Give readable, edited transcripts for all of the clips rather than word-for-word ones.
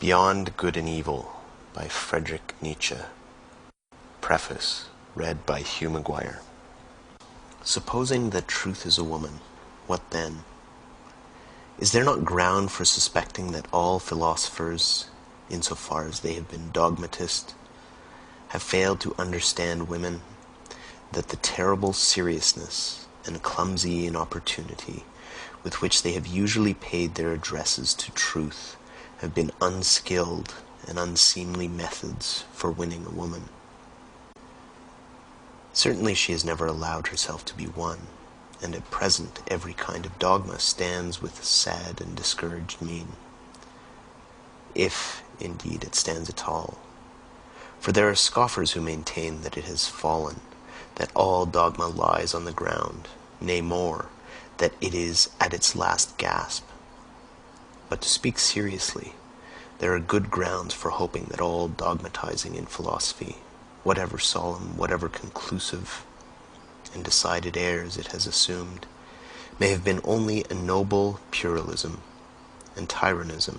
Beyond Good and Evil by Friedrich Nietzsche. Preface, read by Hugh Maguire. Supposing that truth is a woman, what then? Is there not ground for suspecting that all philosophers, insofar as they have been dogmatists, have failed to understand women, that the terrible seriousness and clumsy inopportunity with which they have usually paid their addresses to truth have been unskilled and unseemly methods for winning a woman? Certainly she has never allowed herself to be won, and at present every kind of dogma stands with a sad and discouraged mien. If, indeed, it stands at all. For there are scoffers who maintain that it has fallen, that all dogma lies on the ground, nay more, that it is at its last gasp. But to speak seriously, there are good grounds for hoping that all dogmatizing in philosophy, whatever solemn, whatever conclusive and decided airs it has assumed, may have been only a noble puerilism and tyrannism,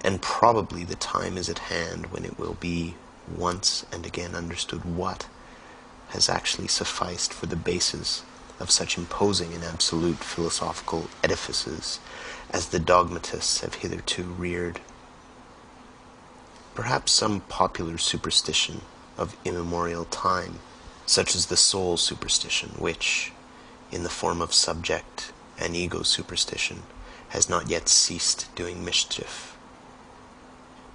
and probably the time is at hand when it will be once and again understood what has actually sufficed for the basis of such imposing and absolute philosophical edifices as the dogmatists have hitherto reared. Perhaps some popular superstition of immemorial time, such as the soul superstition, which, in the form of subject and ego superstition, has not yet ceased doing mischief.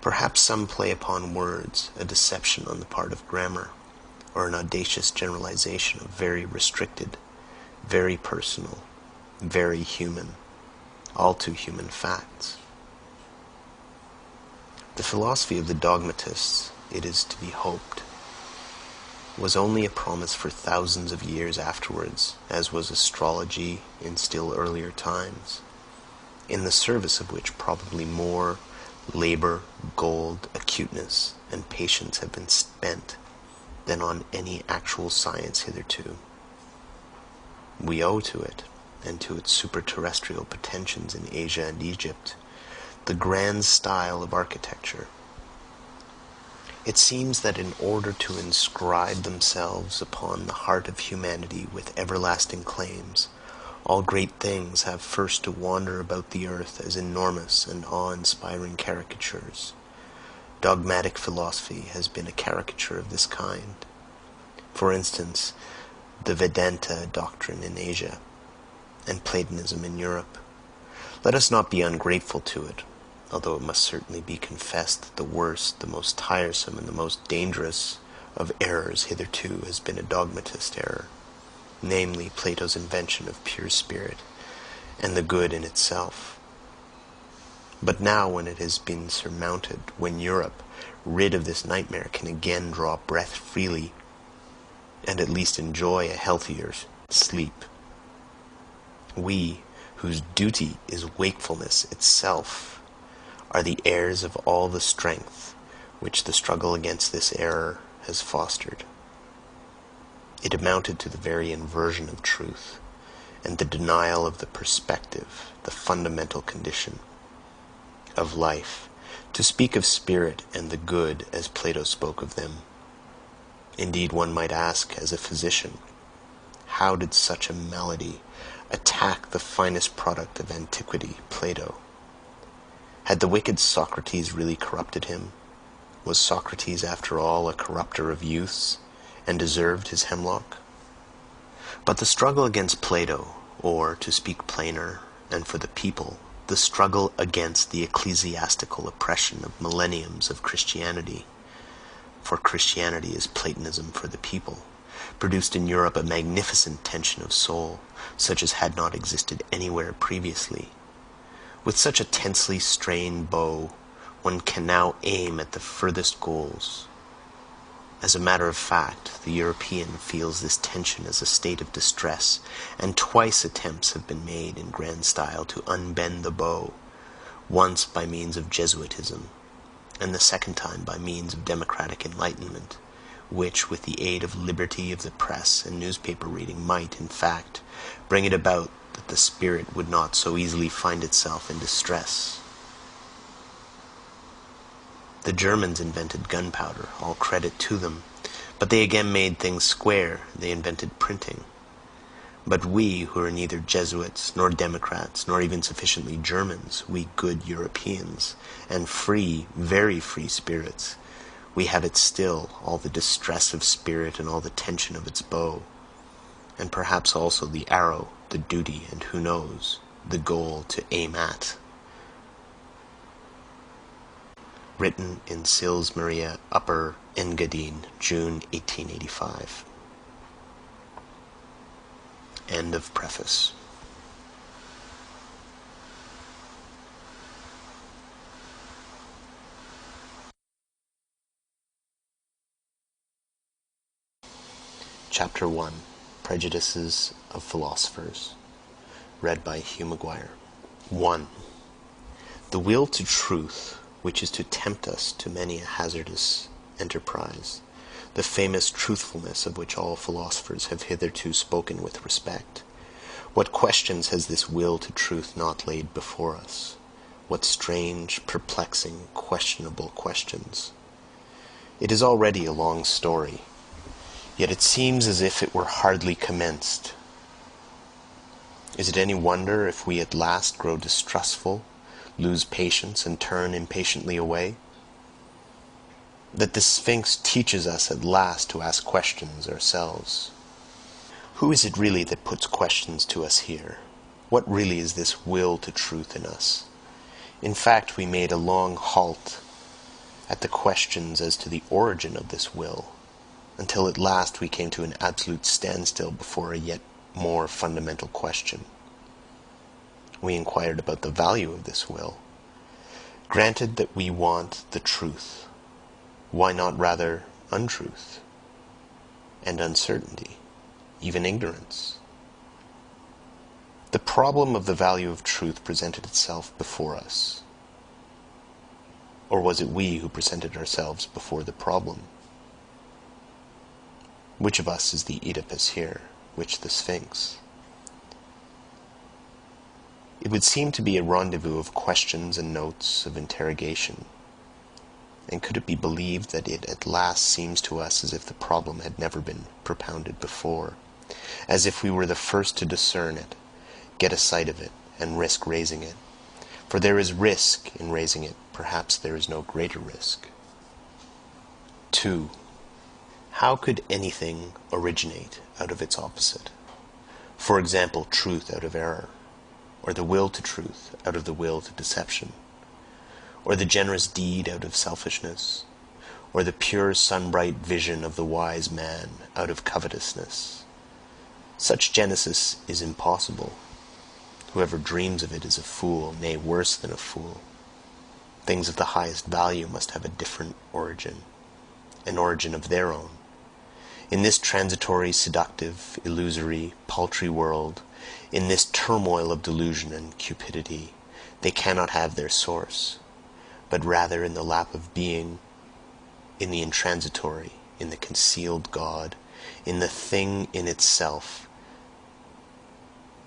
Perhaps some play upon words, a deception on the part of grammar, or an audacious generalization of very restricted, very personal, very human, all too human facts. The philosophy of the dogmatists, it is to be hoped, was only a promise for thousands of years afterwards, as was astrology in still earlier times, in the service of which probably more labor, gold, acuteness, and patience have been spent than on any actual science hitherto. We owe to it, and to its superterrestrial pretensions in Asia and Egypt, the grand style of architecture. It seems that in order to inscribe themselves upon the heart of humanity with everlasting claims, all great things have first to wander about the earth as enormous and awe-inspiring caricatures. Dogmatic philosophy has been a caricature of this kind. For instance, the Vedanta doctrine in Asia, and Platonism in Europe. Let us not be ungrateful to it, although it must certainly be confessed that the worst, the most tiresome, and the most dangerous of errors hitherto has been a dogmatist error, namely Plato's invention of pure spirit, and the good in itself. But now, when it has been surmounted, when Europe, rid of this nightmare, can again draw breath freely, and at least enjoy a healthier sleep, we, whose duty is wakefulness itself, are the heirs of all the strength which the struggle against this error has fostered. It amounted to the very inversion of truth, and the denial of the perspective, the fundamental condition of life, to speak of spirit and the good as Plato spoke of them. Indeed, one might ask, as a physician, how did such a malady attack the finest product of antiquity, Plato? Had the wicked Socrates really corrupted him? Was Socrates, after all, a corrupter of youths, and deserved his hemlock? But the struggle against Plato, or, to speak plainer, and for the people, the struggle against the ecclesiastical oppression of millenniums of Christianity, for Christianity is Platonism for the people, produced in Europe a magnificent tension of soul, such as had not existed anywhere previously. With such a tensely strained bow, one can now aim at the furthest goals. As a matter of fact, the European feels this tension as a state of distress, and twice attempts have been made in grand style to unbend the bow, once by means of Jesuitism, and the second time by means of democratic enlightenment, which, with the aid of liberty of the press and newspaper reading, might, in fact, bring it about that the spirit would not so easily find itself in distress. The Germans invented gunpowder, all credit to them, but they again made things square, they invented printing. But we, who are neither Jesuits, nor Democrats, nor even sufficiently Germans, we good Europeans, and free, very free spirits, we have it still, all the distress of spirit and all the tension of its bow, and perhaps also the arrow, the duty, and who knows, the goal to aim at. Written in Sils Maria, Upper Engadine, June 1885. End of preface. Chapter 1. Prejudices of Philosophers. Read by Hugh Maguire. 1. The will to truth, which is to tempt us to many a hazardous enterprise, the famous truthfulness of which all philosophers have hitherto spoken with respect. What questions has this will to truth not laid before us? What strange, perplexing, questionable questions! It is already a long story, yet it seems as if it were hardly commenced. Is it any wonder if we at last grow distrustful, lose patience, and turn impatiently away? That the Sphinx teaches us at last to ask questions ourselves. Who is it really that puts questions to us here? What really is this will to truth in us? In fact, we made a long halt at the questions as to the origin of this will, until at last we came to an absolute standstill before a yet more fundamental question. We inquired about the value of this will. Granted that we want the truth, why not rather untruth and uncertainty, even ignorance? The problem of the value of truth presented itself before us. Or was it we who presented ourselves before the problem? Which of us is the Oedipus here, which the Sphinx? It would seem to be a rendezvous of questions and notes of interrogation. And could it be believed that it at last seems to us as if the problem had never been propounded before, as if we were the first to discern it, get a sight of it, and risk raising it? For there is risk in raising it, perhaps there is no greater risk. 2. How could anything originate out of its opposite? For example, truth out of error, or the will to truth out of the will to deception, or the generous deed out of selfishness, or the pure sunbright vision of the wise man out of covetousness. Such genesis is impossible. Whoever dreams of it is a fool, nay, worse than a fool. Things of the highest value must have a different origin, an origin of their own. In this transitory, seductive, illusory, paltry world, in this turmoil of delusion and cupidity, they cannot have their source, but rather in the lap of being, in the intransitory, in the concealed God, in the thing in itself.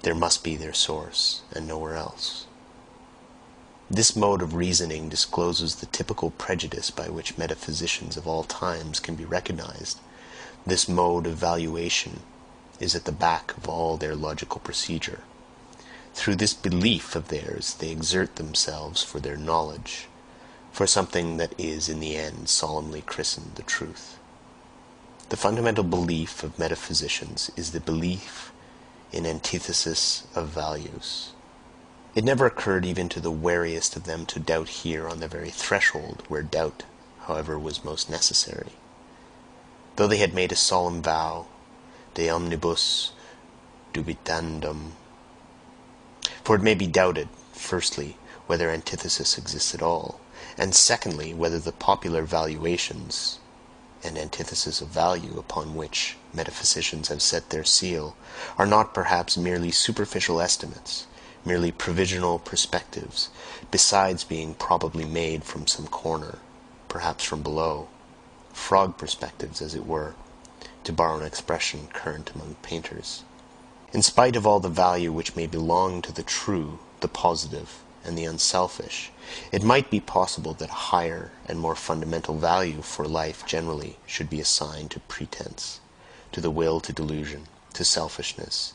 There must be their source, and nowhere else. This mode of reasoning discloses the typical prejudice by which metaphysicians of all times can be recognized. This mode of valuation is at the back of all their logical procedure. Through this belief of theirs, they exert themselves for their knowledge, for something that is in the end solemnly christened the truth. The fundamental belief of metaphysicians is the belief in antithesis of values. It never occurred even to the wariest of them to doubt here on the very threshold where doubt, however, was most necessary. Though they had made a solemn vow, de omnibus dubitandum. For it may be doubted, firstly, whether antithesis exists at all, and secondly, whether the popular valuations and antithesis of value upon which metaphysicians have set their seal are not perhaps merely superficial estimates, merely provisional perspectives, besides being probably made from some corner, perhaps from below, frog perspectives, as it were, to borrow an expression current among painters. In spite of all the value which may belong to the true, the positive, and the unselfish, it might be possible that a higher and more fundamental value for life generally should be assigned to pretense, to the will to delusion, to selfishness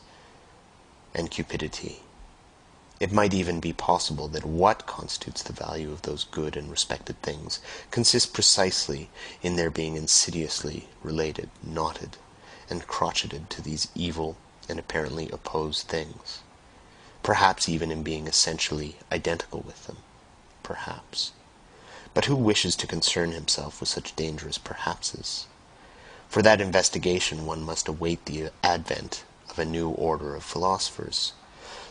and cupidity. It might even be possible that what constitutes the value of those good and respected things consists precisely in their being insidiously related, knotted, and crotcheted to these evil and apparently opposed things. Perhaps even in being essentially identical with them. Perhaps. But who wishes to concern himself with such dangerous perhapses? For that investigation one must await the advent of a new order of philosophers,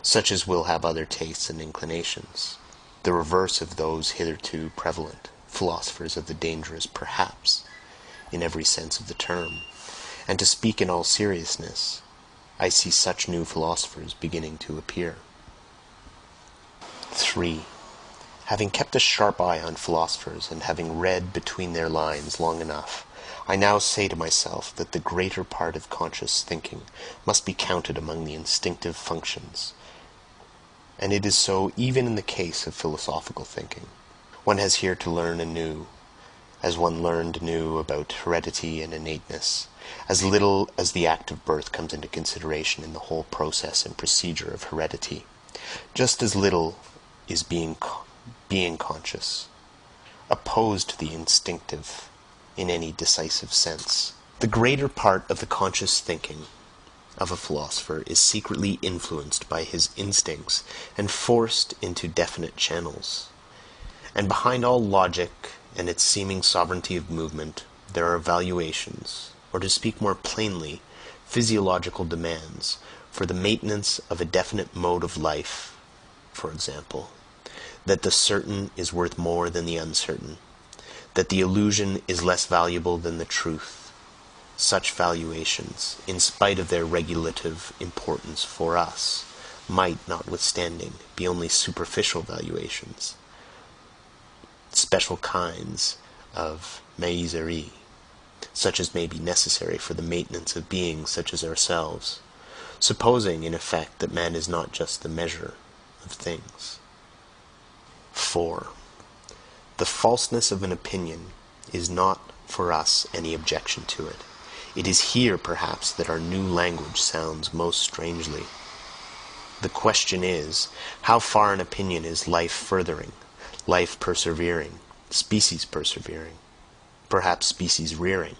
such as will have other tastes and inclinations, the reverse of those hitherto prevalent, philosophers of the dangerous perhaps, in every sense of the term. And to speak in all seriousness, I see such new philosophers beginning to appear. 3. Having kept a sharp eye on philosophers, and having read between their lines long enough, I now say to myself that the greater part of conscious thinking must be counted among the instinctive functions, and it is so even in the case of philosophical thinking. One has here to learn anew, as one learned anew about heredity and innateness, as little as the act of birth comes into consideration in the whole process and procedure of heredity, just as little is being conscious, opposed to the instinctive in any decisive sense. The greater part of the conscious thinking of a philosopher is secretly influenced by his instincts and forced into definite channels. And behind all logic and its seeming sovereignty of movement, there are valuations, or to speak more plainly, physiological demands, for the maintenance of a definite mode of life, for example, that the certain is worth more than the uncertain, that the illusion is less valuable than the truth. Such valuations, in spite of their regulative importance for us, might, notwithstanding, be only superficial valuations, special kinds of miserie, such as may be necessary for the maintenance of beings such as ourselves, supposing, in effect, that man is not just the measure of things. 4. The falseness of an opinion is not for us any objection to it. It is here, perhaps, that our new language sounds most strangely. The question is, how far an opinion is life-furthering, life-persevering, species-persevering, perhaps species-rearing?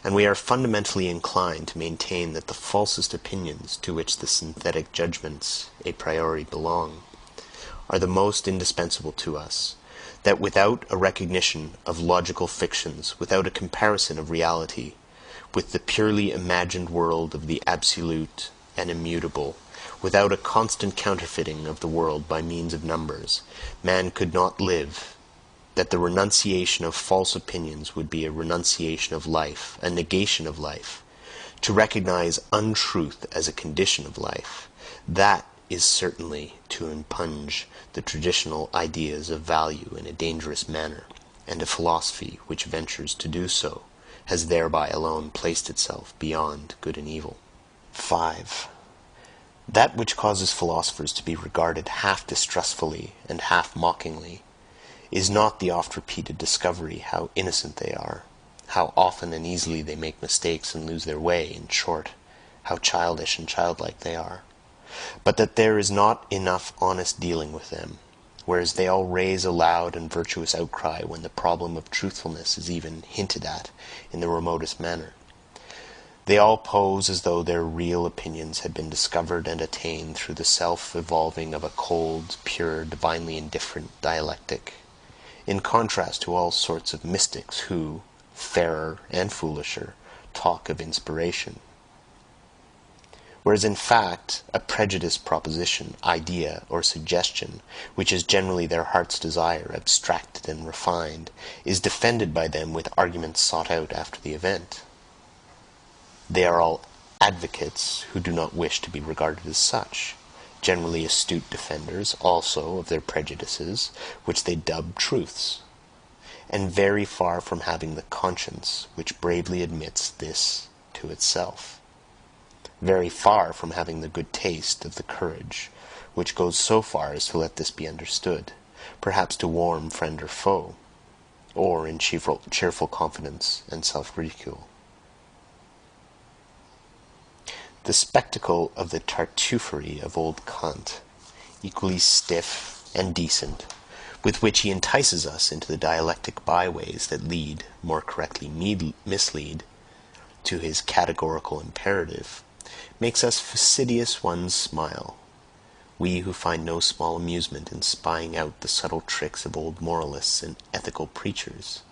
And we are fundamentally inclined to maintain that the falsest opinions, to which the synthetic judgments a priori belong, are the most indispensable to us, that without a recognition of logical fictions, without a comparison of reality with the purely imagined world of the absolute and immutable, without a constant counterfeiting of the world by means of numbers, man could not live, that the renunciation of false opinions would be a renunciation of life, a negation of life. To recognize untruth as a condition of life, that is certainly to impugn the traditional ideas of value in a dangerous manner, and a philosophy which ventures to do so has thereby alone placed itself beyond good and evil. 5. That which causes philosophers to be regarded half distrustfully and half mockingly is not the oft-repeated discovery how innocent they are, how often and easily they make mistakes and lose their way, in short, how childish and childlike they are, but that there is not enough honest dealing with them, whereas they all raise a loud and virtuous outcry when the problem of truthfulness is even hinted at in the remotest manner. They all pose as though their real opinions had been discovered and attained through the self-evolving of a cold, pure, divinely indifferent dialectic, in contrast to all sorts of mystics who, fairer and foolisher, talk of inspiration. Whereas in fact, a prejudiced proposition, idea, or suggestion, which is generally their heart's desire, abstracted and refined, is defended by them with arguments sought out after the event. They are all advocates who do not wish to be regarded as such, generally astute defenders also of their prejudices, which they dub truths, and very far from having the conscience which bravely admits this to itself, very far from having the good taste of the courage which goes so far as to let this be understood, perhaps to warn friend or foe, or in cheerful confidence and self-ridicule. The spectacle of the Tartuffery of old Kant, equally stiff and decent, with which he entices us into the dialectic byways that lead, more correctly mislead, to his categorical imperative, makes us fastidious ones smile, we who find no small amusement in spying out the subtle tricks of old moralists and ethical preachers,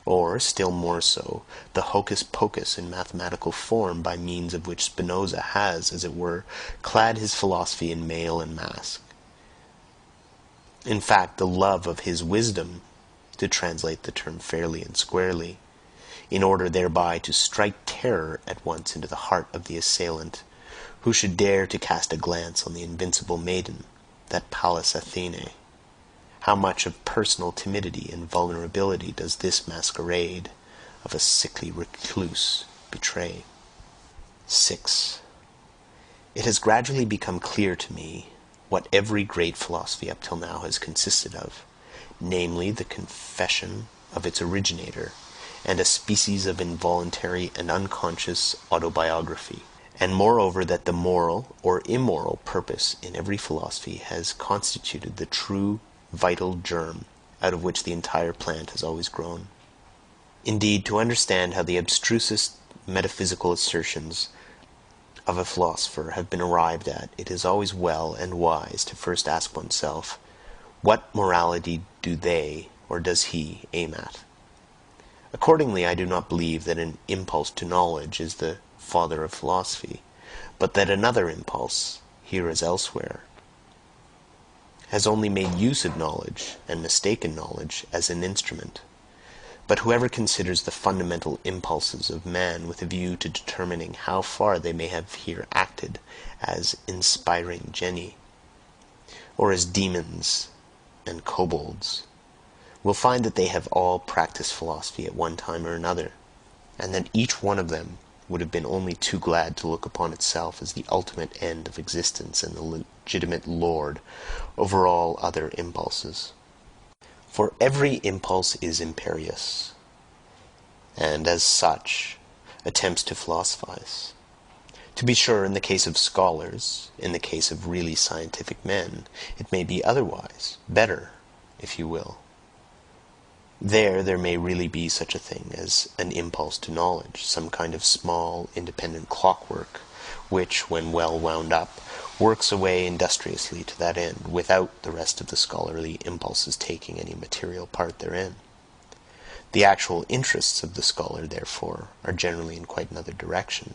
or, still more so, the hocus-pocus in mathematical form by means of which Spinoza has, as it were, clad his philosophy in mail and mask. In fact, the love of his wisdom, to translate the term fairly and squarely, in order thereby to strike terror at once into the heart of the assailant, who should dare to cast a glance on the invincible maiden, that Pallas Athene. How much of personal timidity and vulnerability does this masquerade of a sickly recluse betray? 6. It has gradually become clear to me what every great philosophy up till now has consisted of, namely the confession of its originator, and a species of involuntary and unconscious autobiography, and moreover that the moral or immoral purpose in every philosophy has constituted the true vital germ out of which the entire plant has always grown. Indeed, to understand how the abstrusest metaphysical assertions of a philosopher have been arrived at, it is always well and wise to first ask oneself, what morality do they, or does he, aim at? Accordingly, I do not believe that an impulse to knowledge is the father of philosophy, but that another impulse, here as elsewhere, has only made use of knowledge, and mistaken knowledge, as an instrument. But whoever considers the fundamental impulses of man with a view to determining how far they may have here acted as inspiring genii, or as demons and kobolds, will find that they have all practiced philosophy at one time or another, and that each one of them would have been only too glad to look upon itself as the ultimate end of existence and the legitimate lord over all other impulses. For every impulse is imperious, and as such attempts to philosophize. To be sure, in the case of scholars, in the case of really scientific men, it may be otherwise, better, if you will. There may really be such a thing as an impulse to knowledge, some kind of small, independent clockwork, which, when well wound up, works away industriously to that end, without the rest of the scholarly impulses taking any material part therein. The actual interests of the scholar, therefore, are generally in quite another direction.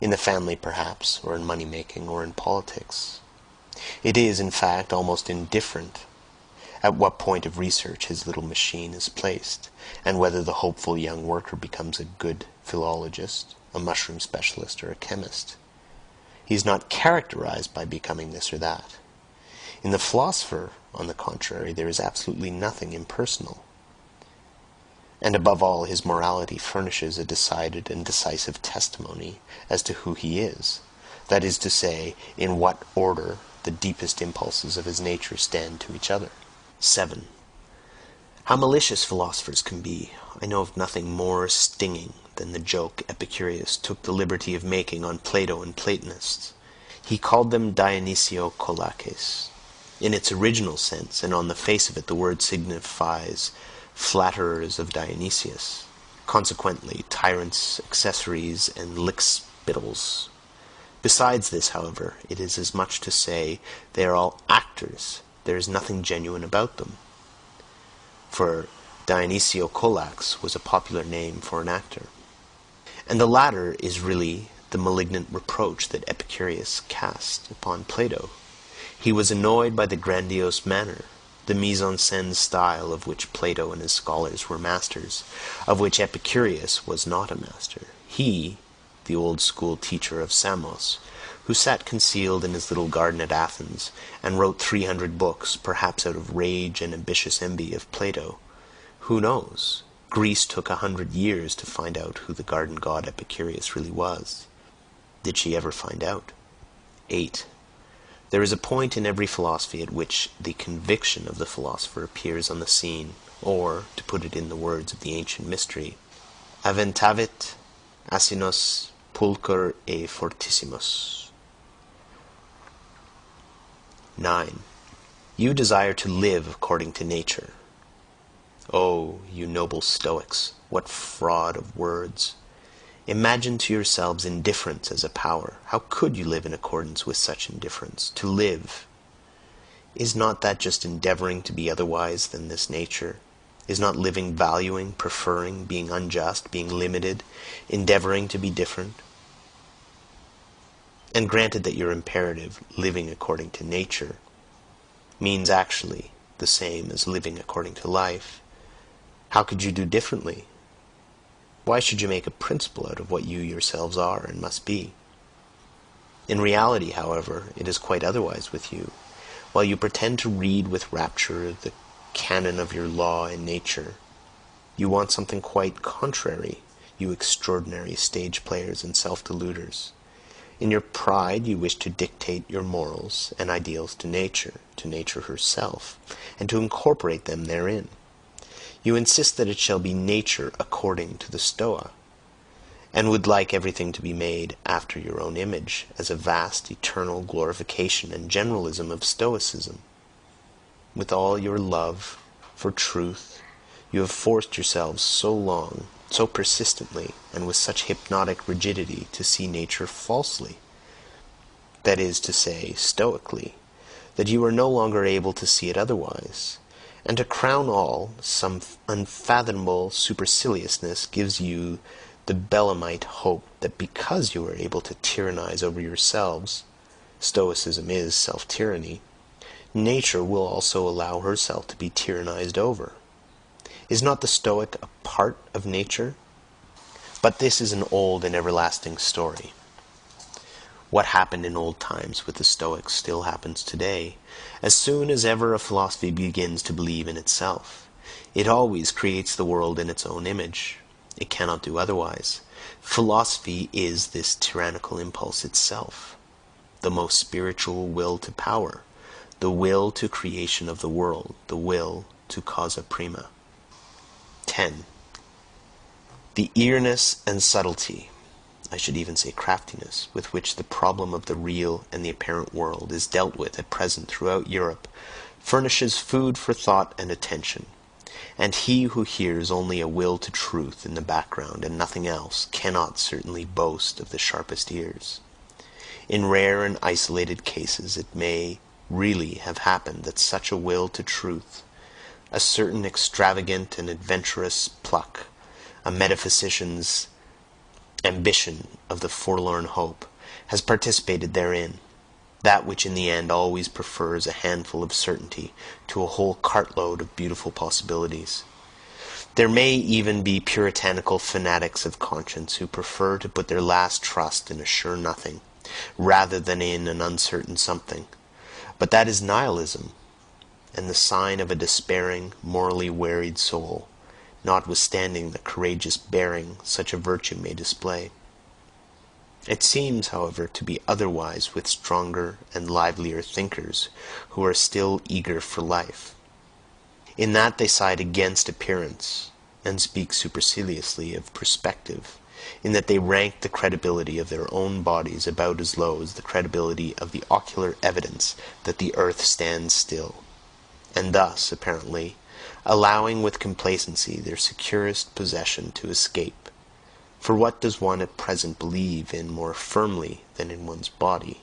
In the family, perhaps, or in money-making, or in politics. It is, in fact, almost indifferent at what point of research his little machine is placed, and whether the hopeful young worker becomes a good philologist, a mushroom specialist, or a chemist. He is not characterized by becoming this or that. In the philosopher, on the contrary, there is absolutely nothing impersonal. And above all, his morality furnishes a decided and decisive testimony as to who he is, that is to say, in what order the deepest impulses of his nature stand to each other. 7. How malicious philosophers can be, I know of nothing more stinging than the joke Epicurus took the liberty of making on Plato and Platonists. He called them Dionysiokolaches. In its original sense, and on the face of it, the word signifies flatterers of Dionysius, consequently tyrants, accessories, and lickspittles. Besides this, however, it is as much to say they are all actors. There is nothing genuine about them. For Dionysiokolax was a popular name for an actor. And the latter is really the malignant reproach that Epicurus cast upon Plato. He was annoyed by the grandiose manner, the mise-en-scène style of which Plato and his scholars were masters, of which Epicurus was not a master. He, the old-school teacher of Samos, who sat concealed in his little garden at Athens, and wrote 300 books, perhaps out of rage and ambitious envy of Plato. Who knows? Greece took 100 years to find out who the garden god Epicurus really was. Did she ever find out? 8. There is a point in every philosophy at which the conviction of the philosopher appears on the scene, or, to put it in the words of the ancient mystery, aventavit asinus pulcher e fortissimus. 9. You desire to live according to nature. Oh, you noble Stoics, what fraud of words! Imagine to yourselves indifference as a power. How could you live in accordance with such indifference? To live, is not that just endeavoring to be otherwise than this nature? Is not living valuing, preferring, being unjust, being limited, endeavoring to be different? And granted that your imperative, living according to nature, means actually the same as living according to life, how could you do differently? Why should you make a principle out of what you yourselves are and must be? In reality, however, it is quite otherwise with you. While you pretend to read with rapture the canon of your law and nature, you want something quite contrary, you extraordinary stage players and self-deluders. In your pride, you wish to dictate your morals and ideals to nature herself, and to incorporate them therein. You insist that it shall be nature according to the Stoa, and would like everything to be made after your own image, as a vast, eternal glorification and generalism of Stoicism. With all your love for truth, you have forced yourselves so long, so persistently, and with such hypnotic rigidity to see nature falsely, that is to say, stoically, that you are no longer able to see it otherwise. And to crown all, some unfathomable superciliousness gives you the Belemite hope that because you are able to tyrannize over yourselves, Stoicism is self-tyranny, nature will also allow herself to be tyrannized over. Is not the Stoic a part of nature? But this is an old and everlasting story. What happened in old times with the Stoics still happens today. As soon as ever a philosophy begins to believe in itself, it always creates the world in its own image. It cannot do otherwise. Philosophy is this tyrannical impulse itself, the most spiritual will to power, the will to creation of the world, the will to causa prima. 10. The eagerness and subtlety, I should even say craftiness, with which the problem of the real and the apparent world is dealt with at present throughout Europe, furnishes food for thought and attention, and he who hears only a will to truth in the background and nothing else cannot certainly boast of the sharpest ears. In rare and isolated cases it may really have happened that such a will to truth, a certain extravagant and adventurous pluck, a metaphysician's ambition of the forlorn hope, has participated therein, that which in the end always prefers a handful of certainty to a whole cartload of beautiful possibilities. There may even be puritanical fanatics of conscience who prefer to put their last trust in a sure nothing, rather than in an uncertain something. But that is nihilism, and the sign of a despairing, morally wearied soul, notwithstanding the courageous bearing such a virtue may display. It seems, however, to be otherwise with stronger and livelier thinkers who are still eager for life, in that they side against appearance, and speak superciliously of perspective, in that they rank the credibility of their own bodies about as low as the credibility of the ocular evidence that the earth stands still, and thus, apparently, allowing with complacency their securest possession to escape. For what does one at present believe in more firmly than in one's body?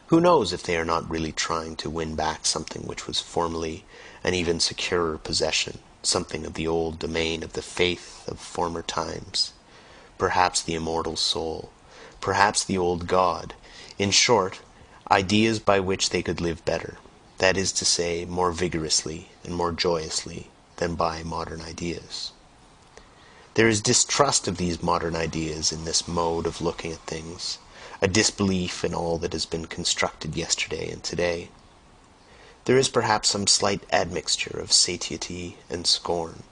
Who knows if they are not really trying to win back something which was formerly an even securer possession, something of the old domain of the faith of former times, perhaps the immortal soul, perhaps the old God, in short, ideas by which they could live better, that is to say, more vigorously and more joyously than by modern ideas. There is distrust of these modern ideas in this mode of looking at things, a disbelief in all that has been constructed yesterday and today. There is perhaps some slight admixture of satiety and scorn,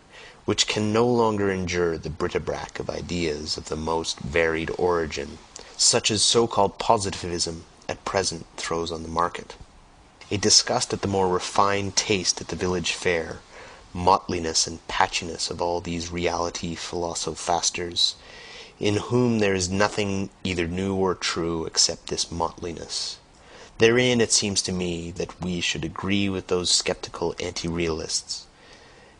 which can no longer endure the bric-a-brac of ideas of the most varied origin, such as so-called positivism at present throws on the market. A disgust at the more refined taste at the village fair, mottliness and patchiness of all these reality philosophasters, in whom there is nothing either new or true except this mottliness. Therein it seems to me that we should agree with those skeptical anti-realists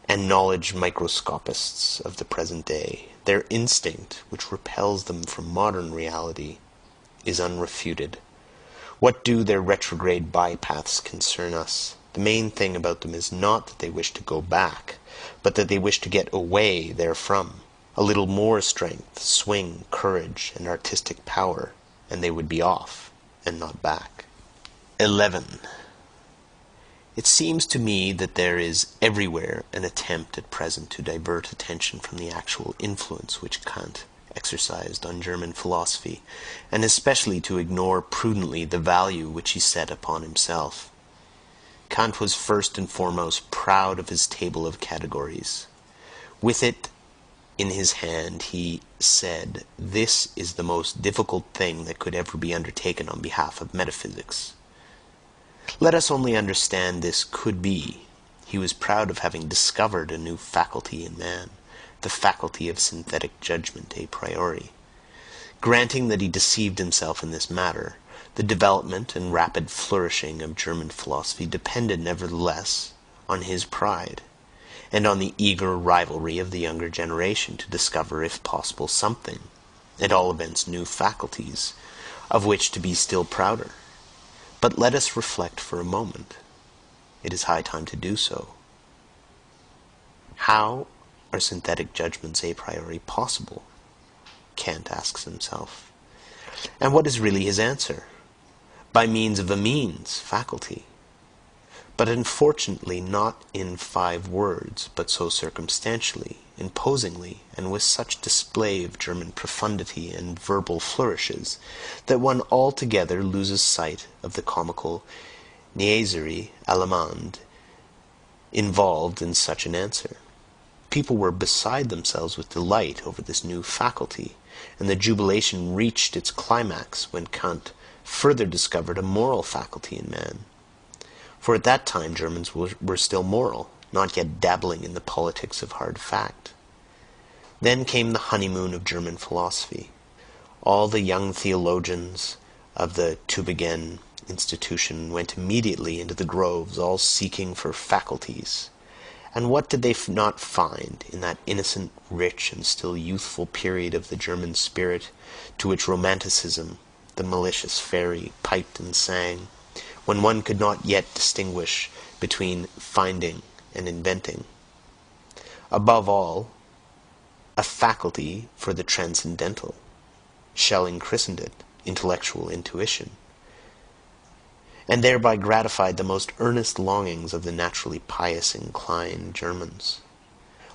and knowledge microscopists of the present day. Their instinct, which repels them from modern reality, is unrefuted. What do their retrograde bypaths concern us? The main thing about them is not that they wish to go back, but that they wish to get away therefrom. A little more strength, swing, courage, and artistic power, and they would be off, and not back. 11. It seems to me that there is everywhere an attempt at present to divert attention from the actual influence which Kant exercised on German philosophy, and especially to ignore prudently the value which he set upon himself. Kant was first and foremost proud of his table of categories. With it in his hand, he said, "This is the most difficult thing that could ever be undertaken on behalf of metaphysics." Let us only understand this could be. He was proud of having discovered a new faculty in man, the faculty of synthetic judgment a priori. Granting that he deceived himself in this matter, the development and rapid flourishing of German philosophy depended nevertheless on his pride, and on the eager rivalry of the younger generation to discover, if possible, something, at all events new faculties, of which to be still prouder. But let us reflect for a moment. It is high time to do so. How are synthetic judgments a priori possible? Kant asks himself. And what is really his answer? By means of a means, faculty. But unfortunately not in 5 words, but so circumstantially, imposingly, and with such display of German profundity and verbal flourishes, that one altogether loses sight of the comical niaiserie allemande involved in such an answer. People were beside themselves with delight over this new faculty, and the jubilation reached its climax when Kant further discovered a moral faculty in man. For at that time Germans were still moral, not yet dabbling in the politics of hard fact. Then came the honeymoon of German philosophy. All the young theologians of the Tübingen institution went immediately into the groves, all seeking for faculties. And what did they not find in that innocent, rich, and still youthful period of the German spirit, to which Romanticism, the malicious fairy, piped and sang, when one could not yet distinguish between finding and inventing? Above all, a faculty for the transcendental. Schelling christened it intellectual intuition, and thereby gratified the most earnest longings of the naturally pious inclined Germans.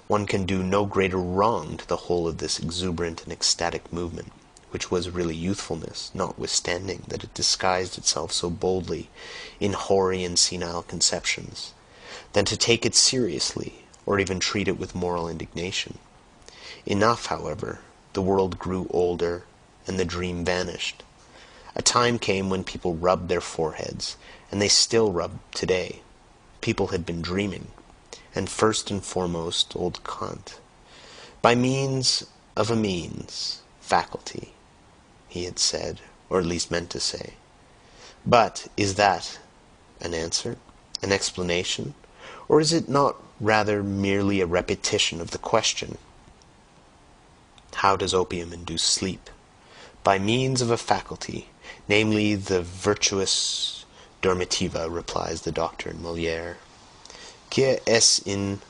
One can do no greater wrong to the whole of this exuberant and ecstatic movement, which was really youthfulness, notwithstanding that it disguised itself so boldly in hoary and senile conceptions, than to take it seriously, or even treat it with moral indignation. Enough, however, the world grew older, and the dream vanished. A time came when people rubbed their foreheads, and they still rub today. People had been dreaming, and first and foremost old Kant. By means of a means, faculty, he had said, or at least meant to say. But is that an answer, an explanation, or is it not rather merely a repetition of the question? How does opium induce sleep? By means of a faculty, namely the virtus dormitiva, replies the doctor in Molière. Quia est in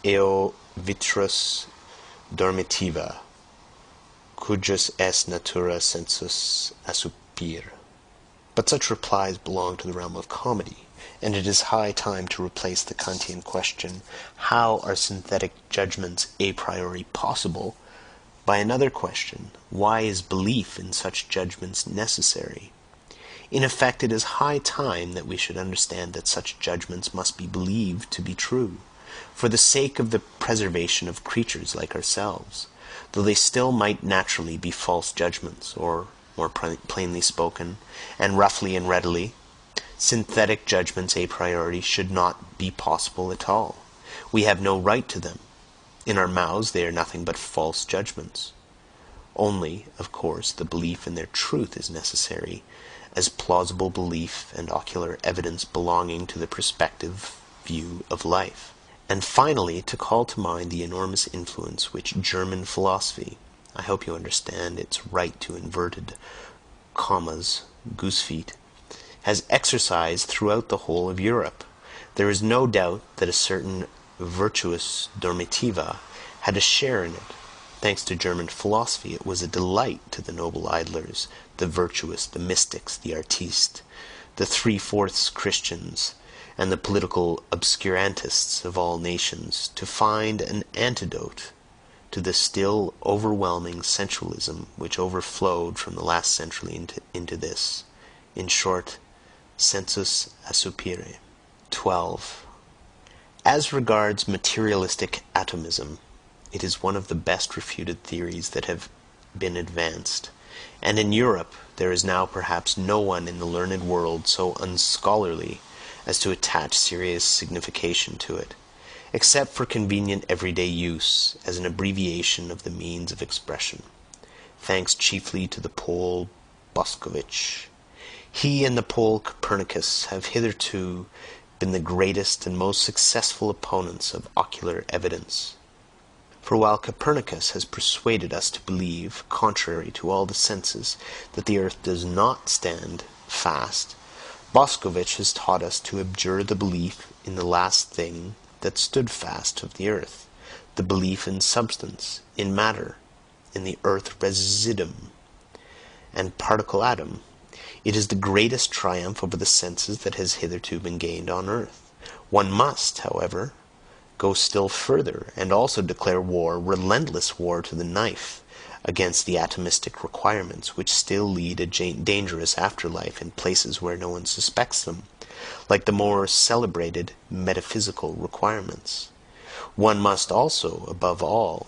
eo virtus dormitiva, cujus est natura sensus assupir. But such replies belong to the realm of comedy, and it is high time to replace the Kantian question, how are synthetic judgments a priori possible, by another question, why is belief in such judgments necessary? In effect, it is high time that we should understand that such judgments must be believed to be true, for the sake of the preservation of creatures like ourselves, though they still might naturally be false judgments, or more plainly spoken, and roughly and readily, synthetic judgments a priori should not be possible at all. We have no right to them. In our mouths they are nothing but false judgments. Only, of course, the belief in their truth is necessary, as plausible belief and ocular evidence belonging to the perspective view of life. And finally, to call to mind the enormous influence which German philosophy, I hope you understand its right to inverted commas, goose feet, has exercised throughout the whole of Europe. There is no doubt that a certain virtus dormitiva had a share in it. Thanks to German philosophy, it was a delight to the noble idlers, the virtuous, the mystics, the artistes, the three-fourths Christians, and the political obscurantists of all nations, to find an antidote to the still overwhelming sensualism which overflowed from the last century into this. In short, sensus assupere. 12. As regards materialistic atomism, it is one of the best refuted theories that have been advanced, and in Europe there is now perhaps no one in the learned world so unscholarly as to attach serious signification to it, except for convenient everyday use, as an abbreviation of the means of expression, thanks chiefly to the Pole Boscovich. He and the Pole Copernicus have hitherto been the greatest and most successful opponents of ocular evidence. For while Copernicus has persuaded us to believe, contrary to all the senses, that the earth does not stand fast, Boscovich has taught us to abjure the belief in the last thing that stood fast of the earth, the belief in substance, in matter, in the earth residuum and particle atom. It is the greatest triumph over the senses that has hitherto been gained on earth. One must, however, go still further, and also declare war, relentless war to the knife, against the atomistic requirements which still lead a dangerous afterlife in places where no one suspects them, like the more celebrated metaphysical requirements. One must also, above all,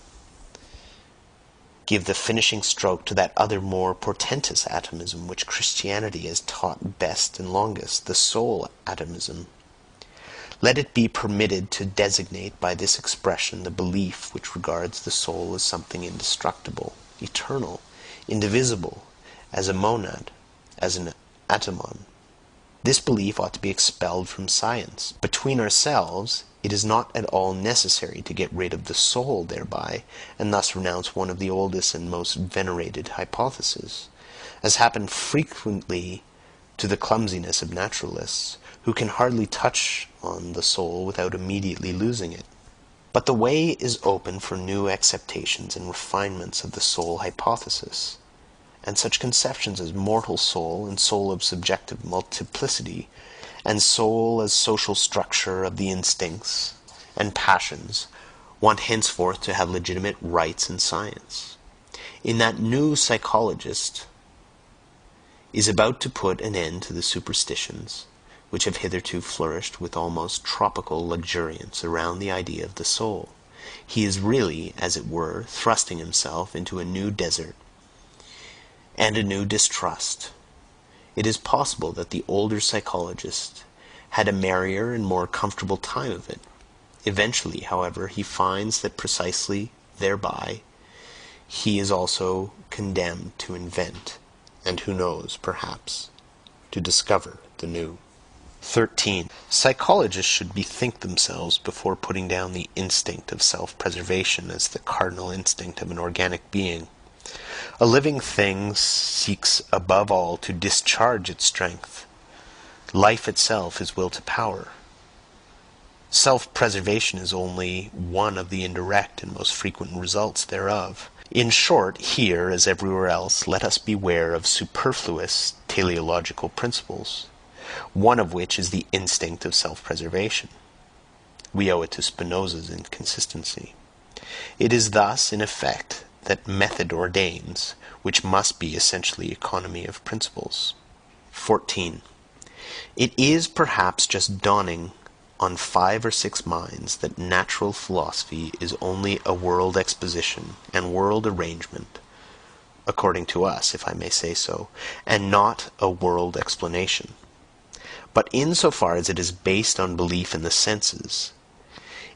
give the finishing stroke to that other more portentous atomism which Christianity has taught best and longest, the soul atomism. Let it be permitted to designate by this expression the belief which regards the soul as something indestructible, eternal, indivisible, as a monad, as an atomon. This belief ought to be expelled from science. Between ourselves, it is not at all necessary to get rid of the soul thereby, and thus renounce one of the oldest and most venerated hypotheses, as happened frequently to the clumsiness of naturalists, who can hardly touch on the soul without immediately losing it. But the way is open for new acceptations and refinements of the soul hypothesis, and such conceptions as mortal soul and soul of subjective multiplicity, and soul as social structure of the instincts and passions, want henceforth to have legitimate rights in science. In that new psychologist is about to put an end to the superstitions which have hitherto flourished with almost tropical luxuriance around the idea of the soul. He is really, as it were, thrusting himself into a new desert and a new distrust. It is possible that the older psychologist had a merrier and more comfortable time of it. Eventually, however, he finds that precisely thereby he is also condemned to invent, and who knows, perhaps, to discover the new. 13. Psychologists should bethink themselves before putting down the instinct of self-preservation as the cardinal instinct of an organic being. A living thing seeks above all to discharge its strength. Life itself is will to power. Self-preservation is only one of the indirect and most frequent results thereof. In short, here, as everywhere else, let us beware of superfluous teleological principles, one of which is the instinct of self-preservation. We owe it to Spinoza's inconsistency. It is thus, in effect, that method ordains, which must be essentially economy of principles. 14. It is perhaps just dawning on 5 or 6 minds that natural philosophy is only a world exposition and world arrangement, according to us, if I may say so, and not a world explanation. But insofar as it is based on belief in the senses,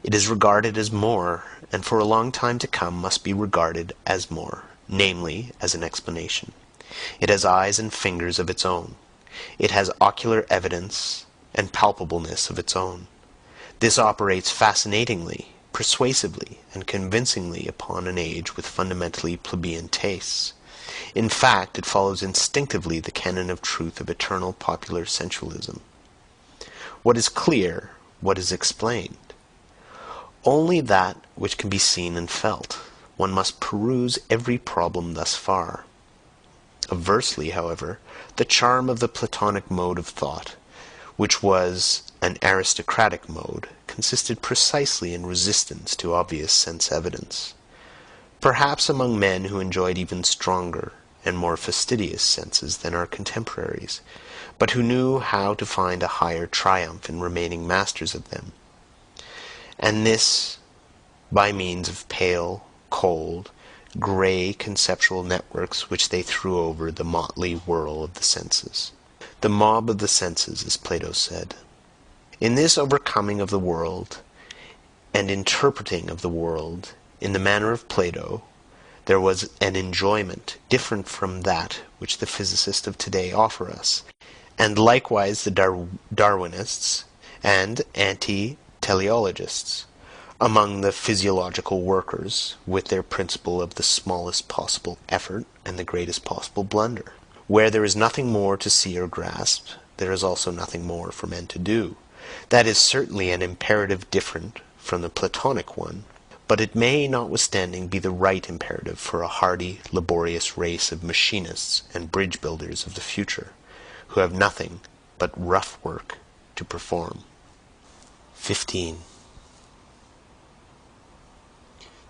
it is regarded as more, and for a long time to come must be regarded as more, namely, as an explanation. It has eyes and fingers of its own. It has ocular evidence and palpableness of its own. This operates fascinatingly, persuasively, and convincingly upon an age with fundamentally plebeian tastes. In fact, it follows instinctively the canon of truth of eternal popular sensualism. What is clear? What is explained? Only that which can be seen and felt. One must peruse every problem thus far. Aversely, however, the charm of the Platonic mode of thought, which was an aristocratic mode, consisted precisely in resistance to obvious sense evidence. Perhaps among men who enjoyed even stronger and more fastidious senses than our contemporaries, but who knew how to find a higher triumph in remaining masters of them, and this by means of pale, cold, grey conceptual networks which they threw over the motley whirl of the senses. The mob of the senses, as Plato said. In this overcoming of the world and interpreting of the world in the manner of Plato, there was an enjoyment different from that which the physicists of today offer us, and likewise the Darwinists and anti-teleologists among the physiological workers, with their principle of the smallest possible effort and the greatest possible blunder. Where there is nothing more to see or grasp, there is also nothing more for men to do. That is certainly an imperative different from the Platonic one, but it may, notwithstanding, be the right imperative for a hardy, laborious race of machinists and bridge builders of the future, who have nothing but rough work to perform. 15.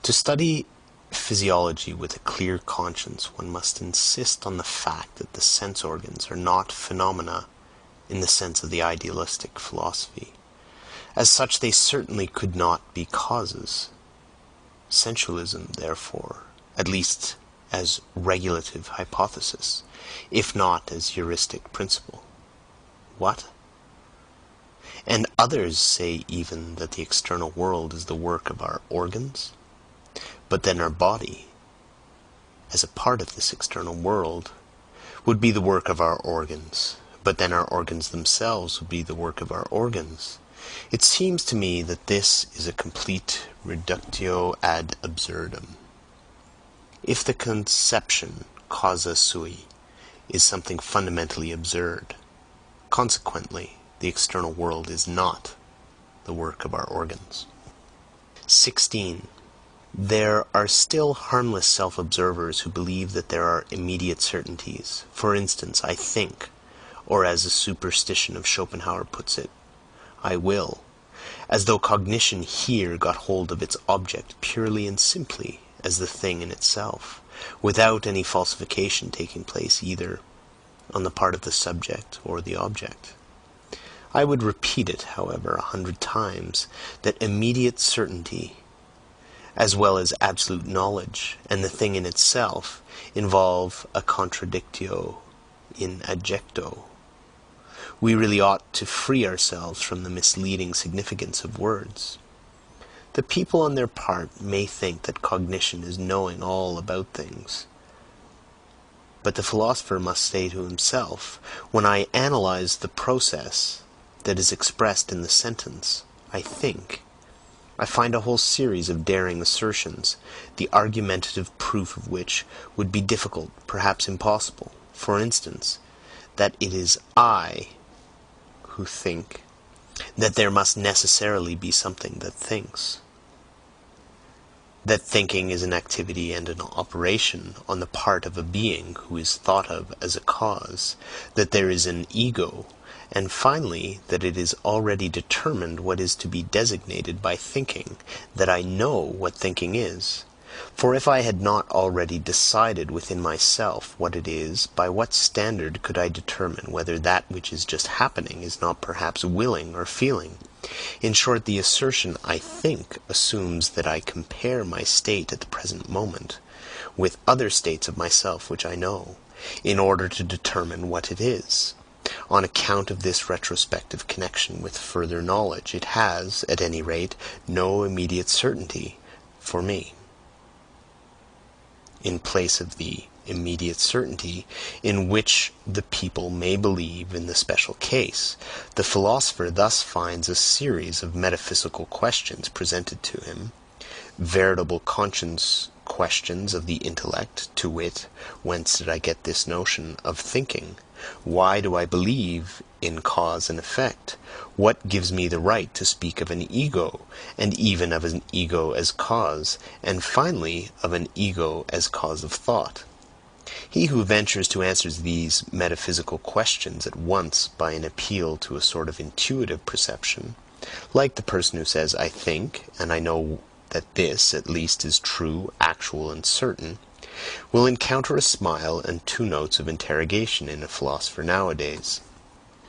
To study physiology with a clear conscience, one must insist on the fact that the sense organs are not phenomena in the sense of the idealistic philosophy. As such, they certainly could not be causes. Sensualism, therefore, at least as regulative hypothesis, if not as heuristic principle. What? And others say even that the external world is the work of our organs? But then our body, as a part of this external world, would be the work of our organs, but then our organs themselves would be the work of our organs. It seems to me that this is a complete reductio ad absurdum. If the conception causa sui is something fundamentally absurd, consequently the external world is not the work of our organs. 16. There are still harmless self-observers who believe that there are immediate certainties. For instance, I think, or as a superstition of Schopenhauer puts it, I will, as though cognition here got hold of its object purely and simply as the thing in itself, without any falsification taking place either on the part of the subject or the object. I would repeat it, however, 100 times, that immediate certainty, as well as absolute knowledge, and the thing in itself, involve a contradictio in adjecto. We really ought to free ourselves from the misleading significance of words. The people on their part may think that cognition is knowing all about things. But the philosopher must say to himself, when I analyze the process that is expressed in the sentence, I think, I find a whole series of daring assertions, the argumentative proof of which would be difficult, perhaps impossible. For instance, that it is I who think, that there must necessarily be something that thinks, that thinking is an activity and an operation on the part of a being who is thought of as a cause, that there is an ego, and finally, that it is already determined what is to be designated by thinking, that I know what thinking is. For if I had not already decided within myself what it is, by what standard could I determine whether that which is just happening is not perhaps willing or feeling? In short, the assertion "I think" assumes that I compare my state at the present moment with other states of myself which I know, in order to determine what it is. On account of this retrospective connection with further knowledge, it has, at any rate, no immediate certainty for me. In place of the immediate certainty in which the people may believe in the special case, the philosopher thus finds a series of metaphysical questions presented to him, veritable conscience questions of the intellect, to wit, whence did I get this notion of thinking? Why do I believe in cause and effect? What gives me the right to speak of an ego, and even of an ego as cause, and finally of an ego as cause of thought? He who ventures to answer these metaphysical questions at once by an appeal to a sort of intuitive perception, like the person who says, I think, and I know that this, at least, is true, actual, and certain, will encounter a smile and two notes of interrogation in a philosopher nowadays.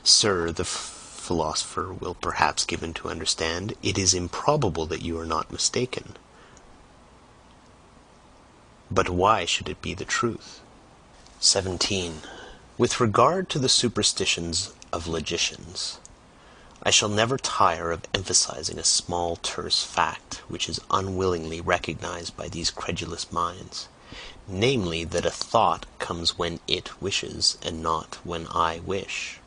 Sir, the philosopher will perhaps give him to understand, it is improbable that you are not mistaken. But why should it be the truth? 17. With regard to the superstitions of logicians, I shall never tire of emphasizing a small terse fact which is unwillingly recognized by these credulous minds, namely that a thought comes when it wishes, and not when I wish.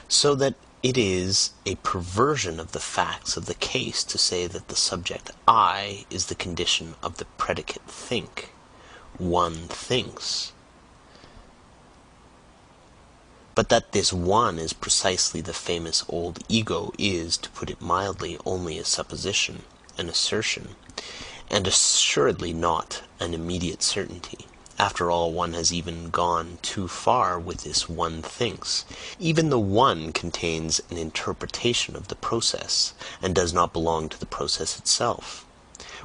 So that it is a perversion of the facts of the case to say that the subject I is the condition of the predicate think. One thinks. But that this one is precisely the famous old ego is, to put it mildly, only a supposition, an assertion, and assuredly not an immediate certainty. After all, one has even gone too far with this one thinks. Even the one contains an interpretation of the process, and does not belong to the process itself.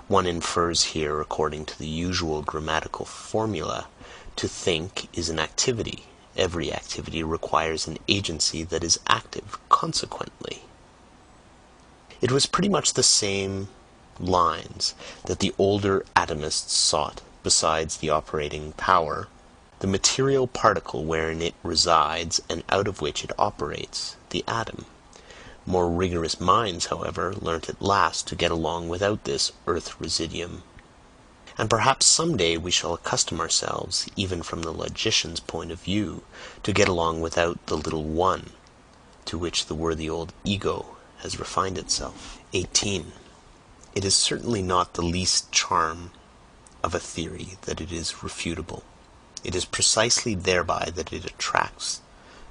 One infers here, according to the usual grammatical formula, to think is an activity. Every activity requires an agency that is active, consequently. It was pretty much the same lines that the older atomists sought, besides the operating power, the material particle wherein it resides and out of which it operates, the atom. More rigorous minds, however, learnt at last to get along without this earth residuum. And perhaps some day we shall accustom ourselves, even from the logician's point of view, to get along without the little one, to which the worthy old ego has refined itself. 18. It is certainly not the least charm of a theory that it is refutable. It is precisely thereby that it attracts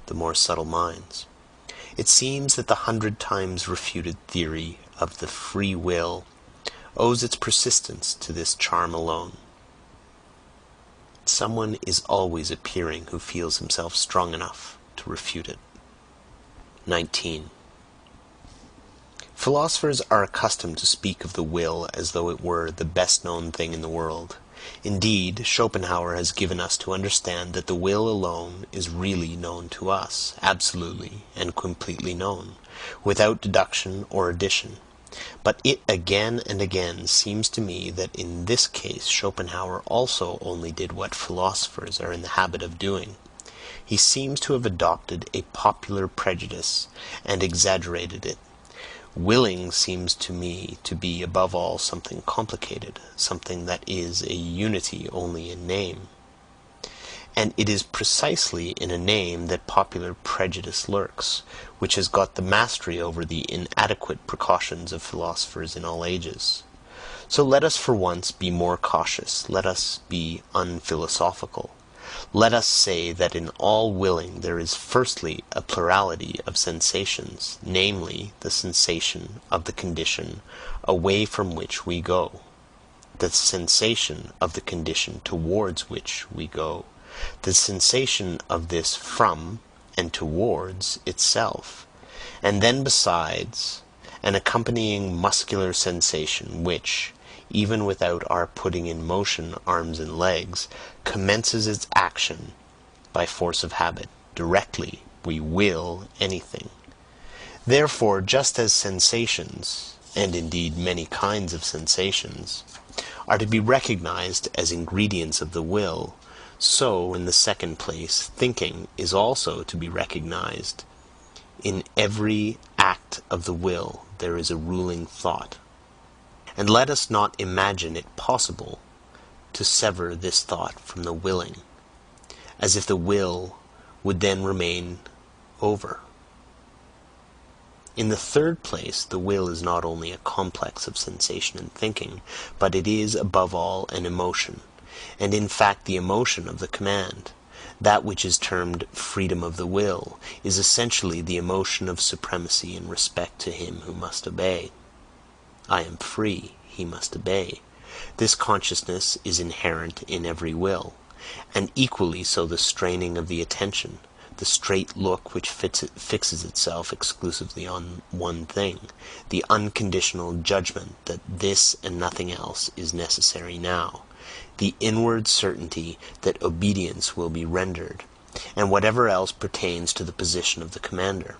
the more subtle minds. It seems that the 100 times refuted theory of the free will owes its persistence to this charm alone. Someone is always appearing who feels himself strong enough to refute it. 19. Philosophers are accustomed to speak of the will as though it were the best known thing in the world. Indeed, Schopenhauer has given us to understand that the will alone is really known to us, absolutely and completely known, without deduction or addition. But it again and again seems to me that in this case Schopenhauer also only did what philosophers are in the habit of doing. He seems to have adopted a popular prejudice and exaggerated it. Willing seems to me to be above all something complicated, something that is a unity only in name. And it is precisely in a name that popular prejudice lurks, which has got the mastery over the inadequate precautions of philosophers in all ages. So let us for once be more cautious, let us be unphilosophical. Let us say that in all willing there is firstly a plurality of sensations, namely the sensation of the condition away from which we go, the sensation of the condition towards which we go, the sensation of this from and towards itself, and then besides an accompanying muscular sensation which, even without our putting in motion arms and legs, commences its action by force of habit, directly we will anything. Therefore, just as sensations, and indeed many kinds of sensations, are to be recognized as ingredients of the will, so, in the second place, thinking is also to be recognized. In every act of the will there is a ruling thought. And let us not imagine it possible to sever this thought from the willing, as if the will would then remain over. In the third place, the will is not only a complex of sensation and thinking, but it is, above all, an emotion, and in fact the emotion of the command. That which is termed freedom of the will is essentially the emotion of supremacy in respect to him who must obey. I am free, he must obey. This consciousness is inherent in every will, and equally so the straining of the attention, the straight look which fixes itself exclusively on one thing, the unconditional judgment that this and nothing else is necessary now, the inward certainty that obedience will be rendered, and whatever else pertains to the position of the commander.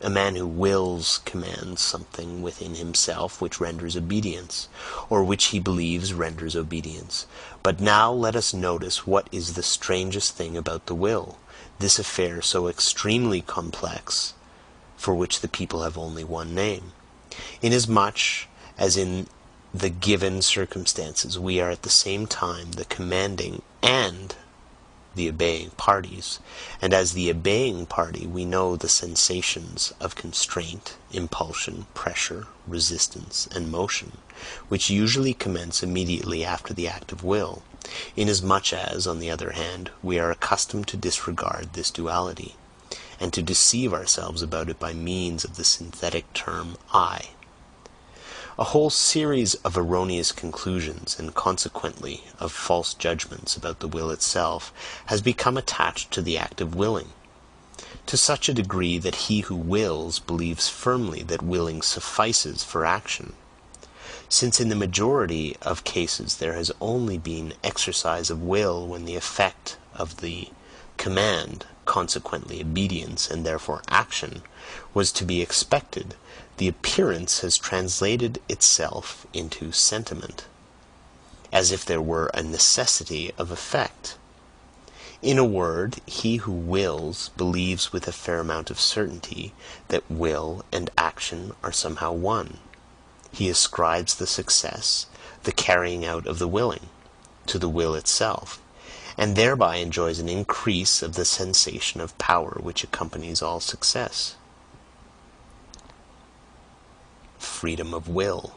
A man who wills commands something within himself which renders obedience, or which he believes renders obedience. But now let us notice what is the strangest thing about the will, this affair so extremely complex, for which the people have only one name. Inasmuch as in the given circumstances we are at the same time the commanding and the obeying parties, and as the obeying party we know the sensations of constraint, impulsion, pressure, resistance, and motion, which usually commence immediately after the act of will, inasmuch as, on the other hand, we are accustomed to disregard this duality, and to deceive ourselves about it by means of the synthetic term I. A whole series of erroneous conclusions, and consequently of false judgments about the will itself, has become attached to the act of willing, to such a degree that he who wills believes firmly that willing suffices for action, since in the majority of cases there has only been exercise of will when the effect of the command, consequently obedience and therefore action, was to be expected. The appearance has translated itself into sentiment, as if there were a necessity of effect. In a word, he who wills believes with a fair amount of certainty that will and action are somehow one. He ascribes the success, the carrying out of the willing, to the will itself, and thereby enjoys an increase of the sensation of power which accompanies all success. Freedom of will.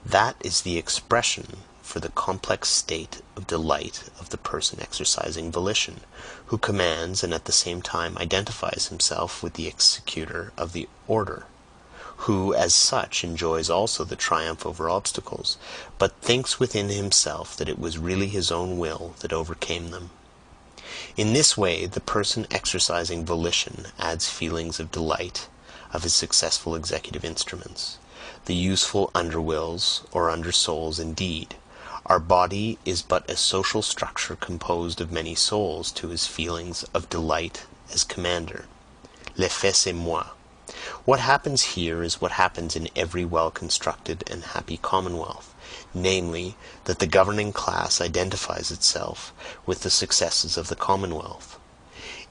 That is the expression for the complex state of delight of the person exercising volition, who commands and at the same time identifies himself with the executor of the order, who as such enjoys also the triumph over obstacles, but thinks within himself that it was really his own will that overcame them. In this way the person exercising volition adds feelings of delight of his successful executive instruments. The useful underwills, or undersouls indeed. Our body is but a social structure composed of many souls to his feelings of delight as commander. L'effet c'est moi. What happens here is what happens in every well-constructed and happy commonwealth, namely, that the governing class identifies itself with the successes of the commonwealth.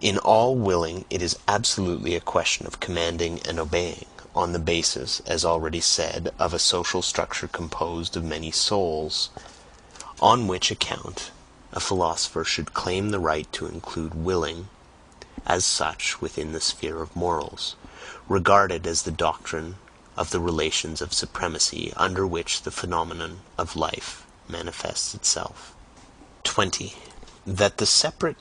In all willing it is absolutely a question of commanding and obeying, on the basis, as already said, of a social structure composed of many souls, on which account a philosopher should claim the right to include willing as such within the sphere of morals, regarded as the doctrine of the relations of supremacy under which the phenomenon of life manifests itself. 20. That the separate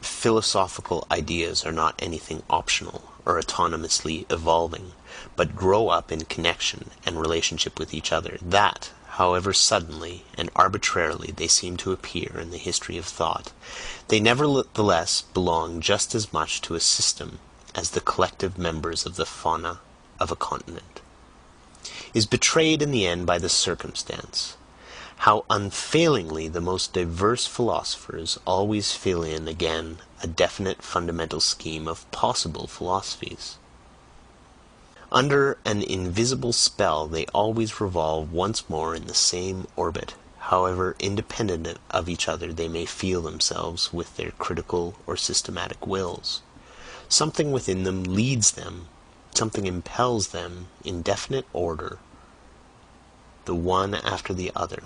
philosophical ideas are not anything optional or autonomously evolving, but grow up in connection and relationship with each other, that, however suddenly and arbitrarily they seem to appear in the history of thought, they nevertheless belong just as much to a system as the collective members of the fauna of a continent, is betrayed in the end by the circumstance how unfailingly the most diverse philosophers always fill in again a definite fundamental scheme of possible philosophies. Under an invisible spell they always revolve once more in the same orbit, however independent of each other they may feel themselves with their critical or systematic wills. Something within them leads them, something impels them in definite order, the one after the other,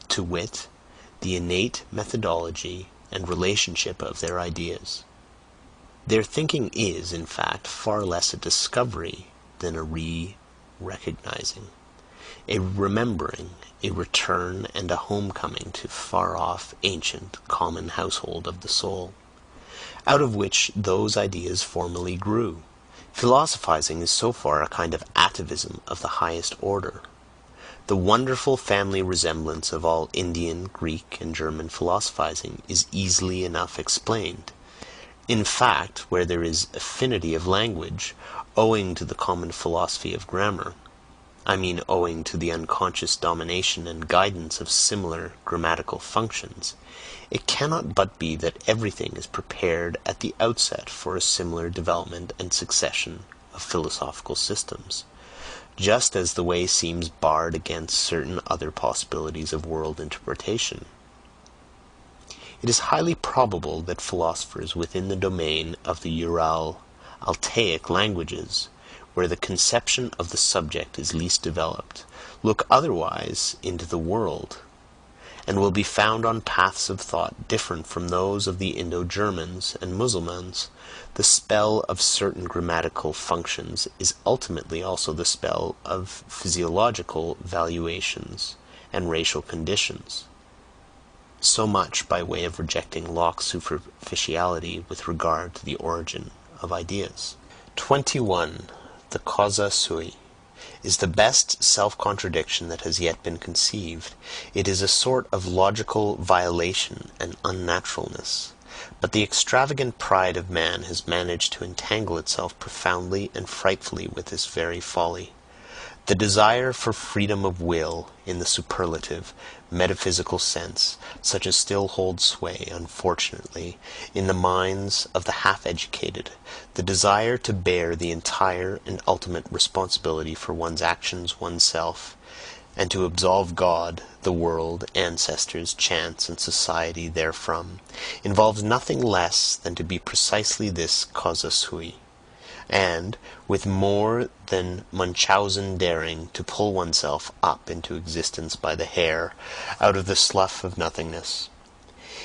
to wit, the innate methodology and relationship of their ideas. Their thinking is, in fact, far less a discovery than a recognizing, a remembering, a return and a homecoming to far-off, ancient, common household of the soul, out of which those ideas formerly grew. Philosophizing is so far a kind of atavism of the highest order. The wonderful family resemblance of all Indian, Greek, and German philosophizing is easily enough explained. In fact, where there is affinity of language, owing to the common philosophy of grammar, I mean owing to the unconscious domination and guidance of similar grammatical functions, it cannot but be that everything is prepared at the outset for a similar development and succession of philosophical systems, just as the way seems barred against certain other possibilities of world interpretation. It is highly probable that philosophers within the domain of the Ural-Altaic languages, where the conception of the subject is least developed, look otherwise into the world, and will be found on paths of thought different from those of the Indo-Germans and Mussulmans. The spell of certain grammatical functions is ultimately also the spell of physiological valuations and racial conditions. So much by way of rejecting Locke's superficiality with regard to the origin of ideas. 21. The causa sui is the best self-contradiction that has yet been conceived. It is a sort of logical violation and unnaturalness, but the extravagant pride of man has managed to entangle itself profoundly and frightfully with this very folly. The desire for freedom of will, in the superlative, metaphysical sense, such as still holds sway, unfortunately, in the minds of the half-educated, the desire to bear the entire and ultimate responsibility for one's actions oneself, and to absolve God, the world, ancestors, chance, and society therefrom, involves nothing less than to be precisely this causa sui, and, with more than Munchausen daring, to pull oneself up into existence by the hair, out of the slough of nothingness.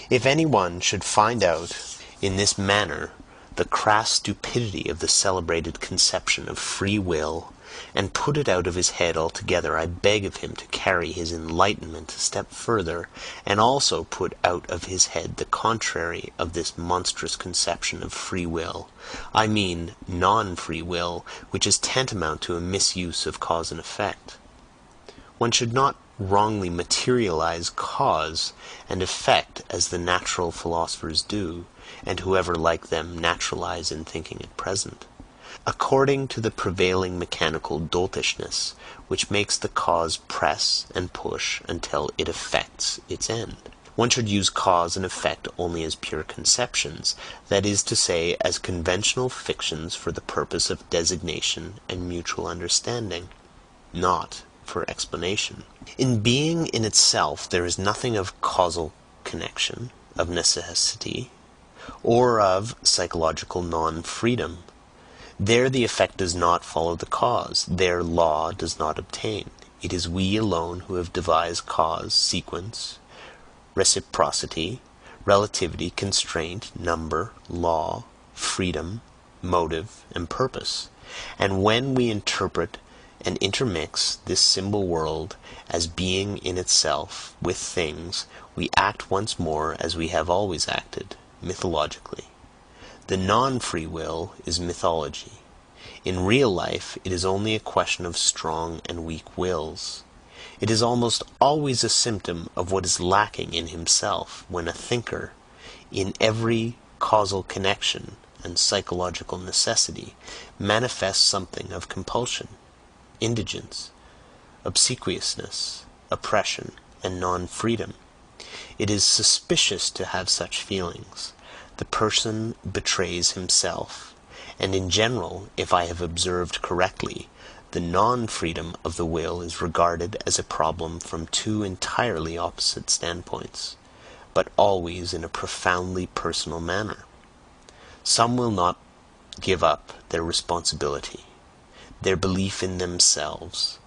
If any one should find out, in this manner, the crass stupidity of the celebrated conception of free will, and put it out of his head altogether, I beg of him to carry his enlightenment a step further, and also put out of his head the contrary of this monstrous conception of free will, I mean non-free will, which is tantamount to a misuse of cause and effect. One should not wrongly materialize cause and effect as the natural philosophers do, and whoever like them naturalize in thinking at present, according to the prevailing mechanical doltishness which makes the cause press and push until it effects its end. One should use cause and effect only as pure conceptions, that is to say, as conventional fictions for the purpose of designation and mutual understanding, not for explanation. In being in itself there is nothing of causal connection, of necessity, or of psychological non-freedom. There the effect does not follow the cause, there law does not obtain. It is we alone who have devised cause, sequence, reciprocity, relativity, constraint, number, law, freedom, motive, and purpose. And when we interpret and intermix this symbol world as being in itself with things, we act once more as we have always acted, mythologically. The non-free will is mythology. In real life, it is only a question of strong and weak wills. It is almost always a symptom of what is lacking in himself when a thinker, in every causal connection and psychological necessity, manifests something of compulsion, indigence, obsequiousness, oppression, and non-freedom. It is suspicious to have such feelings. The person betrays himself, and in general, if I have observed correctly, The non-freedom of the will is regarded as a problem from two entirely opposite standpoints, but always in a profoundly personal manner. Some will not give up their responsibility, their belief in themselves,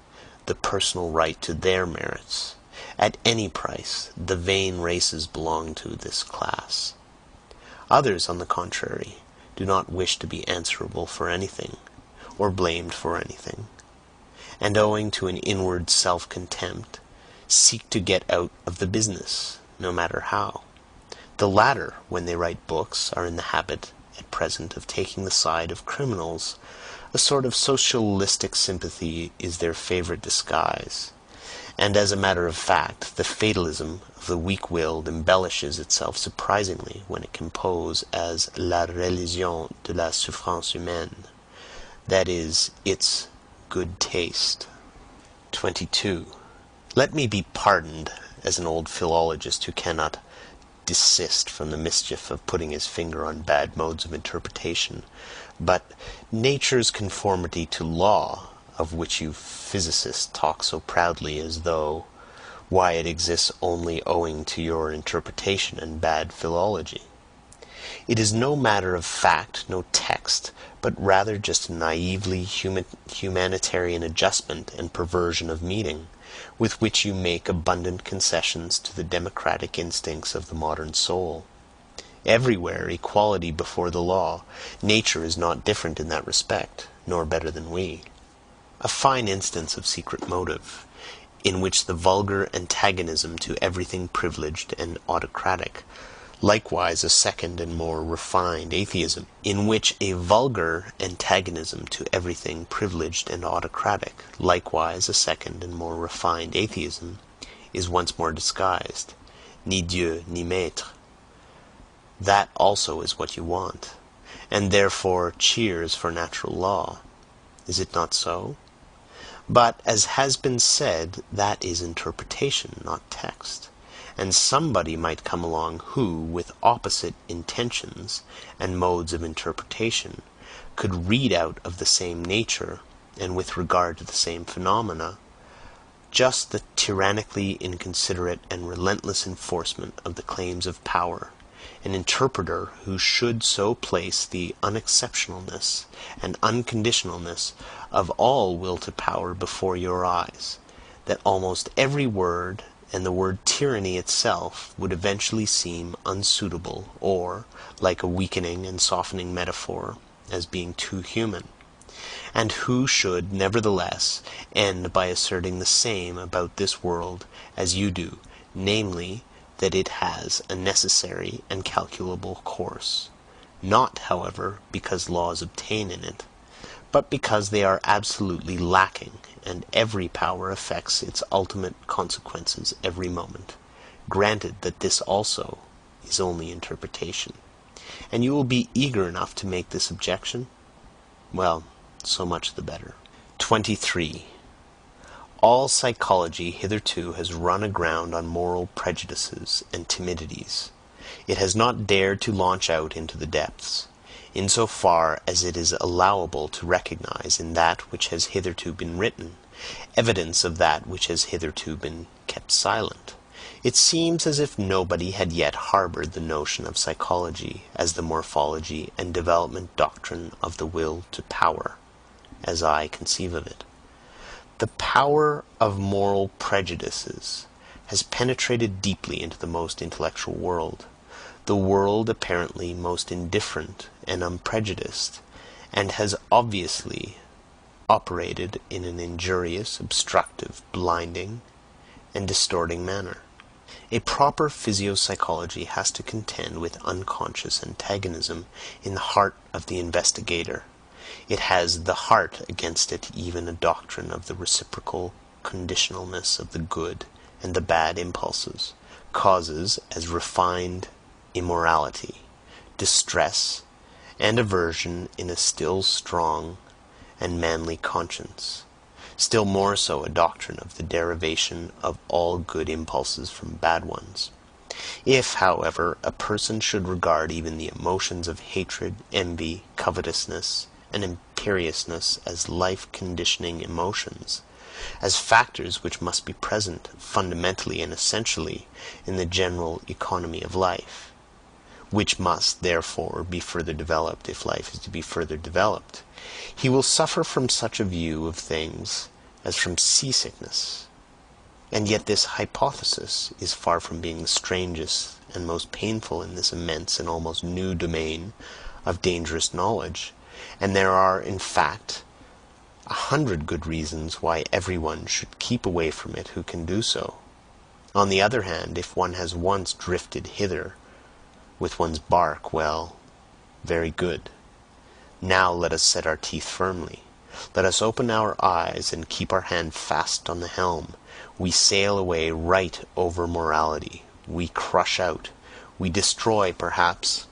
the personal right to their merits. At any price, the vain races belong to this class. Others, on the contrary, do not wish to be answerable for anything, or blamed for anything, and owing to an inward self-contempt, seek to get out of the business, no matter how. The latter, when they write books, are in the habit at present of taking the side of criminals. A sort of socialistic sympathy is their favorite disguise, and as a matter of fact, the fatalism of the weak-willed embellishes itself surprisingly when it can pose as la religion de la souffrance humaine, that is, its good taste. 22. Let me be pardoned as an old philologist who cannot desist from the mischief of putting his finger on bad modes of interpretation, but nature's conformity to law, of which you physicists talk so proudly as though, why, it exists only owing to your interpretation and bad philology. It is no matter of fact, no text, but rather just a naively humanitarian adjustment and perversion of meaning, with which you make abundant concessions to the democratic instincts of the modern soul. Everywhere equality before the law, nature is not different in that respect, nor better than we. A fine instance of secret motive, in which the vulgar antagonism to everything privileged and autocratic, likewise a second and more refined atheism, in which a vulgar antagonism to everything privileged and autocratic, likewise a second and more refined atheism, is once more disguised, ni Dieu ni maître. That also is what you want, and therefore cheers for natural law. Is it not so? But, as has been said, that is interpretation, not text, and somebody might come along who, with opposite intentions and modes of interpretation, could read out of the same nature, and with regard to the same phenomena, just the tyrannically inconsiderate and relentless enforcement of the claims of power, an interpreter who should so place the unexceptionalness and unconditionalness of all will to power before your eyes, that almost every word, and the word tyranny itself, would eventually seem unsuitable, or, like a weakening and softening metaphor, as being too human, and who should, nevertheless, end by asserting the same about this world as you do, namely, that it has a necessary and calculable course, not, however, because laws obtain in it, but because they are absolutely lacking, and every power affects its ultimate consequences every moment, granted that this also is only interpretation. And you will be eager enough to make this objection? Well, so much the better. 23. All psychology hitherto has run aground on moral prejudices and timidities. It has not dared to launch out into the depths, in so far as it is allowable to recognize in that which has hitherto been written, evidence of that which has hitherto been kept silent. It seems as if nobody had yet harbored the notion of psychology as the morphology and development doctrine of the will to power, as I conceive of it. The power of moral prejudices has penetrated deeply into the most intellectual world, the world apparently most indifferent and unprejudiced, and has obviously operated in an injurious, obstructive, blinding, and distorting manner. A proper physiopsychology has to contend with unconscious antagonism in the heart of the investigator. It has the heart against it even a doctrine of the reciprocal conditionalness of the good and the bad impulses, causes as refined immorality, distress, and aversion in a still strong and manly conscience, still more so a doctrine of the derivation of all good impulses from bad ones. If, however, a person should regard even the emotions of hatred, envy, covetousness, and vicariousness as life-conditioning emotions, as factors which must be present fundamentally and essentially in the general economy of life, which must, therefore, be further developed if life is to be further developed, he will suffer from such a view of things as from seasickness. And yet this hypothesis is far from being the strangest and most painful in this immense and almost new domain of dangerous knowledge, and there are, in fact, 100 good reasons why everyone should keep away from it who can do so. On the other hand, if one has once drifted hither with one's bark, well, very good. Now let us set our teeth firmly. Let us open our eyes and keep our hand fast on the helm. We sail away right over morality. We crush out, we destroy, perhaps,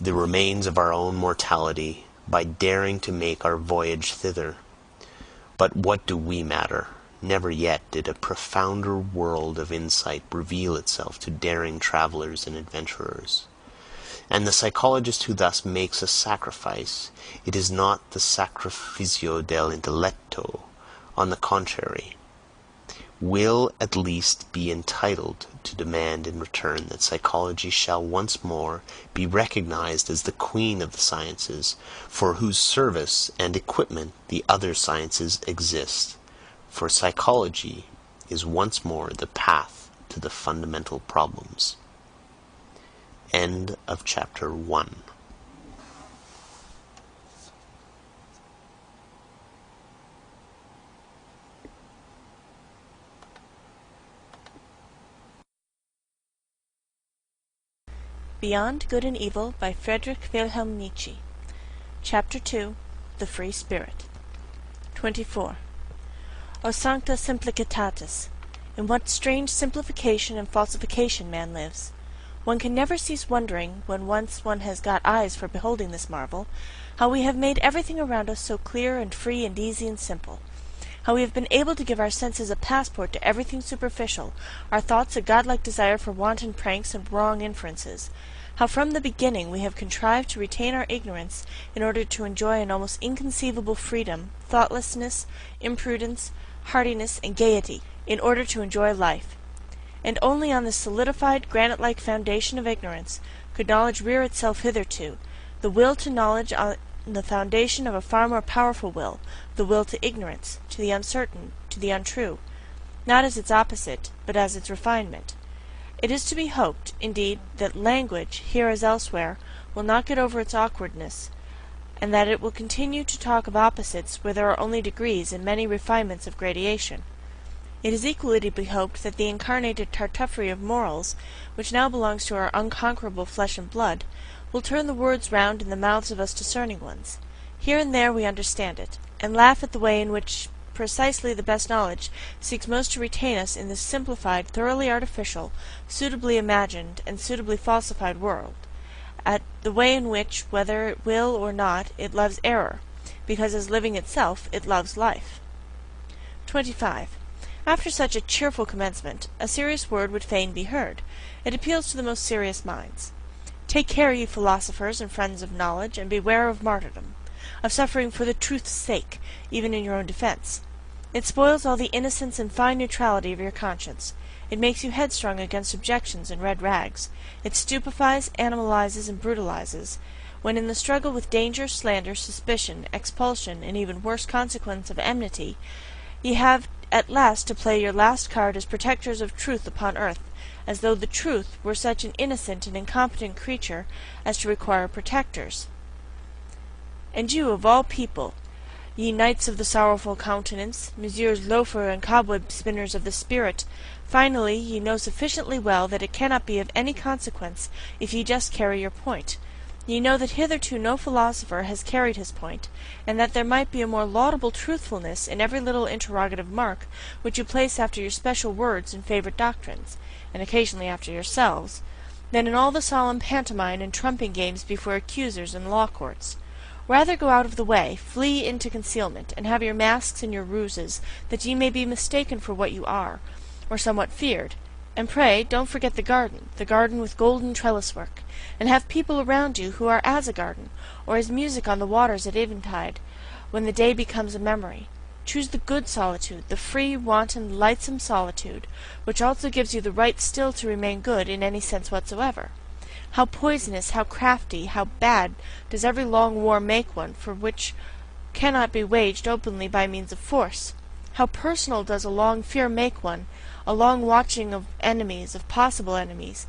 the remains of our own mortality by daring to make our voyage thither. But what do we matter? Never yet did a profounder world of insight reveal itself to daring travelers and adventurers. And the psychologist who thus makes a sacrifice, it is not the sacrificio del intelletto, on the contrary, will at least be entitled to demand in return that psychology shall once more be recognized as the queen of the sciences, for whose service and equipment the other sciences exist, for psychology is once more the path to the fundamental problems. End of chapter 1. Beyond Good and Evil by Friedrich Wilhelm Nietzsche. Chapter 2. The Free Spirit. 24. O sancta simplicitatis! In what strange simplification and falsification man lives! One can never cease wondering, when once one has got eyes for beholding this marvel, how we have made everything around us so clear and free and easy and simple, how we have been able to give our senses a passport to everything superficial, our thoughts a godlike desire for wanton pranks and wrong inferences, how from the beginning we have contrived to retain our ignorance in order to enjoy an almost inconceivable freedom, thoughtlessness, imprudence, heartiness, and gaiety, in order to enjoy life. And only on this solidified, granite-like foundation of ignorance could knowledge rear itself hitherto, the will to knowledge on the foundation of a far more powerful will, the will to ignorance, to the uncertain, to the untrue, not as its opposite, but as its refinement. It is to be hoped, indeed, that language, here as elsewhere, will not get over its awkwardness, and that it will continue to talk of opposites where there are only degrees and many refinements of gradation. It is equally to be hoped that the incarnated Tartuffery of morals, which now belongs to our unconquerable flesh and blood, will turn the words round in the mouths of us discerning ones. Here and there we understand it, and laugh at the way in which precisely the best knowledge seeks most to retain us in this simplified, thoroughly artificial, suitably imagined, and suitably falsified world, at the way in which, whether it will or not, it loves error, because as living itself it loves life. 25. After such a cheerful commencement, a serious word would fain be heard. It appeals to the most serious minds. Take care, ye philosophers and friends of knowledge, and beware of martyrdom, of suffering for the truth's sake, even in your own defence. It spoils all the innocence and fine neutrality of your conscience. It makes you headstrong against objections and red rags. It stupefies, animalizes, and brutalizes, when in the struggle with danger, slander, suspicion, expulsion, and even worse consequence of enmity, ye have at last to play your last card as protectors of truth upon earth, as though the truth were such an innocent and incompetent creature as to require protectors. And you, of all people, ye knights of the sorrowful countenance, messieurs loafer and cobweb spinners of the spirit, finally ye know sufficiently well that it cannot be of any consequence if ye just carry your point. Ye know that hitherto no philosopher has carried his point, and that there might be a more laudable truthfulness in every little interrogative mark which you place after your special words and favourite doctrines, and occasionally after yourselves, than in all the solemn pantomime and trumping games before accusers and law courts. Rather go out of the way, flee into concealment, and have your masks and your ruses, that ye may be mistaken for what you are, or somewhat feared. And pray, don't forget the garden with golden trellis-work, and have people around you who are as a garden, or as music on the waters at eventide, when the day becomes a memory. Choose the good solitude, the free, wanton, lightsome solitude, which also gives you the right still to remain good in any sense whatsoever. How poisonous, how crafty, how bad does every long war make one, for which cannot be waged openly by means of force! How personal does a long fear make one, a long watching of enemies, of possible enemies,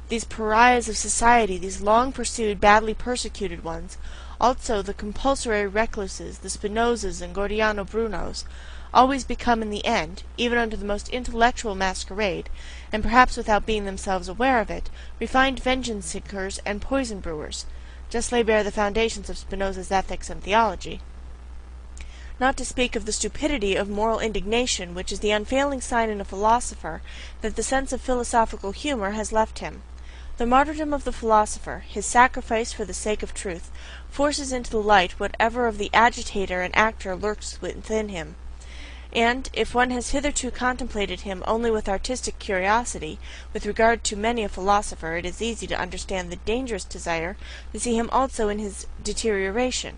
these pariahs of society, these long-pursued, badly persecuted ones, also the compulsory recluses, the Spinozas and Gordiano Brunos, always become in the end, even under the most intellectual masquerade, and perhaps without being themselves aware of it, refined vengeance-seekers and poison-brewers. Just lay bare the foundations of Spinoza's ethics and theology. Not to speak of the stupidity of moral indignation, which is the unfailing sign in a philosopher that the sense of philosophical humor has left him. The martyrdom of the philosopher, his sacrifice for the sake of truth, forces into the light whatever of the agitator and actor lurks within him. And, if one has hitherto contemplated him only with artistic curiosity, with regard to many a philosopher it is easy to understand the dangerous desire to see him also in his deteriorated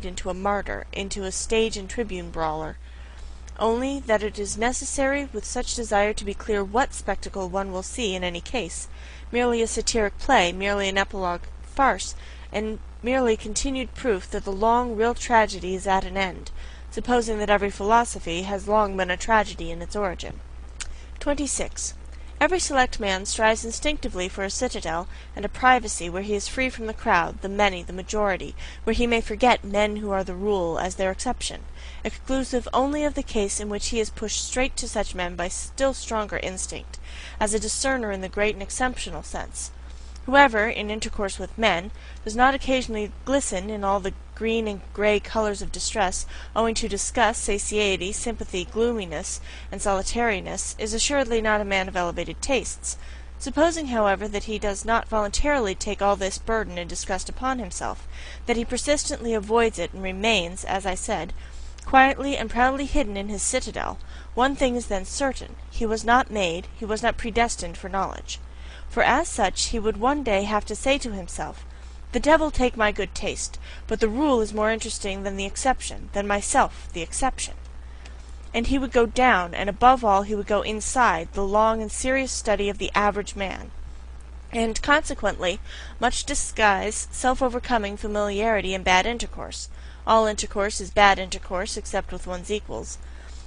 into a martyr, into a stage and tribune brawler. Only that it is necessary with such desire to be clear what spectacle one will see in any case, merely a satiric play, merely an epilogue farce, and merely continued proof that the long, real tragedy is at an end, supposing that every philosophy has long been a tragedy in its origin. 26. Every select man strives instinctively for a citadel and a privacy where he is free from the crowd, the many, the majority, where he may forget men who are the rule as their exception, exclusive only of the case in which he is pushed straight to such men by still stronger instinct, as a discerner in the great and exceptional sense. Whoever, in intercourse with men, does not occasionally glisten in all the green and grey colours of distress, owing to disgust, satiety, sympathy, gloominess, and solitariness, is assuredly not a man of elevated tastes. Supposing, however, that he does not voluntarily take all this burden and disgust upon himself, that he persistently avoids it and remains, as I said, quietly and proudly hidden in his citadel, one thing is then certain: he was not made, he was not predestined for knowledge. For as such he would one day have to say to himself, "The devil take my good taste, but the rule is more interesting than the exception, than myself, the exception." And he would go down, and above all he would go inside, the long and serious study of the average man. And, consequently, much disguise, self-overcoming familiarity and bad intercourse (all intercourse is bad intercourse except with one's equals),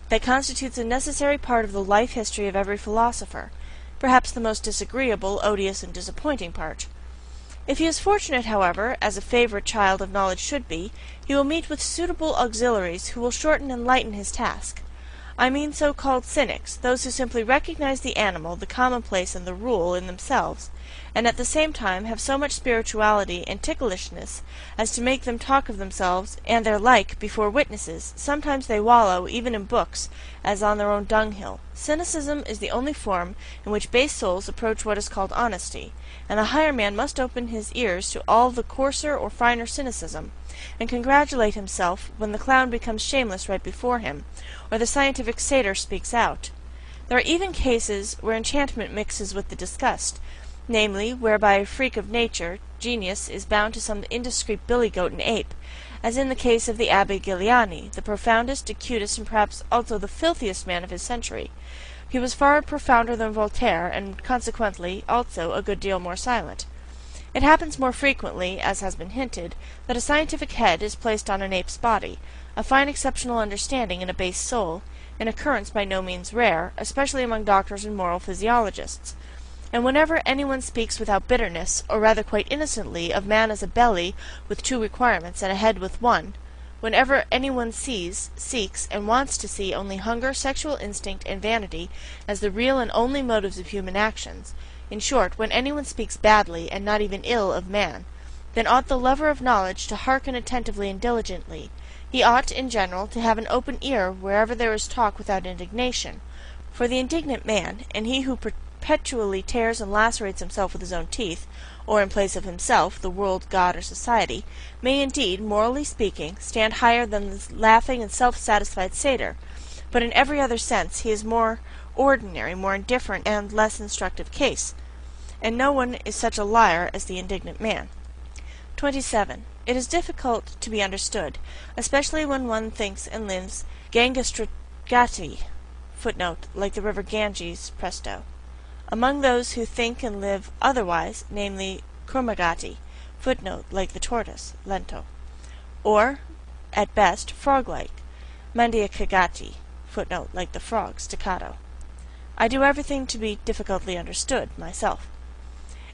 that constitutes a necessary part of the life history of every philosopher, perhaps the most disagreeable, odious, and disappointing part. If he is fortunate, however, as a favourite child of knowledge should be, he will meet with suitable auxiliaries who will shorten and lighten his task. I mean so-called cynics, those who simply recognize the animal, the commonplace, and the rule in themselves, and at the same time have so much spirituality and ticklishness as to make them talk of themselves and their like before witnesses. Sometimes they wallow, even in books, as on their own dunghill. Cynicism is the only form in which base souls approach what is called honesty, and the higher man must open his ears to all the coarser or finer cynicism, and congratulate himself when the clown becomes shameless right before him, or the scientific satyr speaks out. There are even cases where enchantment mixes with the disgust, namely, where by a freak of nature, genius is bound to some indiscreet billy-goat and ape, as in the case of the Abbé Galiani, the profoundest, acutest, and perhaps also the filthiest man of his century. He was far profounder than Voltaire, and consequently also a good deal more silent. It happens more frequently, as has been hinted, that a scientific head is placed on an ape's body, a fine exceptional understanding in a base soul, an occurrence by no means rare, especially among doctors and moral physiologists. And whenever anyone speaks without bitterness, or rather quite innocently, of man as a belly with two requirements and a head with one, whenever anyone sees, seeks, and wants to see only hunger, sexual instinct, and vanity as the real and only motives of human actions, in short, when anyone speaks badly, and not even ill, of man, then ought the lover of knowledge to hearken attentively and diligently. He ought, in general, to have an open ear wherever there is talk without indignation, for the indignant man, and he who perpetually tears and lacerates himself with his own teeth, or in place of himself, the world, God, or society, may indeed, morally speaking, stand higher than the laughing and self-satisfied satyr, but in every other sense he is more ordinary, more indifferent, and less instructive case, and no one is such a liar as the indignant man. 27. It is difficult to be understood, especially when one thinks and lives Gangastragati, footnote, like the river Ganges, presto. Among those who think and live otherwise, namely Kurmagati, footnote, like the tortoise, lento. Or, at best, frog-like, Mandyakagati, footnote, like the frog, staccato. I do everything to be difficultly understood, myself.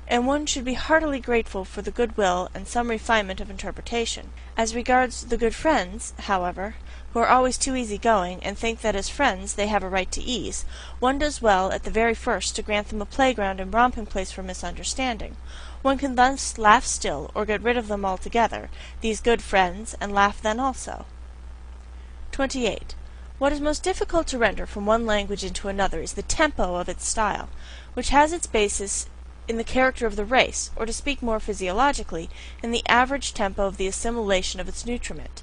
And one should be heartily grateful for the goodwill and some refinement of interpretation. As regards the good friends, however, who are always too easy-going, and think that as friends they have a right to ease, one does well at the very first to grant them a playground and romping place for misunderstanding. One can thus laugh still, or get rid of them altogether, these good friends, and laugh then also. 28. What is most difficult to render from one language into another is the tempo of its style, which has its basis in the character of the race, or to speak more physiologically, in the average tempo of the assimilation of its nutriment.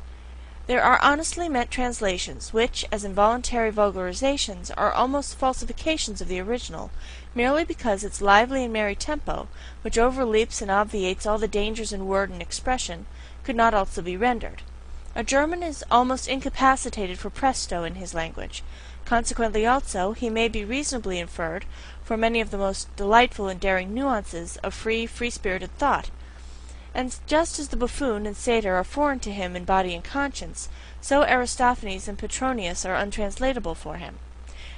There are honestly meant translations which, as involuntary vulgarizations, are almost falsifications of the original, merely because its lively and merry tempo, which overleaps and obviates all the dangers in word and expression, could not also be rendered. A German is almost incapacitated for presto in his language. Consequently also, he may be reasonably inferred for many of the most delightful and daring nuances of free-spirited thought. And just as the buffoon and satyr are foreign to him in body and conscience, so Aristophanes and Petronius are untranslatable for him.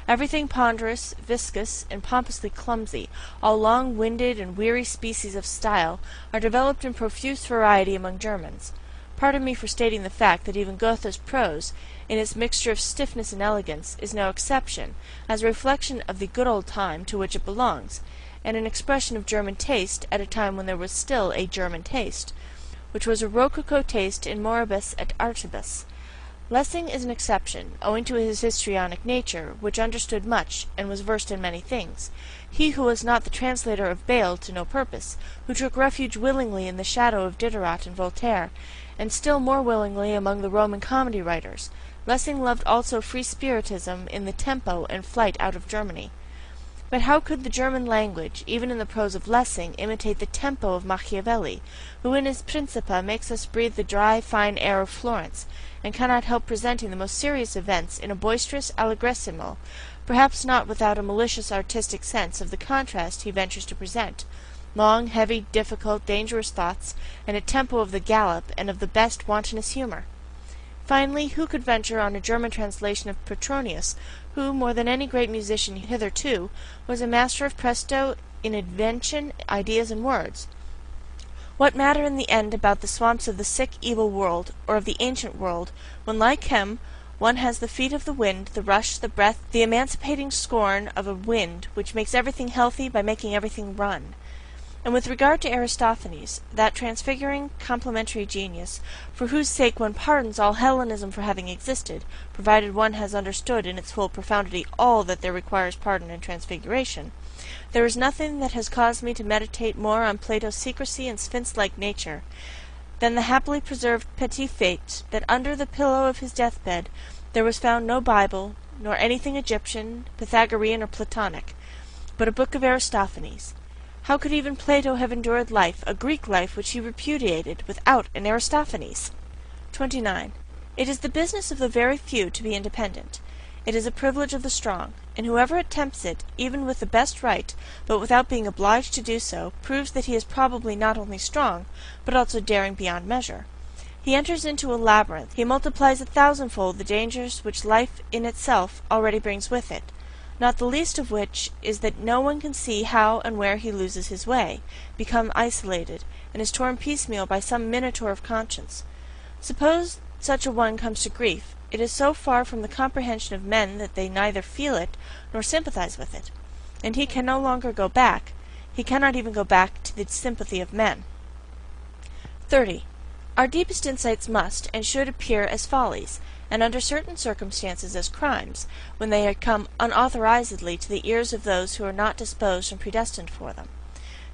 Everything ponderous, viscous, and pompously clumsy, all long-winded and weary species of style, are developed in profuse variety among Germans. Pardon me for stating the fact that even Goethe's prose, in its mixture of stiffness and elegance, is no exception, as a reflection of the good old time to which it belongs, and an expression of German taste at a time when there was still a German taste, which was a rococo taste in moribus et artibus. Lessing is an exception, owing to his histrionic nature, which understood much, and was versed in many things. He who was not the translator of Bayle to no purpose, who took refuge willingly in the shadow of Diderot and Voltaire, and still more willingly among the Roman comedy writers. Lessing loved also free-spiritism in the tempo and flight out of Germany. But how could the German language, even in the prose of Lessing, imitate the tempo of Machiavelli, who in his Principe makes us breathe the dry, fine air of Florence, and cannot help presenting the most serious events in a boisterous allegrissimo, perhaps not without a malicious artistic sense of the contrast he ventures to present, long, heavy, difficult, dangerous thoughts, and a tempo of the gallop and of the best wantonest humour? Finally, who could venture on a German translation of Petronius, who, more than any great musician hitherto, was a master of presto in invention, ideas, and words? What matter in the end about the swamps of the sick, evil world, or of the ancient world, when, like him, one has the feet of the wind, the rush, the breath, the emancipating scorn of a wind which makes everything healthy by making everything run? And with regard to Aristophanes, that transfiguring, complementary genius, for whose sake one pardons all Hellenism for having existed, provided one has understood in its full profundity all that there requires pardon and transfiguration, there is nothing that has caused me to meditate more on Plato's secrecy and sphinx-like nature, than the happily preserved petit fait that under the pillow of his deathbed there was found no Bible, nor anything Egyptian, Pythagorean, or Platonic, but a book of Aristophanes. How could even Plato have endured life, a Greek life which he repudiated, without an Aristophanes? 29. It is the business of the very few to be independent. It is a privilege of the strong, and whoever attempts it, even with the best right, but without being obliged to do so, proves that he is probably not only strong, but also daring beyond measure. He enters into a labyrinth, he multiplies 1,000-fold the dangers which life in itself already brings with it, not the least of which is that no one can see how and where he loses his way, become isolated, and is torn piecemeal by some minotaur of conscience. Suppose such a one comes to grief, it is so far from the comprehension of men that they neither feel it nor sympathize with it, and he can no longer go back, he cannot even go back to the sympathy of men. 30. Our deepest insights must and should appear as follies, and under certain circumstances as crimes, when they had come unauthorizedly to the ears of those who are not disposed and predestined for them.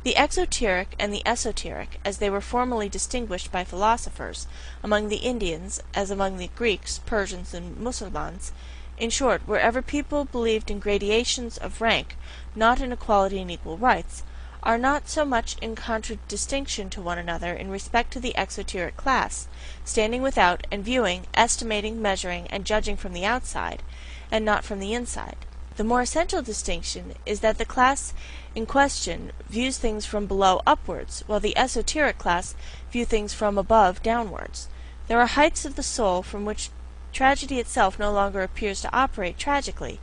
The exoteric and the esoteric, as they were formerly distinguished by philosophers, among the Indians, as among the Greeks, Persians, and Mussulmans, in short, wherever people believed in gradations of rank, not in equality and equal rights, are not so much in contradistinction to one another in respect to the exoteric class, standing without and viewing, estimating, measuring, and judging from the outside, and not from the inside. The more essential distinction is that the class in question views things from below upwards, while the esoteric class view things from above downwards. There are heights of the soul from which tragedy itself no longer appears to operate tragically,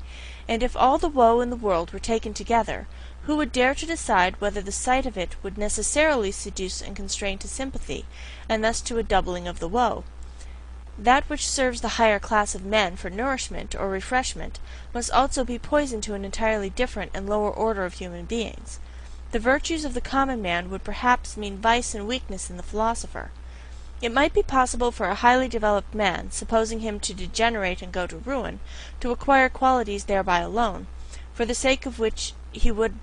and if all the woe in the world were taken together, who would dare to decide whether the sight of it would necessarily seduce and constrain to sympathy, and thus to a doubling of the woe? That which serves the higher class of men for nourishment or refreshment must also be poison to an entirely different and lower order of human beings. The virtues of the common man would perhaps mean vice and weakness in the philosopher. It might be possible for a highly developed man, supposing him to degenerate and go to ruin, to acquire qualities thereby alone, for the sake of which he would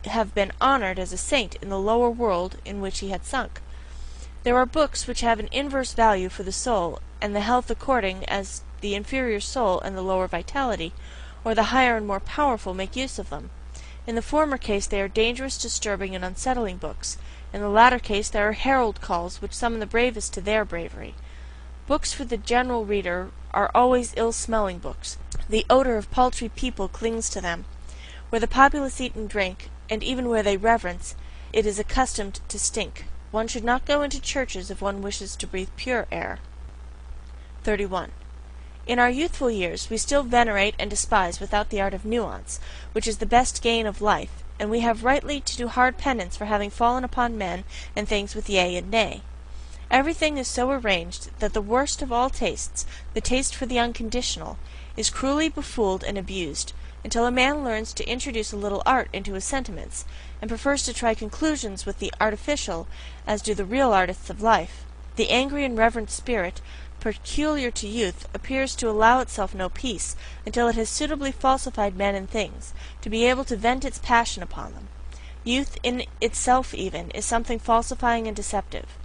have been honored as a saint in the lower world in which he had sunk. There are books which have an inverse value for the soul and the health according as the inferior soul and the lower vitality, or the higher and more powerful, make use of them. In the former case they are dangerous, disturbing, and unsettling books. In the latter case there are herald calls which summon the bravest to their bravery. Books for the general reader are always ill-smelling books. The odor of paltry people clings to them. Where the populace eat and drink, and even where they reverence, it is accustomed to stink. One should not go into churches if one wishes to breathe pure air. 31. In our youthful years we still venerate and despise without the art of nuance, which is the best gain of life, and we have rightly to do hard penance for having fallen upon men and things with yea and nay. Everything is so arranged that the worst of all tastes, the taste for the unconditional, is cruelly befooled and abused, until a man learns to introduce a little art into his sentiments, and prefers to try conclusions with the artificial, as do the real artists of life. The angry and reverent spirit, peculiar to youth, appears to allow itself no peace, until it has suitably falsified men and things, to be able to vent its passion upon them. Youth in itself even is something falsifying and deceptive.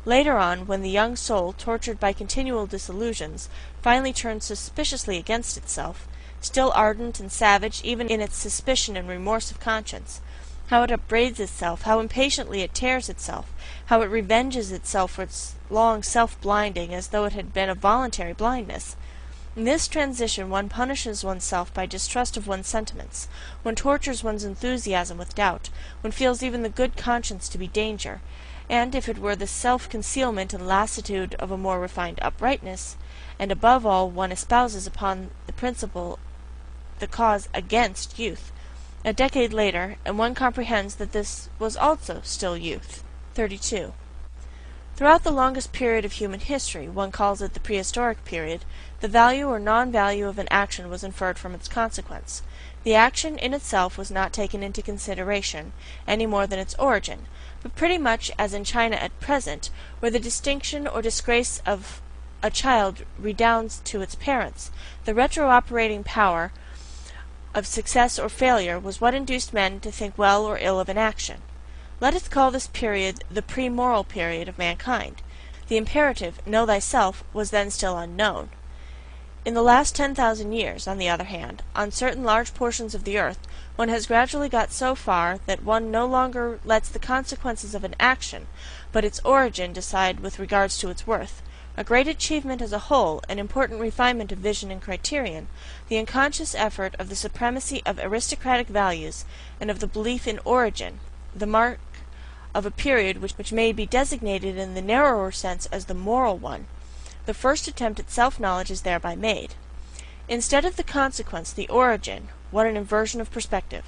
Later on, when the young soul, tortured by continual disillusions, finally turns suspiciously against itself, still ardent and savage even in its suspicion and remorse of conscience, how it upbraids itself, how impatiently it tears itself, how it revenges itself for its long self-blinding as though it had been a voluntary blindness. In this transition one punishes oneself by distrust of one's sentiments, one tortures one's enthusiasm with doubt, one feels even the good conscience to be danger, and if it were the self-concealment and lassitude of a more refined uprightness, and above all one espouses upon the principle the cause against youth, a decade later, and one comprehends that this was also still youth. 32. Throughout the longest period of human history, one calls it the prehistoric period, the value or non-value of an action was inferred from its consequence. The action in itself was not taken into consideration, any more than its origin, but pretty much as in China at present, where the distinction or disgrace of a child redounds to its parents, the retro-operating power of success or failure was what induced men to think well or ill of an action. Let us call this period the pre-moral period of mankind. The imperative, know thyself, was then still unknown. In the last 10,000 years, on the other hand, on certain large portions of the earth, one has gradually got so far that one no longer lets the consequences of an action, but its origin, decide with regards to its worth. A great achievement as a whole, an important refinement of vision and criterion, the unconscious effort of the supremacy of aristocratic values and of the belief in origin, the mark of a period which may be designated in the narrower sense as the moral one. The first attempt at self-knowledge is thereby made. Instead of the consequence, the origin, what an inversion of perspective!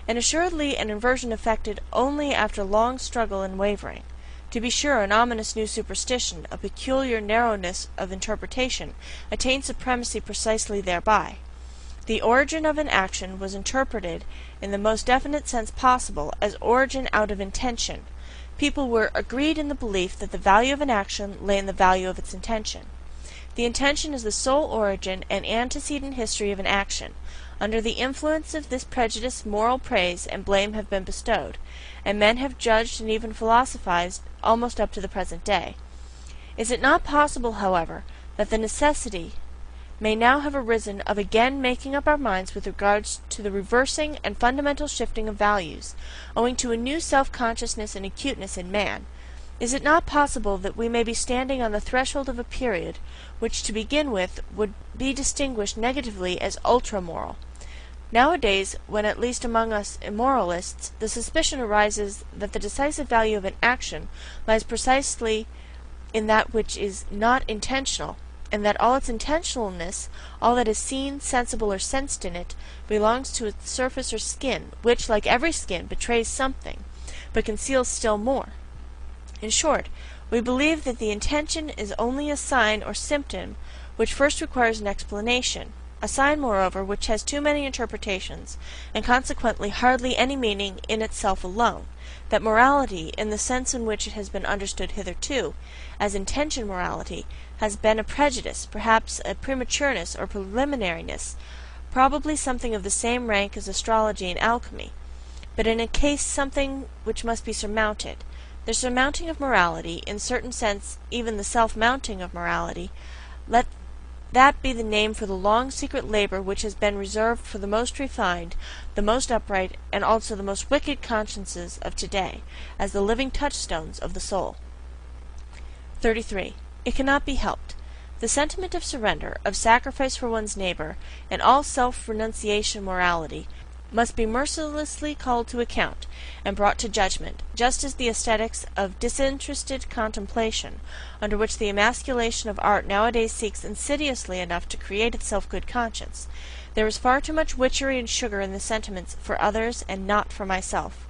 And assuredly an inversion effected only after long struggle and wavering. To be sure, an ominous new superstition, a peculiar narrowness of interpretation, attained supremacy precisely thereby. The origin of an action was interpreted in the most definite sense possible as origin out of intention. People were agreed in the belief that the value of an action lay in the value of its intention. The intention is the sole origin and antecedent history of an action. Under the influence of this prejudice moral praise and blame have been bestowed, and men have judged and even philosophized almost up to the present day. Is it not possible, however, that the necessity may now have arisen of again making up our minds with regards to the reversing and fundamental shifting of values, owing to a new self-consciousness and acuteness in man, is it not possible that we may be standing on the threshold of a period which, to begin with, would be distinguished negatively as ultra-moral? Nowadays, when at least among us immoralists, the suspicion arises that the decisive value of an action lies precisely in that which is not intentional, and that all its intentionalness, all that is seen, sensible, or sensed in it, belongs to its surface or skin, which, like every skin, betrays something, but conceals still more. In short, we believe that the intention is only a sign or symptom which first requires an explanation, a sign, moreover, which has too many interpretations, and consequently hardly any meaning in itself alone, that morality, in the sense in which it has been understood hitherto, as intention morality, has been a prejudice, perhaps a prematureness or preliminariness, probably something of the same rank as astrology and alchemy, but in a case something which must be surmounted. The surmounting of morality, in certain sense even the self-mounting of morality, let that be the name for the long secret labor which has been reserved for the most refined, the most upright, and also the most wicked consciences of today, as the living touchstones of the soul. 33. It cannot be helped. The sentiment of surrender, of sacrifice for one's neighbor, and all self-renunciation morality, must be mercilessly called to account, and brought to judgment, just as the aesthetics of disinterested contemplation, under which the emasculation of art nowadays seeks insidiously enough to create itself good conscience. There is far too much witchery and sugar in the sentiments for others and not for myself,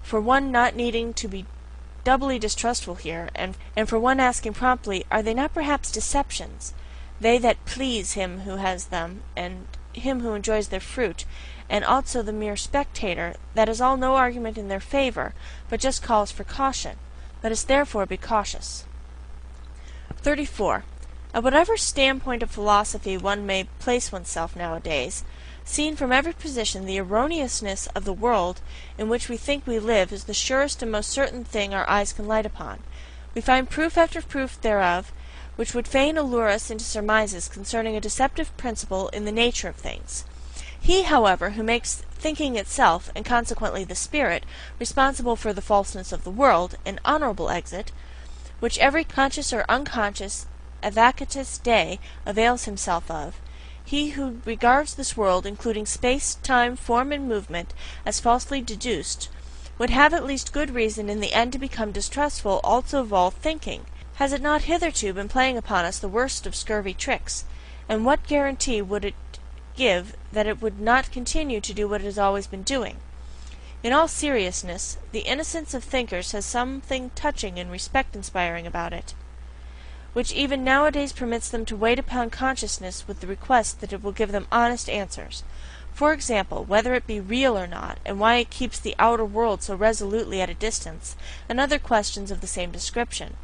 for one not needing to be doubly distrustful here, and for one asking promptly, are they not perhaps deceptions, they that please him who has them, and him who enjoys their fruit, and also the mere spectator, that is all no argument in their favor, but just calls for caution. Let us therefore be cautious. 34. At whatever standpoint of philosophy one may place oneself nowadays, seen from every position, the erroneousness of the world in which we think we live is the surest and most certain thing our eyes can light upon. We find proof after proof thereof, which would fain allure us into surmises concerning a deceptive principle in the nature of things. He, however, who makes thinking itself, and consequently the spirit, responsible for the falseness of the world, an honorable exit, which every conscious or unconscious advocatus Dei avails himself of, he who regards this world, including space, time, form, and movement, as falsely deduced, would have at least good reason in the end to become distrustful also of all thinking. Has it not hitherto been playing upon us the worst of scurvy tricks? And what guarantee would it give that it would not continue to do what it has always been doing? In all seriousness, the innocence of thinkers has something touching and respect-inspiring about it, which even nowadays permits them to wait upon consciousness with the request that it will give them honest answers. For example, whether it be real or not, and why it keeps the outer world so resolutely at a distance, and other questions of the same description.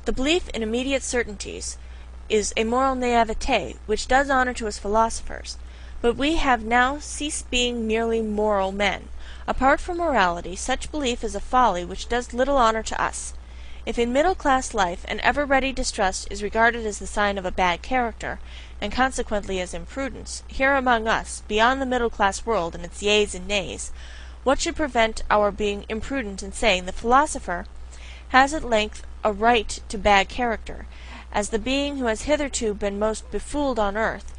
The belief in immediate certainties is a moral naivete which does honor to us philosophers, but we have now ceased being merely moral men. Apart from morality, such belief is a folly which does little honor to us. If in middle-class life an ever-ready distrust is regarded as the sign of a bad character, and consequently as imprudence, here among us, beyond the middle-class world and its yeas and nays, what should prevent our being imprudent in saying the philosopher has at length a right to bad character, as the being who has hitherto been most befooled on earth,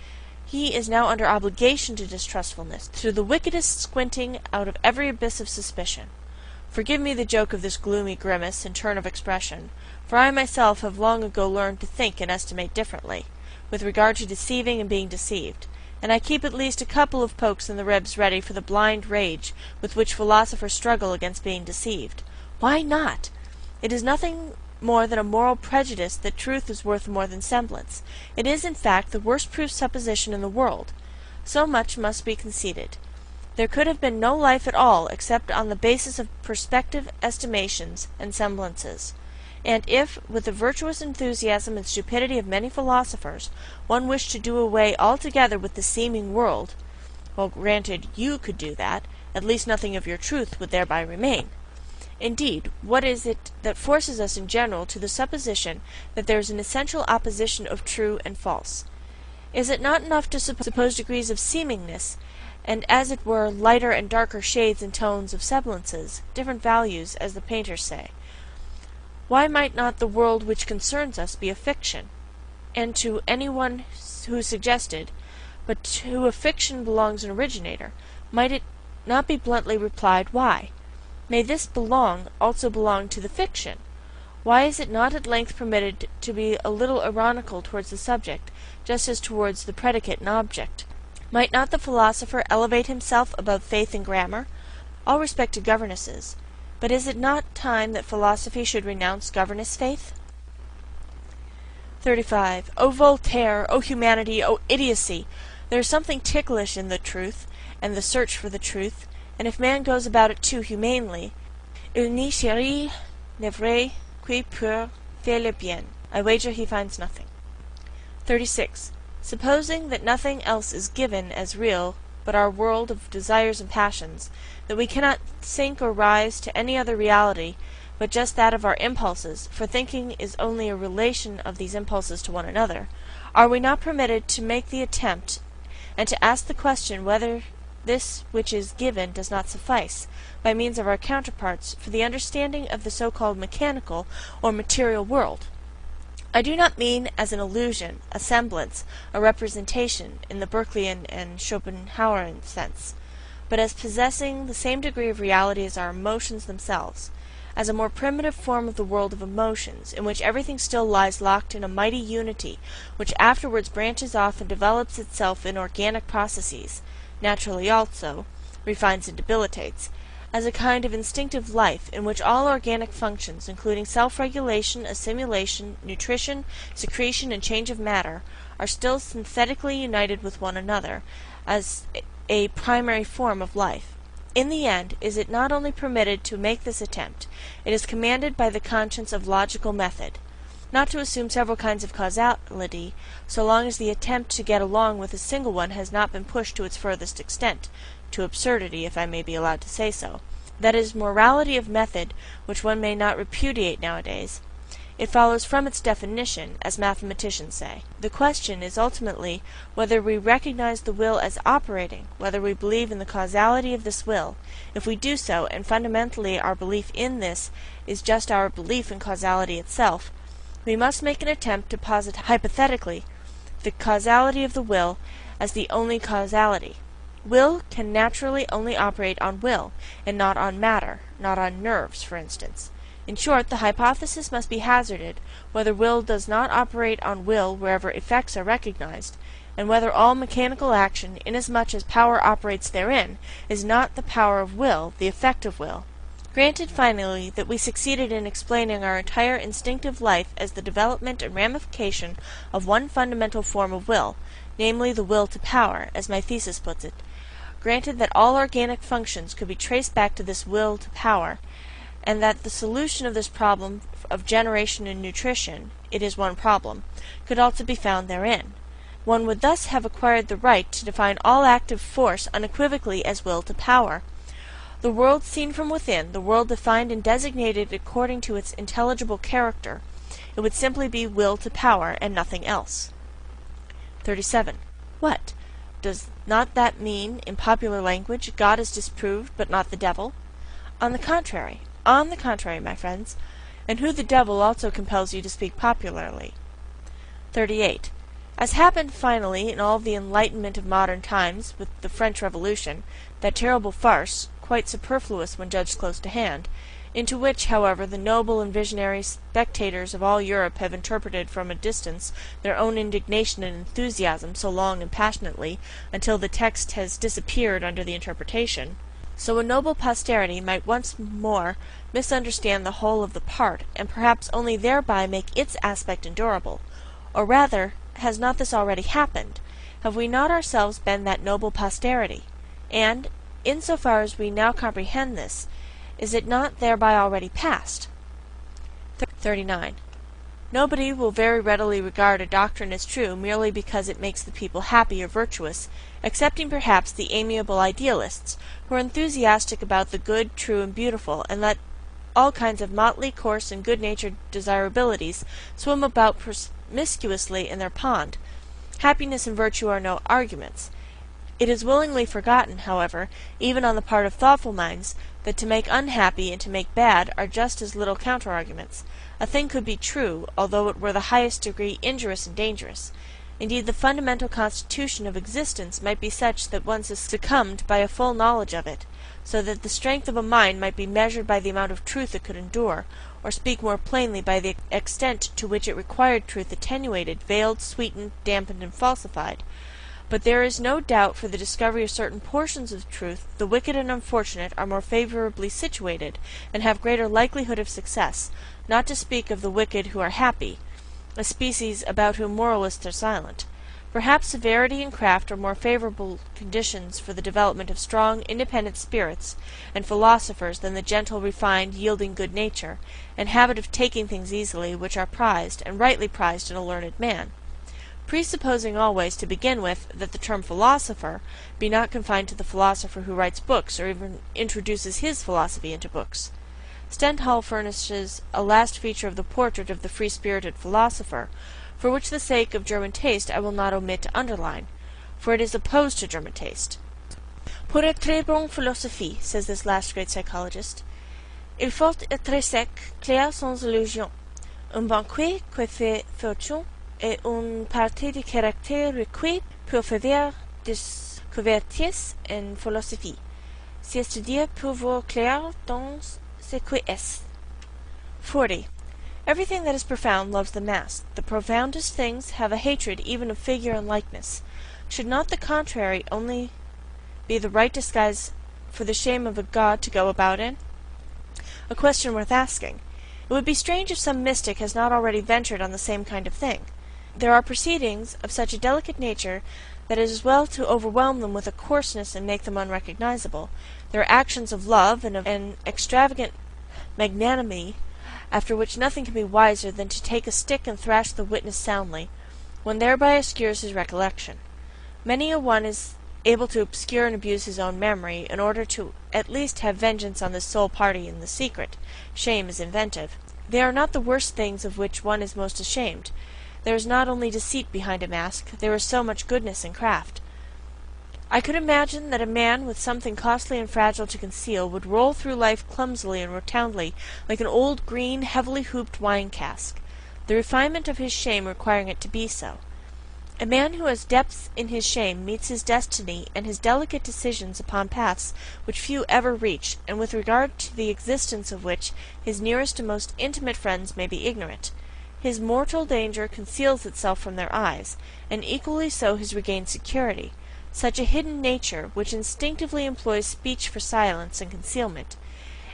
he is now under obligation to distrustfulness, through the wickedest squinting out of every abyss of suspicion. Forgive me the joke of this gloomy grimace and turn of expression, for I myself have long ago learned to think and estimate differently, with regard to deceiving and being deceived, and I keep at least a couple of pokes in the ribs ready for the blind rage with which philosophers struggle against being deceived. Why not? It is nothing more than a moral prejudice that truth is worth more than semblance. It is, in fact, the worst proof supposition in the world. So much must be conceded. There could have been no life at all except on the basis of perspective estimations and semblances. And if, with the virtuous enthusiasm and stupidity of many philosophers, one wished to do away altogether with the seeming world, well, granted you could do that, at least nothing of your truth would thereby remain. Indeed, what is it that forces us in general to the supposition that there is an essential opposition of true and false? Is it not enough to suppose degrees of seemingness, and as it were lighter and darker shades and tones of semblances, different values, as the painters say? Why might not the world which concerns us be a fiction? And to any one who suggested, but to a fiction belongs an originator, might it not be bluntly replied, why? May this also belong to the fiction? Why is it not at length permitted to be a little ironical towards the subject, just as towards the predicate and object? Might not the philosopher elevate himself above faith and grammar? All respect to governesses, but is it not time that philosophy should renounce governess faith? 35. O Voltaire, O humanity, O idiocy! There is something ticklish in the truth, and the search for the truth, and if man goes about it too humanely, il n'y cherche ne vrai qui pour faire le bien. I wager he finds nothing. 36. Supposing that nothing else is given as real but our world of desires and passions, that we cannot sink or rise to any other reality but just that of our impulses, for thinking is only a relation of these impulses to one another, are we not permitted to make the attempt, and to ask the question whether this which is given does not suffice, by means of our counterparts, for the understanding of the so-called mechanical or material world? I do not mean as an illusion, a semblance, a representation, in the Berkeleyan and Schopenhauerian sense, but as possessing the same degree of reality as our emotions themselves, as a more primitive form of the world of emotions, in which everything still lies locked in a mighty unity, which afterwards branches off and develops itself in organic processes, naturally also, refines and debilitates, as a kind of instinctive life, in which all organic functions, including self-regulation, assimilation, nutrition, secretion, and change of matter, are still synthetically united with one another, as a primary form of life. In the end, is it not only permitted to make this attempt, it is commanded by the conscience of logical method, not to assume several kinds of causality, so long as the attempt to get along with a single one has not been pushed to its furthest extent, to absurdity, if I may be allowed to say so. That is morality of method which one may not repudiate nowadays. It follows from its definition, as mathematicians say. The question is ultimately whether we recognize the will as operating, whether we believe in the causality of this will. If we do so, and fundamentally our belief in this is just our belief in causality itself, we must make an attempt to posit hypothetically the causality of the will as the only causality. Will can naturally only operate on will, and not on matter, not on nerves, for instance. In short, the hypothesis must be hazarded whether will does not operate on will wherever effects are recognized, and whether all mechanical action, inasmuch as power operates therein, is not the power of will, the effect of will. Granted, finally, that we succeeded in explaining our entire instinctive life as the development and ramification of one fundamental form of will, namely the will to power, as my thesis puts it. Granted that all organic functions could be traced back to this will to power, and that the solution of this problem of generation and nutrition, it is one problem, could also be found therein. One would thus have acquired the right to define all active force unequivocally as will to power. The world seen from within, the world defined and designated according to its intelligible character, it would simply be will to power and nothing else. 37. What? Does not that mean, in popular language, God is disproved, but not the devil? On the contrary, my friends, and who the devil also compels you to speak popularly. 38. As happened finally in all the enlightenment of modern times, with the French Revolution, that terrible farce, quite superfluous when judged close to hand, into which, however, the noble and visionary spectators of all Europe have interpreted from a distance their own indignation and enthusiasm so long and passionately, until the text has disappeared under the interpretation, so a noble posterity might once more misunderstand the whole of the part, and perhaps only thereby make its aspect endurable. Or rather, has not this already happened? Have we not ourselves been that noble posterity? And, in so far as we now comprehend this, is it not thereby already past? 39. Nobody will very readily regard a doctrine as true merely because it makes the people happy or virtuous, excepting perhaps the amiable idealists, who are enthusiastic about the good, true, and beautiful, and let all kinds of motley, coarse, and good-natured desirabilities swim about promiscuously in their pond. Happiness and virtue are no arguments. It is willingly forgotten, however, even on the part of thoughtful minds, that to make unhappy and to make bad are just as little counter-arguments. A thing could be true, although it were the highest degree injurious and dangerous. Indeed, the fundamental constitution of existence might be such that one succumbed by a full knowledge of it, so that the strength of a mind might be measured by the amount of truth it could endure, or speak more plainly by the extent to which it required truth attenuated, veiled, sweetened, dampened, and falsified. But there is no doubt for the discovery of certain portions of truth, the wicked and unfortunate are more favourably situated, and have greater likelihood of success, not to speak of the wicked who are happy, a species about whom moralists are silent. Perhaps severity and craft are more favourable conditions for the development of strong, independent spirits and philosophers than the gentle, refined, yielding good nature, and habit of taking things easily, which are prized, and rightly prized in a learned man. Presupposing always, to begin with, that the term philosopher be not confined to the philosopher who writes books, or even introduces his philosophy into books. Stendhal furnishes a last feature of the portrait of the free-spirited philosopher, for which the sake of German taste I will not omit to underline, for it is opposed to German taste. Pour être très bon philosophie, says this last great psychologist, il faut être sec, clair sans illusion, un banquet coiffé fortune, et une partie de caractère requis pour faire des couvertures en philosophie, c'est-à-dire pour voir clair dans ce qui est. 40. Everything that is profound loves the mask. The profoundest things have a hatred even of figure and likeness. Should not the contrary only be the right disguise for the shame of a god to go about in? A question worth asking. It would be strange if some mystic has not already ventured on the same kind of thing. There are proceedings of such a delicate nature that it is well to overwhelm them with a coarseness and make them unrecognizable. There are actions of love and of an extravagant magnanimity, after which nothing can be wiser than to take a stick and thrash the witness soundly, one thereby obscures his recollection. Many a one is able to obscure and abuse his own memory, in order to at least have vengeance on the sole party in the secret. Shame is inventive. They are not the worst things of which one is most ashamed. There is not only deceit behind a mask, there is so much goodness and craft. I could imagine that a man with something costly and fragile to conceal would roll through life clumsily and rotundly, like an old green, heavily hooped wine-cask, the refinement of his shame requiring it to be so. A man who has depths in his shame meets his destiny and his delicate decisions upon paths which few ever reach, and with regard to the existence of which his nearest and most intimate friends may be ignorant. His mortal danger conceals itself from their eyes, and equally so his regained security. Such a hidden nature, which instinctively employs speech for silence and concealment,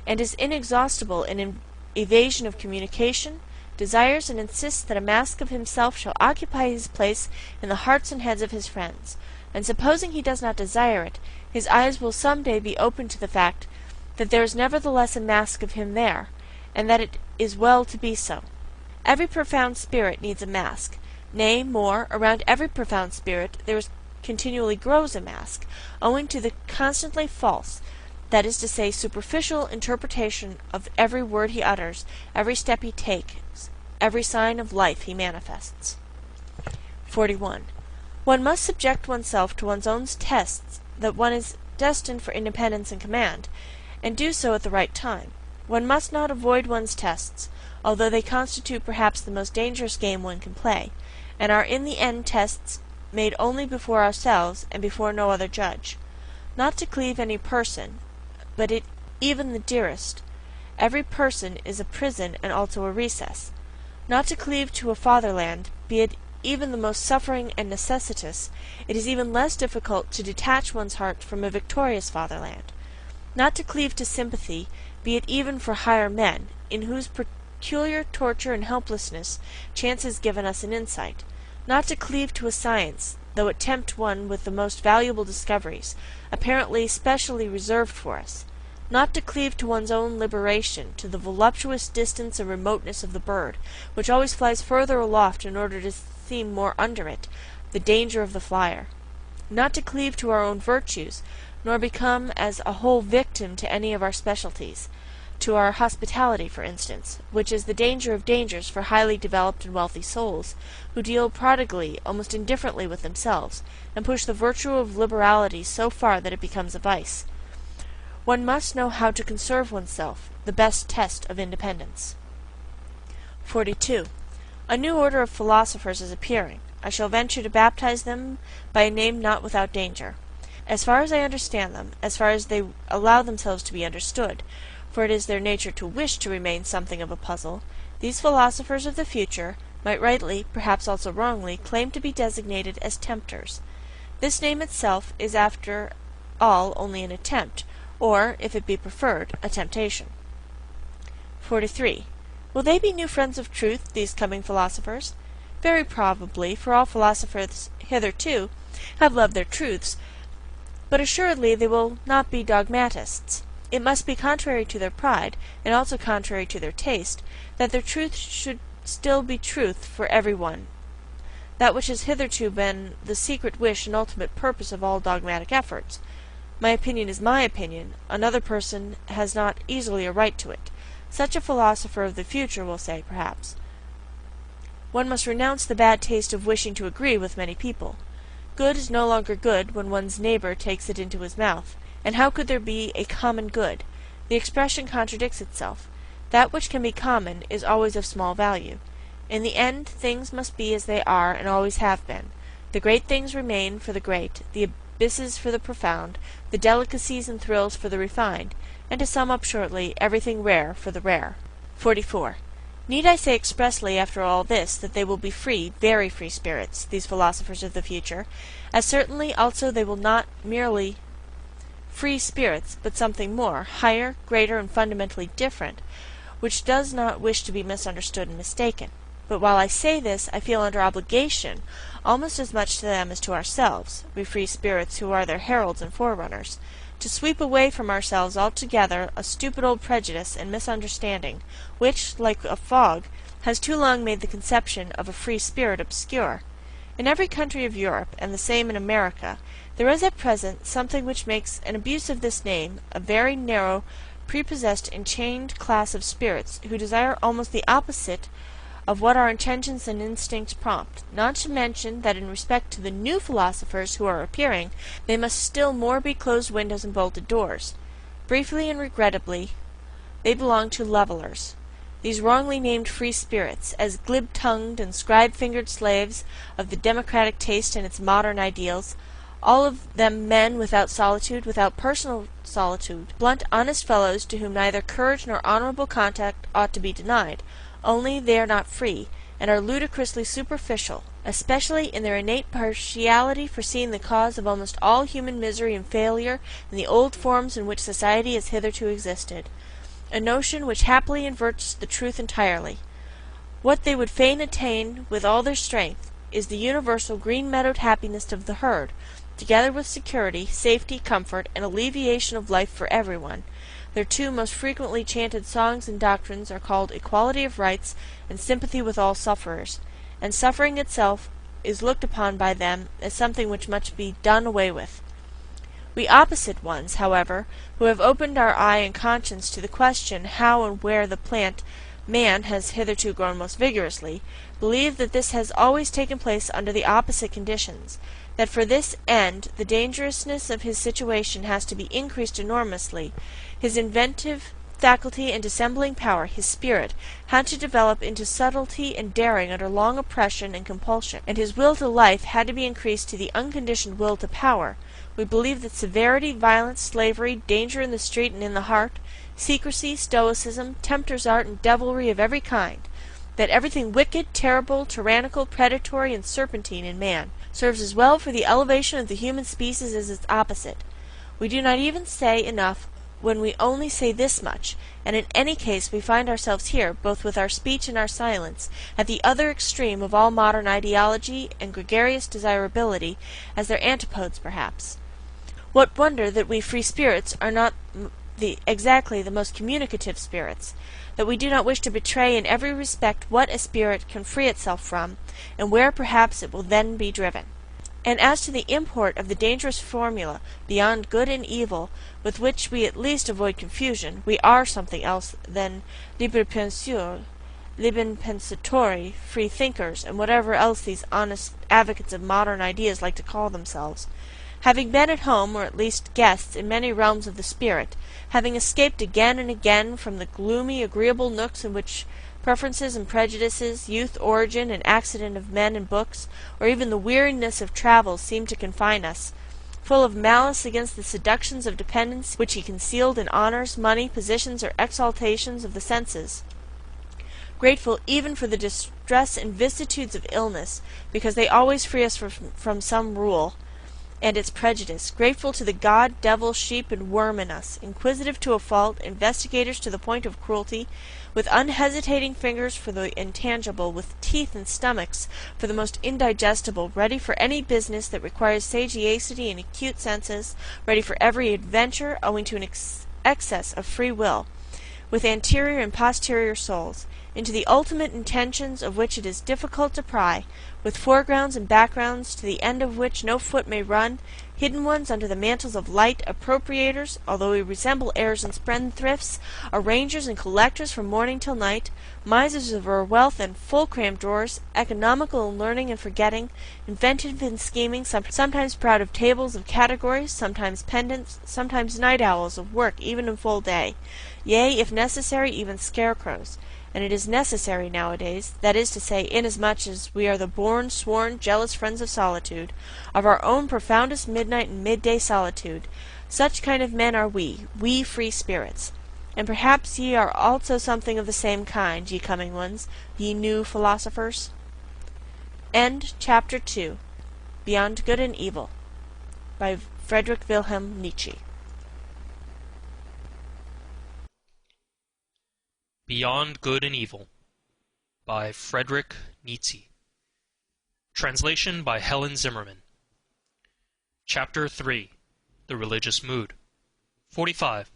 and is inexhaustible in evasion of communication, desires and insists that a mask of himself shall occupy his place in the hearts and heads of his friends, and supposing he does not desire it, his eyes will some day be opened to the fact that there is nevertheless a mask of him there, and that it is well to be so. Every profound spirit needs a mask. Nay, more, around every profound spirit there continually grows a mask, owing to the constantly false, that is to say, superficial interpretation of every word he utters, every step he takes, every sign of life he manifests. 41. One must subject oneself to one's own tests that one is destined for independence and command, and do so at the right time. One must not avoid one's tests, although they constitute perhaps the most dangerous game one can play, and are in the end tests made only before ourselves and before no other judge. Not to cleave any person, but even the dearest. Every person is a prison and also a recess. Not to cleave to a fatherland, be it even the most suffering and necessitous, it is even less difficult to detach one's heart from a victorious fatherland. Not to cleave to sympathy, be it even for higher men, in whose peculiar torture and helplessness chance has given us an insight. Not to cleave to a science, though it tempt one with the most valuable discoveries, apparently specially reserved for us. Not to cleave to one's own liberation, to the voluptuous distance and remoteness of the bird, which always flies further aloft in order to seem more under it, the danger of the flyer. Not to cleave to our own virtues, nor become as a whole victim to any of our specialties. to our hospitality, for instance, which is the danger of dangers for highly developed and wealthy souls, who deal prodigally, almost indifferently with themselves, and push the virtue of liberality so far that it becomes a vice. One must know how to conserve oneself, the best test of independence. 42. A new order of philosophers is appearing. I shall venture to baptize them by a name not without danger. As far as I understand them, as far as they allow themselves to be understood, for it is their nature to wish to remain something of a puzzle, these philosophers of the future might rightly, perhaps also wrongly, claim to be designated as tempters. This name itself is after all only an attempt, or, if it be preferred, a temptation. 43. Will they be new friends of truth, these coming philosophers? Very probably, for all philosophers hitherto have loved their truths, but assuredly they will not be dogmatists. It must be contrary to their pride, and also contrary to their taste, that their truth should still be truth for every one, that which has hitherto been the secret wish and ultimate purpose of all dogmatic efforts. My opinion is my opinion, another person has not easily a right to it. Such a philosopher of the future will say, perhaps, one must renounce the bad taste of wishing to agree with many people. Good is no longer good when one's neighbor takes it into his mouth. And how could there be a common good? The expression contradicts itself. That which can be common is always of small value. In the end, things must be as they are and always have been. The great things remain for the great, the abysses for the profound, the delicacies and thrills for the refined, and to sum up shortly, everything rare for the rare. 44. Need I say expressly after all this that they will be free, very free spirits, these philosophers of the future, as certainly also they will not merely free spirits, but something more, higher, greater, and fundamentally different, which does not wish to be misunderstood and mistaken. But while I say this, I feel under obligation, almost as much to them as to ourselves, we free spirits who are their heralds and forerunners, to sweep away from ourselves altogether a stupid old prejudice and misunderstanding, which, like a fog, has too long made the conception of a free spirit obscure. In every country of Europe, and the same in America, there is at present something which makes an abuse of this name a very narrow, prepossessed, enchained class of spirits, who desire almost the opposite of what our intentions and instincts prompt, not to mention that in respect to the new philosophers who are appearing, they must still more be closed windows and bolted doors. Briefly and regrettably, they belong to levellers. These wrongly named free spirits, as glib-tongued and scribe-fingered slaves of the democratic taste and its modern ideals, all of them men without solitude, without personal solitude, blunt, honest fellows to whom neither courage nor honourable contact ought to be denied, only they are not free, and are ludicrously superficial, especially in their innate partiality for seeing the cause of almost all human misery and failure in the old forms in which society has hitherto existed, a notion which happily inverts the truth entirely. What they would fain attain with all their strength is the universal green-meadowed happiness of the herd, together with security, safety, comfort, and alleviation of life for everyone. Their two most frequently chanted songs and doctrines are called equality of rights and sympathy with all sufferers, and suffering itself is looked upon by them as something which must be done away with. We opposite ones, however, who have opened our eye and conscience to the question how and where the plant man has hitherto grown most vigorously, believe that this has always taken place under the opposite conditions, that for this end the dangerousness of his situation has to be increased enormously, his inventive faculty and dissembling power, his spirit, had to develop into subtlety and daring under long oppression and compulsion, and his will to life had to be increased to the unconditioned will to power. We believe that severity, violence, slavery, danger in the street and in the heart, secrecy, stoicism, tempter's art, and devilry of every kind, that everything wicked, terrible, tyrannical, predatory, and serpentine in man serves as well for the elevation of the human species as its opposite. We do not even say enough when we only say this much, and in any case we find ourselves here, both with our speech and our silence, at the other extreme of all modern ideology and gregarious desirability, as their antipodes perhaps. What wonder that we free spirits are not exactly the most communicative spirits, that we do not wish to betray in every respect what a spirit can free itself from, and where perhaps it will then be driven. And as to the import of the dangerous formula, beyond good and evil, with which we at least avoid confusion, we are something else than libres penseurs, libres pensatori, free thinkers, and whatever else these honest advocates of modern ideas like to call themselves. Having been at home, or at least guests, in many realms of the spirit, having escaped again and again from the gloomy, agreeable nooks in which preferences and prejudices, youth, origin, and accident of men and books, or even the weariness of travel seem to confine us, full of malice against the seductions of dependence which he concealed in honours, money, positions, or exaltations of the senses, grateful even for the distress and vicissitudes of illness, because they always free us from some rule and its prejudice, grateful to the god, devil, sheep, and worm in us, inquisitive to a fault, investigators to the point of cruelty, with unhesitating fingers for the intangible, with teeth and stomachs for the most indigestible, ready for any business that requires sagacity and acute senses, ready for every adventure, owing to an excess of free will, with anterior and posterior souls, into the ultimate intentions of which it is difficult to pry, with foregrounds and backgrounds to the end of which no foot may run, hidden ones under the mantles of light, appropriators, although we resemble heirs and spendthrifts, arrangers and collectors from morning till night, misers of our wealth and full-crammed drawers, economical in learning and forgetting, inventive in scheming, sometimes proud of tables of categories, sometimes pedants, sometimes night owls of work even in full day, yea, if necessary, even scarecrows. And it is necessary nowadays, that is to say, inasmuch as we are the born, sworn, jealous friends of solitude, of our own profoundest midnight and midday solitude. Such kind of men are we free spirits. And perhaps ye are also something of the same kind, ye coming ones, ye new philosophers. End Chapter 2. Beyond Good and Evil, by Friedrich Wilhelm Nietzsche. Beyond Good and Evil, by Friedrich Nietzsche. Translation by Helen Zimmerman. Chapter 3. The Religious Mood. 45.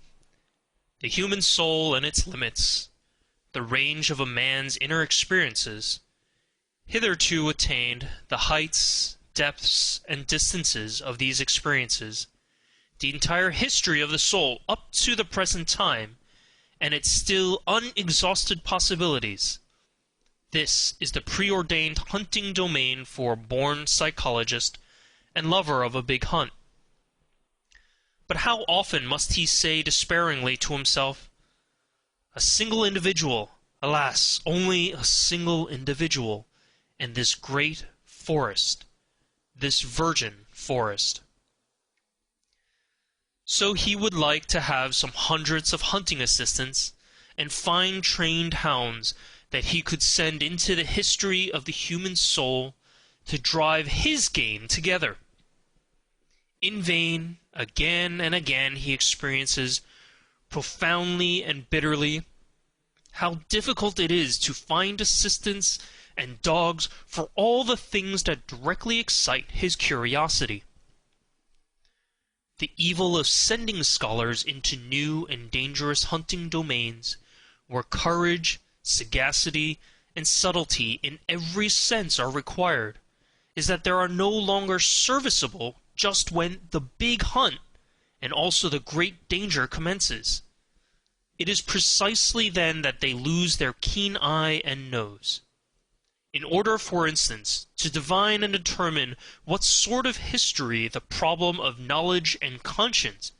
The human soul and its limits, the range of a man's inner experiences, hitherto attained, the heights, depths, and distances of these experiences, the entire history of the soul up to the present time, and its still unexhausted possibilities. This is the preordained hunting domain for a born psychologist and lover of a big hunt. But how often must he say despairingly to himself, "A single individual, alas, only a single individual, and this great forest, this virgin forest." So he would like to have some hundreds of hunting assistants and fine trained hounds that he could send into the history of the human soul to drive his game together. In vain, again and again he experiences, profoundly and bitterly, how difficult it is to find assistants and dogs for all the things that directly excite his curiosity. The evil of sending scholars into new and dangerous hunting domains, where courage, sagacity, and subtlety in every sense are required, is that they are no longer serviceable just when the big hunt and also the great danger commences. It is precisely then that they lose their keen eye and nose. In order, for instance, to divine and determine what sort of history the problem of knowledge and conscience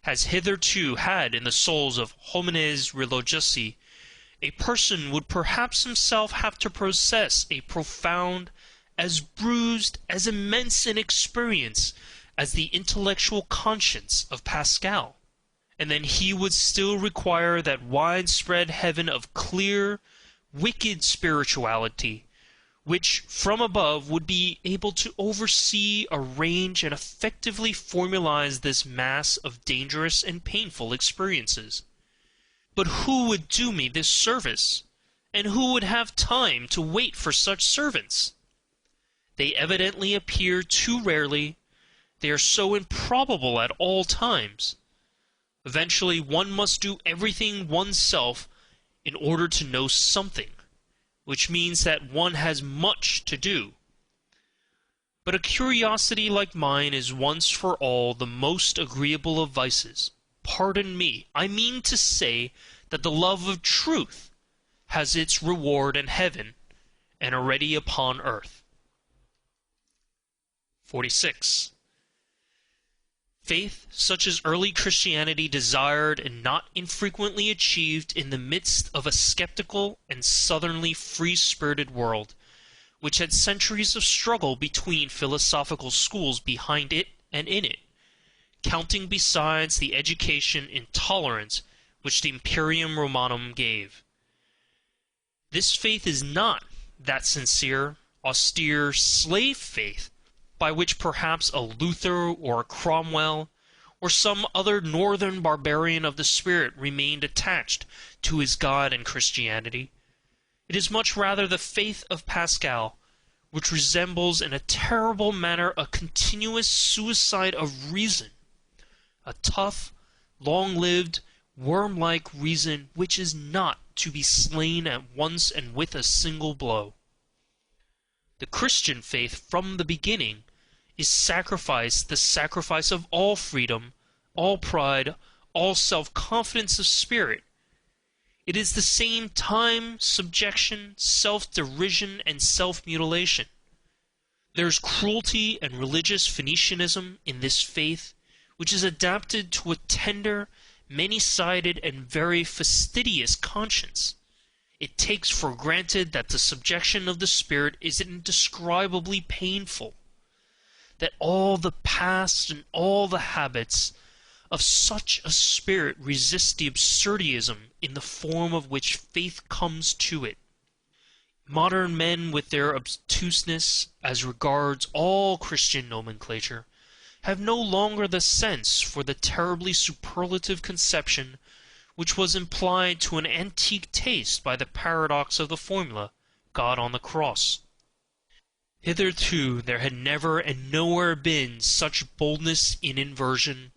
has hitherto had in the souls of homines religiosi, a person would perhaps himself have to possess a profound, as bruised, as immense an experience as the intellectual conscience of Pascal, and then he would still require that widespread heaven of clear, wicked spirituality, which from above would be able to oversee, arrange, and effectively formalize this mass of dangerous and painful experiences. But who would do me this service? And who would have time to wait for such servants? They evidently appear too rarely. They are so improbable at all times. Eventually one must do everything oneself in order to know something, which means that one has much to do. But a curiosity like mine is once for all the most agreeable of vices. Pardon me, I mean to say that the love of truth has its reward in heaven, and already upon earth. 46. Faith, such as early Christianity desired and not infrequently achieved in the midst of a skeptical and southernly free-spirited world, which had centuries of struggle between philosophical schools behind it and in it, counting besides the education in tolerance which the Imperium Romanum gave. This faith is not that sincere, austere slave faith by which perhaps a Luther or a Cromwell or some other northern barbarian of the spirit remained attached to his God and Christianity. It is much rather the faith of Pascal, which resembles in a terrible manner a continuous suicide of reason, a tough, long-lived, worm-like reason which is not to be slain at once and with a single blow. The Christian faith from the beginning is sacrifice, the sacrifice of all freedom, all pride, all self-confidence of spirit. It is the same time subjection, self-derision, and self-mutilation. There is cruelty and religious Phoenicianism in this faith, which is adapted to a tender, many-sided, and very fastidious conscience. It takes for granted that the subjection of the spirit is indescribably painful, that all the past and all the habits of such a spirit resist the absurdism in the form of which faith comes to it. Modern men, with their obtuseness as regards all Christian nomenclature, have no longer the sense for the terribly superlative conception which was implied to an antique taste by the paradox of the formula, God on the cross. Hitherto there had never and nowhere been such boldness in inversion,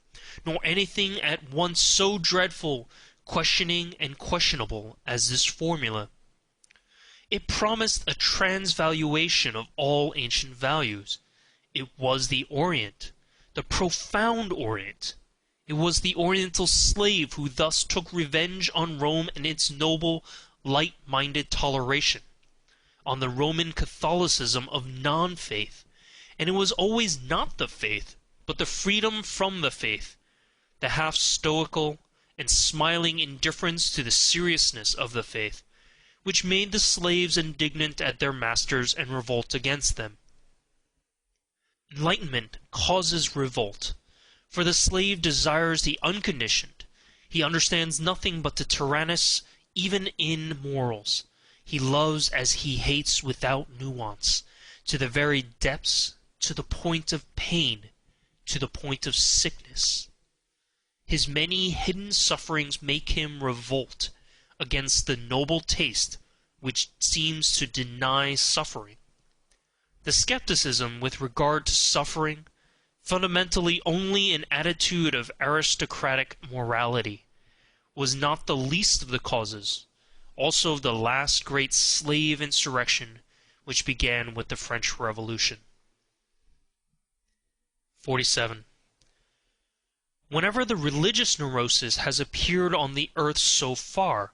nor anything at once so dreadful, questioning, and questionable as this formula. It promised a transvaluation of all ancient values. It was the Orient, the profound Orient. It was the Oriental slave who thus took revenge on Rome and its noble, light-minded toleration, on the Roman Catholicism of non-faith, and it was always not the faith, but the freedom from the faith, the half-stoical and smiling indifference to the seriousness of the faith, which made the slaves indignant at their masters and revolt against them. Enlightenment causes revolt, for the slave desires the unconditioned. He understands nothing but the tyrannous, even in morals. He loves as he hates without nuance, to the very depths, to the point of pain, to the point of sickness. His many hidden sufferings make him revolt against the noble taste which seems to deny suffering. The skepticism with regard to suffering, fundamentally only an attitude of aristocratic morality, was not the least of the causes, also of the last great slave insurrection which began with the French Revolution. 47. Whenever the religious neurosis has appeared on the earth so far,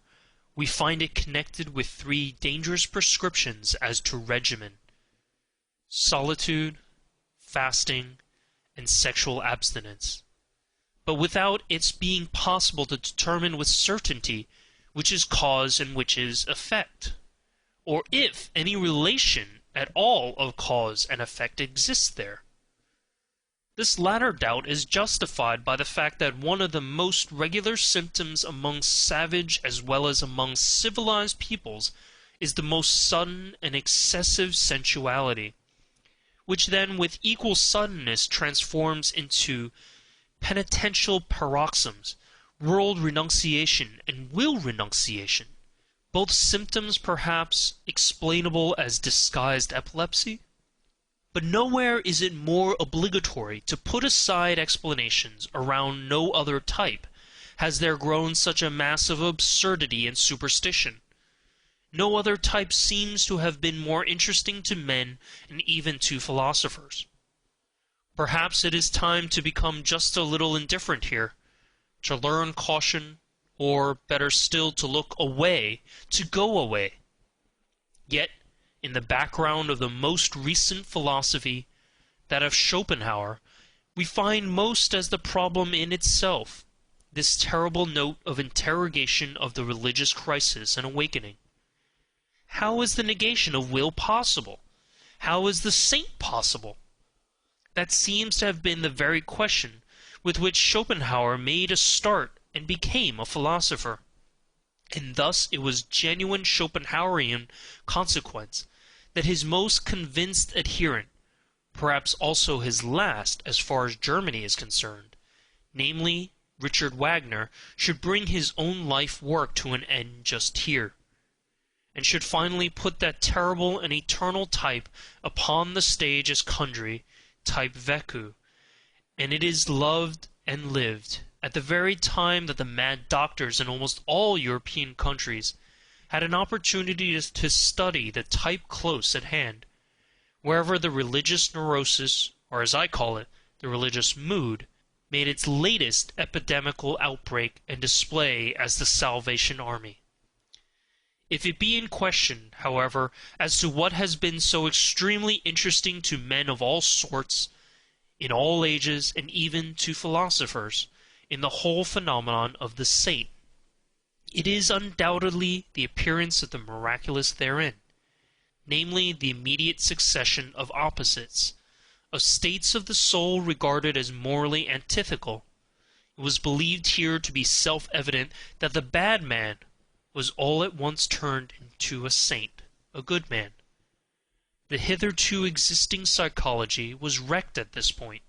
we find it connected with three dangerous prescriptions as to regimen: solitude, fasting, and sexual abstinence, but without its being possible to determine with certainty which is cause and which is effect, or if any relation at all of cause and effect exists there. This latter doubt is justified by the fact that one of the most regular symptoms among savage as well as among civilized peoples is the most sudden and excessive sensuality, which then with equal suddenness transforms into penitential paroxysms, world renunciation, and will renunciation, both symptoms perhaps explainable as disguised epilepsy. But nowhere is it more obligatory to put aside explanations around no other type has there grown such a mass of absurdity and superstition. No other type seems to have been more interesting to men and even to philosophers. Perhaps it is time to become just a little indifferent here, to learn caution, or, better still, to look away, to go away. Yet, in the background of the most recent philosophy, that of Schopenhauer, we find most as the problem in itself, this terrible note of interrogation of the religious crisis and awakening. How is the negation of will possible? How is the saint possible? That seems to have been the very question with which Schopenhauer made a start and became a philosopher. And thus it was genuine Schopenhauerian consequence that his most convinced adherent, perhaps also his last as far as Germany is concerned, namely Richard Wagner, should bring his own life work to an end just here, and should finally put that terrible and eternal type upon the stage as Kundry, type Vécu, and it is loved and lived, at the very time that the mad doctors in almost all European countries had an opportunity to study the type close at hand, wherever the religious neurosis, or as I call it, the religious mood, made its latest epidemical outbreak and display as the Salvation Army. If it be in question, however, as to what has been so extremely interesting to men of all sorts, in all ages, and even to philosophers, in the whole phenomenon of the saint, it is undoubtedly the appearance of the miraculous therein, namely the immediate succession of opposites, of states of the soul regarded as morally antithetical. It was believed here to be self-evident that the bad man was all at once turned into a saint, a good man. The hitherto existing psychology was wrecked at this point.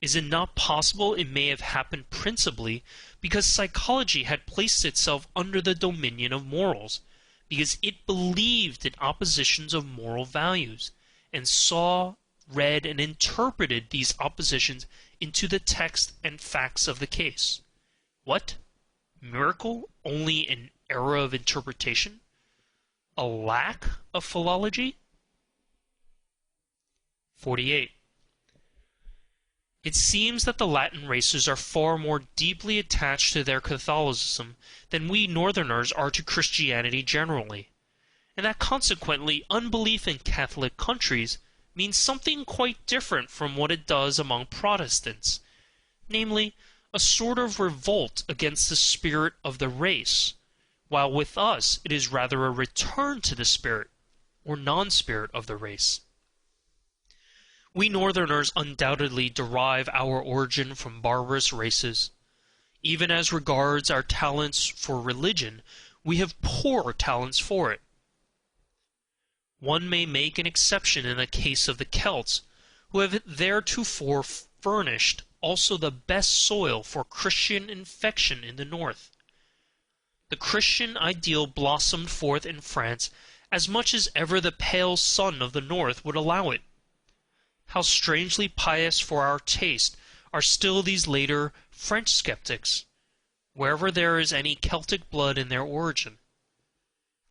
Is it not possible it may have happened principally because psychology had placed itself under the dominion of morals, because it believed in oppositions of moral values, and saw, read, and interpreted these oppositions into the text and facts of the case? What? Miracle? Only an error of interpretation? A lack of philology? 48. It seems that the Latin races are far more deeply attached to their Catholicism than we Northerners are to Christianity generally, and that consequently unbelief in Catholic countries means something quite different from what it does among Protestants, namely, a sort of revolt against the spirit of the race, while with us it is rather a return to the spirit, or non-spirit of the race. We Northerners undoubtedly derive our origin from barbarous races. Even as regards our talents for religion, we have poor talents for it. One may make an exception in the case of the Celts, who have theretofore furnished also the best soil for Christian infection in the north. The Christian ideal blossomed forth in France as much as ever the pale sun of the north would allow it. How strangely pious for our taste are still these later French skeptics, wherever there is any Celtic blood in their origin.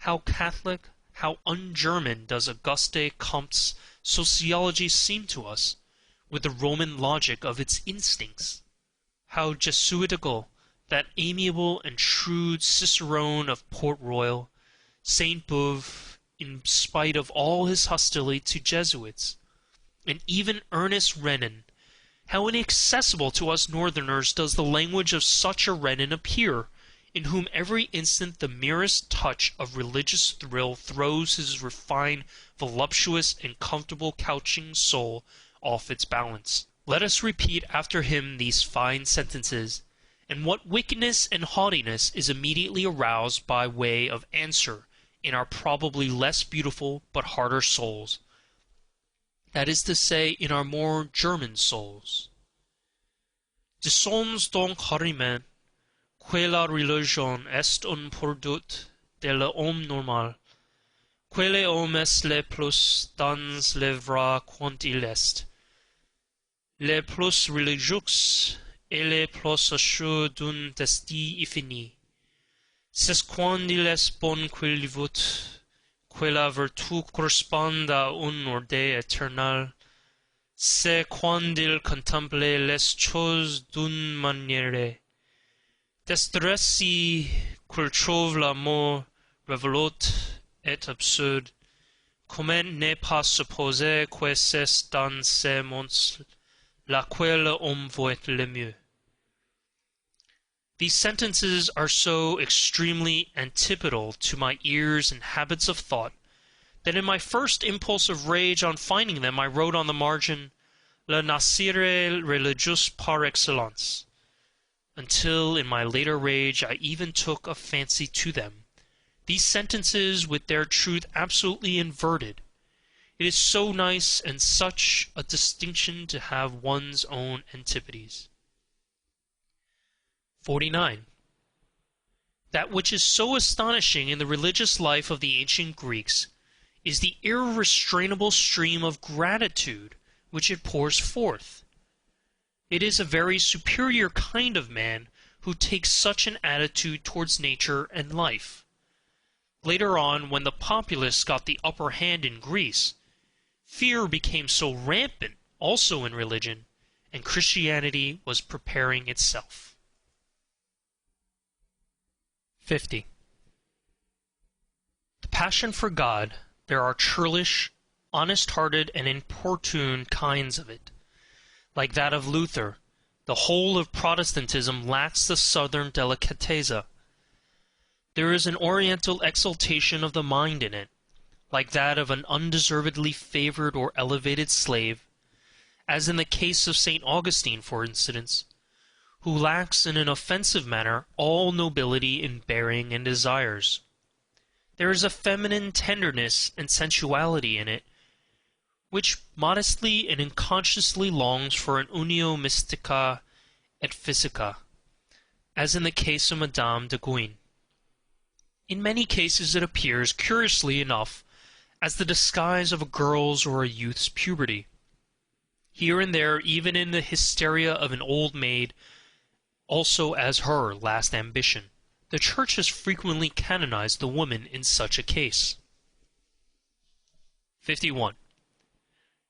How Catholic, how un-German does Auguste Comte's sociology seem to us, with the Roman logic of its instincts! How Jesuitical that amiable and shrewd Cicerone of Port Royal, Sainte-Beuve, in spite of all his hostility to Jesuits! And even earnest Renan, how inaccessible to us Northerners does the language of such a Renan appear, in whom every instant the merest touch of religious thrill throws his refined, voluptuous, and comfortable couching soul off its balance. Let us repeat after him these fine sentences, and what wickedness and haughtiness is immediately aroused by way of answer in our probably less beautiful but harder souls, that is to say, in our more German souls. Disons donc carrément que la religion est un produit de l'homme normal, que l'homme est le plus dans le vrai quand il est, le plus religieux et le plus assuré d'un destin infini. Sesquandiles bon quilivut, quella virtu corresponda un orde eternal, se quandil contemple les choses d'une manière, destresi quil trouve l'amour révolute et absurde, comment ne pas supposer que c'est dans ces mondes laquelle l'homme voit le mieux. These sentences are so extremely antipodal to my ears and habits of thought that in my first impulse of rage on finding them I wrote on the margin, Le nascere religieux par excellence, until in my later rage I even took a fancy to them, these sentences with their truth absolutely inverted. It is so nice and such a distinction to have one's own antipodes. 49. That which is so astonishing in the religious life of the ancient Greeks is the irrestrainable stream of gratitude which it pours forth. It is a very superior kind of man who takes such an attitude towards nature and life. Later on, when the populace got the upper hand in Greece, fear became so rampant also in religion, and Christianity was preparing itself. 50. The passion for God, there are churlish, honest-hearted, and importune kinds of it. Like that of Luther, the whole of Protestantism lacks the southern delicatezza. There is an oriental exaltation of the mind in it, like that of an undeservedly favored or elevated slave, as in the case of St. Augustine, for instance, who lacks in an offensive manner all nobility in bearing and desires. There is a feminine tenderness and sensuality in it, which modestly and unconsciously longs for an unio mystica et physica, as in the case of Madame de Guyon. In many cases it appears, curiously enough, as the disguise of a girl's or a youth's puberty. Here and there, even in the hysteria of an old maid, also as her last ambition. The Church has frequently canonized the woman in such a case. 51.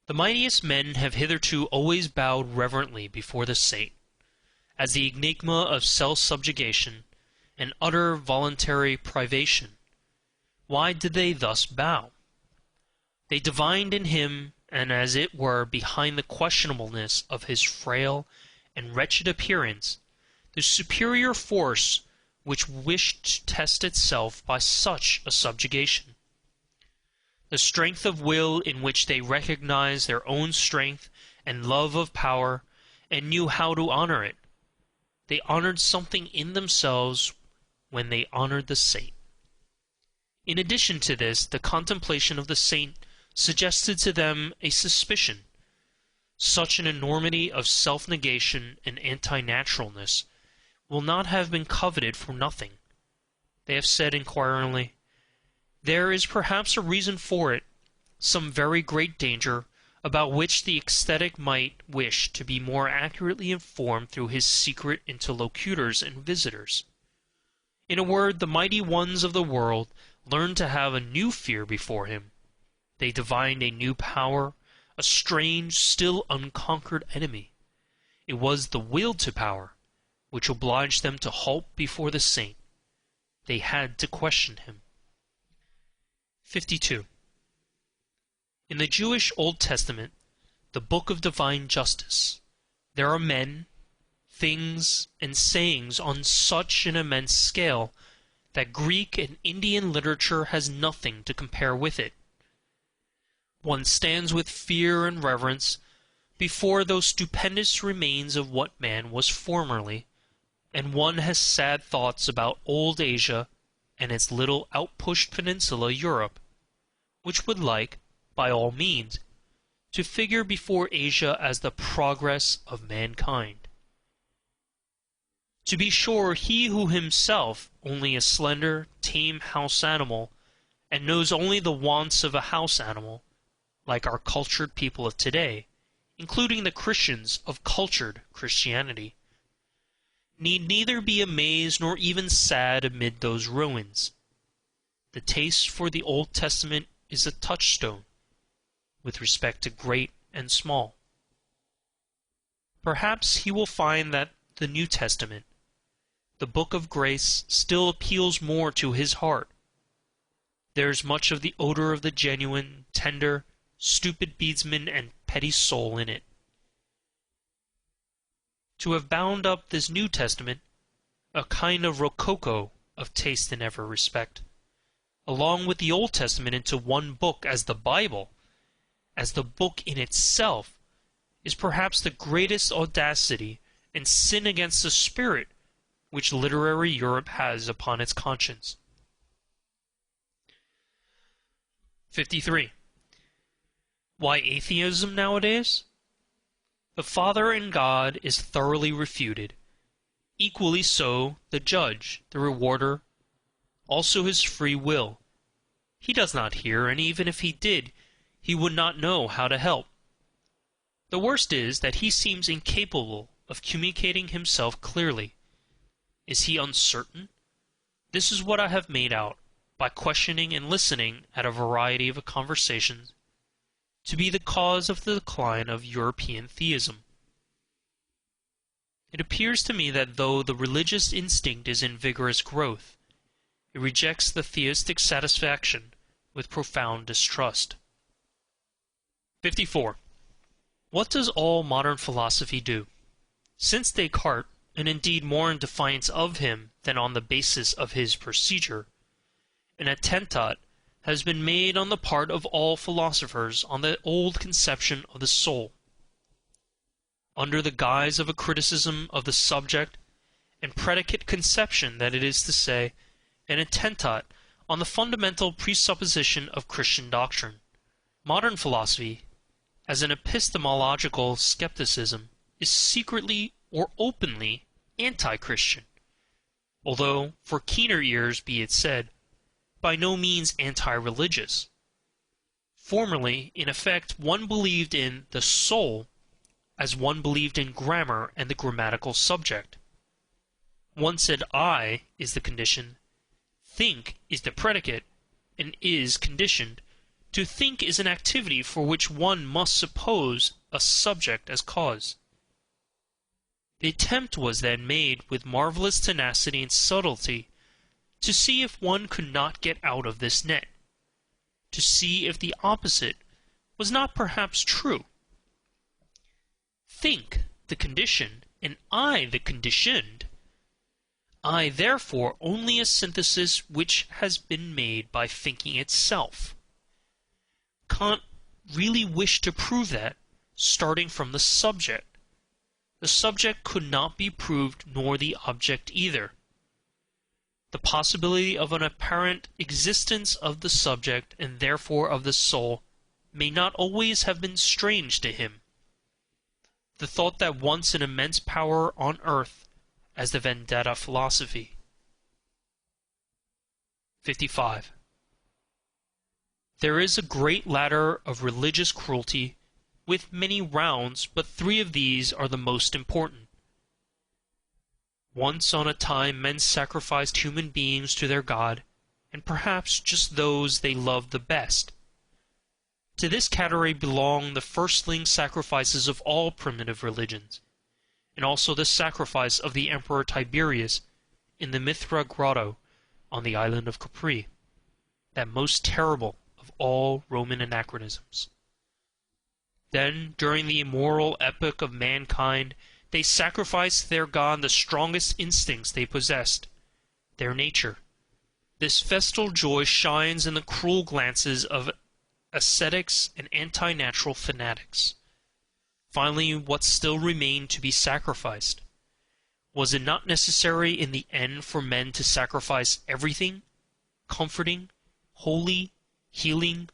The mightiest men have hitherto always bowed reverently before the saint, as the enigma of self-subjugation and utter voluntary privation. Why did they thus bow? They divined in him, and as it were behind the questionableness of his frail and wretched appearance, the superior force which wished to test itself by such a subjugation. The strength of will in which they recognized their own strength and love of power, and knew how to honor it. They honored something in themselves when they honored the saint. In addition to this, the contemplation of the saint suggested to them a suspicion. Such an enormity of self-negation and anti-naturalness will not have been coveted for nothing. They have said inquiringly, there is perhaps a reason for it, some very great danger, about which the ecstatic might wish to be more accurately informed through his secret interlocutors and visitors. In a word, the mighty ones of the world learned to have a new fear before him. They divined a new power, a strange, still unconquered enemy. It was the will to power, which obliged them to halt before the saint. They had to question him. 52. In the Jewish Old Testament, the book of divine justice, there are men, things, and sayings on such an immense scale that Greek and Indian literature has nothing to compare with it. One stands with fear and reverence before those stupendous remains of what man was formerly, and one has sad thoughts about old Asia and its little outpushed peninsula Europe, which would like, by all means, to figure before Asia as the progress of mankind. To be sure, he who himself only a slender, tame house animal, and knows only the wants of a house animal, like our cultured people of today, including the Christians of cultured Christianity, need neither be amazed nor even sad amid those ruins. The taste for the Old Testament is a touchstone with respect to great and small. Perhaps he will find that the New Testament, the book of grace, still appeals more to his heart. There is much of the odor of the genuine, tender, stupid bedesman and petty soul in it. To have bound up this New Testament, a kind of rococo of taste in every respect, along with the Old Testament into one book as the Bible, as the book in itself, is perhaps the greatest audacity and sin against the spirit which literary Europe has upon its conscience. 53. Why atheism nowadays? The Father in God is thoroughly refuted. Equally so the judge, the rewarder, also his free will. He does not hear, and even if he did, he would not know how to help. The worst is that he seems incapable of communicating himself clearly. Is he uncertain? This is what I have made out, by questioning and listening at a variety of conversations, to be the cause of the decline of European theism. It appears to me that though the religious instinct is in vigorous growth, it rejects the theistic satisfaction with profound distrust. 54. What does all modern philosophy do? Since Descartes, and indeed more in defiance of him than on the basis of his procedure, an attentat has been made on the part of all philosophers on the old conception of the soul. Under the guise of a criticism of the subject and predicate conception, that is to say, an attentat on the fundamental presupposition of Christian doctrine, modern philosophy, as an epistemological skepticism, is secretly or openly anti-Christian, although, for keener ears be it said, by no means anti-religious. Formerly, in effect, one believed in the soul as one believed in grammar and the grammatical subject. One said I is the condition, think is the predicate, and is conditioned. To think is an activity for which one must suppose a subject as cause. The attempt was then made with marvelous tenacity and subtlety to see if one could not get out of this net, to see if the opposite was not perhaps true. Think, the condition, and I, the conditioned. I, therefore, only a synthesis which has been made by thinking itself. Kant really wished to prove that, starting from the subject. The subject could not be proved, nor the object either. The possibility of an apparent existence of the subject, and therefore of the soul, may not always have been strange to him. The thought that once an immense power on earth, as the Vendetta philosophy. 55. There is a great ladder of religious cruelty, with many rounds, but three of these are the most important. Once on a time men sacrificed human beings to their God, and perhaps just those they loved the best. To this category belong the firstling sacrifices of all primitive religions, and also the sacrifice of the Emperor Tiberius in the Mithra grotto on the island of Capri, that most terrible of all Roman anachronisms. Then, during the immoral epoch of mankind, they sacrificed to their god the strongest instincts they possessed, their nature. This festal joy shines in the cruel glances of ascetics and anti-natural fanatics. Finally, what still remained to be sacrificed? Was it not necessary in the end for men to sacrifice everything, comforting, holy, healing,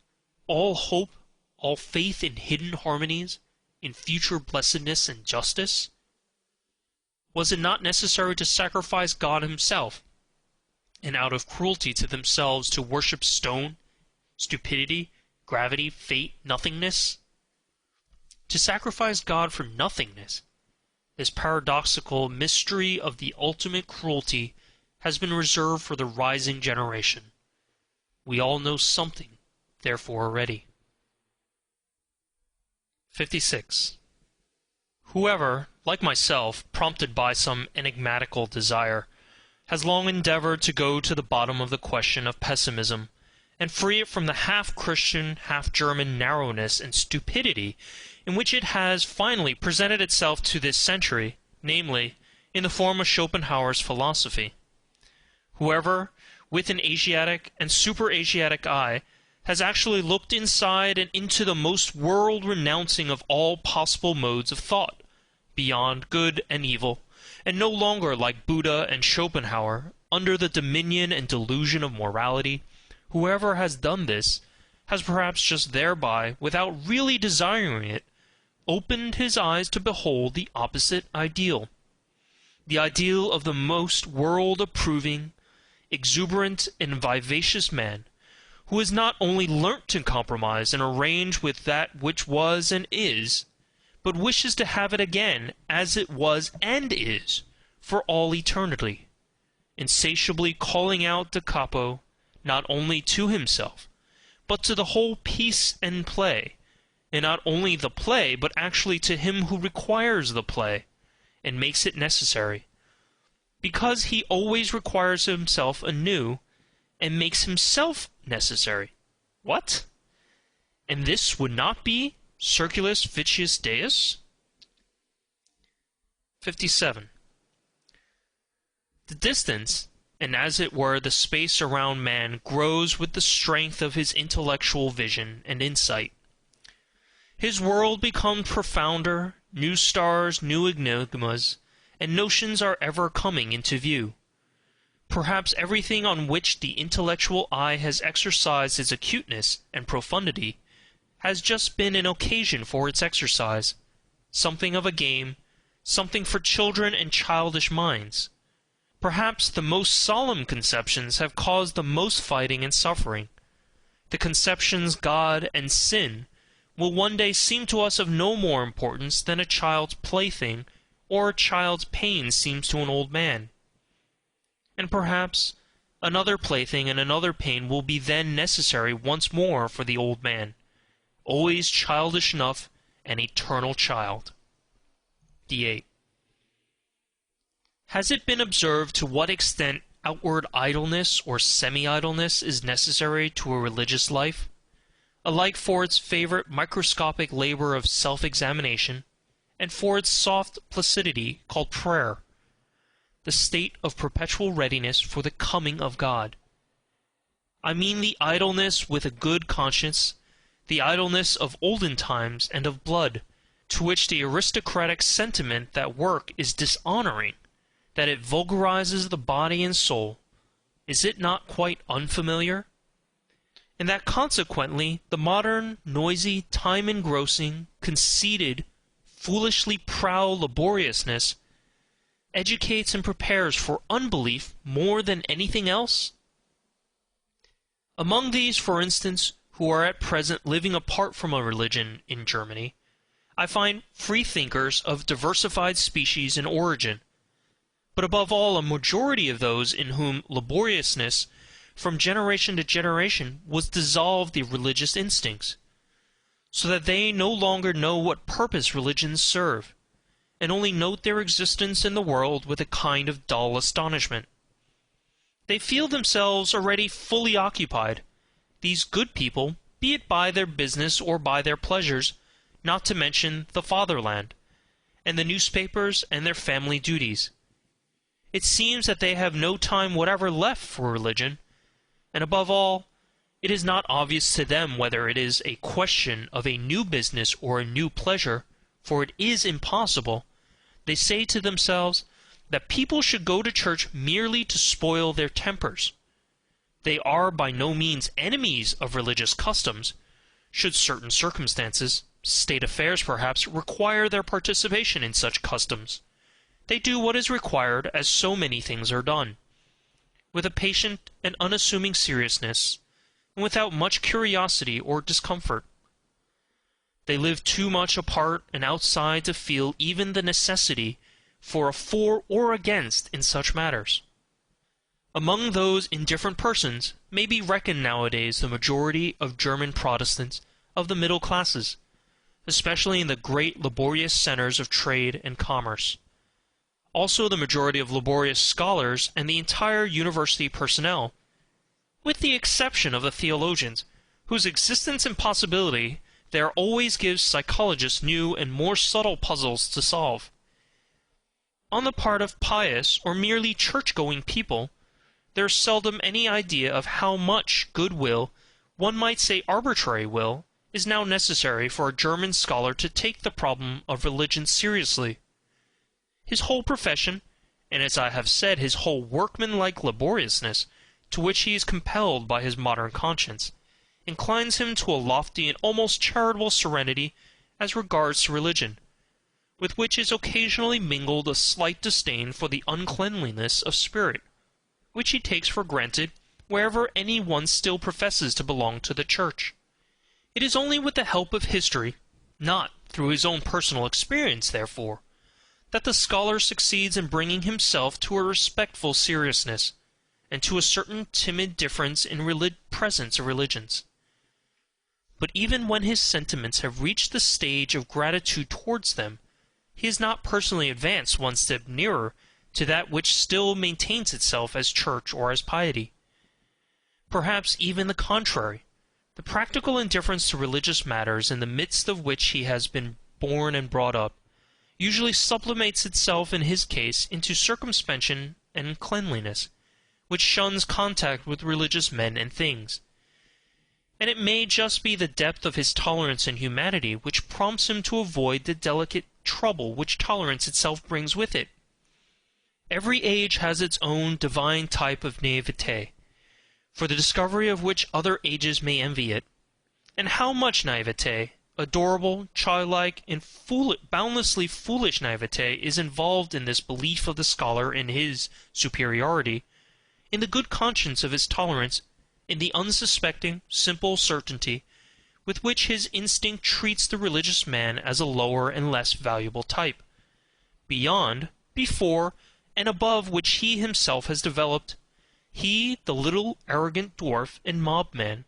all hope, all faith in hidden harmonies, in future blessedness and justice? Was it not necessary to sacrifice God himself, and out of cruelty to themselves to worship stone, stupidity, gravity, fate, nothingness? To sacrifice God for nothingness, this paradoxical mystery of the ultimate cruelty has been reserved for the rising generation. We all know something, therefore, already. 56. Whoever, like myself, prompted by some enigmatical desire, has long endeavored to go to the bottom of the question of pessimism, and free it from the half-Christian, half-German narrowness and stupidity in which it has finally presented itself to this century, namely, in the form of Schopenhauer's philosophy. Whoever, with an Asiatic and super-Asiatic eye, has actually looked inside and into the most world-renouncing of all possible modes of thought, beyond good and evil, and no longer, like Buddha and Schopenhauer, under the dominion and delusion of morality, whoever has done this has perhaps just thereby, without really desiring it, opened his eyes to behold the opposite ideal, the ideal of the most world-approving, exuberant, and vivacious man, who has not only learnt to compromise and arrange with that which was and is, but wishes to have it again as it was and is, for all eternity, insatiably calling out da capo, not only to himself, but to the whole piece and play, and not only the play, but actually to him who requires the play, and makes it necessary, because he always requires himself anew, and makes himself necessary. What? And this would not be circulus vicius Deus? 57. The distance, and as it were the space around man, grows with the strength of his intellectual vision and insight. His world becomes profounder, new stars, new enigmas, and notions are ever coming into view. Perhaps everything on which the intellectual eye has exercised its acuteness and profundity has just been an occasion for its exercise, something of a game, something for children and childish minds. Perhaps the most solemn conceptions have caused the most fighting and suffering. The conceptions God and sin will one day seem to us of no more importance than a child's plaything or a child's pain seems to an old man. And perhaps another plaything and another pain will be then necessary once more for the old man, always childish enough, an eternal child. D8. Has it been observed to what extent outward idleness or semi-idleness is necessary to a religious life, alike for its favorite microscopic labor of self-examination, and for its soft placidity called prayer, the state of perpetual readiness for the coming of God? I mean the idleness with a good conscience, the idleness of olden times and of blood, to which the aristocratic sentiment that work is dishonoring, that it vulgarizes the body and soul, is it not quite unfamiliar? And that consequently the modern, noisy, time-engrossing, conceited, foolishly proud laboriousness educates and prepares for unbelief more than anything else? Among these, for instance, who are at present living apart from a religion in Germany, I find free-thinkers of diversified species and origin, but above all a majority of those in whom laboriousness from generation to generation was dissolved the religious instincts, so that they no longer know what purpose religions serve, and only note their existence in the world with a kind of dull astonishment. They feel themselves already fully occupied, these good people, be it by their business or by their pleasures, not to mention the fatherland, and the newspapers and their family duties. It seems that they have no time whatever left for religion, and above all, it is not obvious to them whether it is a question of a new business or a new pleasure, for it is impossible. They say to themselves that people should go to church merely to spoil their tempers. They are by no means enemies of religious customs, should certain circumstances, state affairs perhaps, require their participation in such customs. They do what is required, as so many things are done, with a patient and unassuming seriousness, and without much curiosity or discomfort. They live too much apart and outside to feel even the necessity for a for or against in such matters. Among those indifferent persons may be reckoned nowadays the majority of German Protestants of the middle classes, especially in the great laborious centers of trade and commerce. Also the majority of laborious scholars and the entire university personnel, with the exception of the theologians, whose existence and possibility there always gives psychologists new and more subtle puzzles to solve. On the part of pious or merely church-going people, there is seldom any idea of how much good will, one might say arbitrary will, is now necessary for a German scholar to take the problem of religion seriously. His whole profession, and as I have said, his whole workman-like laboriousness, to which he is compelled by his modern conscience, inclines him to a lofty and almost charitable serenity as regards to religion, with which is occasionally mingled a slight disdain for the uncleanliness of spirit, which he takes for granted wherever any one still professes to belong to the Church. It is only with the help of history, not through his own personal experience, therefore, that the scholar succeeds in bringing himself to a respectful seriousness, and to a certain timid difference in presence of religions. But even when his sentiments have reached the stage of gratitude towards them, he has not personally advanced one step nearer to that which still maintains itself as church or as piety. Perhaps even the contrary. The practical indifference to religious matters in the midst of which he has been born and brought up usually sublimates itself in his case into circumspection and cleanliness, which shuns contact with religious men and things. And it may just be the depth of his tolerance and humanity which prompts him to avoid the delicate trouble which tolerance itself brings with it. Every age has its own divine type of naivete, for the discovery of which other ages may envy it. And how much naivete, adorable, childlike, and boundlessly foolish naivete, is involved in this belief of the scholar in his superiority, in the good conscience of his tolerance, in the unsuspecting, simple certainty with which his instinct treats the religious man as a lower and less valuable type, beyond, before, and above which he himself has developed, he, the little arrogant dwarf and mob-man,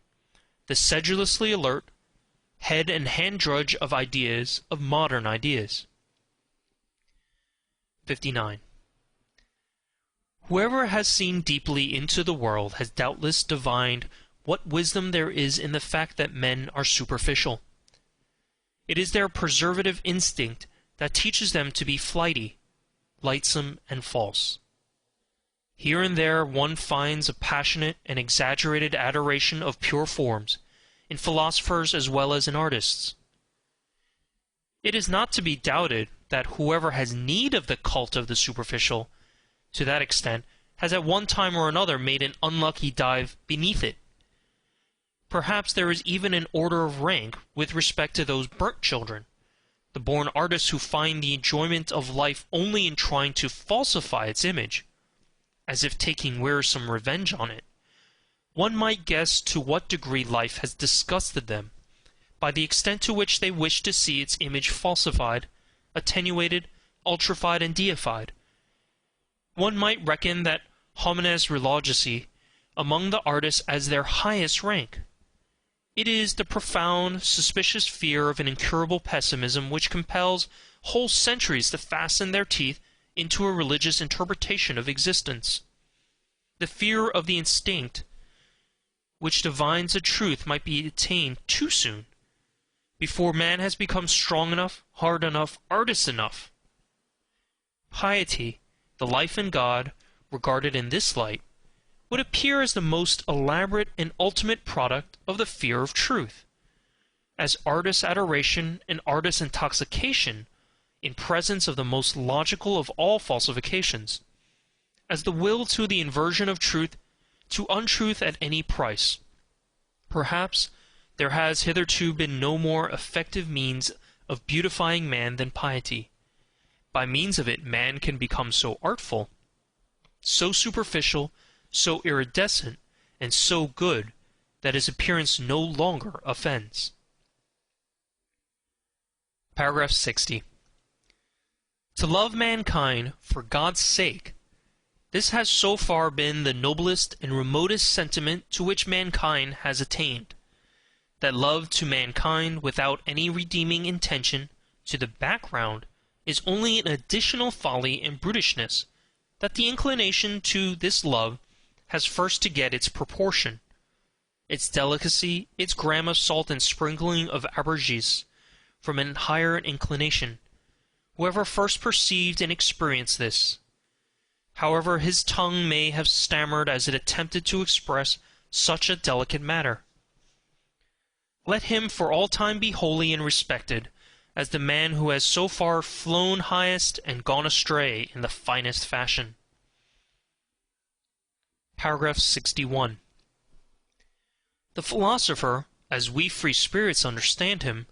the sedulously alert, head and hand drudge of ideas, of modern ideas. 59. Whoever has seen deeply into the world has doubtless divined what wisdom there is in the fact that men are superficial. It is their preservative instinct that teaches them to be flighty, lightsome, and false. Here and there one finds a passionate and exaggerated adoration of pure forms, in philosophers as well as in artists. It is not to be doubted that whoever has need of the cult of the superficial, to that extent, has at one time or another made an unlucky dive beneath it. Perhaps there is even an order of rank with respect to those burnt children, the born artists who find the enjoyment of life only in trying to falsify its image, as if taking wearisome revenge on it. One might guess to what degree life has disgusted them, by the extent to which they wish to see its image falsified, attenuated, ultrified, and deified. One might reckon that homines religiosi among the artists as their highest rank. It is the profound, suspicious fear of an incurable pessimism which compels whole centuries to fasten their teeth into a religious interpretation of existence. The fear of the instinct which divines a truth might be attained too soon, before man has become strong enough, hard enough, artist enough. Piety, the life in God, regarded in this light, would appear as the most elaborate and ultimate product of the fear of truth, as artist adoration and artist intoxication in presence of the most logical of all falsifications, as the will to the inversion of truth to untruth at any price. Perhaps there has hitherto been no more effective means of beautifying man than piety. By means of it man can become so artful, so superficial, so iridescent, and so good that his appearance no longer offends. Paragraph 60. To love mankind for God's sake, this has so far been the noblest and remotest sentiment to which mankind has attained, that love to mankind without any redeeming intention to the background is only an additional folly and brutishness, that the inclination to this love has first to get its proportion, its delicacy, its gram of salt and sprinkling of aubergine, from an higher inclination. Whoever first perceived and experienced this, however his tongue may have stammered as it attempted to express such a delicate matter, let him for all time be holy and respected as the man who has so far flown highest and gone astray in the finest fashion. Paragraph 61. The philosopher, as we free spirits understand him,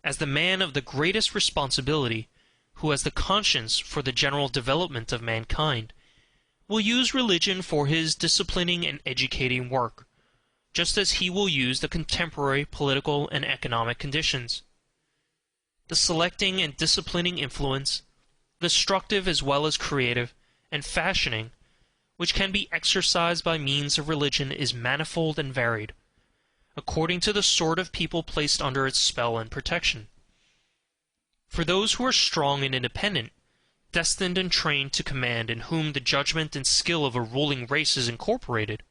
as the man of the greatest responsibility, who has the conscience for the general development of mankind, will use religion for his disciplining and educating work, just as he will use the contemporary political and economic conditions. The selecting and disciplining influence, destructive as well as creative, and fashioning, which can be exercised by means of religion is manifold and varied, according to the sort of people placed under its spell and protection. For those who are strong and independent, destined and trained to command, in whom the judgment and skill of a ruling race is incorporated,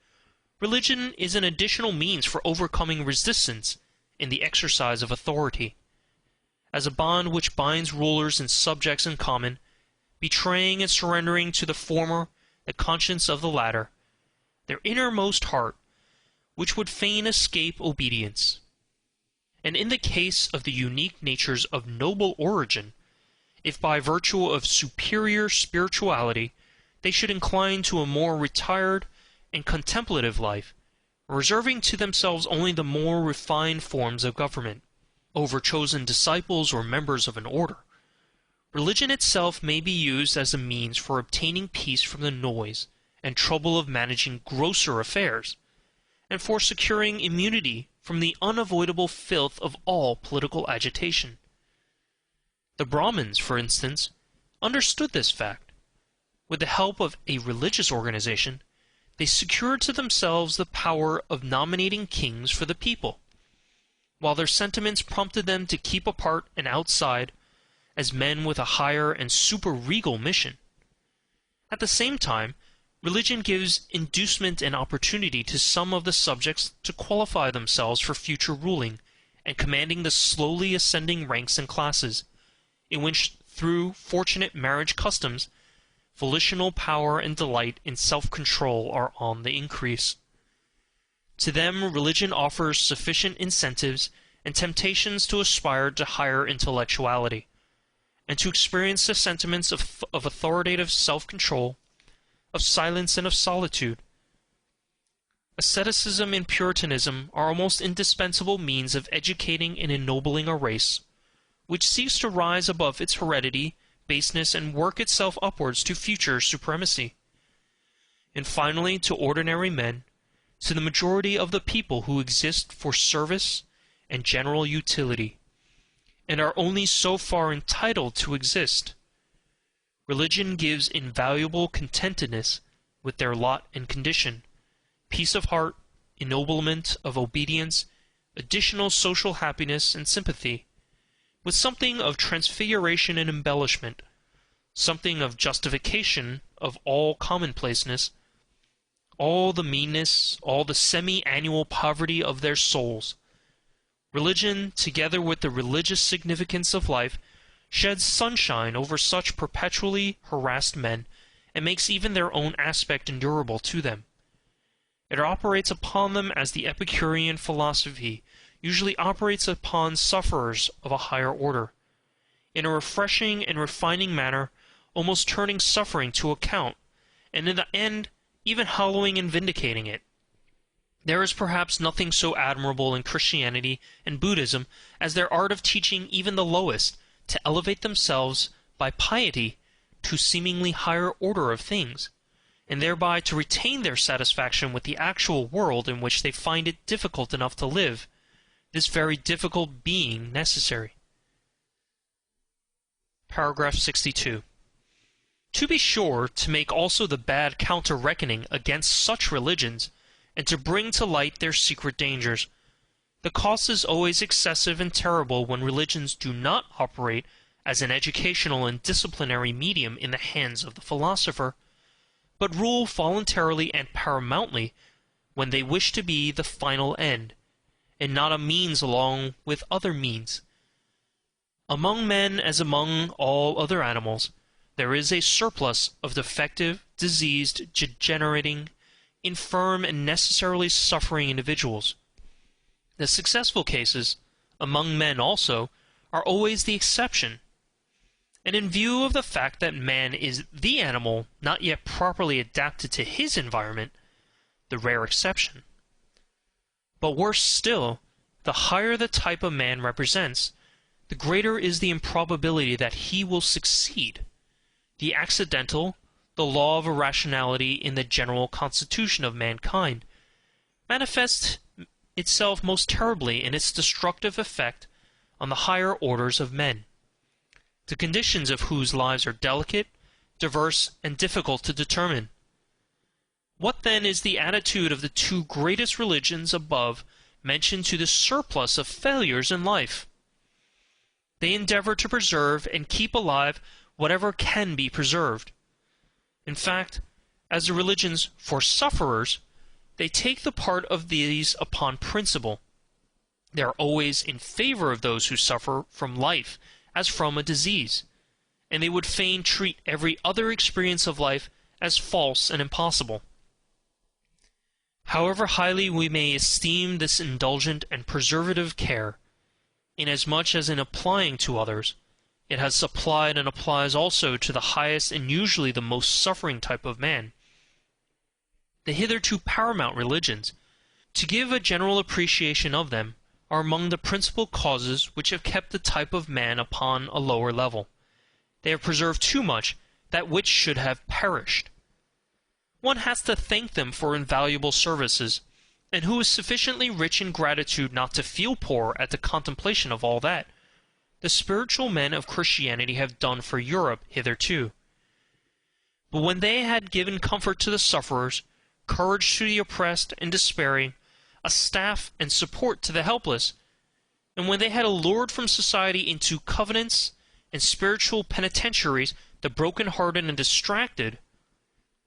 religion is an additional means for overcoming resistance in the exercise of authority, as a bond which binds rulers and subjects in common, betraying and surrendering to the former the conscience of the latter, their innermost heart, which would fain escape obedience. And in the case of the unique natures of noble origin, if by virtue of superior spirituality they should incline to a more retired and contemplative life, reserving to themselves only the more refined forms of government, over chosen disciples or members of an order, religion itself may be used as a means for obtaining peace from the noise and trouble of managing grosser affairs, and for securing immunity from the unavoidable filth of all political agitation. The Brahmins, for instance, understood this fact. With the help of a religious organization, they secured to themselves the power of nominating kings for the people, while their sentiments prompted them to keep apart and outside as men with a higher and super-regal mission. At the same time, religion gives inducement and opportunity to some of the subjects to qualify themselves for future ruling and commanding the slowly ascending ranks and classes, in which, through fortunate marriage customs, volitional power and delight in self-control are on the increase. To them religion offers sufficient incentives and temptations to aspire to higher intellectuality, and to experience the sentiments of authoritative self-control, of silence and of solitude. Asceticism and Puritanism are almost indispensable means of educating and ennobling a race, which seeks to rise above its heredity, baseness, and work itself upwards to future supremacy. And finally, to ordinary men, to the majority of the people who exist for service and general utility, and are only so far entitled to exist, religion gives invaluable contentedness with their lot and condition, peace of heart, ennoblement of obedience, additional social happiness and sympathy, with something of transfiguration and embellishment, something of justification of all commonplaceness, all the meanness, all the semi-annual poverty of their souls. Religion, together with the religious significance of life, sheds sunshine over such perpetually harassed men, and makes even their own aspect endurable to them. It operates upon them as the Epicurean philosophy usually operates upon sufferers of a higher order, in a refreshing and refining manner, almost turning suffering to account, and in the end even hallowing and vindicating it. There is perhaps nothing so admirable in Christianity and Buddhism as their art of teaching even the lowest to elevate themselves by piety to seemingly higher order of things, and thereby to retain their satisfaction with the actual world in which they find it difficult enough to live, this very difficult being necessary. Paragraph 62. To be sure, to make also the bad counter-reckoning against such religions, and to bring to light their secret dangers, the cost is always excessive and terrible when religions do not operate as an educational and disciplinary medium in the hands of the philosopher, but rule voluntarily and paramountly when they wish to be the final end, and not a means along with other means. Among men, as among all other animals, there is a surplus of defective, diseased, degenerating, infirm, and necessarily suffering individuals. The successful cases, among men also, are always the exception, and in view of the fact that man is the animal not yet properly adapted to his environment, the rare exception. But worse still, the higher the type a man represents, the greater is the improbability that he will succeed. The accidental, the law of irrationality in the general constitution of mankind, manifests itself most terribly in its destructive effect on the higher orders of men, the conditions of whose lives are delicate, diverse, and difficult to determine. What then is the attitude of the two greatest religions above mentioned to the surplus of failures in life? They endeavor to preserve and keep alive whatever can be preserved. In fact, as the religions for sufferers, they take the part of these upon principle. They are always in favor of those who suffer from life as from a disease, and they would fain treat every other experience of life as false and impossible. However highly we may esteem this indulgent and preservative care, inasmuch as in applying to others, it has applied and applies also to the highest and usually the most suffering type of man, the hitherto paramount religions, to give a general appreciation of them, are among the principal causes which have kept the type of man upon a lower level. They have preserved too much that which should have perished. One has to thank them for invaluable services, and who is sufficiently rich in gratitude not to feel poor at the contemplation of all that the spiritual men of Christianity have done for Europe hitherto. But when they had given comfort to the sufferers, courage to the oppressed and despairing, a staff and support to the helpless, and when they had allured from society into covenants and spiritual penitentiaries the broken-hearted and distracted,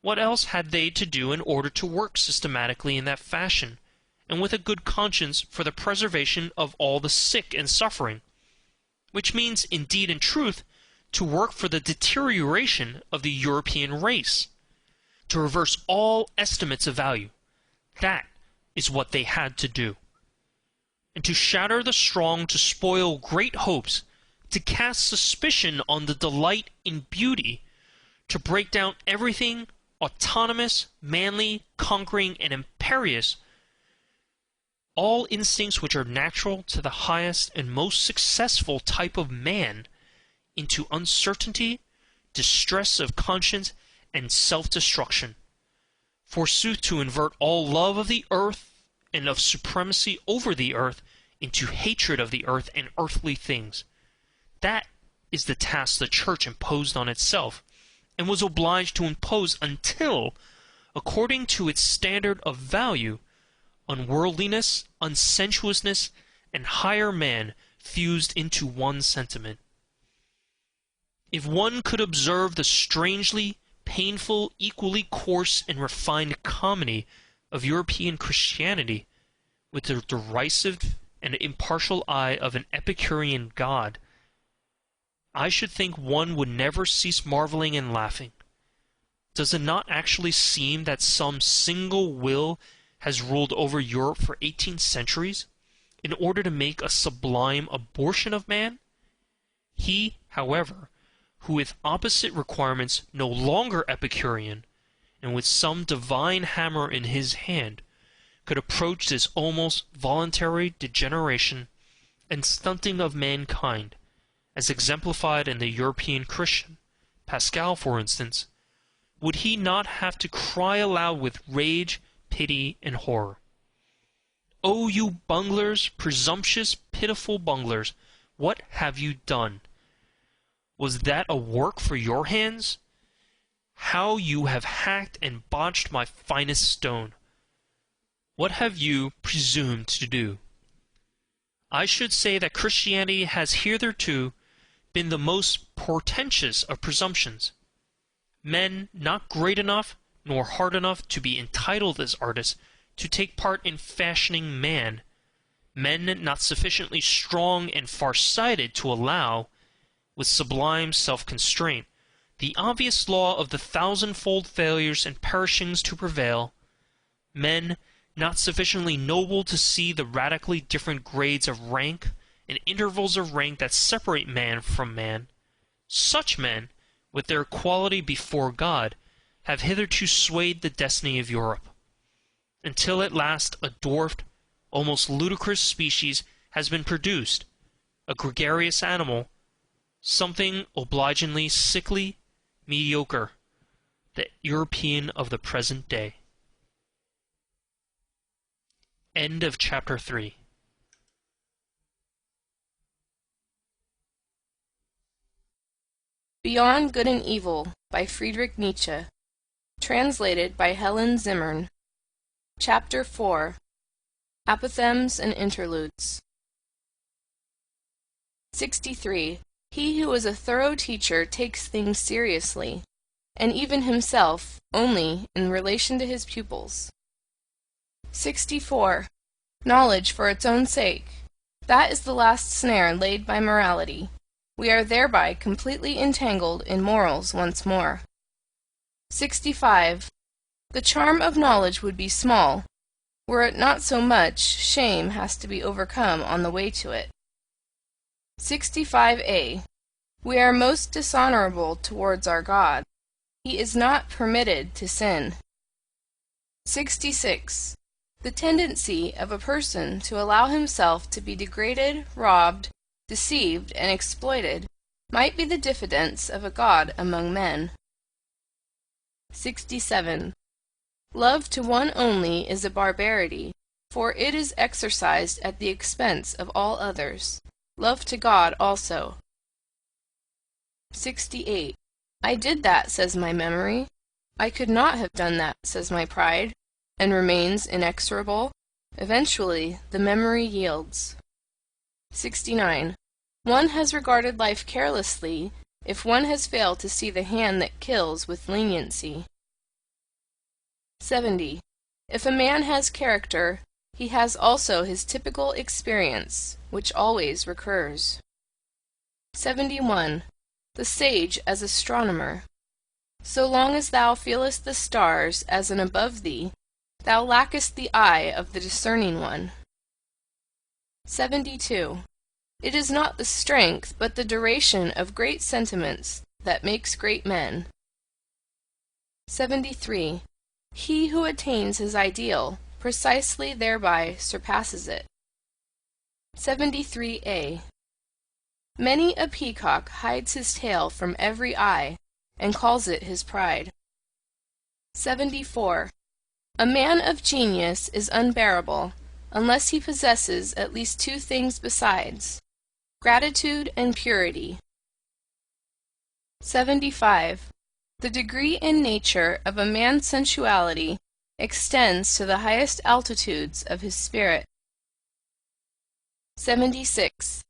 what else had they to do in order to work systematically in that fashion, and with a good conscience for the preservation of all the sick and suffering, which means, indeed and truth, to work for the deterioration of the European race, to reverse all estimates of value. That is what they had to do. And to shatter the strong, to spoil great hopes, to cast suspicion on the delight in beauty, to break down everything autonomous, manly, conquering, and imperious, all instincts which are natural to the highest and most successful type of man, into uncertainty, distress of conscience, and self-destruction. Forsooth, to invert all love of the earth and of supremacy over the earth into hatred of the earth and earthly things. That is the task the Church imposed on itself, and was obliged to impose until, according to its standard of value, unworldliness, unsensuousness, and higher man fused into one sentiment. If one could observe the strangely painful, equally coarse and refined comedy of European Christianity, with the derisive and impartial eye of an Epicurean god, I should think one would never cease marveling and laughing. Does it not actually seem that some single will has ruled over Europe for 18 centuries, in order to make a sublime abortion of man? He, however, who with opposite requirements no longer Epicurean, and with some divine hammer in his hand, could approach this almost voluntary degeneration and stunting of mankind, as exemplified in the European Christian, Pascal, for instance, would he not have to cry aloud with rage, pity, and horror? "O you bunglers, presumptuous, pitiful bunglers, what have you done? Was that a work for your hands? How you have hacked and botched my finest stone! What have you presumed to do? I should say that Christianity has hitherto been the most portentous of presumptions. Men not great enough nor hard enough to be entitled as artists to take part in fashioning man, men not sufficiently strong and far-sighted to allow, with sublime self-constraint, the obvious law of the thousandfold failures and perishings to prevail, men not sufficiently noble to see the radically different grades of rank and intervals of rank that separate man from man. Such men, with their equality before God, have hitherto swayed the destiny of Europe, until at last a dwarfed, almost ludicrous species has been produced, a gregarious animal, something obligingly sickly, mediocre, the European of the present day. End of chapter 3. Beyond Good and Evil by Friedrich Nietzsche. Translated by Helen Zimmern. Chapter 4. Apothegms and Interludes. 63. He who is a thorough teacher takes things seriously, and even himself only in relation to his pupils. 64. Knowledge for its own sake. That is the last snare laid by morality. We are thereby completely entangled in morals once more. 65. The charm of knowledge would be small, were it not so much shame has to be overcome on the way to it. 65a. We are most dishonorable towards our God. He is not permitted to sin. 66. The tendency of a person to allow himself to be degraded, robbed, deceived, and exploited might be the diffidence of a god among men. 67. Love to one only is a barbarity, for it is exercised at the expense of all others. Love to God also. 68. I did that, says my memory. I could not have done that, says my pride, and remains inexorable. Eventually, the memory yields. 69. One has regarded life carelessly if one has failed to see the hand that kills with leniency. 70. If a man has character, he has also his typical experience, which always recurs. 71. The sage as astronomer. So long as thou feelest the stars as an above thee, thou lackest the eye of the discerning one. 72. It is not the strength, but the duration of great sentiments that makes great men. 73. He who attains his ideal precisely thereby surpasses it. 73a. Many a peacock hides his tail from every eye, and calls it his pride. 74. A man of genius is unbearable, unless he possesses at least two things besides, gratitude and purity. 75. The degree in nature of a man's sensuality extends to the highest altitudes of his spirit. 76.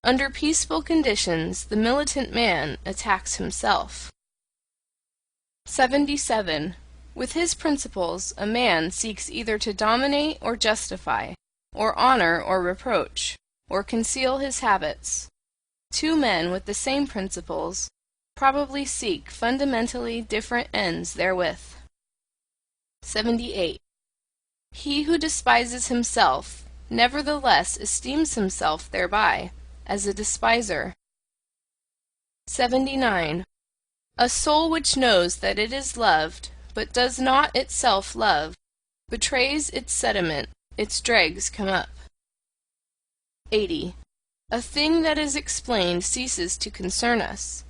Under peaceful conditions, the militant man attacks himself. 77. With his principles, a man seeks either to dominate or justify, or honor or reproach, or conceal his habits. Two men with the same principles probably seek fundamentally different ends therewith. 78. He who despises himself nevertheless esteems himself thereby as a despiser. 79. A soul which knows that it is loved, but does not itself love, betrays its sediment, its dregs come up. 80. A thing that is explained ceases to concern us.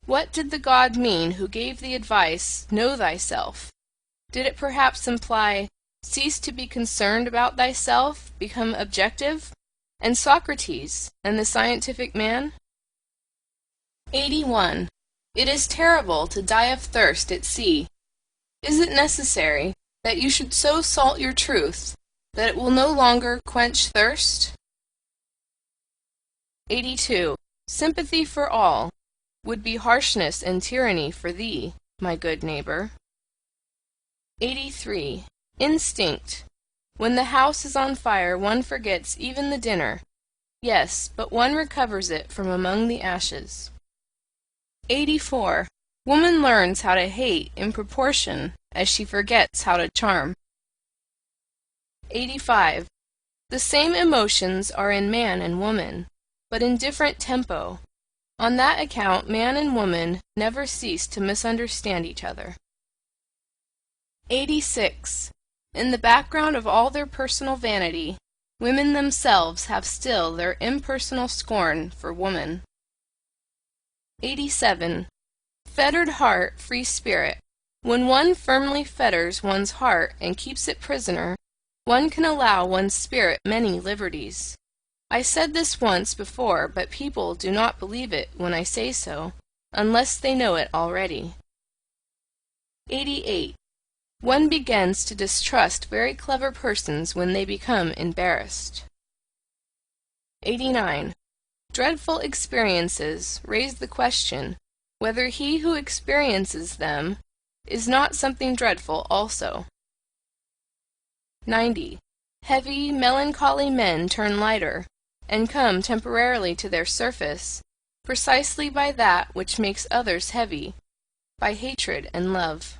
What did the God mean who gave the advice, know thyself? Did it perhaps imply, cease to be concerned about thyself, become objective? And Socrates, and the scientific man? 81. It is terrible to die of thirst at sea. Is it necessary that you should so salt your truth that it will no longer quench thirst? 82. Sympathy for all would be harshness and tyranny for thee, my good neighbor. 83. Instinct. When the house is on fire, one forgets even the dinner. Yes, but one recovers it from among the ashes. 84. Woman learns how to hate in proportion as she forgets how to charm. 85. The same emotions are in man and woman, but in different tempo. On that account man and woman never cease to misunderstand each other. 86. In the background of all their personal vanity, women themselves have still their impersonal scorn for woman. 87. Fettered heart, free spirit. When one firmly fetters one's heart and keeps it prisoner, one can allow one's spirit many liberties. I said this once before, but people do not believe it when I say so, unless they know it already. 88. One begins to distrust very clever persons when they become embarrassed. 89. Dreadful experiences raise the question whether he who experiences them is not something dreadful also. 90. Heavy, melancholy men turn lighter, and come temporarily to their surface, precisely by that which makes others heavy, by hatred and love.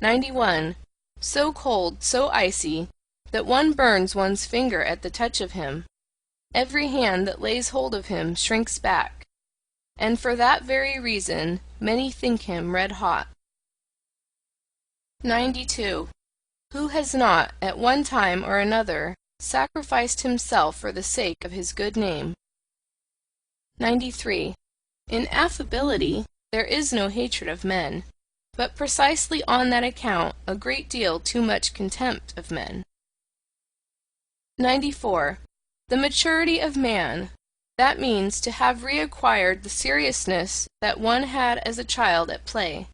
91. So cold, so icy, that one burns one's finger at the touch of him. Every hand that lays hold of him shrinks back, and for that very reason many think him red hot. 92. Who has not, at one time or another, sacrificed himself for the sake of his good name? 93. In affability there is no hatred of men, but precisely on that account a great deal too much contempt of men. 94. The maturity of man, that means to have reacquired the seriousness that one had as a child at play.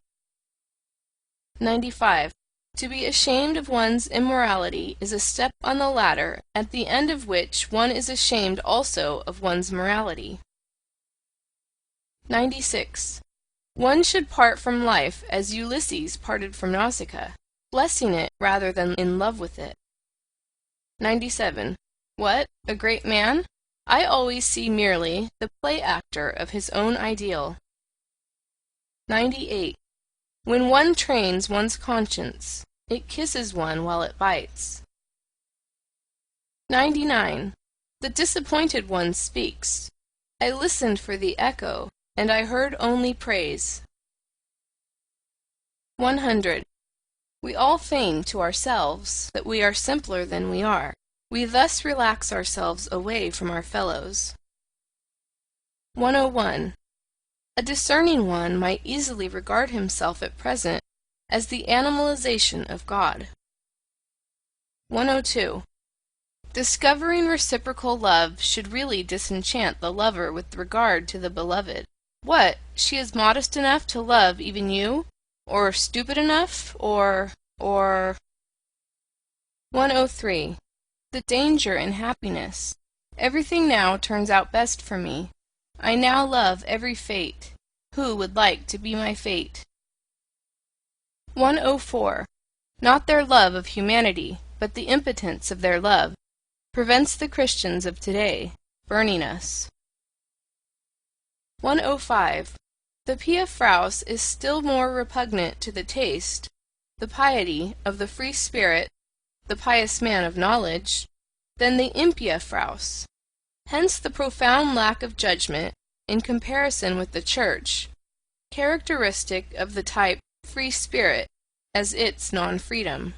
95. To be ashamed of one's immorality is a step on the ladder, at the end of which one is ashamed also of one's morality. 96. One should part from life as Ulysses parted from Nausicaa, blessing it rather than in love with it. 97. What, a great man? I always see merely the play actor of his own ideal. 98. When one trains one's conscience, it kisses one while it bites. 99. The disappointed one speaks. I listened for the echo, and I heard only praise. 100. We all feign to ourselves that we are simpler than we are. We thus relax ourselves away from our fellows. 101. A discerning one might easily regard himself at present as the animalization of God. 102. Discovering reciprocal love should really disenchant the lover with regard to the beloved. What, she is modest enough to love even you? Or stupid enough? Or... 103. The danger and happiness. Everything now turns out best for me. I now love every fate. Who would like to be my fate? 104. Not their love of humanity, but the impotence of their love, prevents the Christians of today burning us. 105. The Pia Fraus is still more repugnant to the taste, the piety, of the free spirit, the pious man of knowledge, than the impia Fraus. Hence the profound lack of judgment, in comparison with the Church, characteristic of the type free spirit as its non-freedom.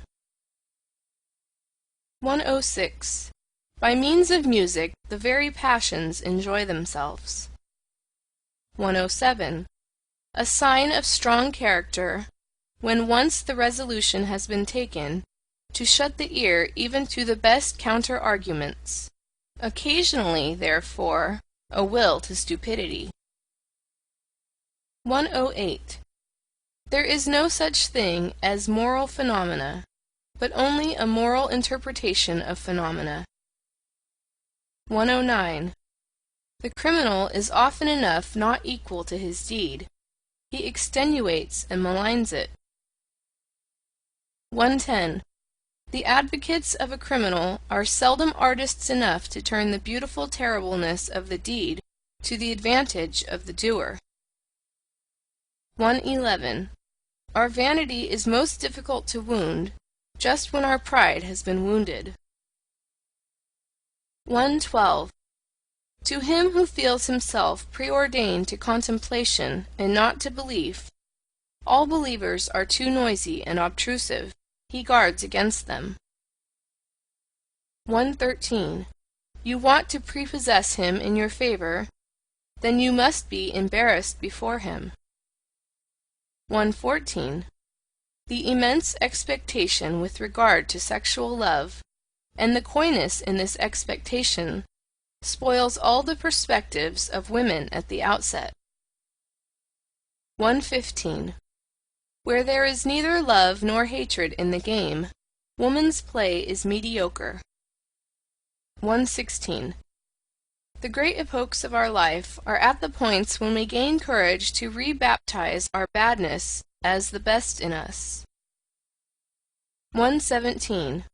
106. By means of music the very passions enjoy themselves. 107. A sign of strong character, when once the resolution has been taken, to shut the ear even to the best counter-arguments. Occasionally, therefore, a will to stupidity. 108. There is no such thing as moral phenomena, but only a moral interpretation of phenomena. 109. The criminal is often enough not equal to his deed. He extenuates and maligns it. 110. The advocates of a criminal are seldom artists enough to turn the beautiful terribleness of the deed to the advantage of the doer. 111. Our vanity is most difficult to wound, just when our pride has been wounded. 112. To him who feels himself preordained to contemplation and not to belief, all believers are too noisy and obtrusive. He guards against them. 113. You want to prepossess him in your favor, then you must be embarrassed before him. 114. The immense expectation with regard to sexual love, and the coyness in this expectation, spoils all the perspectives of women at the outset. 115. Where there is neither love nor hatred in the game, woman's play is mediocre. 116. The great epochs of our life are at the points when we gain courage to rebaptize our badness as the best in us. 117.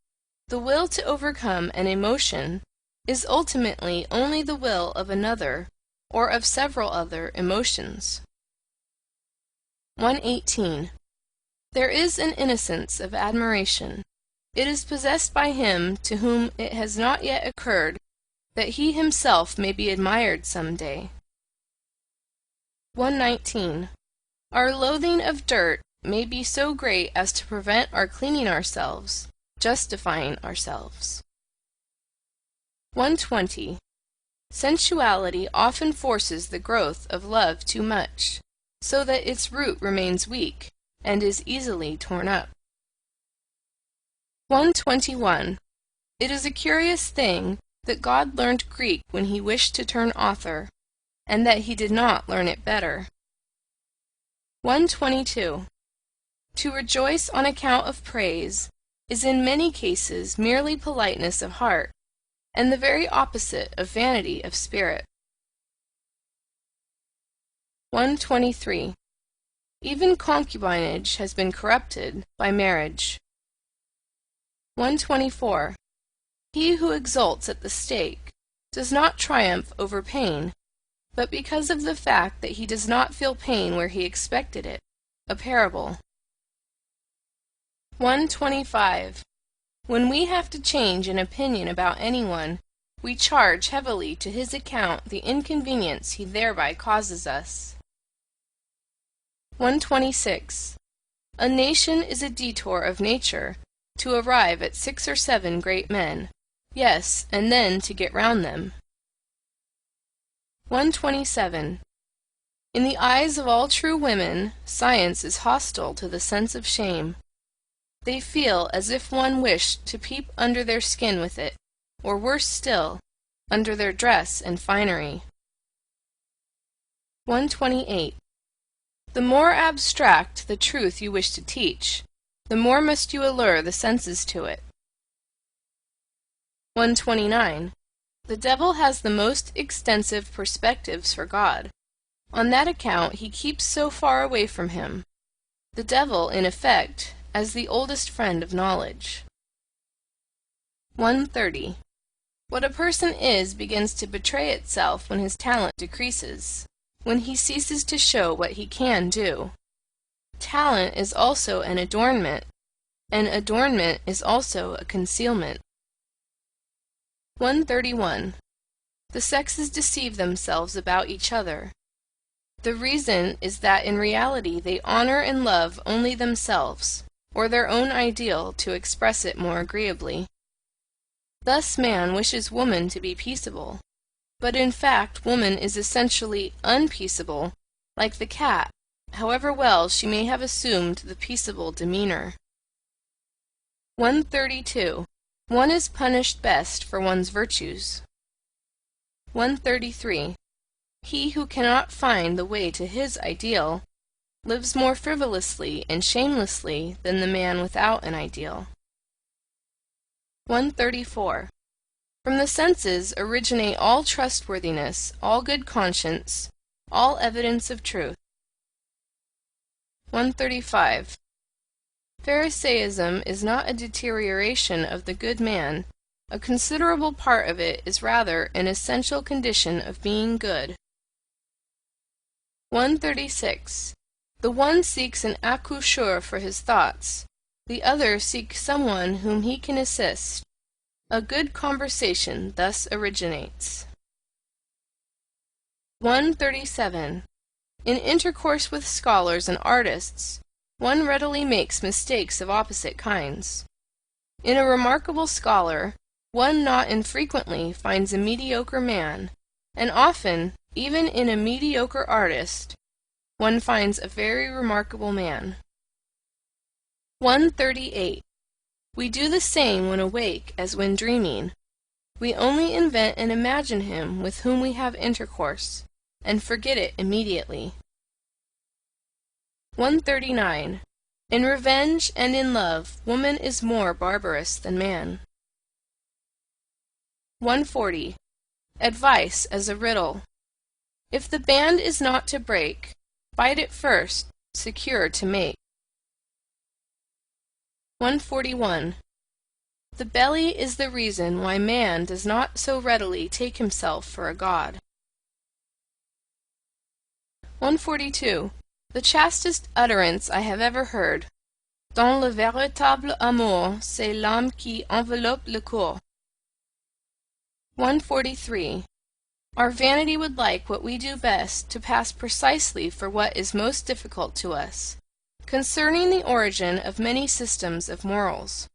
The will to overcome an emotion is ultimately only the will of another, or of several other emotions. 118. There is an innocence of admiration. It is possessed by him to whom it has not yet occurred that he himself may be admired some day. 119. Our loathing of dirt may be so great as to prevent our cleaning ourselves, justifying ourselves. 120. Sensuality often forces the growth of love too much, so that its root remains weak, and is easily torn up. 121. It is a curious thing that God learned Greek when he wished to turn author, and that he did not learn it better. 122. To rejoice on account of praise is in many cases merely politeness of heart, and the very opposite of vanity of spirit. 123. Even concubinage has been corrupted by marriage. 124. He who exults at the stake does not triumph over pain, but because of the fact that he does not feel pain where he expected it. A parable. 125. When we have to change an opinion about anyone, we charge heavily to his account the inconvenience he thereby causes us. 126. A nation is a detour of nature to arrive at 6 or 7 great men, yes, and then to get round them. 127. In the eyes of all true women, science is hostile to the sense of shame. They feel as if one wished to peep under their skin with it, or worse still, under their dress and finery. 128. The more abstract the truth you wish to teach, the more must you allure the senses to it. 129. The devil has the most extensive perspectives for God. On that account he keeps so far away from him. The devil, in effect, as the oldest friend of knowledge. 130. What a person is begins to betray itself when his talent decreases, when he ceases to show what he can do. Talent is also an adornment, and adornment is also a concealment. 131. The sexes deceive themselves about each other. The reason is that in reality they honor and love only themselves, or their own ideal, to express it more agreeably. Thus man wishes woman to be peaceable, but in fact woman is essentially unpeaceable, like the cat, however well she may have assumed the peaceable demeanor. 132. One is punished best for one's virtues. 133. He who cannot find the way to his ideal lives more frivolously and shamelessly than the man without an ideal. 134. From the senses originate all trustworthiness, all good conscience, all evidence of truth. 135. Pharisaism is not a deterioration of the good man. A considerable part of it is rather an essential condition of being good. 136. The one seeks an accoucheur for his thoughts, the other seeks someone whom he can assist. A good conversation thus originates. 137. In intercourse with scholars and artists, one readily makes mistakes of opposite kinds. In a remarkable scholar, one not infrequently finds a mediocre man, and often, even in a mediocre artist, one finds a very remarkable man. 138. We do the same when awake as when dreaming. We only invent and imagine him with whom we have intercourse, and forget it immediately. 139. In revenge and in love, woman is more barbarous than man. 140. Advice as a riddle. If the band is not to break, bite it first, secure to make. 141. The belly is the reason why man does not so readily take himself for a god. 142. The chastest utterance I have ever heard. Dans le véritable amour, c'est l'âme qui enveloppe le corps. 143. Our vanity would like what we do best to pass precisely for what is most difficult to us, concerning the origin of many systems of morals.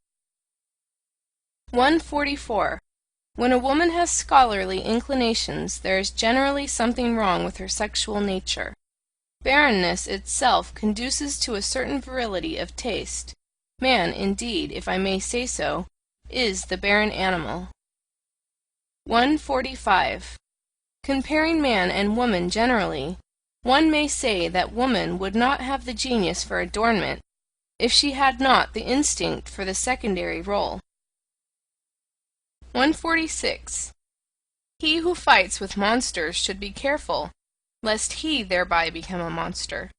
144. When a woman has scholarly inclinations, there is generally something wrong with her sexual nature. Barrenness itself conduces to a certain virility of taste. Man, indeed, if I may say so, is the barren animal. 145. Comparing man and woman generally, one may say that woman would not have the genius for adornment if she had not the instinct for the secondary role. 146. He who fights with monsters should be careful, lest he thereby become a monster.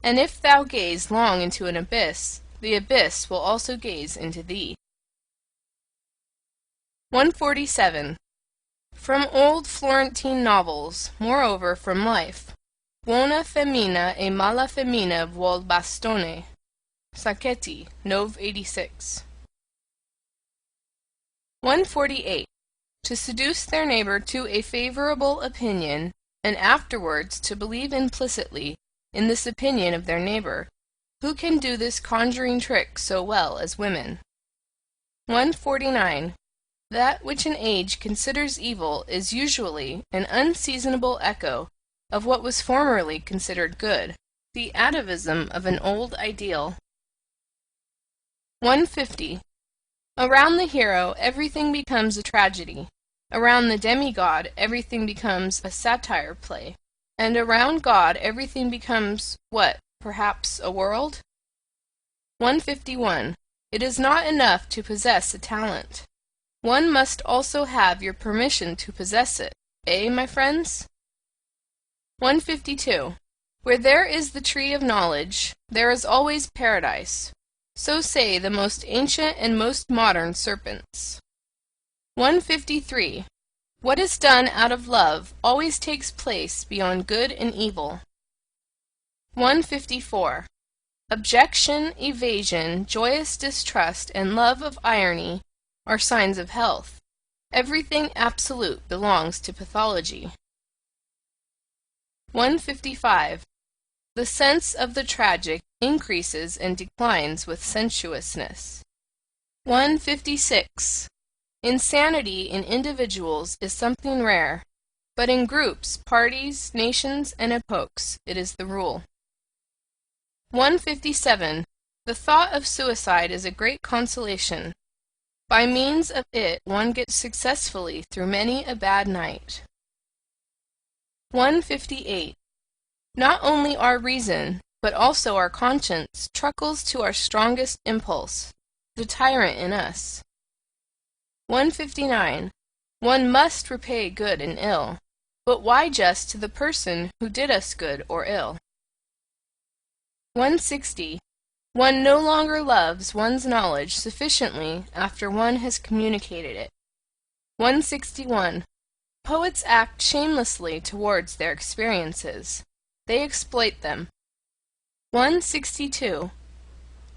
And if thou gaze long into an abyss, the abyss will also gaze into thee. 147. From old Florentine novels, moreover from life, buona femmina e mala femmina vuol bastone. Sacchetti, Nov. 86. 148. To seduce their neighbor to a favorable opinion, and afterwards to believe implicitly in this opinion of their neighbor. Who can do this conjuring trick so well as women? 149. That which an age considers evil is usually an unseasonable echo of what was formerly considered good, the atavism of an old ideal. 150. Around the hero everything becomes a tragedy, around the demigod everything becomes a satire play, and around God everything becomes, what, perhaps a world? 151. It is not enough to possess a talent. One must also have your permission to possess it, eh, my friends? 152. Where there is the tree of knowledge, there is always paradise. So say the most ancient and most modern serpents. 153. What is done out of love always takes place beyond good and evil. 154. Objection, evasion, joyous distrust, and love of irony are signs of health. Everything absolute belongs to pathology. 155. The sense of the tragic increases and declines with sensuousness. 156. Insanity in individuals is something rare, but in groups, parties, nations, and epochs it is the rule. 157. The thought of suicide is a great consolation. By means of it one gets successfully through many a bad night. 158. Not only our reason, but also our conscience truckles to our strongest impulse, the tyrant in us. 159. One must repay good and ill, but why just to the person who did us good or ill? 160. One no longer loves one's knowledge sufficiently after one has communicated it. 161. Poets act shamelessly towards their experiences. They exploit them. 162.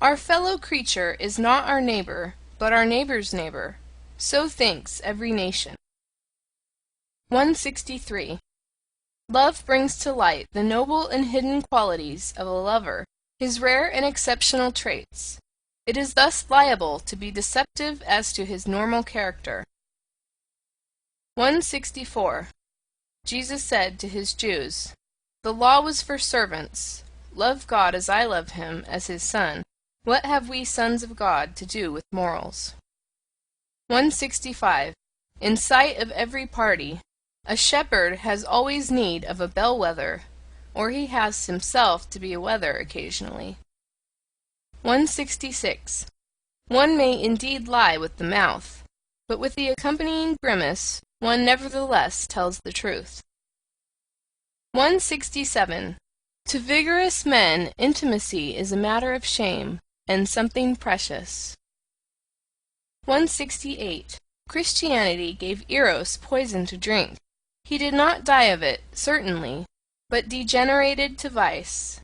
Our fellow creature is not our neighbor, but our neighbor's neighbor. So thinks every nation. 163. Love brings to light the noble and hidden qualities of a lover, his rare and exceptional traits. It is thus liable to be deceptive as to his normal character. 164. Jesus said to his Jews, "The law was for servants. Love God as I love him, as his son. What have we sons of God to do with morals?" 165. In sight of every party, a shepherd has always need of a bellwether, or he has himself to be a wether occasionally. 166. One may indeed lie with the mouth, but with the accompanying grimace one nevertheless tells the truth. 167. To vigorous men intimacy is a matter of shame, and something precious. 168. Christianity gave Eros poison to drink. He did not die of it, certainly, but degenerated to vice.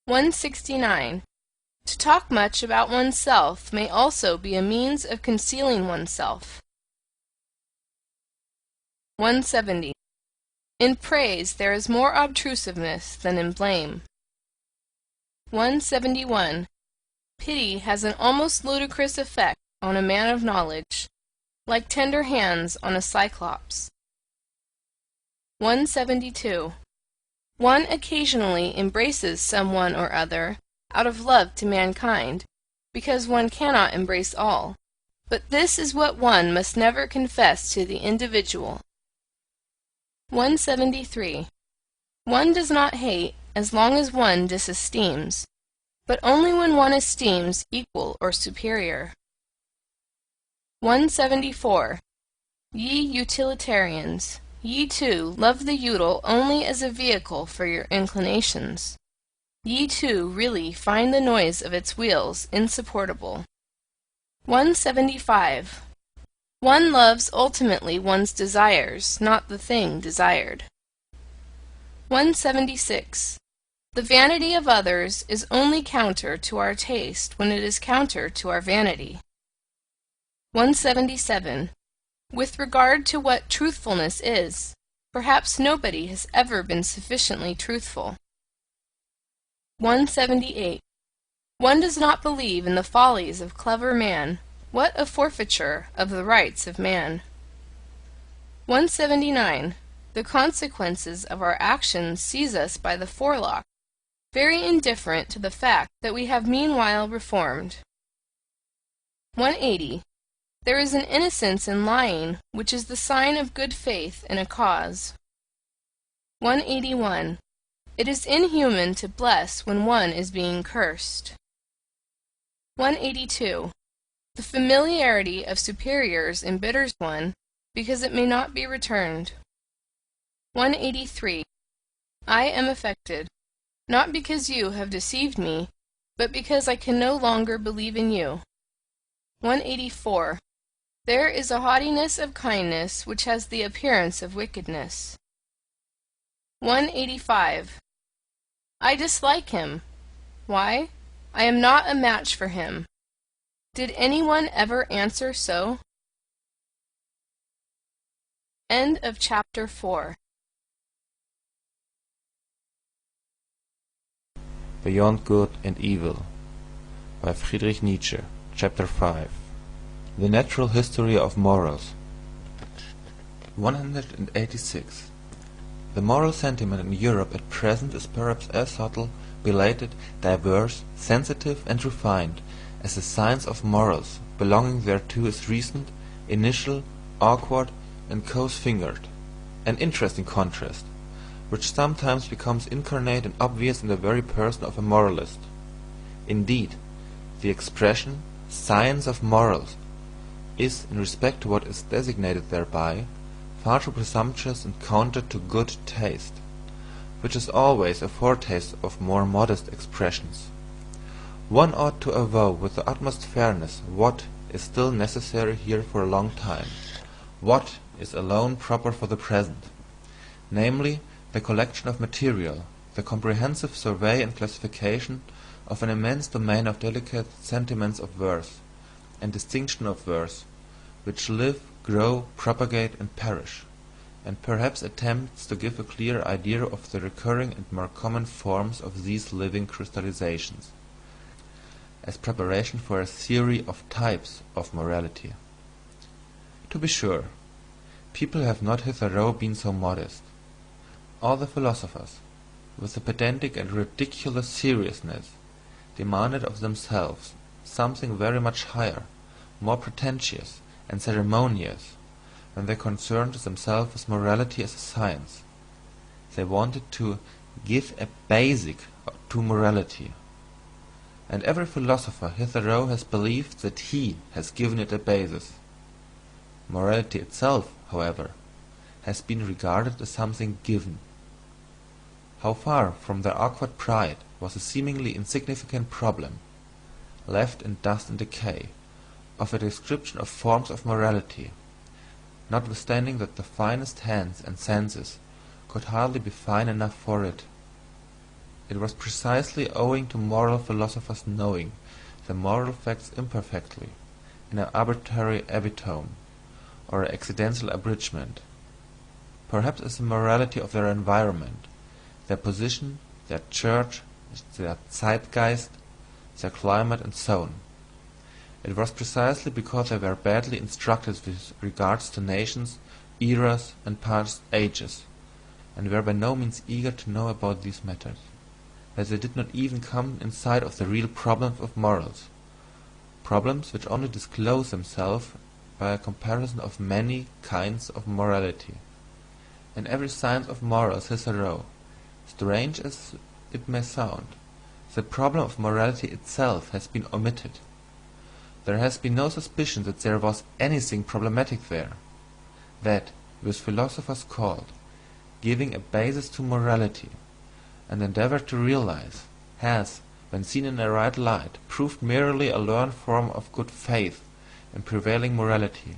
169. To talk much about oneself may also be a means of concealing oneself. 170. In praise there is more obtrusiveness than in blame. 171. Pity has an almost ludicrous effect on a man of knowledge, like tender hands on a cyclops. 172. One occasionally embraces someone or other out of love to mankind, because one cannot embrace all, but this is what one must never confess to the individual. 173. One does not hate as long as one disesteems, but only when one esteems equal or superior. 174. Ye utilitarians, ye too love the util only as a vehicle for your inclinations. Ye too really find the noise of its wheels insupportable. 175. One loves ultimately one's desires, not the thing desired. 176. The vanity of others is only counter to our taste when it is counter to our vanity. 177. With regard to what truthfulness is, perhaps nobody has ever been sufficiently truthful. 178. One does not believe in the follies of clever man. What a forfeiture of the rights of man! 179. The consequences of our actions seize us by the forelock, very indifferent to the fact that we have meanwhile reformed. 180. There is an innocence in lying which is the sign of good faith in a cause. 181. It is inhuman to bless when one is being cursed. 182. The familiarity of superiors embitters one, because it may not be returned. 183. I am affected, not because you have deceived me, but because I can no longer believe in you. 184. There is a haughtiness of kindness which has the appearance of wickedness. 185. I dislike him. Why? I am not a match for him. Did anyone ever answer so? End of chapter 4. Beyond Good and Evil by Friedrich Nietzsche. Chapter 5. The Natural History of Morals. 186. The moral sentiment in Europe at present is perhaps as subtle, belated, diverse, sensitive, and refined as the science of morals belonging thereto is recent, initial, awkward, and close-fingered. An interesting contrast, which sometimes becomes incarnate and obvious in the very person of a moralist. Indeed, the expression "science of morals" is, in respect to what is designated thereby, far too presumptuous and counter to good taste, which is always a foretaste of more modest expressions. One ought to avow with the utmost fairness what is still necessary here for a long time, what is alone proper for the present, namely the collection of material, the comprehensive survey and classification of an immense domain of delicate sentiments of worth, and distinction of worth, which live, grow, propagate, and perish, and perhaps attempts to give a clear idea of the recurring and more common forms of these living crystallizations, as preparation for a theory of types of morality. To be sure, people have not hitherto been so modest. All the philosophers, with a pedantic and ridiculous seriousness, demanded of themselves something very much higher, more pretentious and ceremonious, when they concerned themselves with morality as a science. They wanted to give a basic to morality, and every philosopher hitherto has believed that he has given it a basis. Morality itself, however, has been regarded as something given. How far from their awkward pride was a seemingly insignificant problem, left in dust and decay, of a description of forms of morality, notwithstanding that the finest hands and senses could hardly be fine enough for it. It was precisely owing to moral philosophers knowing the moral facts imperfectly, in an arbitrary epitome, or accidental abridgment, perhaps as the morality of their environment, their position, their church, their zeitgeist, their climate, and so on. It was precisely because they were badly instructed with regards to nations, eras, and past ages, and were by no means eager to know about these matters, that they did not even come in sight of the real problems of morals, problems which only disclose themselves by a comparison of many kinds of morality. In every science of morals hitherto, strange as it may sound, the problem of morality itself has been omitted. There has been no suspicion that there was anything problematic there, that, with philosophers called, giving a basis to morality, and endeavour to realize, has, when seen in a right light, proved merely a learned form of good faith in prevailing morality,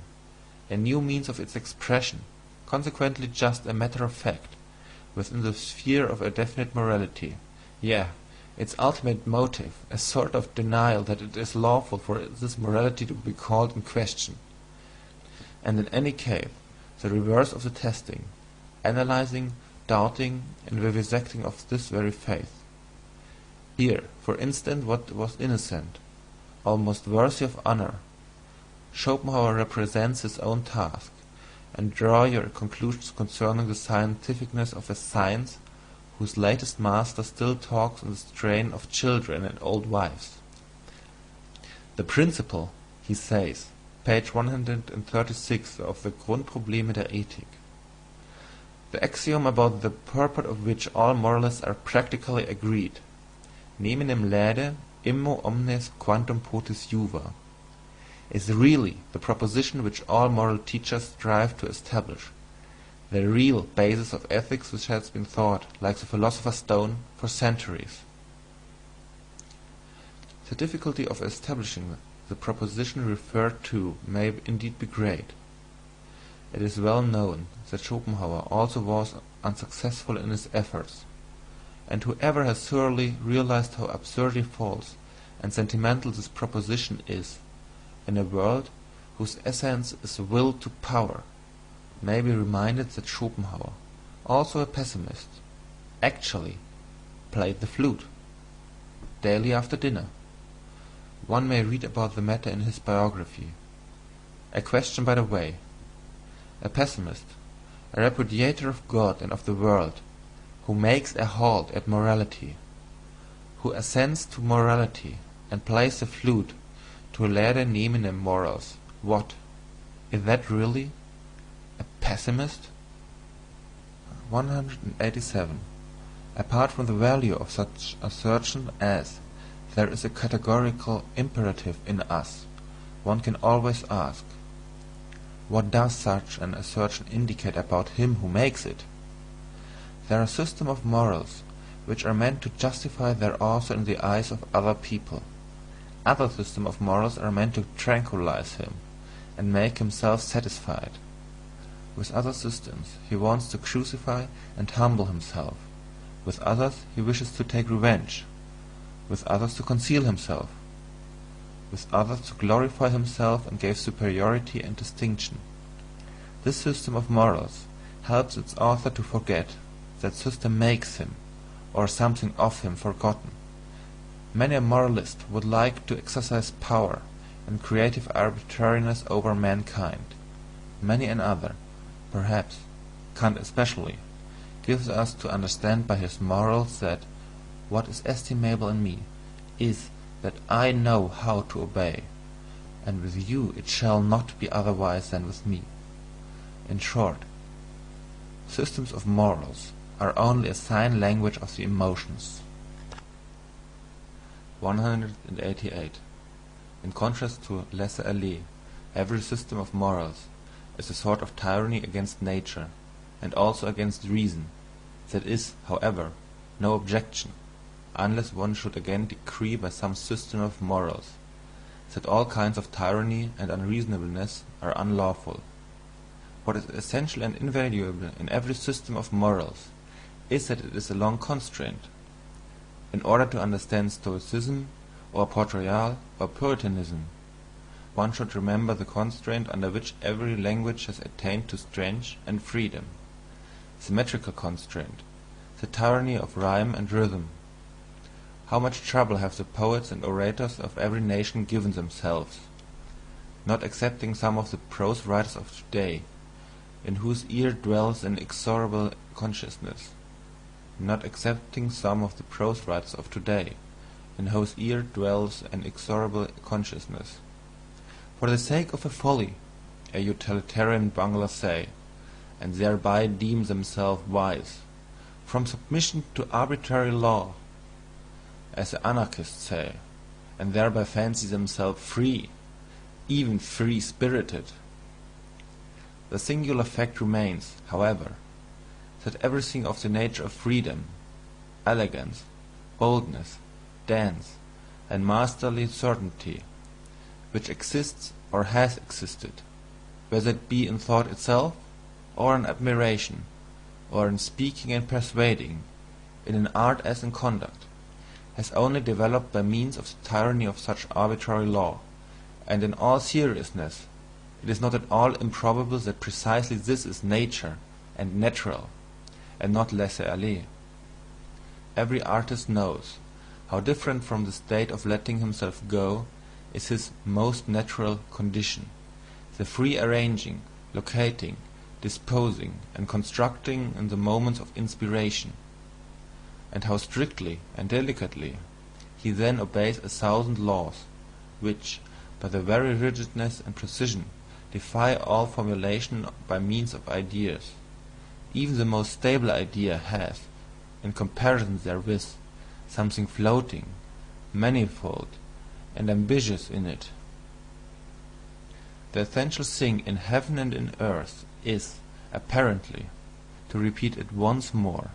a new means of its expression, consequently just a matter of fact, within the sphere of a definite morality, yea, its ultimate motive, a sort of denial that it is lawful for this morality to be called in question, and in any case the reverse of the testing, analysing, doubting, and vivisecting of this very faith. Here, for instance, what was innocent, almost worthy of honour. Schopenhauer represents his own task, and draw your conclusions concerning the scientificness of a science whose latest master still talks in the strain of children and old wives. The principle, he says, page 136 of the Grundprobleme der Ethik, the axiom about the purport of which all moralists are practically agreed, neminem laede immo omnes quantum potis juva, is really the proposition which all moral teachers strive to establish, the real basis of ethics which has been thought, like the philosopher's stone, for centuries. The difficulty of establishing the proposition referred to may indeed be great. It is well known that Schopenhauer also was unsuccessful in his efforts, and whoever has thoroughly realized how absurdly false and sentimental this proposition is, in a world whose essence is will to power, may be reminded that Schopenhauer, also a pessimist, actually played the flute daily after dinner. One may read about the matter in his biography. A question by the way. A pessimist, a repudiator of God and of the world, who makes a halt at morality, who assents to morality and plays the flute to laede neminem morals, what, is that really a pessimist? 187. Apart from the value of such assertion as "there is a categorical imperative in us," one can always ask, what does such an assertion indicate about him who makes it? There are systems of morals which are meant to justify their author in the eyes of other people. Other systems of morals are meant to tranquilize him and make him self-satisfied. With other systems he wants to crucify and humble himself. With others he wishes to take revenge. With others to conceal himself. With others to glorify himself and give superiority and distinction. This system of morals helps its author to forget that system makes him, or something of him forgotten. Many a moralist would like to exercise power and creative arbitrariness over mankind. Many another, perhaps Kant especially, gives us to understand by his morals that what is estimable in me is that I know how to obey, and with you it shall not be otherwise than with me. In short, systems of morals are only a sign language of the emotions. 188. In contrast to laisser-aller, every system of morals is a sort of tyranny against nature, and also against reason. That is, however, no objection, unless one should again decree by some system of morals that all kinds of tyranny and unreasonableness are unlawful. What is essential and invaluable in every system of morals is that it is a long constraint. In order to understand Stoicism, or Port-Royal, or Puritanism, one should remember the constraint under which every language has attained to strength and freedom, symmetrical constraint, the tyranny of rhyme and rhythm. How much trouble have the poets and orators of every nation given themselves, not excepting some of the prose writers of today, in whose ear dwells an inexorable consciousness, not excepting some of the prose writers of today, in whose ear dwells an inexorable consciousness. For the sake of a folly, a utilitarian bungler say, and thereby deem themselves wise, from submission to arbitrary law, as the anarchists say, and thereby fancy themselves free, even free-spirited. The singular fact remains, however, that everything of the nature of freedom, elegance, boldness, dance, and masterly certainty, which exists or has existed, whether it be in thought itself, or in admiration, or in speaking and persuading, in art as in conduct, has only developed by means of the tyranny of such arbitrary law, and in all seriousness it is not at all improbable that precisely this is nature and natural, and not laisser-aller. Every artist knows how different from the state of letting himself go is his most natural condition, the free arranging, locating, disposing, and constructing in the moments of inspiration, and how strictly and delicately he then obeys 1,000 laws, which, by their very rigidness and precision, defy all formulation by means of ideas. Even the most stable idea has, in comparison therewith, something floating, manifold, and ambitious in it. The essential thing in heaven and in earth is, apparently, to repeat it once more,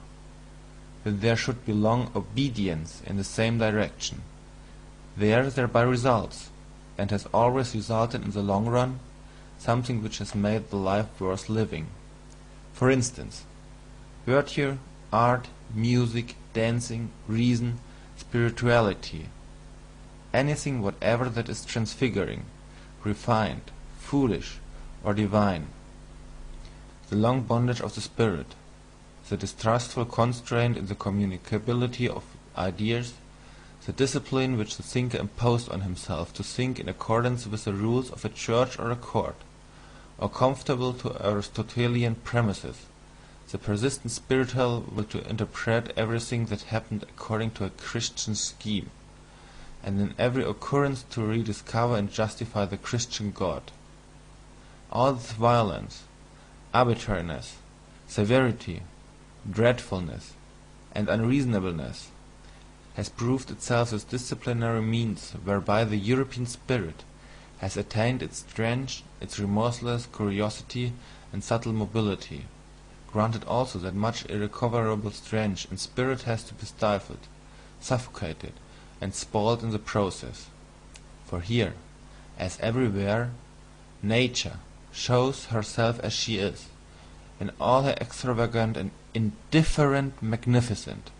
that there should belong obedience in the same direction. Thereby results, and has always resulted in the long run, something which has made the life worth living. For instance, virtue, art, music, dancing, reason, spirituality, anything whatever that is transfiguring, refined, foolish, or divine. The long bondage of the spirit, the distrustful constraint in the communicability of ideas, the discipline which the thinker imposed on himself to think in accordance with the rules of a church or a court, or conformable to Aristotelian premises, the persistent spiritual will to interpret everything that happened according to a Christian scheme, and in every occurrence to rediscover and justify the Christian God. All this violence, arbitrariness, severity, dreadfulness, and unreasonableness, has proved itself as disciplinary means whereby the European spirit has attained its strength, its remorseless curiosity and subtle mobility. Granted also that much irrecoverable strength and spirit has to be stifled, suffocated, and spoiled in the process. For here, as everywhere, Nature shows herself as she is, in all her extravagant and indifferent magnificence,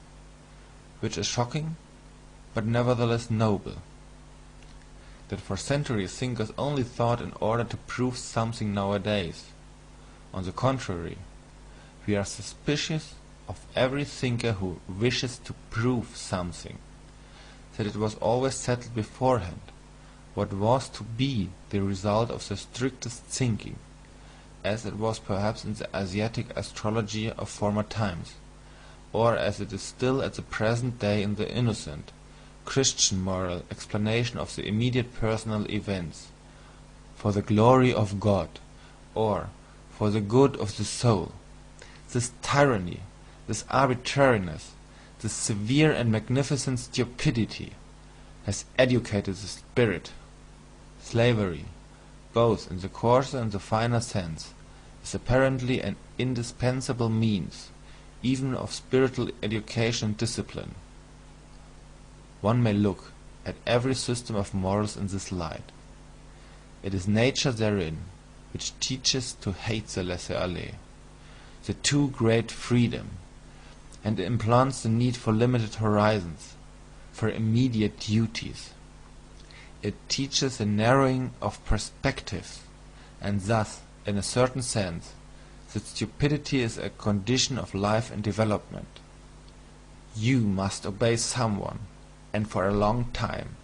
which is shocking, but nevertheless noble. That for centuries thinkers only thought in order to prove something nowadays. On the contrary, we are suspicious of every thinker who wishes to prove something, that it was always settled beforehand what was to be the result of the strictest thinking, as it was perhaps in the Asiatic astrology of former times, or as it is still at the present day in the innocent, Christian moral explanation of the immediate personal events, for the glory of God, or for the good of the soul. This tyranny, this arbitrariness, this severe and magnificent stupidity has educated the spirit. Slavery, both in the coarser and the finer sense, is apparently an indispensable means, even of spiritual education and discipline. One may look at every system of morals in this light. It is nature therein which teaches to hate the laissez-aller, the too great freedom, and implants the need for limited horizons, for immediate duties. It teaches the narrowing of perspectives, and thus, in a certain sense, that stupidity is a condition of life and development. You must obey someone, and for a long time,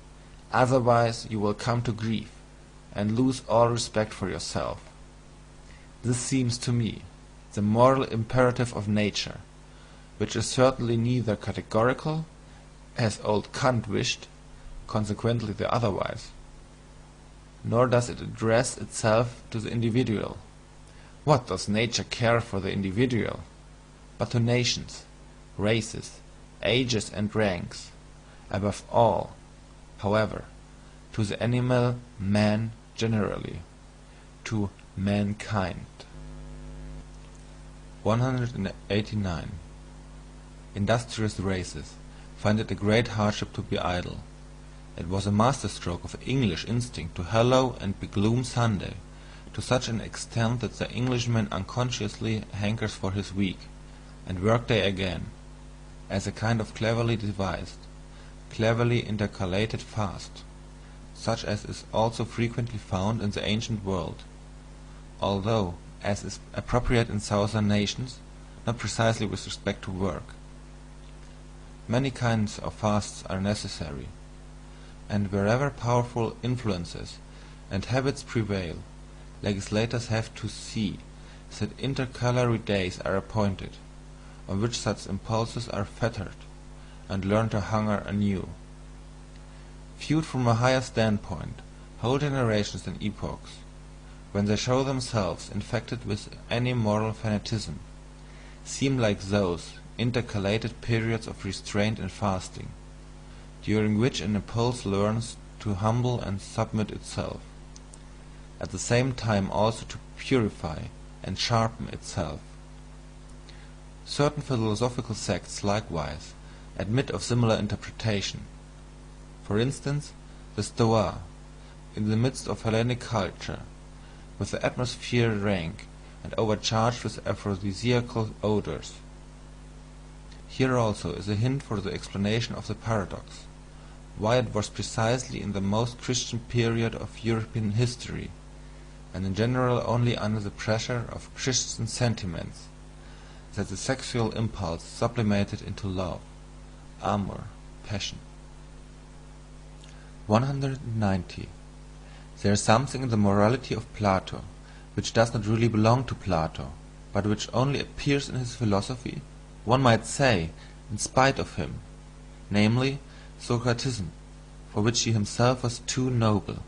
otherwise you will come to grief, and lose all respect for yourself. This seems to me the moral imperative of nature, which is certainly neither categorical, as old Kant wished, consequently the otherwise, nor does it address itself to the individual. What does nature care for the individual? But to nations, races, ages and ranks, above all, however, to the animal man generally, to mankind. 189. Industrious races find it a great hardship to be idle. It was a masterstroke of English instinct to hallow and begloom Sunday to such an extent that the Englishman unconsciously hankers for his week and workday again, as a kind of cleverly devised, cleverly intercalated fast, such as is also frequently found in the ancient world, although, as is appropriate in southern nations, not precisely with respect to work. Many kinds of fasts are necessary, and wherever powerful influences and habits prevail, legislators have to see that intercalary days are appointed, on which such impulses are fettered, and learn to hunger anew. Viewed from a higher standpoint, whole generations and epochs, when they show themselves infected with any moral fanatism, seem like those intercalated periods of restraint and fasting, during which an impulse learns to humble and submit itself, at the same time also to purify and sharpen itself. Certain philosophical sects likewise admit of similar interpretation. For instance, the Stoa, in the midst of Hellenic culture, with the atmosphere rank and overcharged with aphrodisiacal odours. Here also is a hint for the explanation of the paradox, why it was precisely in the most Christian period of European history, and in general only under the pressure of Christian sentiments, that the sexual impulse sublimated into love, amour, passion. 190. There is something in the morality of Plato which does not really belong to Plato, but which only appears in his philosophy, one might say, in spite of him, namely, Socratism, for which he himself was too noble.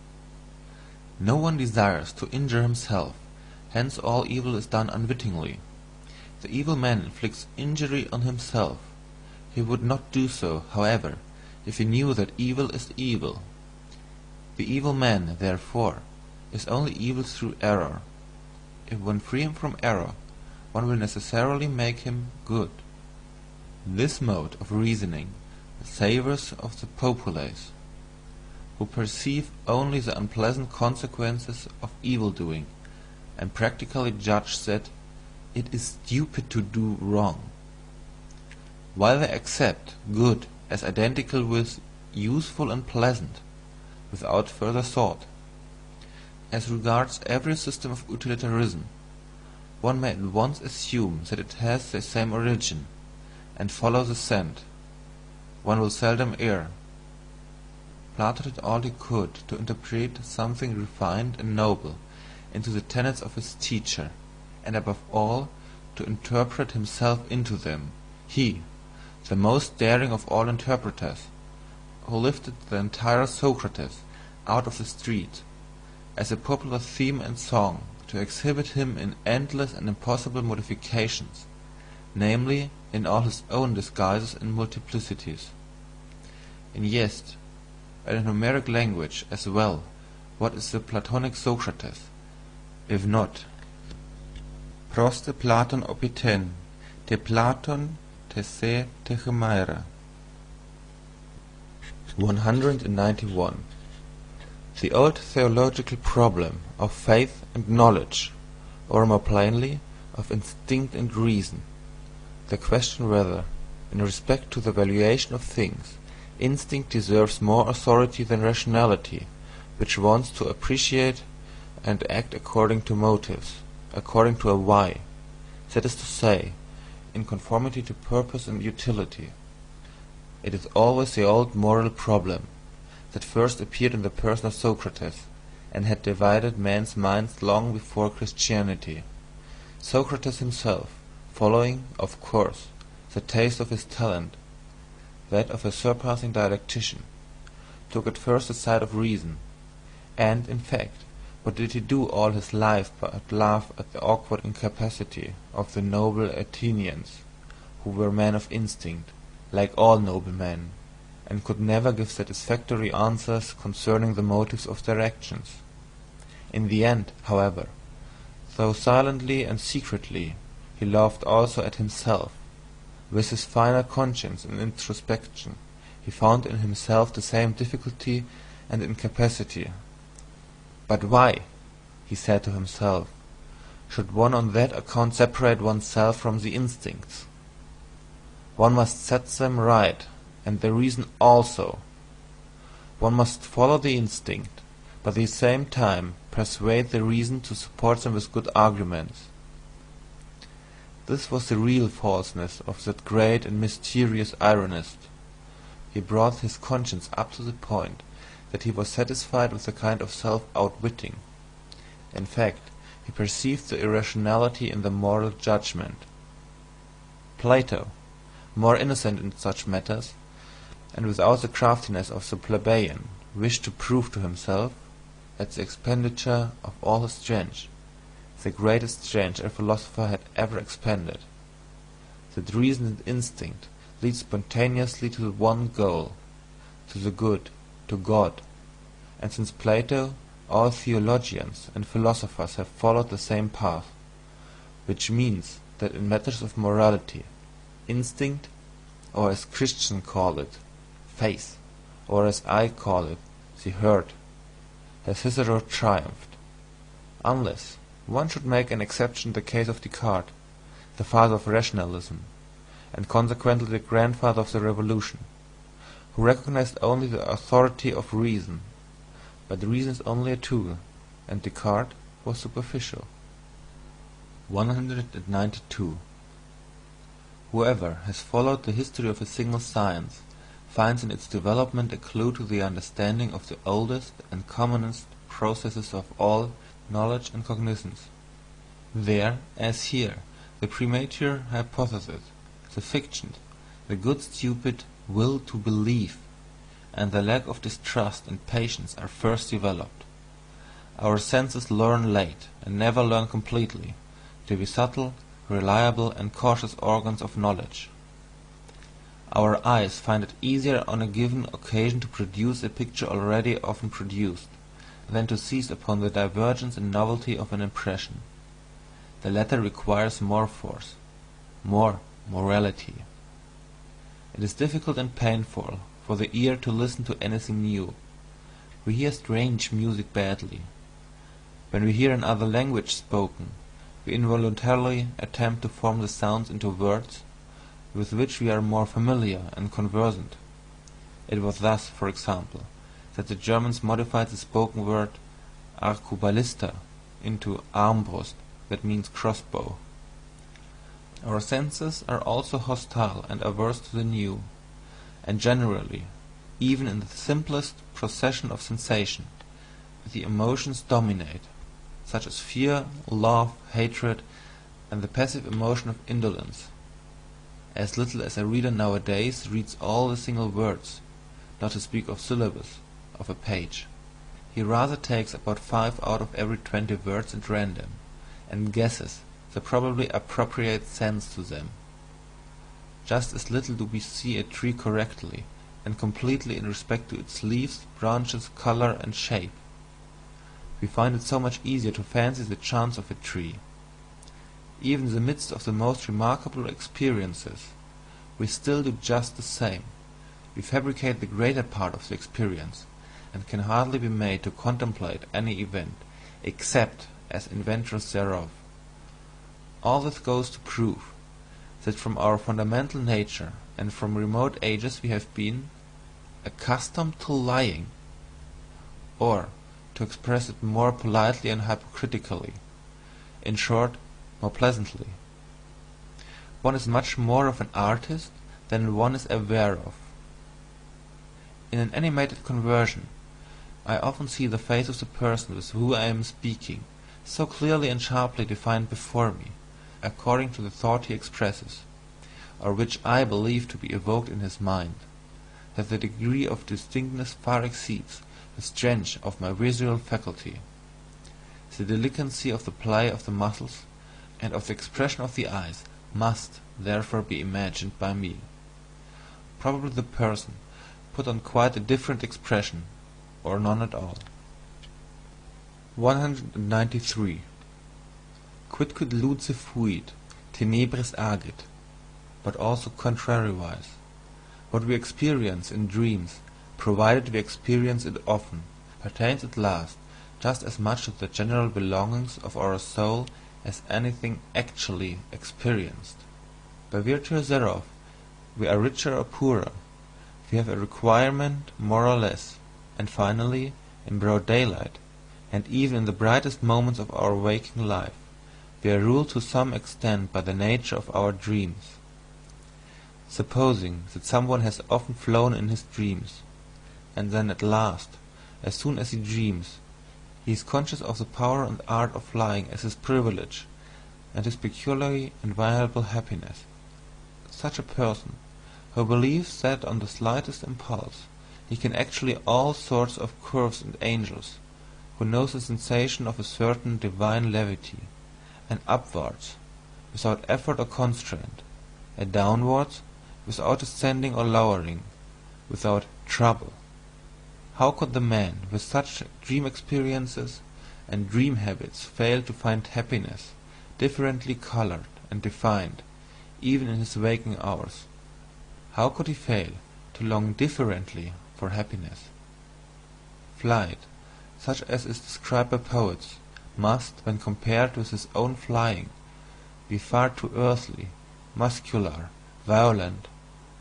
No one desires to injure himself, hence all evil is done unwittingly. The evil man inflicts injury on himself. He would not do so, however, if he knew that evil is evil. The evil man, therefore, is only evil through error. If one free him from error, one will necessarily make him good. This mode of reasoning savours of the populace, who perceive only the unpleasant consequences of evil-doing, and practically judge that it is stupid to do wrong, while they accept good as identical with useful and pleasant, without further thought. As regards every system of utilitarianism, one may at once assume that it has the same origin, and follow the scent. One will seldom err. Plato did all he could to interpret something refined and noble into the tenets of his teacher, and above all to interpret himself into them. He, the most daring of all interpreters, who lifted the entire Socrates out of the street, as a popular theme and song, to exhibit him in endless and impossible modifications, namely, in all his own disguises and multiplicities. In jest, and in Homeric language as well, what is the Platonic Socrates, if not proste Platon opiten, te Platon te se te chimaera. 191. The old theological problem of faith and knowledge, or more plainly, of instinct and reason, the question whether, in respect to the valuation of things, instinct deserves more authority than rationality, which wants to appreciate and act according to motives, according to a why, that is to say, in conformity to purpose and utility. It is always the old moral problem, that first appeared in the person of Socrates, and had divided men's minds long before Christianity. Socrates himself, following, of course, the taste of his talent, that of a surpassing dialectician, took at first the side of reason, and, in fact, what did he do all his life but laugh at the awkward incapacity of the noble Athenians, who were men of instinct, like all noble men, and could never give satisfactory answers concerning the motives of their actions. In the end, however, though silently and secretly, he laughed also at himself. With his finer conscience and introspection, he found in himself the same difficulty and incapacity. But why, he said to himself, should one on that account separate oneself from the instincts? One must set them right, and the reason also. One must follow the instinct, but at the same time persuade the reason to support them with good arguments. This was the real falseness of that great and mysterious ironist. He brought his conscience up to the point that he was satisfied with a kind of self-outwitting. In fact, he perceived the irrationality in the moral judgment. Plato, more innocent in such matters, and without the craftiness of the plebeian, wished to prove to himself, at the expenditure of all his strength, the greatest strength a philosopher had ever expended, that reason and instinct lead spontaneously to the one goal, to the good, to God, and since Plato, all theologians and philosophers have followed the same path, which means that in matters of morality, instinct, or as Christians call it, faith, or as I call it, the heart, has hitherto triumphed, unless one should make an exception in the case of Descartes, the father of rationalism, and consequently the grandfather of the Revolution, who recognized only the authority of reason. But reason is only a tool, and Descartes was superficial. 192. Whoever has followed the history of a single science finds in its development a clue to the understanding of the oldest and commonest processes of all knowledge and cognizance. There, as here, the premature hypothesis, the fiction, the good stupid will to believe, and the lack of distrust and patience are first developed. Our senses learn late, and never learn completely, to be subtle, reliable and cautious organs of knowledge. Our eyes find it easier on a given occasion to produce a picture already often produced, than to seize upon the divergence and novelty of an impression. The latter requires more force, more morality. It is difficult and painful for the ear to listen to anything new. We hear strange music badly. When we hear another language spoken, we involuntarily attempt to form the sounds into words with which we are more familiar and conversant. It was thus, for example, that the Germans modified the spoken word Arqueballista into Armbrust, that means crossbow. Our senses are also hostile and averse to the new, and generally, even in the simplest procession of sensation, the emotions dominate, such as fear, love, hatred, and the passive emotion of indolence. As little as a reader nowadays reads all the single words, not to speak of syllables, of a page. He rather takes about 5 out of every 20 words at random, and guesses the probably appropriate sense to them. Just as little do we see a tree correctly and completely in respect to its leaves, branches, colour, and shape. We find it so much easier to fancy the charms of a tree. Even in the midst of the most remarkable experiences, we still do just the same. We fabricate the greater part of the experience, and can hardly be made to contemplate any event, except as inventors thereof. All this goes to prove that from our fundamental nature and from remote ages we have been accustomed to lying, or, to express it more politely and hypocritically, in short, more pleasantly. One is much more of an artist than one is aware of. In an animated conversation, I often see the face of the person with whom I am speaking, so clearly and sharply defined before me, according to the thought he expresses, or which I believe to be evoked in his mind, that the degree of distinctness far exceeds the strength of my visual faculty. The delicacy of the play of the muscles and of the expression of the eyes must, therefore, be imagined by me. Probably the person put on quite a different expression, or none at all. 193. Quidquid luce fuit, tenebris agit, but also contrariwise. What we experience in dreams, provided we experience it often, pertains at last just as much to the general belongings of our soul as anything actually experienced. By virtue thereof, we are richer or poorer, we have a requirement more or less, and finally, in broad daylight, and even in the brightest moments of our waking life, we are ruled to some extent by the nature of our dreams. Supposing that someone has often flown in his dreams, and then at last, as soon as he dreams, he is conscious of the power and art of flying as his privilege, and his peculiarly inviolable happiness. Such a person, who believes that on the slightest impulse he can actually all sorts of curves and angels, who knows the sensation of a certain divine levity, and upwards, without effort or constraint, and downwards, without ascending or lowering, without trouble. How could the man with such dream experiences and dream habits fail to find happiness differently coloured and defined, even in his waking hours? How could he fail to long differently for happiness? Flight, such as is described by poets, must, when compared with his own flying, be far too earthly, muscular, violent,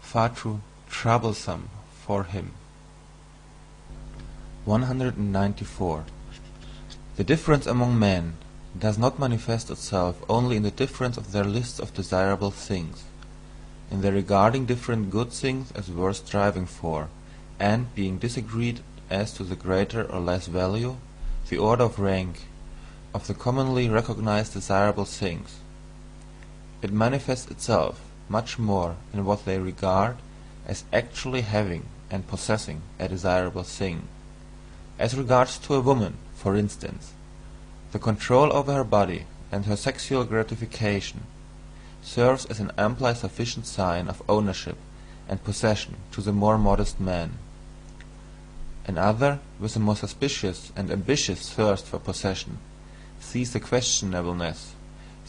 far too troublesome for him. 194. The difference among men does not manifest itself only in the difference of their lists of desirable things, in their regarding different good things as worth striving for, and being disagreed as to the greater or less value, the order of rank, of the commonly recognized desirable things. It manifests itself much more in what they regard as actually having and possessing a desirable thing. As regards to a woman, for instance, the control over her body and her sexual gratification, serves as an amply sufficient sign of ownership and possession to the more modest man. Another, with a more suspicious and ambitious thirst for possession, sees the questionableness,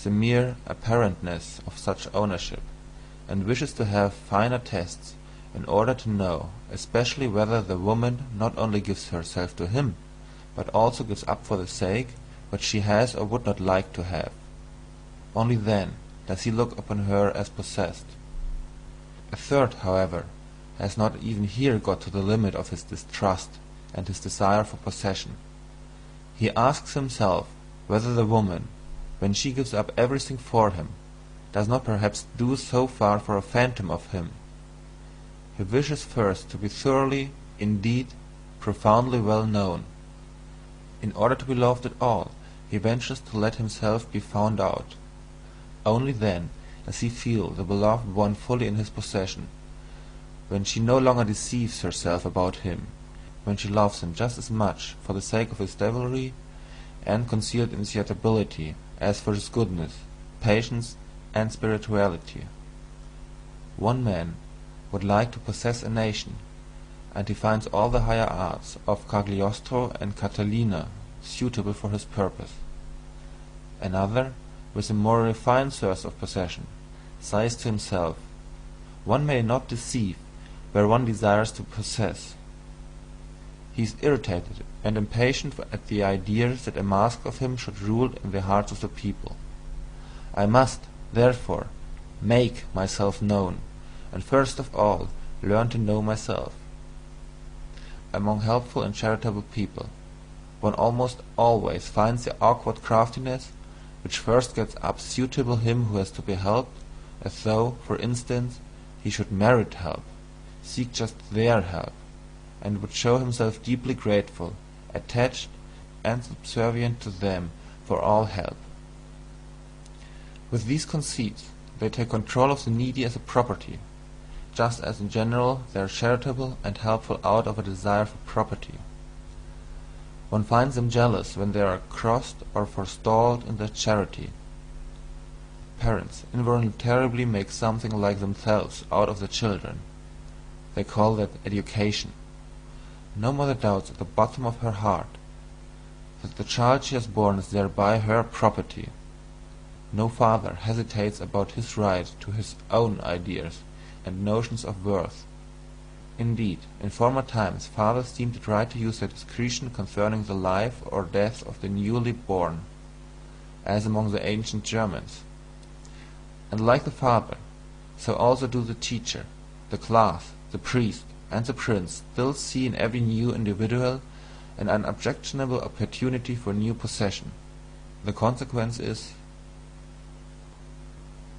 the mere apparentness of such ownership, and wishes to have finer tests in order to know especially whether the woman not only gives herself to him, but also gives up for the sake what she has or would not like to have. Only then does he look upon her as possessed. A third, however, has not even here got to the limit of his distrust and his desire for possession. He asks himself whether the woman, when she gives up everything for him, does not perhaps do so far for a phantom of him. He wishes first to be thoroughly, indeed, profoundly well known. In order to be loved at all, he ventures to let himself be found out. Only then does he feel the beloved one fully in his possession, when she no longer deceives herself about him, when she loves him just as much for the sake of his devilry and concealed insatiability as for his goodness, patience, and spirituality. One man would like to possess a nation, and he finds all the higher arts of Cagliostro and Catalina suitable for his purpose. Another, with a more refined thirst of possession, sighs to himself, "One may not deceive where one desires to possess." He is irritated and impatient at the idea that a mask of him should rule in the hearts of the people. "I must, therefore, make myself known, and first of all learn to know myself." Among helpful and charitable people, one almost always finds the awkward craftiness which first gets up suitable him who has to be helped, as though, for instance, he should merit help, seek just their help, and would show himself deeply grateful, attached, and subservient to them for all help. With these conceits they take control of the needy as a property, just as in general they are charitable and helpful out of a desire for property. One finds them jealous when they are crossed or forestalled in their charity. Parents involuntarily make something like themselves out of their children. They call that education. No mother doubts at the bottom of her heart that the child she has born is thereby her property. No father hesitates about his right to his own ideas and notions of worth. Indeed, in former times fathers deemed it right to use their discretion concerning the life or death of the newly born, as among the ancient Germans. And like the father, so also do the teacher, the class, the priest, and the prince still see in every new individual an unobjectionable opportunity for new possession. The consequence is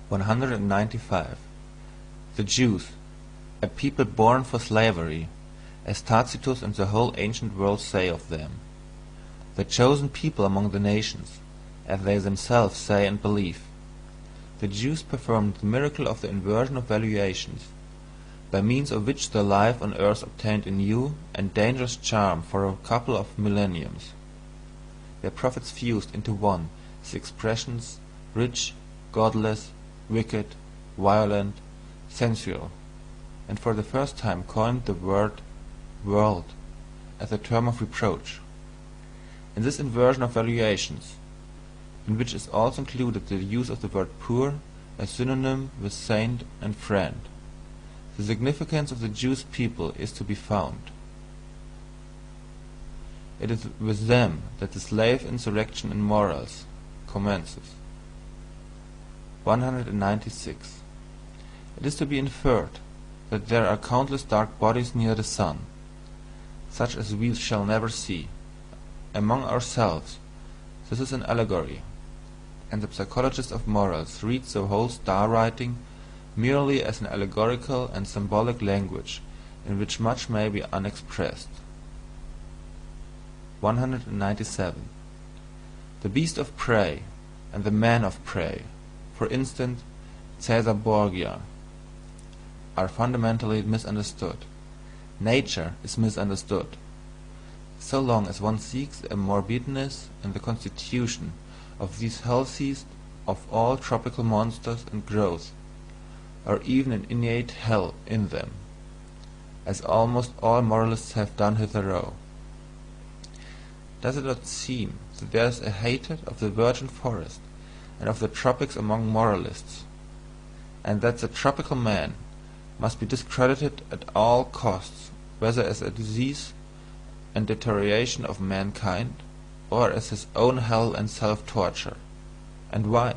195. The Jews, a people born for slavery, as Tacitus and the whole ancient world say of them. The chosen people among the nations, as they themselves say and believe. The Jews performed the miracle of the inversion of valuations, by means of which the life on earth obtained a new and dangerous charm for a couple of millenniums. Their prophets fused into one the expressions rich, godless, wicked, violent, sensual, and for the first time coined the word world as a term of reproach. In this inversion of valuations, in which is also included the use of the word poor as synonym with saint and friend, the significance of the Jewish people is to be found. It is with them that the slave insurrection in morals commences. 196. It is to be inferred that there are countless dark bodies near the sun, such as we shall never see. Among ourselves, this is an allegory, and the psychologist of morals reads the whole star-writing merely as an allegorical and symbolic language in which much may be unexpressed. 197. The beast of prey and the man of prey, for instance, Caesar Borgia, are fundamentally misunderstood. Nature is misunderstood. So long as one seeks a morbidness in the constitution of these healthiest of all tropical monsters and growths, or even an innate hell in them, as almost all moralists have done hitherto. Does it not seem that there is a hatred of the virgin forest and of the tropics among moralists, and that the tropical man must be discredited at all costs, whether as a disease and deterioration of mankind, or as his own hell and self-torture? And why?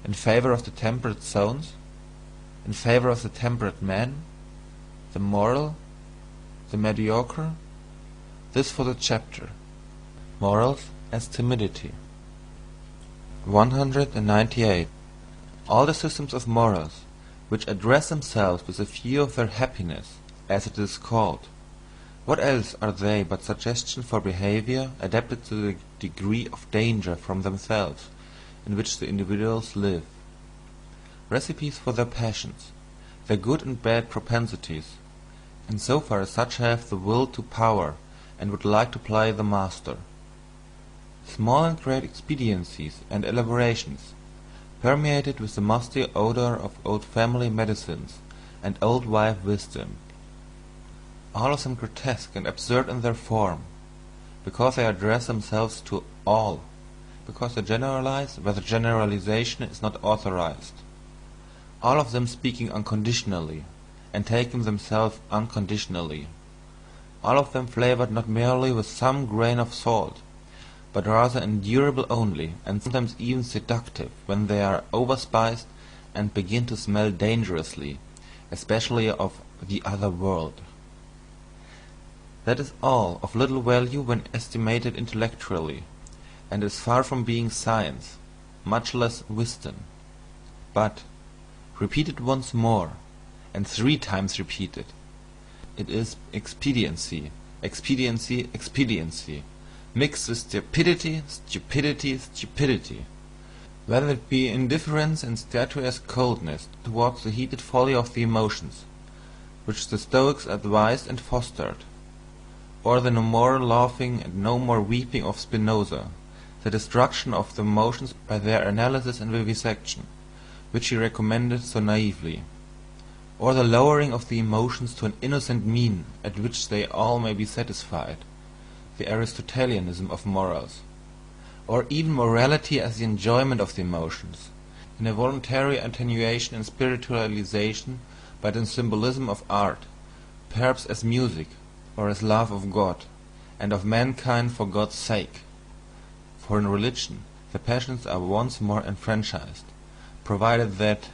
In favour of the temperate zones? In favour of the temperate man? The moral? The mediocre? This for the chapter. Morals as timidity. 198. All the systems of morals, which address themselves with a view of their happiness, as it is called, what else are they but suggestions for behaviour adapted to the degree of danger from themselves in which the individuals live? Recipes for their passions, their good and bad propensities, in so far as such have the will to power and would like to play the master. Small and great expediencies and elaborations, permeated with the musty odour of old family medicines and old wife wisdom, all of them grotesque and absurd in their form, because they address themselves to all, because they generalize where the generalization is not authorized, all of them speaking unconditionally, and taking themselves unconditionally, all of them flavoured not merely with some grain of salt, but rather endurable only, and sometimes even seductive, when they are overspiced and begin to smell dangerously, especially of the other world. That is all of little value when estimated intellectually, and is far from being science, much less wisdom. But, repeated once more, and 3 times repeated, it is expediency, expediency, expediency, mixed with stupidity, stupidity, stupidity, whether it be indifference and statuesque coldness towards the heated folly of the emotions, which the Stoics advised and fostered, or the no more laughing and no more weeping of Spinoza, the destruction of the emotions by their analysis and vivisection, which he recommended so naively, or the lowering of the emotions to an innocent mean at which they all may be satisfied, the Aristotelianism of morals, or even morality as the enjoyment of the emotions, in a voluntary attenuation and spiritualization by the symbolism of art, perhaps as music, or as love of God, and of mankind for God's sake. For in religion the passions are once more enfranchised, provided that,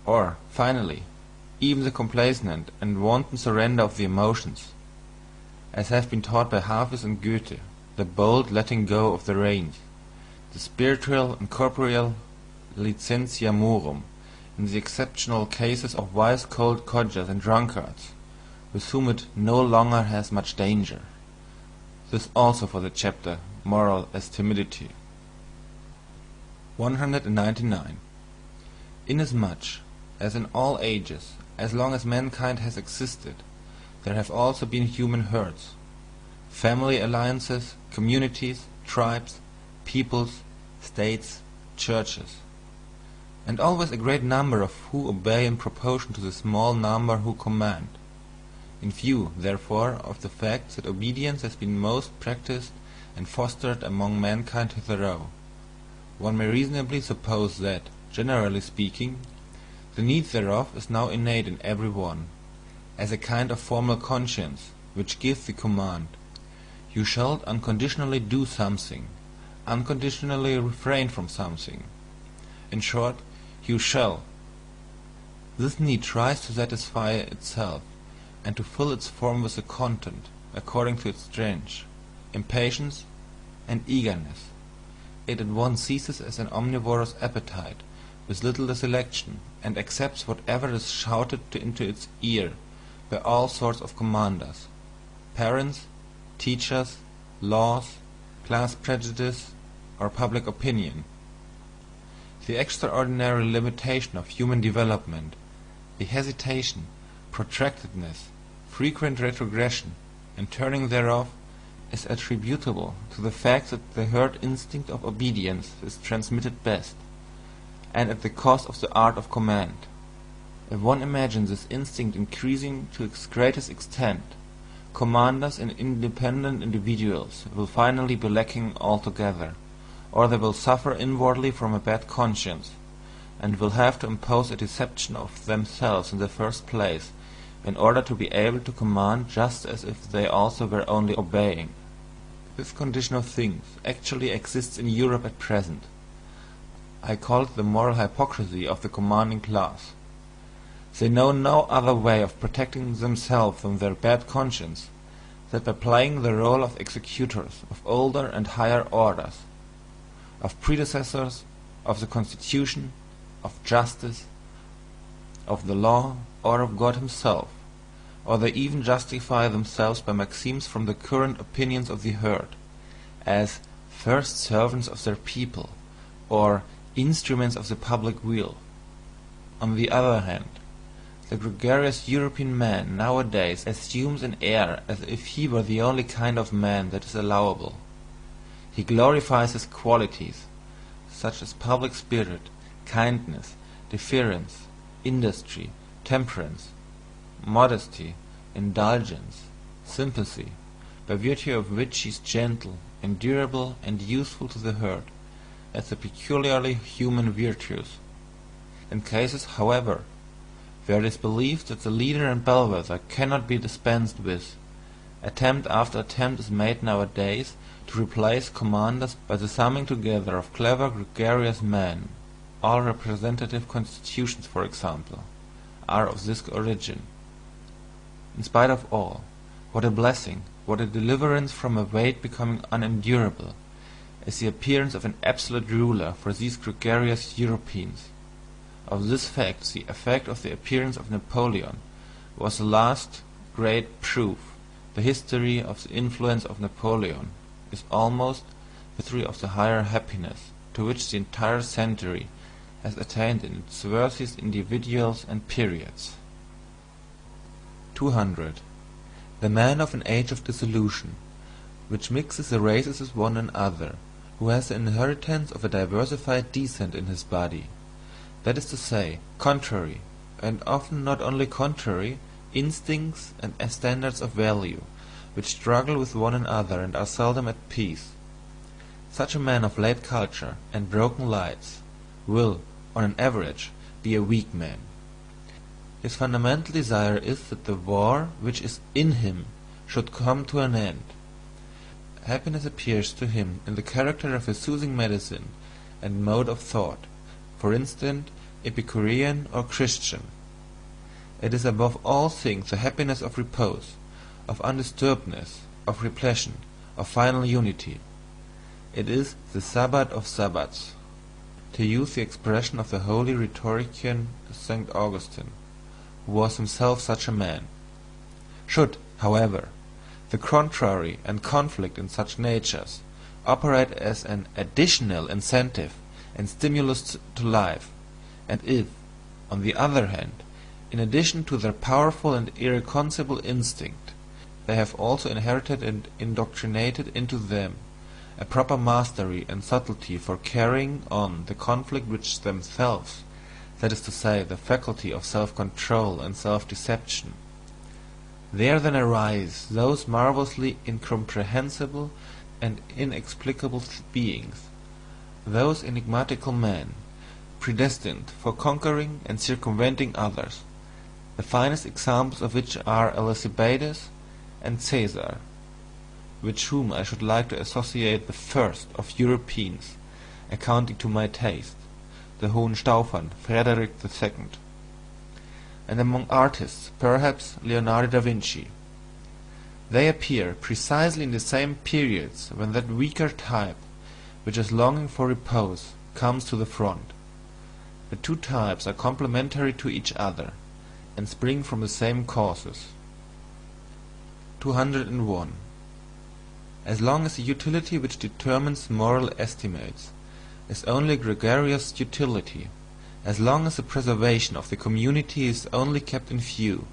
or, finally, even the complacent and wanton surrender of the emotions, as have been taught by Hafiz and Goethe, the bold letting go of the reins, the spiritual and corporeal licentia morum, in the exceptional cases of wise cold codgers and drunkards, with whom it no longer has much danger. This also for the chapter Moral as Timidity. 199. Inasmuch as in all ages, as long as mankind has existed, there have also been human herds, family alliances, communities, tribes, peoples, states, churches, and always a great number of who obey in proportion to the small number who command. In view, therefore, of the fact that obedience has been most practised and fostered among mankind hitherto, one may reasonably suppose that, generally speaking, the need thereof is now innate in every one, as a kind of formal conscience, which gives the command, "You shall unconditionally do something, unconditionally refrain from something." In short, you shall. This need tries to satisfy itself, and to fill its form with a content, according to its strength, impatience, and eagerness. It at once seizes as an omnivorous appetite, with little selection, and accepts whatever is shouted into its ear by all sorts of commanders, parents, teachers, laws, class prejudice, or public opinion. The extraordinary limitation of human development, the hesitation, protractedness, frequent retrogression, and turning thereof, is attributable to the fact that the herd instinct of obedience is transmitted best, and at the cost of the art of command. If one imagines this instinct increasing to its greatest extent, commanders and independent individuals will finally be lacking altogether, or they will suffer inwardly from a bad conscience, and will have to impose a deception of themselves in the first place, in order to be able to command just as if they also were only obeying. This condition of things actually exists in Europe at present. I call it the moral hypocrisy of the commanding class. They know no other way of protecting themselves from their bad conscience than by playing the role of executors of older and higher orders, of predecessors of the Constitution, of justice, of the law, or of God himself, or they even justify themselves by maxims from the current opinions of the herd, as first servants of their people, or instruments of the public will. On the other hand, the gregarious European man nowadays assumes an air as if he were the only kind of man that is allowable. He glorifies his qualities, such as public spirit, kindness, deference, industry, temperance, modesty, indulgence, sympathy, by virtue of which he is gentle, endurable, and useful to the herd, as the peculiarly human virtues. In cases, however, where it is believed that the leader and bellwether cannot be dispensed with, attempt after attempt is made nowadays to replace commanders by the summing together of clever gregarious men. All representative constitutions, for example, are of this origin. In spite of all, what a blessing, what a deliverance from a weight becoming unendurable, is the appearance of an absolute ruler for these gregarious Europeans. Of this fact the effect of the appearance of Napoleon was the last great proof. The history of the influence of Napoleon is almost the history of the higher happiness to which the entire century has attained in its worthiest individuals and periods. 200. The man of an age of dissolution, which mixes the races with one another, who has the inheritance of a diversified descent in his body, that is to say, contrary, and often not only contrary, instincts and standards of value, which struggle with one another and are seldom at peace. Such a man of late culture and broken lights will, on an average, be a weak man. His fundamental desire is that the war which is in him should come to an end. Happiness appears to him in the character of a soothing medicine and mode of thought, for instance, Epicurean or Christian. It is above all things the happiness of repose, of undisturbedness, of repletion, of final unity. It is the Sabbath of Sabbaths, to use the expression of the holy rhetorician St. Augustine, who was himself such a man. Should, however, the contrary and conflict in such natures operate as an additional incentive and stimulus to life, and if, on the other hand, in addition to their powerful and irreconcilable instinct, they have also inherited and indoctrinated into them a proper mastery and subtlety for carrying on the conflict which themselves, that is to say, the faculty of self-control and self-deception, there then arise those marvellously incomprehensible and inexplicable beings, those enigmatical men, predestined for conquering and circumventing others, the finest examples of which are Elizabethus and Caesar, with whom I should like to associate the first of Europeans, accounting to my taste, the Hohenstaufen, Frederick II, and among artists, perhaps Leonardo da Vinci. They appear precisely in the same periods when that weaker type, which is longing for repose, comes to the front. The two types are complementary to each other, and spring from the same causes. 201. As long as the utility which determines moral estimates is only gregarious utility, as long as the preservation of the community is only kept in view,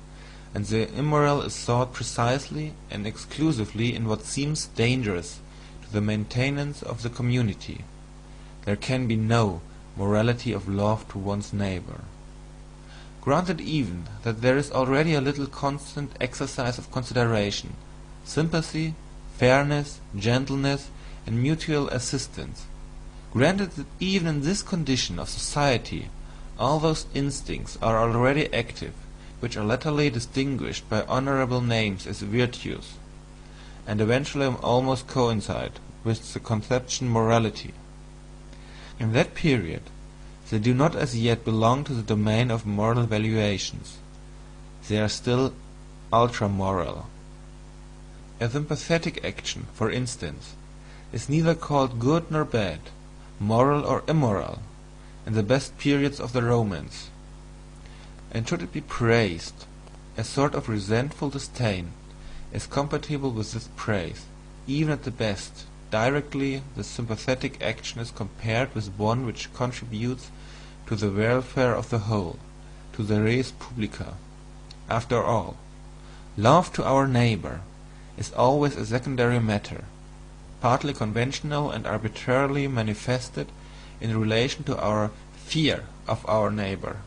and the immoral is sought precisely and exclusively in what seems dangerous to the maintenance of the community, there can be no morality of love to one's neighbour. Granted even that there is already a little constant exercise of consideration, sympathy, fairness, gentleness, and mutual assistance, granted that even in this condition of society all those instincts are already active which are latterly distinguished by honourable names as virtues, and eventually almost coincide with the conception morality, in that period they do not as yet belong to the domain of moral valuations. They are still ultra-moral. A sympathetic action, for instance, is neither called good nor bad, moral or immoral, in the best periods of the romance. And should it be praised, a sort of resentful disdain is compatible with this praise, even at the best. Directly the sympathetic action is compared with one which contributes to the welfare of the whole, to the res publica. After all, love to our neighbour is always a secondary matter, partly conventional and arbitrarily manifested in relation to our fear of our neighbour.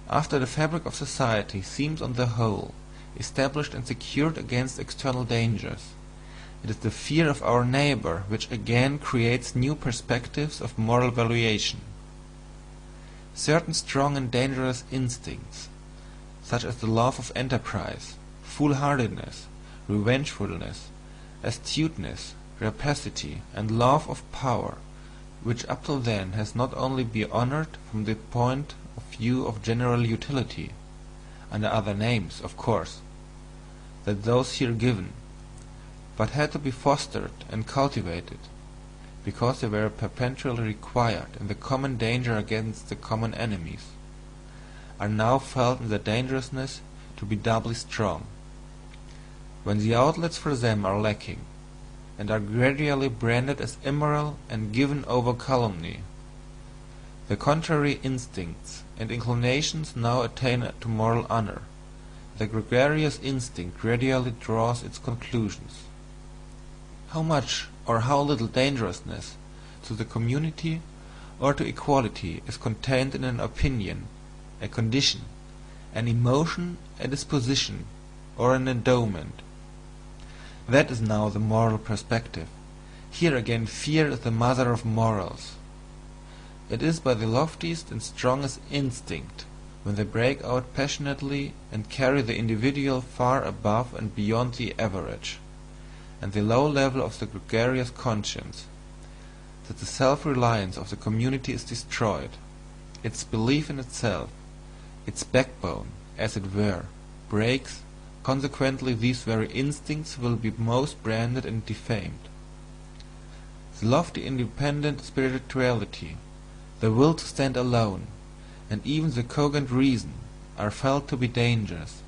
After the fabric of society seems on the whole established and secured against external dangers, it is the fear of our neighbour which again creates new perspectives of moral valuation. Certain strong and dangerous instincts, such as the love of enterprise, foolhardiness, revengefulness, astuteness, rapacity, and love of power, which up till then has not only been honoured from the point of view of general utility, under other names, of course, than those here given, but had to be fostered and cultivated, because they were perpetually required in the common danger against the common enemies, are now felt in their dangerousness to be doubly strong, when the outlets for them are lacking, and are gradually branded as immoral and given over calumny. The contrary instincts and inclinations now attain to moral honour. The gregarious instinct gradually draws its conclusions. How much or how little dangerousness to the community or to equality is contained in an opinion, a condition, an emotion, a disposition, or an endowment? That is now the moral perspective. Here again fear is the mother of morals. It is by the loftiest and strongest instinct, when they break out passionately and carry the individual far above and beyond the average, and the low level of the gregarious conscience, that the self-reliance of the community is destroyed, its belief in itself, its backbone, as it were, breaks. Consequently these very instincts will be most branded and defamed. The lofty independent spirituality, the will to stand alone, and even the cogent reason are felt to be dangerous.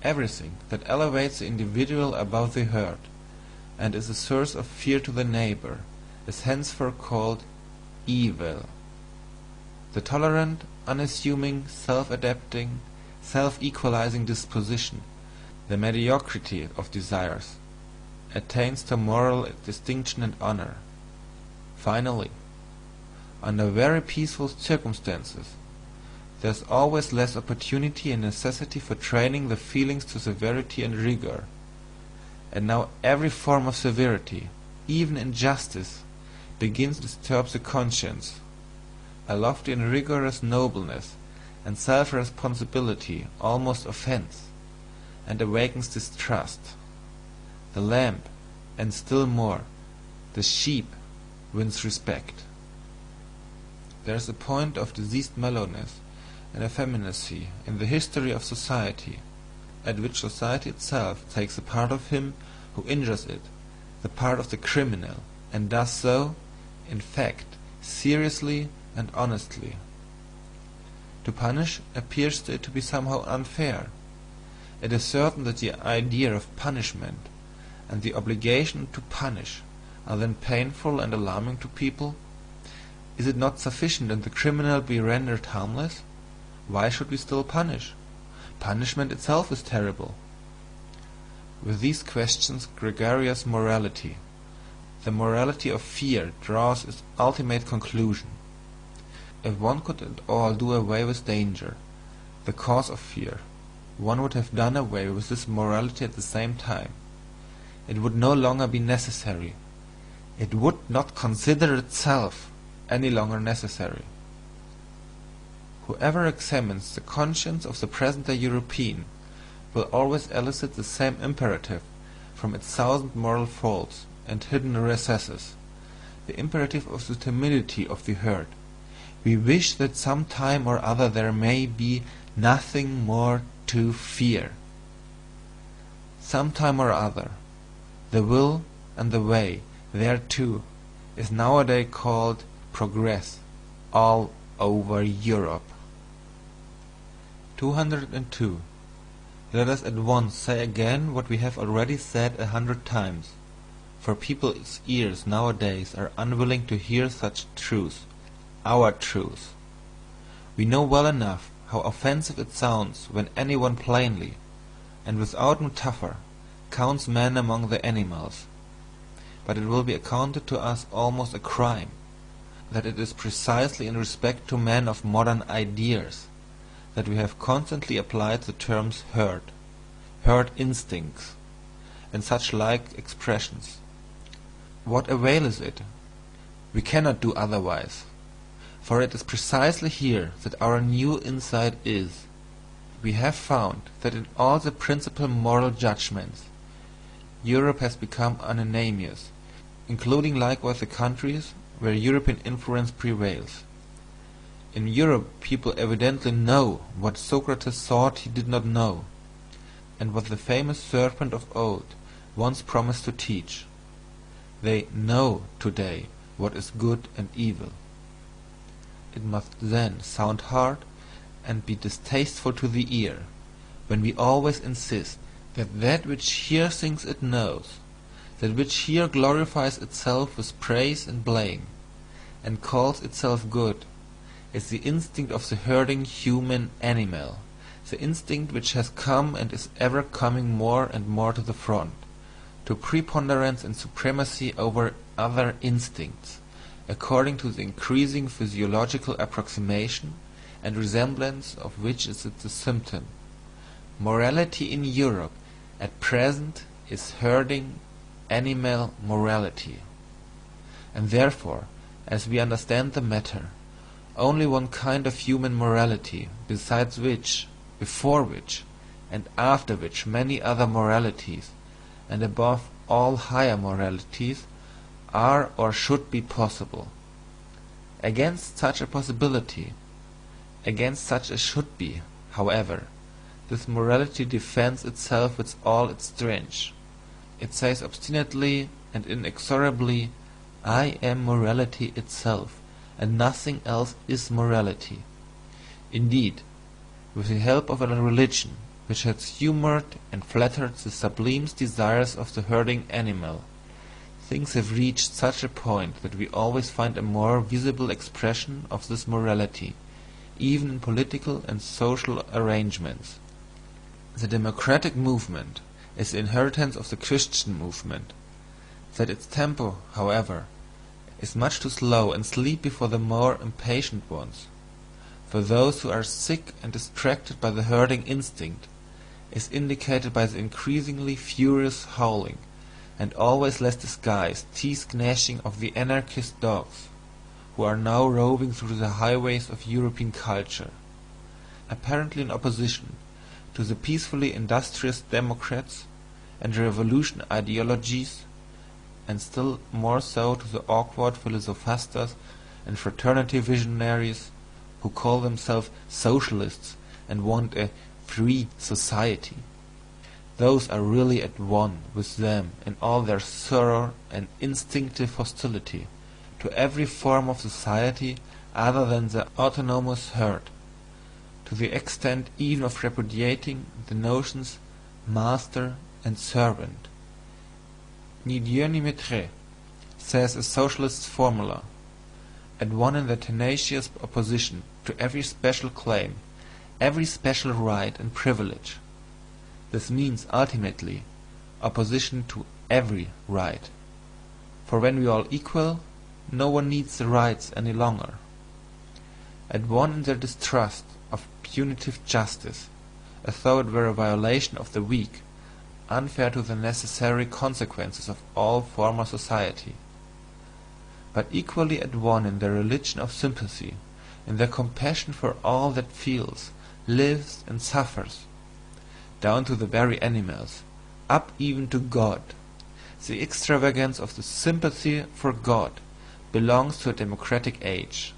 Everything that elevates the individual above the herd, and is a source of fear to the neighbour, is henceforth called evil. The tolerant, unassuming, self-adapting, self-equalizing disposition, the mediocrity of desires, attains to moral distinction and honour. Finally, under very peaceful circumstances, there is always less opportunity and necessity for training the feelings to severity and rigour, and now every form of severity, even injustice, begins to disturb the conscience. A lofty and rigorous nobleness and self-responsibility almost offends, and awakens distrust. The lamb, and still more, the sheep, wins respect. There is a point of diseased mellowness and effeminacy in the history of society, at which society itself takes the part of him who injures it, the part of the criminal, and does so, in fact, seriously and honestly. To punish appears to it to be somehow unfair. It is certain that the idea of punishment and the obligation to punish are then painful and alarming to people. Is it not sufficient that the criminal be rendered harmless? Why should we still punish? Punishment itself is terrible. With these questions gregarious morality, the morality of fear, draws its ultimate conclusion. If one could at all do away with danger, the cause of fear, one would have done away with this morality at the same time. It would no longer be necessary. It would not consider itself any longer necessary. Whoever examines the conscience of the present-day European will always elicit the same imperative from its thousand moral faults and hidden recesses, the imperative of the timidity of the herd. We wish that some time or other there may be nothing more to fear. Some time or other, the will and the way thereto is nowadays called progress all over Europe. 202. Let us at once say again what we have already said 100 times, for people's ears nowadays are unwilling to hear such truth, our truth. We know well enough how offensive it sounds when anyone plainly, and without metaphor, counts man among the animals, but it will be accounted to us almost a crime, that it is precisely in respect to men of modern ideas that we have constantly applied the terms herd instincts, and such like expressions. What avail is it? We cannot do otherwise, for it is precisely here that our new insight is. We have found that in all the principal moral judgments Europe has become unanimous, including likewise the countries where European influence prevails. In Europe people evidently know what Socrates thought he did not know, and what the famous serpent of old once promised to teach. They know today what is good and evil. It must then sound hard and be distasteful to the ear, when we always insist that that which here thinks it knows, that which here glorifies itself with praise and blame, and calls itself good, is the instinct of the herding human animal, the instinct which has come and is ever coming more and more to the front, to preponderance and supremacy over other instincts, according to the increasing physiological approximation and resemblance of which is it the symptom. Morality in Europe at present is herding animal morality, and therefore, as we understand the matter, only one kind of human morality, besides which, before which, and after which many other moralities, and above all higher moralities, are or should be possible. Against such a possibility, against such a should be, however, this morality defends itself with all its strength. It says obstinately and inexorably, I am morality itself, and nothing else is morality. Indeed, with the help of a religion which has humoured and flattered the sublime desires of the herding animal, things have reached such a point that we always find a more visible expression of this morality, even in political and social arrangements. The democratic movement is the inheritance of the Christian movement. That its tempo, however, is much too slow and sleepy for the more impatient ones, for those who are sick and distracted by the herding instinct, is indicated by the increasingly furious howling, and always less disguised teeth-gnashing of the anarchist dogs, who are now roving through the highways of European culture, apparently in opposition to the peacefully industrious democrats and revolution ideologies, and still more so to the awkward philosophastas and fraternity visionaries who call themselves socialists and want a free society. Those are really at one with them in all their thorough and instinctive hostility to every form of society other than the autonomous herd, to the extent even of repudiating the notions master and servant. Ni Dieu ni maître, says a socialist's formula, at one in their tenacious opposition to every special claim, every special right and privilege. This means ultimately opposition to every right, for when we are all equal, no one needs the rights any longer. At one in their distrust of punitive justice, as though it were a violation of the weak, unfair to the necessary consequences of all former society, but equally at one in their religion of sympathy, in their compassion for all that feels, lives, and suffers, down to the very animals, up even to God. The extravagance of the sympathy for God belongs to a democratic age.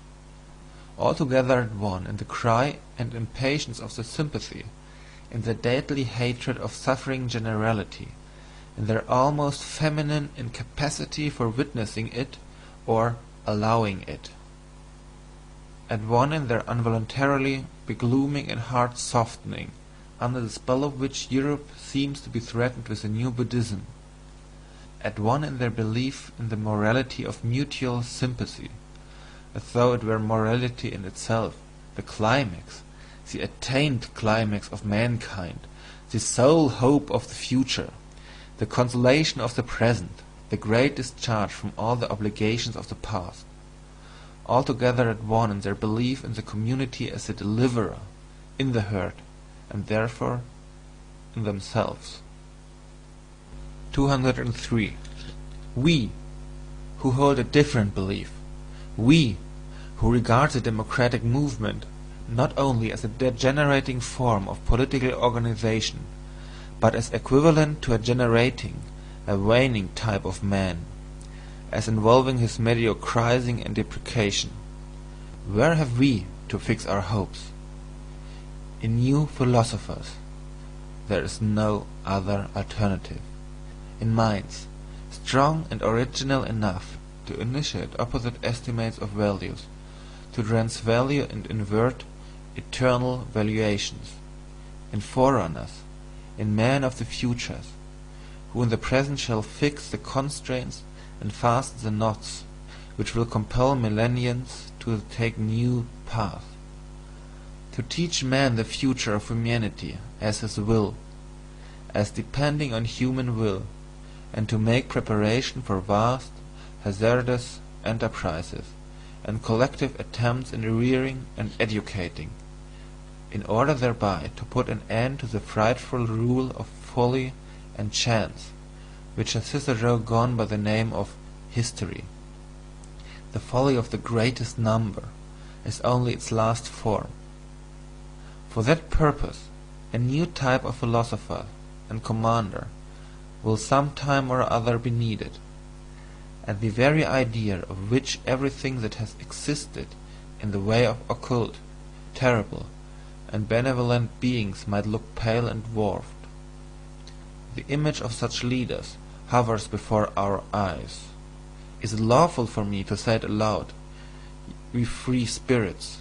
Altogether at one in the cry and impatience of the sympathy, in their deadly hatred of suffering generality, in their almost feminine incapacity for witnessing it or allowing it. At one in their involuntarily beglooming and heart softening, under the spell of which Europe seems to be threatened with a new Buddhism. At one in their belief in the morality of mutual sympathy, as though it were morality in itself, the climax, the attained climax of mankind, the sole hope of the future, the consolation of the present, the great discharge from all the obligations of the past, altogether at one in their belief in the community as a deliverer, in the herd, and therefore in themselves. 203. We, who hold a different belief, we, who regard the democratic movement not only as a degenerating form of political organization, but as equivalent to a generating, a waning type of man, as involving his mediocrising and depreciation. Where have we to fix our hopes? In new philosophers. There is no other alternative. In minds strong and original enough to initiate opposite estimates of values, to transvalue and invert eternal valuations, in forerunners, in men of the futures, who in the present shall fix the constraints and fasten the knots which will compel millenniums to take new paths, to teach man the future of humanity as his will, as depending on human will, and to make preparation for vast, hazardous enterprises and collective attempts in rearing and educating, in order thereby to put an end to the frightful rule of folly and chance, which has hitherto gone by the name of history. The folly of the greatest number is only its last form. For that purpose a new type of philosopher and commander will some time or other be needed, and the very idea of which everything that has existed in the way of occult, terrible, and benevolent beings might look pale and dwarfed. The image of such leaders hovers before our eyes. Is it lawful for me to say it aloud, we free spirits?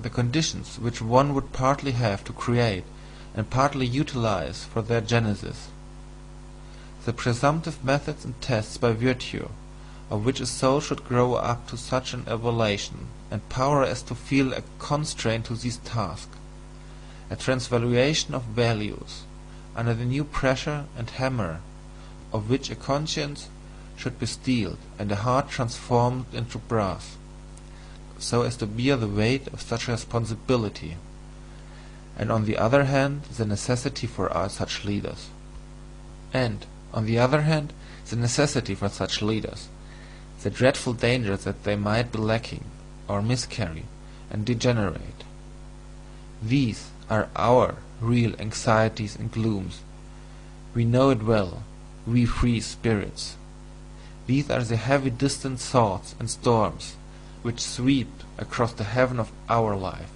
The conditions which one would partly have to create and partly utilize for their genesis, the presumptive methods and tests by virtue of which a soul should grow up to such an evolution and power as to feel a constraint to these tasks, a transvaluation of values, under the new pressure and hammer of which a conscience should be steeled and a heart transformed into brass, so as to bear the weight of such responsibility, and on the other hand the necessity for such leaders, and on the other hand the necessity for such leaders, the dreadful danger that they might be lacking, or miscarry, and degenerate. These are our real anxieties and glooms. We know it well, we free spirits. These are the heavy distant thoughts and storms which sweep across the heaven of our life.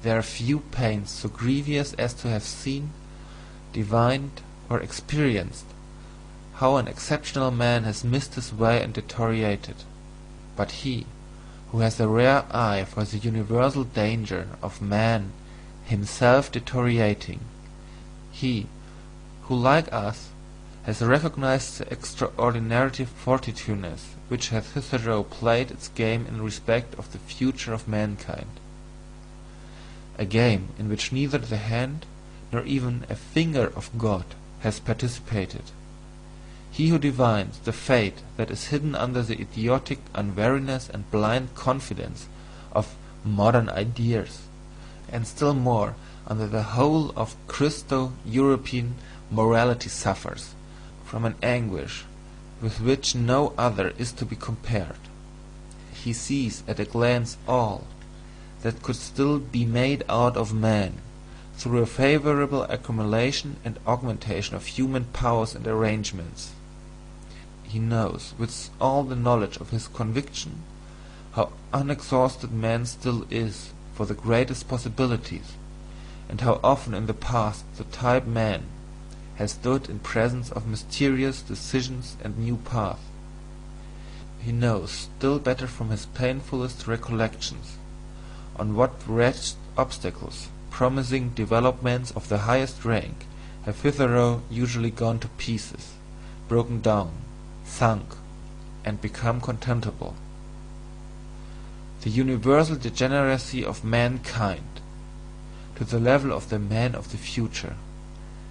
There are few pains so grievous as to have seen, divined, or experienced how an exceptional man has missed his way and deteriorated, but he who has a rare eye for the universal danger of man himself deteriorating, he who, like us, has recognized the extraordinary fortitudeness which has hitherto played its game in respect of the future of mankind. a game in which neither the hand nor even a finger of God has participated. He who divines the fate that is hidden under the idiotic unwariness and blind confidence of modern ideas, and still more under the whole of Christo-European morality, suffers from an anguish with which no other is to be compared. He sees at a glance all that could still be made out of man through a favourable accumulation and augmentation of human powers and arrangements. He knows, with all the knowledge of his conviction, how unexhausted man still is for the greatest possibilities, and how often in the past the type man has stood in presence of mysterious decisions and new paths. He knows still better from his painfulest recollections on what wretched obstacles promising developments of the highest rank have hitherto usually gone to pieces, broken down, sunk, and become contemptible. The universal degeneracy of mankind to the level of the man of the future,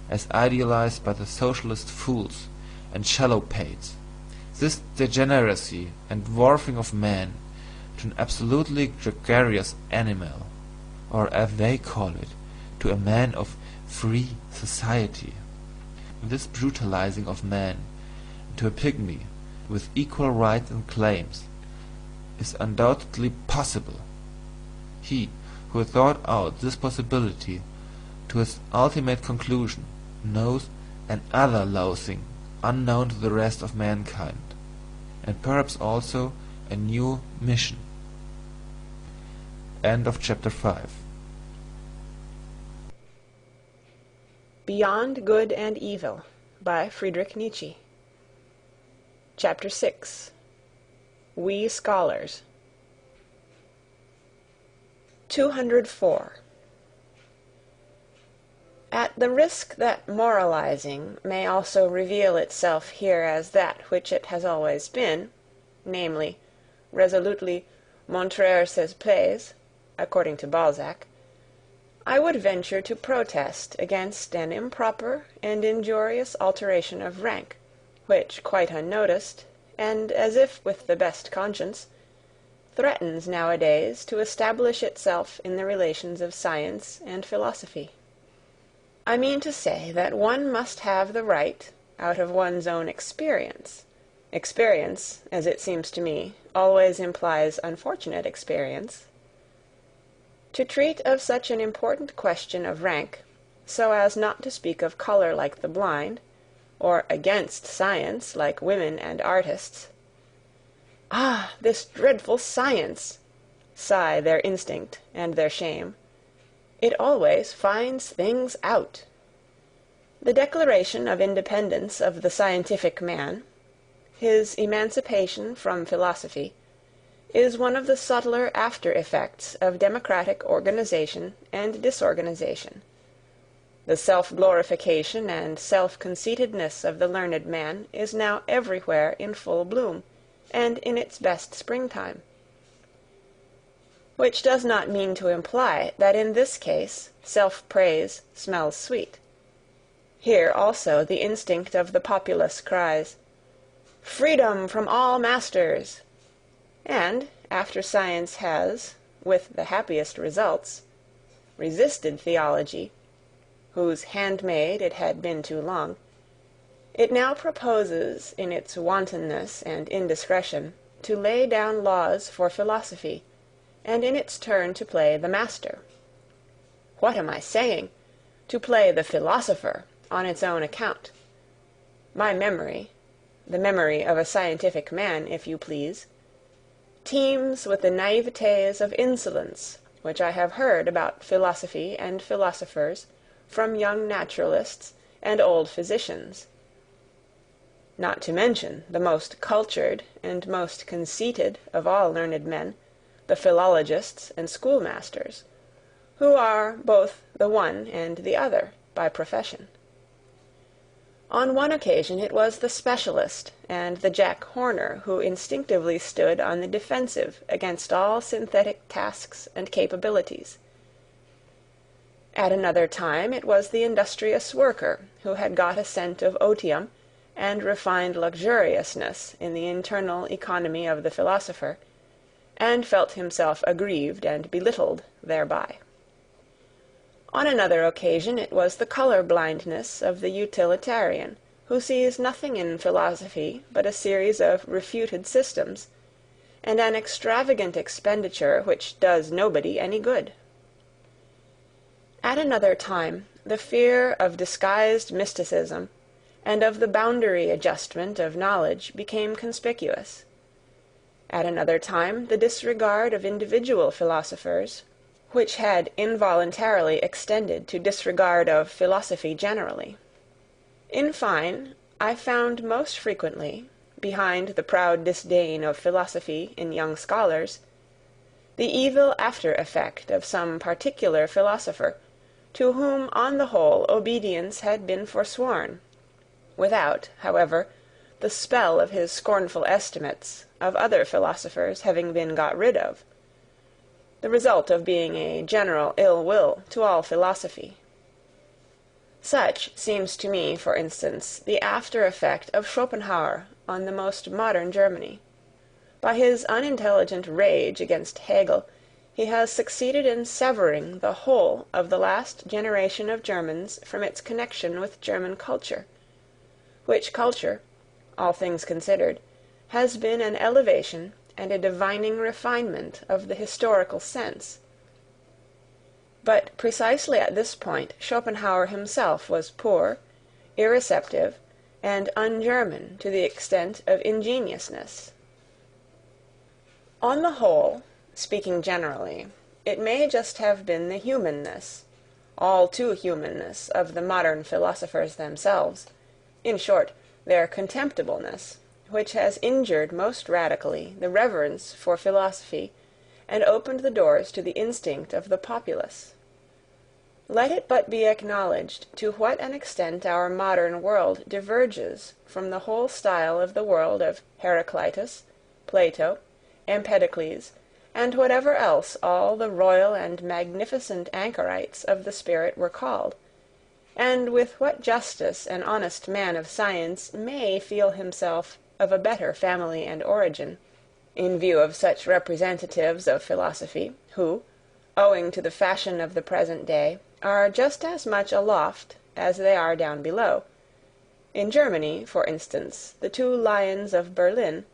as idealized by the socialist fools and shallow-pates, this degeneracy and dwarfing of man to an absolutely gregarious animal, or as they call it, to a man of free society, this brutalizing of man into a pygmy with equal rights and claims, is undoubtedly possible. He who thought out this possibility to its ultimate conclusion knows another loathing unknown to the rest of mankind, and perhaps also a new mission. End of chapter 5. Beyond Good and Evil by Friedrich Nietzsche. Chapter 6. We Scholars. 204. At the risk that moralizing may also reveal itself here as that which it has always been, namely, resolutely montrer ses plaies, according to Balzac, I would venture to protest against an improper and injurious alteration of rank, which, quite unnoticed, and as if with the best conscience, threatens nowadays to establish itself in the relations of science and philosophy. I mean to say that one must have the right, out of one's own experience, as it seems to me, always implies unfortunate experience, to treat of such an important question of rank, so as not to speak of colour like the blind, or against science like women and artists. Ah, this dreadful science! Sigh their instinct and their shame. It always finds things out. The declaration of independence of the scientific man, his emancipation from philosophy, is one of the subtler after-effects of democratic organization and disorganization. The self-glorification and self-conceitedness of the learned man is now everywhere in full bloom, and in its best springtime. Which does not mean to imply that in this case self-praise smells sweet. Here also the instinct of the populace cries, "Freedom from all masters!" And, after science has, with the happiest results, resisted theology, whose handmaid it had been too long, it now proposes in its wantonness and indiscretion to lay down laws for philosophy, and in its turn to play the master. What am I saying? To play the philosopher on its own account. My memory, the memory of a scientific man, if you please, teems with the naïvetés of insolence which I have heard about philosophy and philosophers from young naturalists and old physicians, not to mention the most cultured and most conceited of all learned men, the philologists and schoolmasters, who are both the one and the other by profession. On one occasion it was the specialist and the Jack Horner who instinctively stood on the defensive against all synthetic tasks and capabilities. At another time it was the industrious worker who had got a scent of otium and refined luxuriousness in the internal economy of the philosopher, and felt himself aggrieved and belittled thereby. On another occasion it was the colour-blindness of the utilitarian, who sees nothing in philosophy but a series of refuted systems, and an extravagant expenditure which does nobody any good. At another time, the fear of disguised mysticism and of the boundary adjustment of knowledge became conspicuous. At another time, the disregard of individual philosophers, which had involuntarily extended to disregard of philosophy generally. In fine, I found most frequently, behind the proud disdain of philosophy in young scholars, the evil after-effect of some particular philosopher, to whom on the whole obedience had been forsworn, without, however, the spell of his scornful estimates of other philosophers having been got rid of, the result of being a general ill-will to all philosophy. Such seems to me, for instance, the after-effect of Schopenhauer on the most modern Germany. By his unintelligent rage against Hegel, he has succeeded in severing the whole of the last generation of Germans from its connection with German culture, which culture, all things considered, has been an elevation and a divining refinement of the historical sense. But precisely at this point Schopenhauer himself was poor, irreceptive, and un-German to the extent of ingenuousness. On the whole, speaking generally, it may just have been the humanness, all too humanness, of the modern philosophers themselves, in short, their contemptibleness, which has injured most radically the reverence for philosophy and opened the doors to the instinct of the populace. Let it but be acknowledged to what an extent our modern world diverges from the whole style of the world of Heraclitus, Plato, Empedocles, and whatever else all the royal and magnificent anchorites of the spirit were called, and with what justice an honest man of science may feel himself of a better family and origin, in view of such representatives of philosophy, who, owing to the fashion of the present day, are just as much aloft as they are down below. In Germany, for instance, the two lions of Berlin,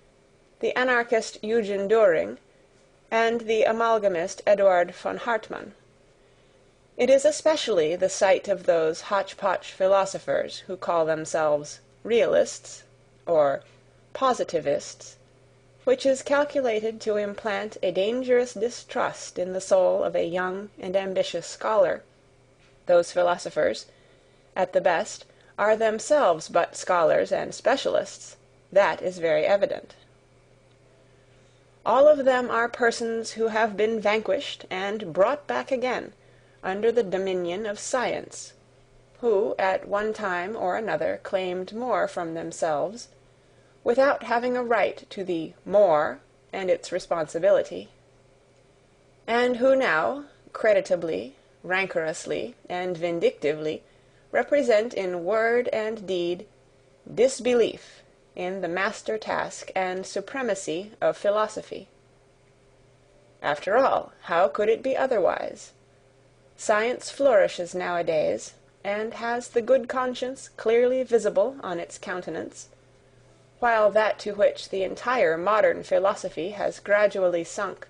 the anarchist Eugen Dühring, and the amalgamist Eduard von Hartmann. It is especially the sight of those hotch-potch philosophers who call themselves realists, or positivists, which is calculated to implant a dangerous distrust in the soul of a young and ambitious scholar. Those philosophers, at the best, are themselves but scholars and specialists. That is very evident. All of them are persons who have been vanquished and brought back again under the dominion of science, who at one time or another claimed more from themselves, without having a right to the more and its responsibility, and who now, creditably, rancorously, and vindictively, represent in word and deed disbelief in the master task and supremacy of philosophy. After all, how could it be otherwise? Science flourishes nowadays, and has the good conscience clearly visible on its countenance, while that to which the entire modern philosophy has gradually sunk,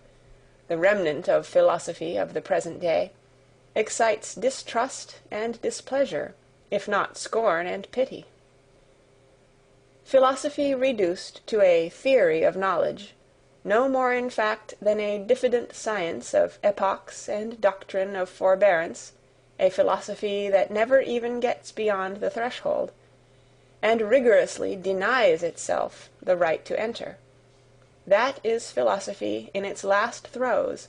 the remnant of philosophy of the present day, excites distrust and displeasure, if not scorn and pity. Philosophy reduced to a theory of knowledge, no more in fact than a diffident science of epochs and doctrine of forbearance, a philosophy that never even gets beyond the threshold, and rigorously denies itself the right to enter. That is philosophy in its last throes,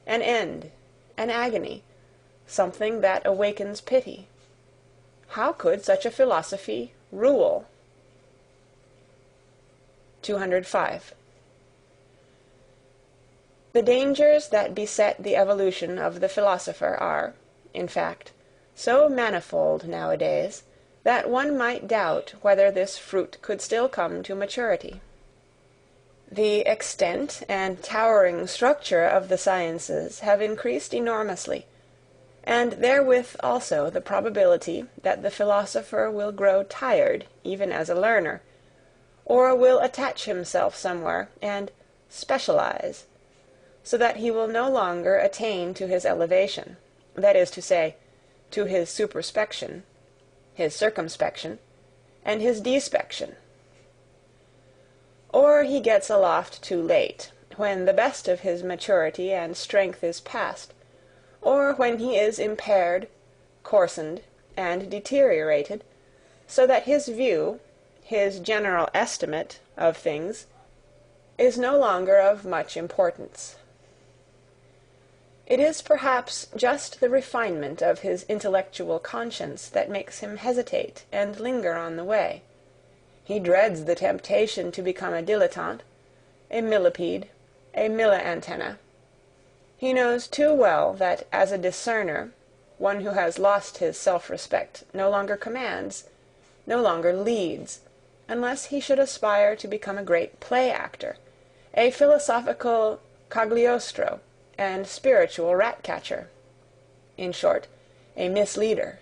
an end, an agony, something that awakens pity. How could such a philosophy rule? 205. The dangers that beset the evolution of the philosopher are, in fact, so manifold nowadays that one might doubt whether this fruit could still come to maturity. The extent and towering structure of the sciences have increased enormously, and therewith also the probability that the philosopher will grow tired even as a learner, or will attach himself somewhere and specialize, so that he will no longer attain to his elevation, that is to say, to his superspection, his circumspection, and his despection. Or he gets aloft too late, when the best of his maturity and strength is past, or when he is impaired, coarsened, and deteriorated, so that his view, his general estimate of things, is no longer of much importance. It is perhaps just the refinement of his intellectual conscience that makes him hesitate and linger on the way. He dreads the temptation to become a dilettante, a millipede, a milla-antenna. He knows too well that as a discerner, one who has lost his self-respect no longer commands, no longer leads, unless he should aspire to become a great play-actor, a philosophical Cagliostro, and spiritual rat-catcher. In short, a misleader.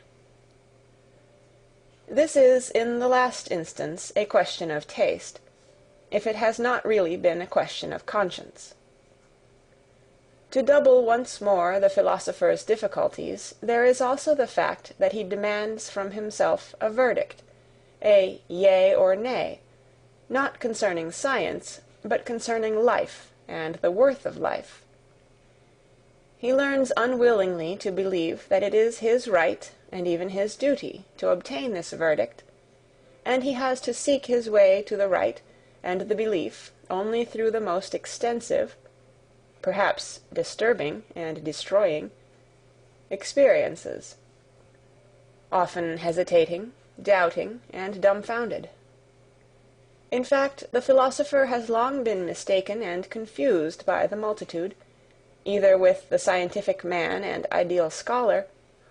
This is, in the last instance, a question of taste, if it has not really been a question of conscience. To double once more the philosopher's difficulties, there is also the fact that he demands from himself a verdict, a yea or nay, not concerning science, but concerning life and the worth of life. He learns unwillingly to believe that it is his right and even his duty to obtain this verdict, and he has to seek his way to the right and the belief only through the most extensive, perhaps disturbing and destroying, experiences, often hesitating, doubting, and dumbfounded. In fact, the philosopher has long been mistaken and confused by the multitude, either with the scientific man and ideal scholar,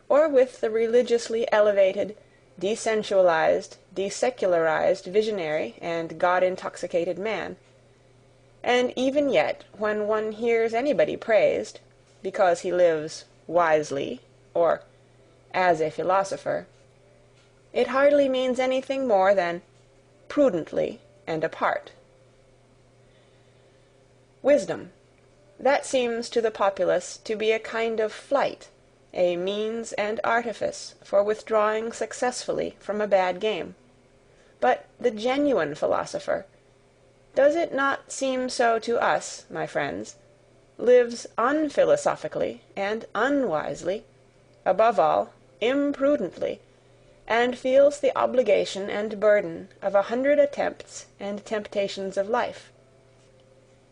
or with the religiously elevated, desensualized, desecularized visionary and God-intoxicated man. And even yet, when one hears anybody praised, because he lives wisely, or as a philosopher, it hardly means anything more than prudently and apart. Wisdom. That seems to the populace to be a kind of flight, a means and artifice for withdrawing successfully from a bad game. But the genuine philosopher, does it not seem so to us, my friends, lives unphilosophically and unwisely, above all, imprudently, and feels the obligation and burden of 100 attempts and temptations of life.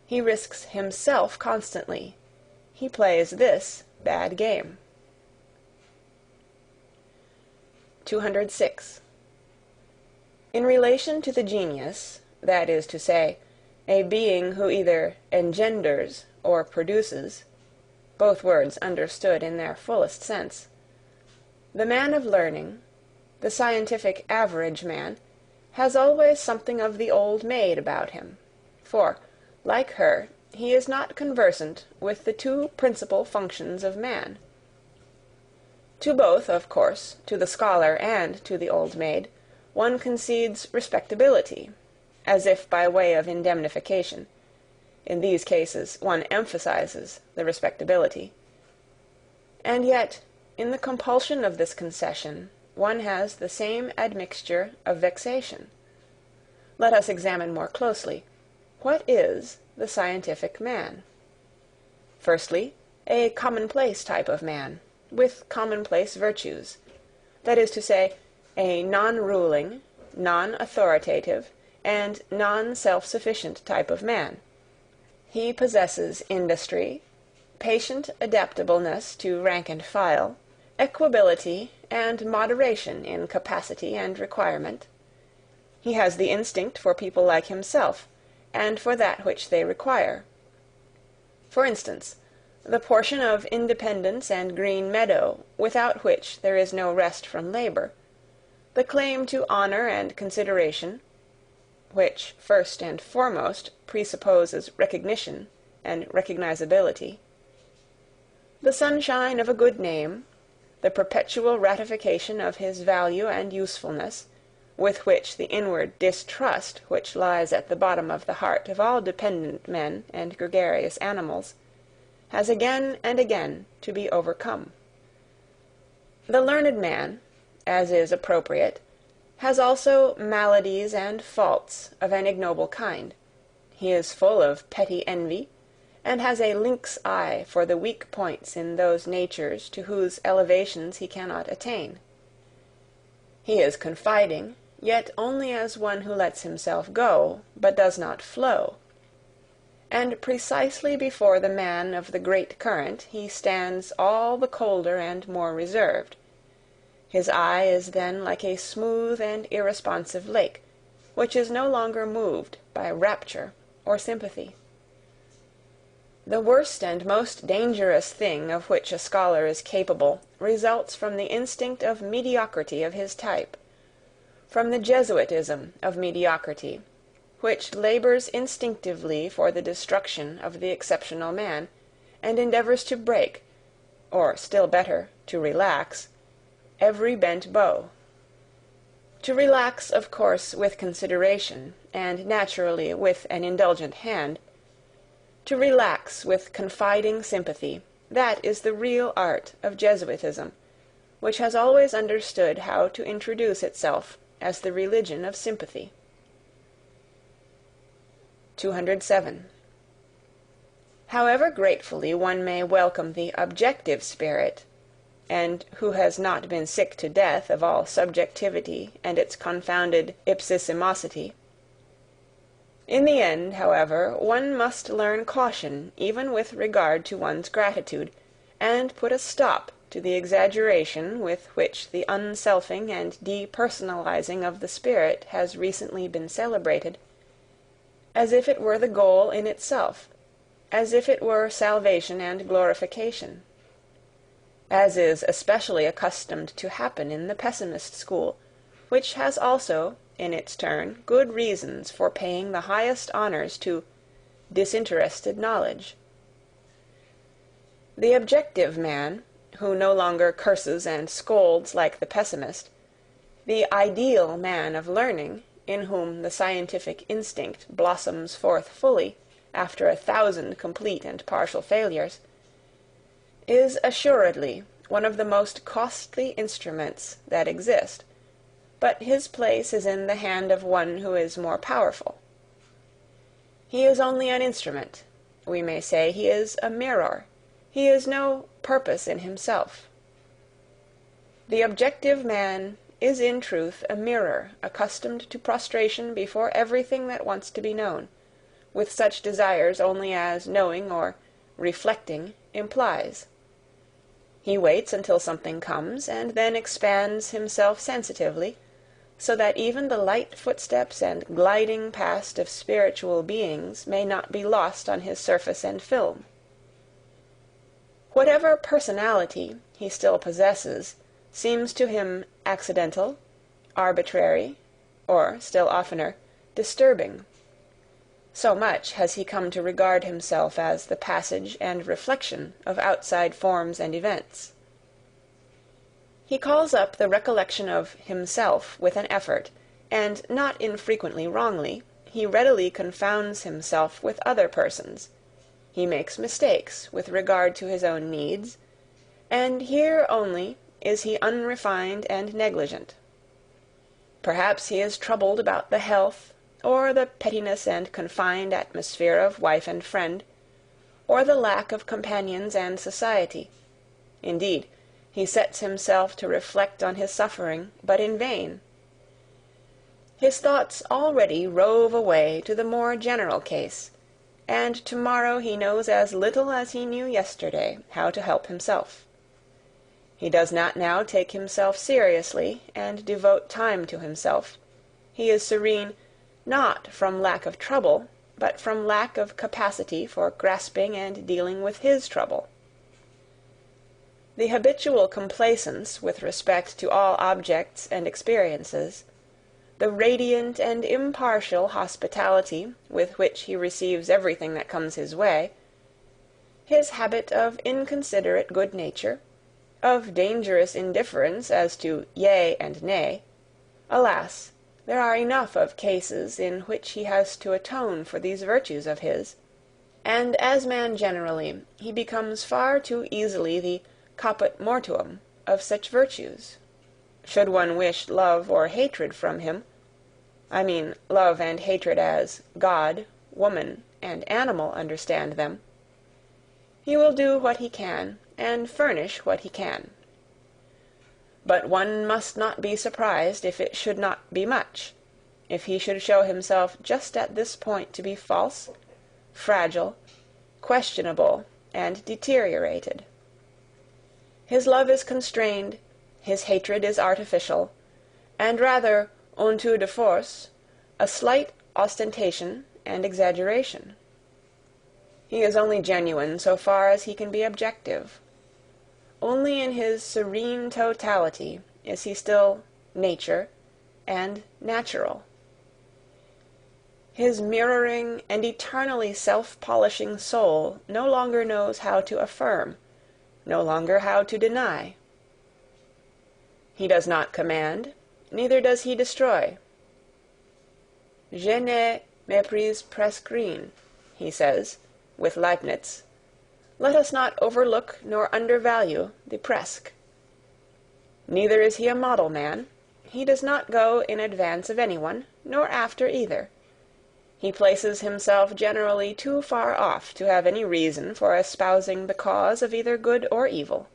He risks himself constantly. He plays this bad game. 206. In relation to the genius, that is to say, a being who either engenders or produces, both words understood in their fullest sense, the man of learning, the scientific average man, has always something of the old maid about him, for, like her, he is not conversant with the two principal functions of man. To both, of course, to the scholar and to the old maid, one concedes respectability, as if by way of indemnification. In these cases one emphasizes the respectability. And yet, in the compulsion of this concession, one has the same admixture of vexation. Let us examine more closely. What is the scientific man? Firstly, a commonplace type of man, with commonplace virtues. That is to say, a non-ruling, non-authoritative, and non-self-sufficient type of man. He possesses industry, patient adaptableness to rank and file, equability and moderation in capacity and requirement. He has the instinct for people like himself, and for that which they require. For instance, the portion of independence and green meadow without which there is no rest from labor, the claim to honor and consideration, which first and foremost presupposes recognition and recognizability, the sunshine of a good name, the perpetual ratification of his value and usefulness, with which the inward distrust which lies at the bottom of the heart of all dependent men and gregarious animals, has again and again to be overcome. The learned man, as is appropriate, has also maladies and faults of an ignoble kind. He is full of petty envy, and has a lynx eye for the weak points in those natures to whose elevations he cannot attain. He is confiding, yet only as one who lets himself go, but does not flow. And precisely before the man of the great current he stands all the colder and more reserved. His eye is then like a smooth and irresponsive lake, which is no longer moved by rapture or sympathy. The worst and most dangerous thing of which a scholar is capable results from the instinct of mediocrity of his type, from the Jesuitism of mediocrity, which labors instinctively for the destruction of the exceptional man, and endeavors to break, or still better, to relax, every bent bow. To relax, of course, with consideration, and naturally with an indulgent hand, to relax with confiding sympathy, that is the real art of Jesuitism, which has always understood how to introduce itself as the religion of sympathy. 207. However gratefully one may welcome the objective spirit, and who has not been sick to death of all subjectivity and its confounded ipsissimosity, in the end, however, one must learn caution even with regard to one's gratitude, and put a stop to the exaggeration with which the unselfing and depersonalizing of the spirit has recently been celebrated, as if it were the goal in itself, as if it were salvation and glorification, as is especially accustomed to happen in the pessimist school, which has also, in its turn, good reasons for paying the highest honors to disinterested knowledge. The objective man, who no longer curses and scolds like the pessimist, the ideal man of learning, in whom the scientific instinct blossoms forth fully after 1,000 complete and partial failures, is assuredly one of the most costly instruments that exist, but his place is in the hand of one who is more powerful. He is only an instrument. We may say he is a mirror. He is no purpose in himself. The objective man is in truth a mirror accustomed to prostration before everything that wants to be known, with such desires only as knowing or reflecting implies. He waits until something comes, and then expands himself sensitively, so that even the light footsteps and gliding past of spiritual beings may not be lost on his surface and film. Whatever personality he still possesses seems to him accidental, arbitrary, or, still oftener, disturbing. So much has he come to regard himself as the passage and reflection of outside forms and events. He calls up the recollection of himself with an effort, and not infrequently wrongly, he readily confounds himself with other persons. He makes mistakes with regard to his own needs, and here only is he unrefined and negligent. Perhaps he is troubled about the health, or the pettiness and confined atmosphere of wife and friend, or the lack of companions and society. Indeed, he sets himself to reflect on his suffering, but in vain. His thoughts already rove away to the more general case, and tomorrow he knows as little as he knew yesterday how to help himself. He does not now take himself seriously and devote time to himself. He is serene, not from lack of trouble, but from lack of capacity for grasping and dealing with his trouble. The habitual complacence with respect to all objects and experiences, the radiant and impartial hospitality with which he receives everything that comes his way, his habit of inconsiderate good nature, of dangerous indifference as to yea and nay, alas, there are enough of cases in which he has to atone for these virtues of his, and as man generally, he becomes far too easily the caput mortuum of such virtues. Should one wish love or hatred from him, I mean love and hatred as God, woman, and animal understand them, he will do what he can, and furnish what he can. But one must not be surprised if it should not be much, if he should show himself just at this point to be false, fragile, questionable, and deteriorated. His love is constrained, his hatred is artificial, and rather un tour de force, a slight ostentation and exaggeration. He is only genuine so far as he can be objective. Only in his serene totality is he still nature and natural. His mirroring and eternally self-polishing soul no longer knows how to affirm, no longer how to deny. He does not command, neither does he destroy. Je ne méprise presque rien, he says, with Leibniz. Let us not overlook nor undervalue the presque. Neither is he a model man. He does not go in advance of anyone, nor after either. He places himself generally too far off to have any reason for espousing the cause of either good or evil.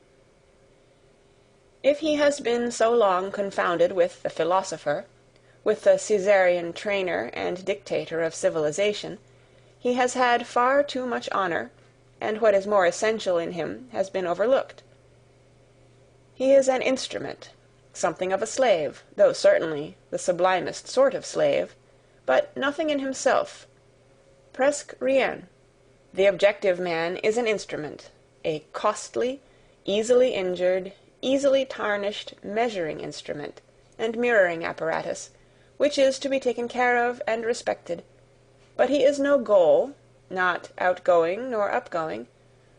If he has been so long confounded with the philosopher, with the Caesarean trainer and dictator of civilization, he has had far too much honor, and what is more essential in him has been overlooked. He is an instrument, something of a slave, though certainly the sublimest sort of slave, but nothing in himself. Presque rien. The objective man is an instrument, a costly, easily injured, easily tarnished measuring instrument and mirroring apparatus, which is to be taken care of and respected, but he is no goal, not outgoing nor upgoing,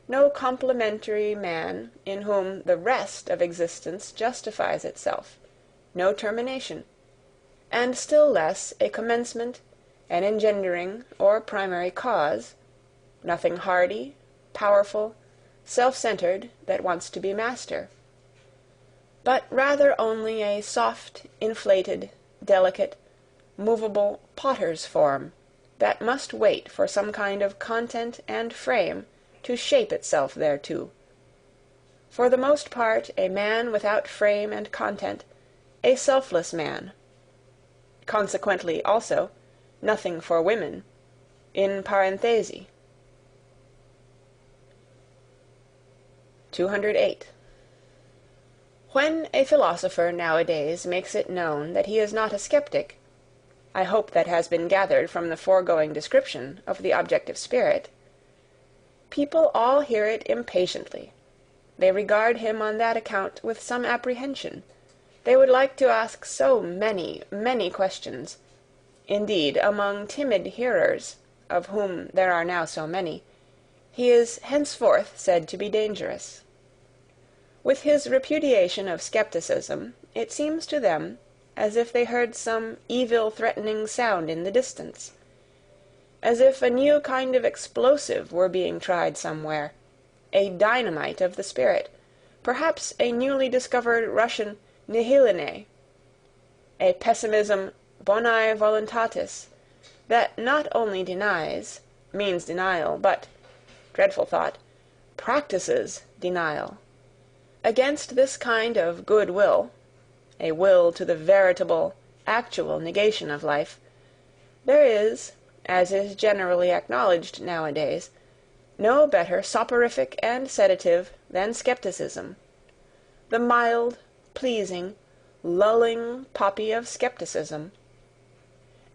no complementary man in whom the rest of existence justifies itself, no termination, and still less a commencement, an engendering or primary cause, nothing hardy, powerful, self-centered that wants to be master, but rather only a soft, inflated, delicate, movable potter's form that must wait for some kind of content and frame to shape itself thereto. For the most part a man without frame and content, a selfless man. Consequently, also, nothing for women, in parenthesi. 208. When a philosopher nowadays makes it known that he is not a skeptic, I hope that has been gathered from the foregoing description of the objective spirit, people all hear it impatiently. They regard him on that account with some apprehension. They would like to ask so many, many questions. Indeed, among timid hearers, of whom there are now so many, he is henceforth said to be dangerous. With his repudiation of skepticism, it seems to them as if they heard some evil-threatening sound in the distance, as if a new kind of explosive were being tried somewhere, a dynamite of the spirit, perhaps a newly discovered Russian nihiline, a pessimism bonae voluntatis, that not only denies, means denial, but, dreadful thought, practices denial. Against this kind of good will, a will to the veritable, actual negation of life, there is, as is generally acknowledged nowadays, no better soporific and sedative than skepticism, the mild, pleasing, lulling poppy of skepticism.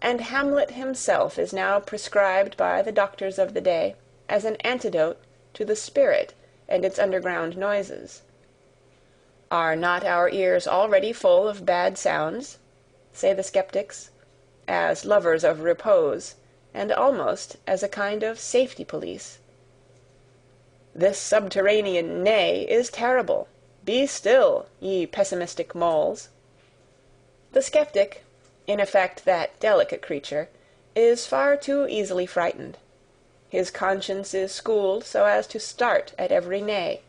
and Hamlet himself is now prescribed by the doctors of the day as an antidote to the spirit and its underground noises. Are not our ears already full of bad sounds, say the skeptics, as lovers of repose, and almost as a kind of safety police? This subterranean neigh is terrible. Be still, ye pessimistic moles. The skeptic, in effect that delicate creature, is far too easily frightened. His conscience is schooled so as to start at every neigh,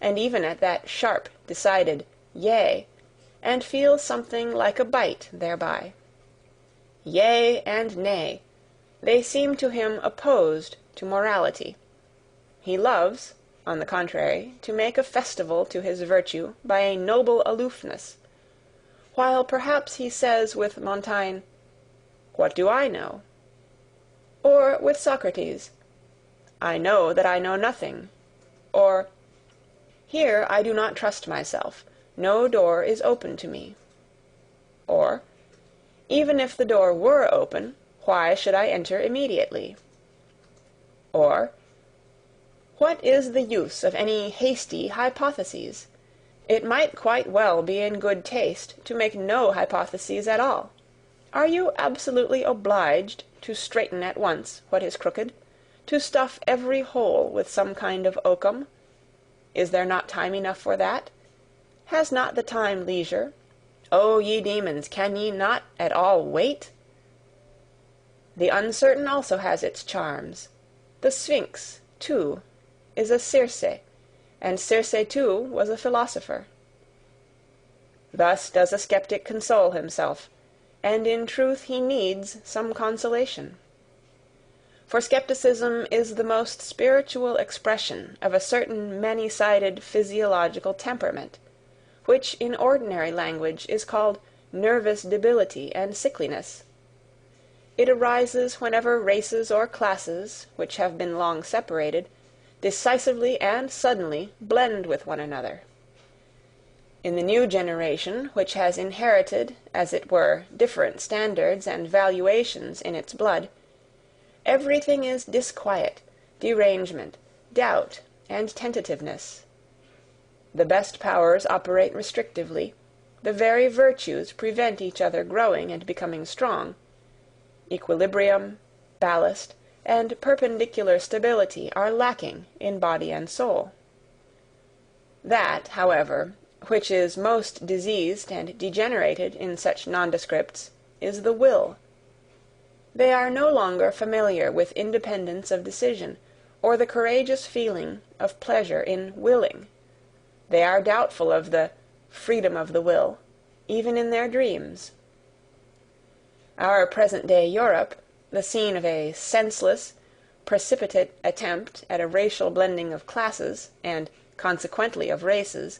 and even at that sharp, decided yea, and feel something like a bite thereby. Yea and nay, they seem to him opposed to morality. He loves, on the contrary, to make a festival to his virtue by a noble aloofness, while perhaps he says with Montaigne, "What do I know?" Or with Socrates, "I know that I know nothing," or "Here I do not trust myself, no door is open to me," or "Even if the door were open, why should I enter immediately?" Or "What is the use of any hasty hypotheses? It might quite well be in good taste to make no hypotheses at all. Are you absolutely obliged to straighten at once what is crooked, to stuff every hole with some kind of oakum? Is there not time enough for that? Has not the time leisure? O ye demons, can ye not at all wait? The uncertain also has its charms. The Sphinx, too, is a Circe, and Circe too was a philosopher. Thus does a skeptic console himself, and in truth he needs some consolation. For skepticism is the most spiritual expression of a certain many-sided physiological temperament, which in ordinary language is called nervous debility and sickliness. It arises whenever races or classes, which have been long separated, decisively and suddenly blend with one another. In the new generation, which has inherited, as it were, different standards and valuations in its blood, everything is disquiet, derangement, doubt, and tentativeness. The best powers operate restrictively, the very virtues prevent each other growing and becoming strong. Equilibrium, ballast, and perpendicular stability are lacking in body and soul. That, however, which is most diseased and degenerated in such nondescripts is the will. They are no longer familiar with independence of decision, or the courageous feeling of pleasure in willing. They are doubtful of the freedom of the will, even in their dreams. Our present-day Europe, the scene of a senseless, precipitate attempt at a racial blending of classes, and consequently of races,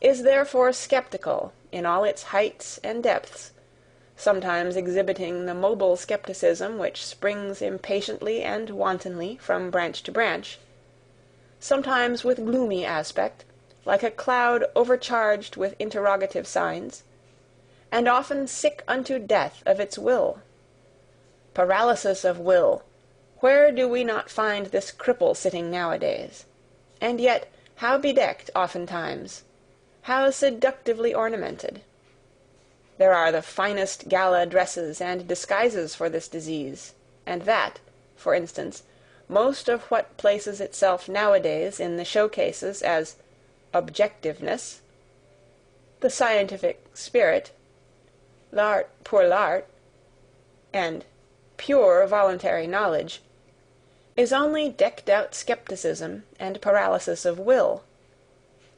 is therefore skeptical in all its heights and depths, sometimes exhibiting the mobile skepticism which springs impatiently and wantonly from branch to branch, sometimes with gloomy aspect, like a cloud overcharged with interrogative signs, and often sick unto death of its will. Paralysis of will, where do we not find this cripple sitting nowadays? And yet how bedecked oftentimes, how seductively ornamented. There are the finest gala dresses and disguises for this disease, and that, for instance, most of what places itself nowadays in the showcases as objectiveness, the scientific spirit, l'art pour l'art, and pure voluntary knowledge, is only decked-out skepticism and paralysis of will.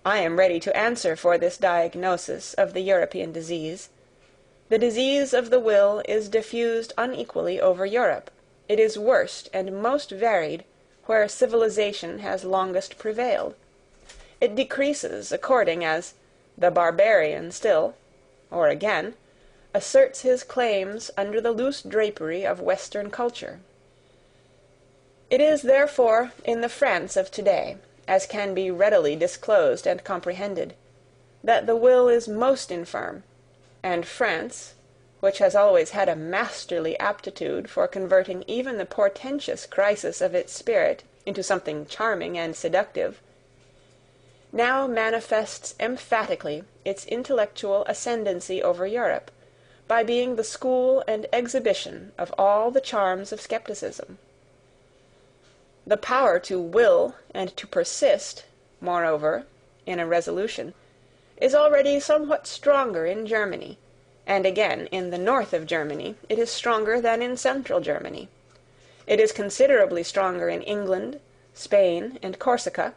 I am ready to answer for this diagnosis of the European disease. The disease of the will is diffused unequally over Europe. It is worst and most varied where civilization has longest prevailed. It decreases according as the barbarian still, or again, asserts his claims under the loose drapery of Western culture. It is therefore in the France of today, as can be readily disclosed and comprehended, that the will is most infirm, and France, which has always had a masterly aptitude for converting even the portentous crisis of its spirit into something charming and seductive, now manifests emphatically its intellectual ascendancy over Europe, by being the school and exhibition of all the charms of skepticism. The power to will and to persist, moreover, in a resolution, is already somewhat stronger in Germany, and again in the north of Germany it is stronger than in central Germany. It is considerably stronger in England, Spain, and Corsica,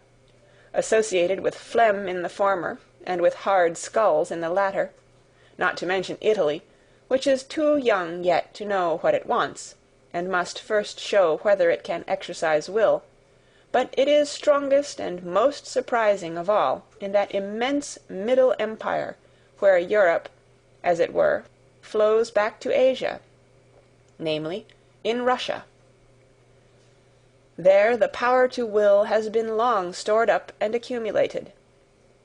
associated with phlegm in the former, and with hard skulls in the latter, not to mention Italy, which is too young yet to know what it wants, and must first show whether it can exercise will, but it is strongest and most surprising of all in that immense middle empire where Europe, as it were, flows back to Asia, namely, in Russia. There the power to will has been long stored up and accumulated.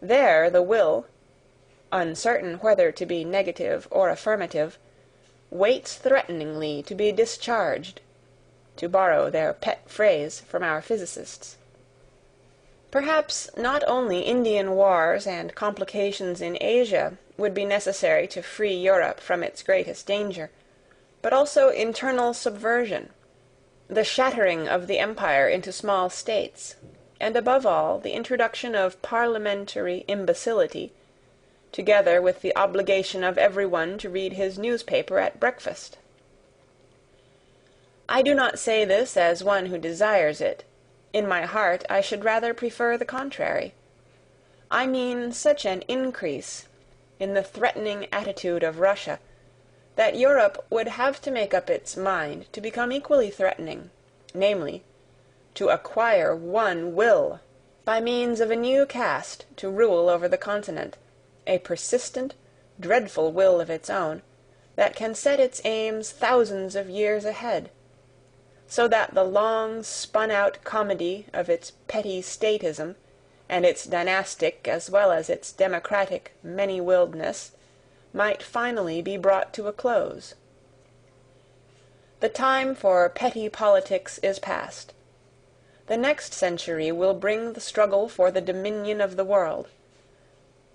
There the will, uncertain whether to be negative or affirmative, waits threateningly to be discharged, to borrow their pet phrase from our physicists. Perhaps not only Indian wars and complications in Asia would be necessary to free Europe from its greatest danger, but also internal subversion, the shattering of the empire into small states, and above all the introduction of parliamentary imbecility, together with the obligation of every one to read his newspaper at breakfast. I do not say this as one who desires it. In my heart I should rather prefer the contrary. I mean such an increase in the threatening attitude of Russia, that Europe would have to make up its mind to become equally threatening, namely, to acquire one will, by means of a new caste to rule over the continent, a persistent, dreadful will of its own, that can set its aims thousands of years ahead, so that the long spun-out comedy of its petty statism, and its dynastic as well as its democratic many-willedness, might finally be brought to a close. The time for petty politics is past. The next century will bring the struggle for the dominion of the world,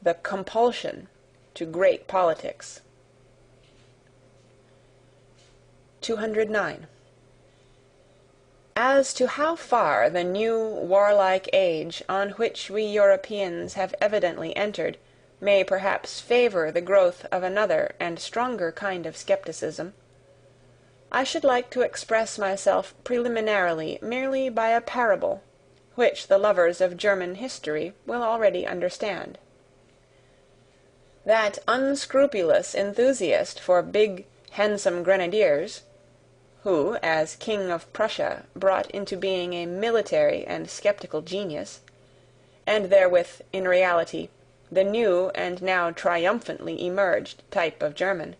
the compulsion to great politics. 209. As to how far the new warlike age on which we Europeans have evidently entered may perhaps favour the growth of another and stronger kind of skepticism, I should like to express myself preliminarily merely by a parable, which the lovers of German history will already understand. That unscrupulous enthusiast for big, handsome grenadiers, who, as King of Prussia, brought into being a military and sceptical genius, and therewith, in reality, the new and now triumphantly emerged type of German,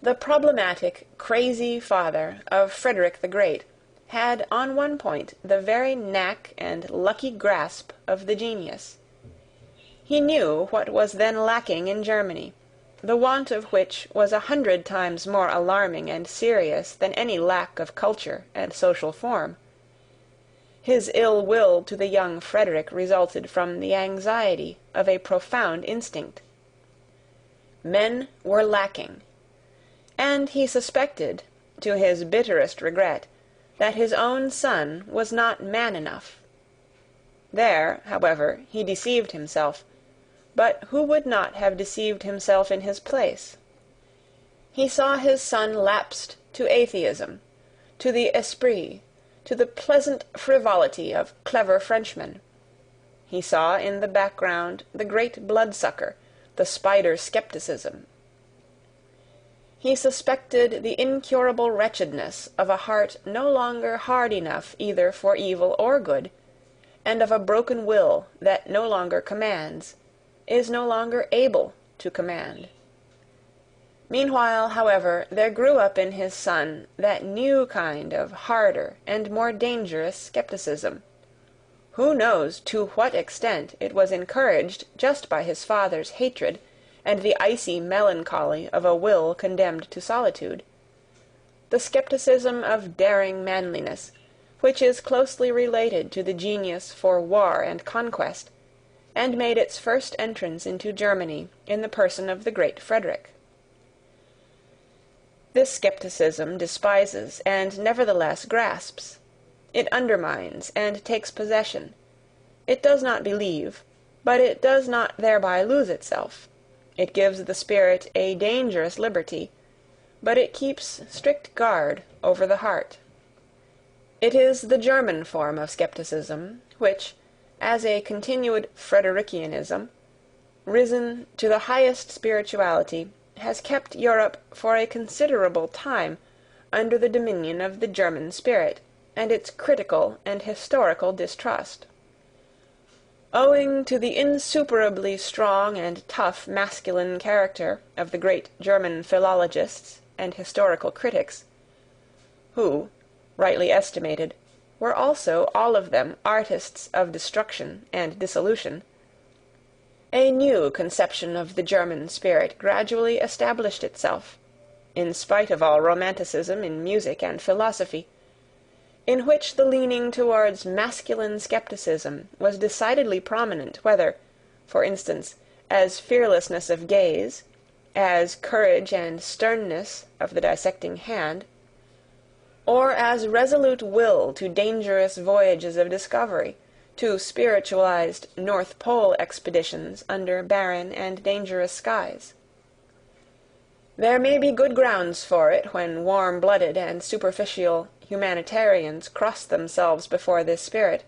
the problematic, crazy father of Frederick the Great, had on one point the very knack and lucky grasp of the genius. He knew what was then lacking in Germany, the want of which was 100 times more alarming and serious than any lack of culture and social form. His ill will to the young Frederick resulted from the anxiety of a profound instinct. Men were lacking, and he suspected, to his bitterest regret, that his own son was not man enough. There, however, he deceived himself, but who would not have deceived himself in his place? He saw his son lapsed to atheism, to the esprit, to the pleasant frivolity of clever Frenchmen. He saw in the background the great bloodsucker, the spider skepticism. He suspected the incurable wretchedness of a heart no longer hard enough either for evil or good, and of a broken will that no longer commands, is no longer able to command. Meanwhile, however, there grew up in his son that new kind of harder and more dangerous skepticism. Who knows to what extent it was encouraged just by his father's hatred, and the icy melancholy of a will condemned to solitude, the skepticism of daring manliness, which is closely related to the genius for war and conquest, and made its first entrance into Germany in the person of the great Frederick. This skepticism despises and nevertheless grasps. It undermines and takes possession. It does not believe, but it does not thereby lose itself. It gives the spirit a dangerous liberty, but it keeps strict guard over the heart. It is the German form of skepticism, which, as a continued Fredericianism, risen to the highest spirituality, has kept Europe for a considerable time under the dominion of the German spirit, and its critical and historical distrust. Owing to the insuperably strong and tough masculine character of the great German philologists and historical critics, who, rightly estimated, were also all of them artists of destruction and dissolution, a new conception of the German spirit gradually established itself, in spite of all romanticism in music and philosophy, in which the leaning towards masculine skepticism was decidedly prominent, whether, for instance, as fearlessness of gaze, as courage and sternness of the dissecting hand, or as resolute will to dangerous voyages of discovery, to spiritualized North Pole expeditions under barren and dangerous skies. There may be good grounds for it when warm-blooded and superficial humanitarians cross themselves before this spirit.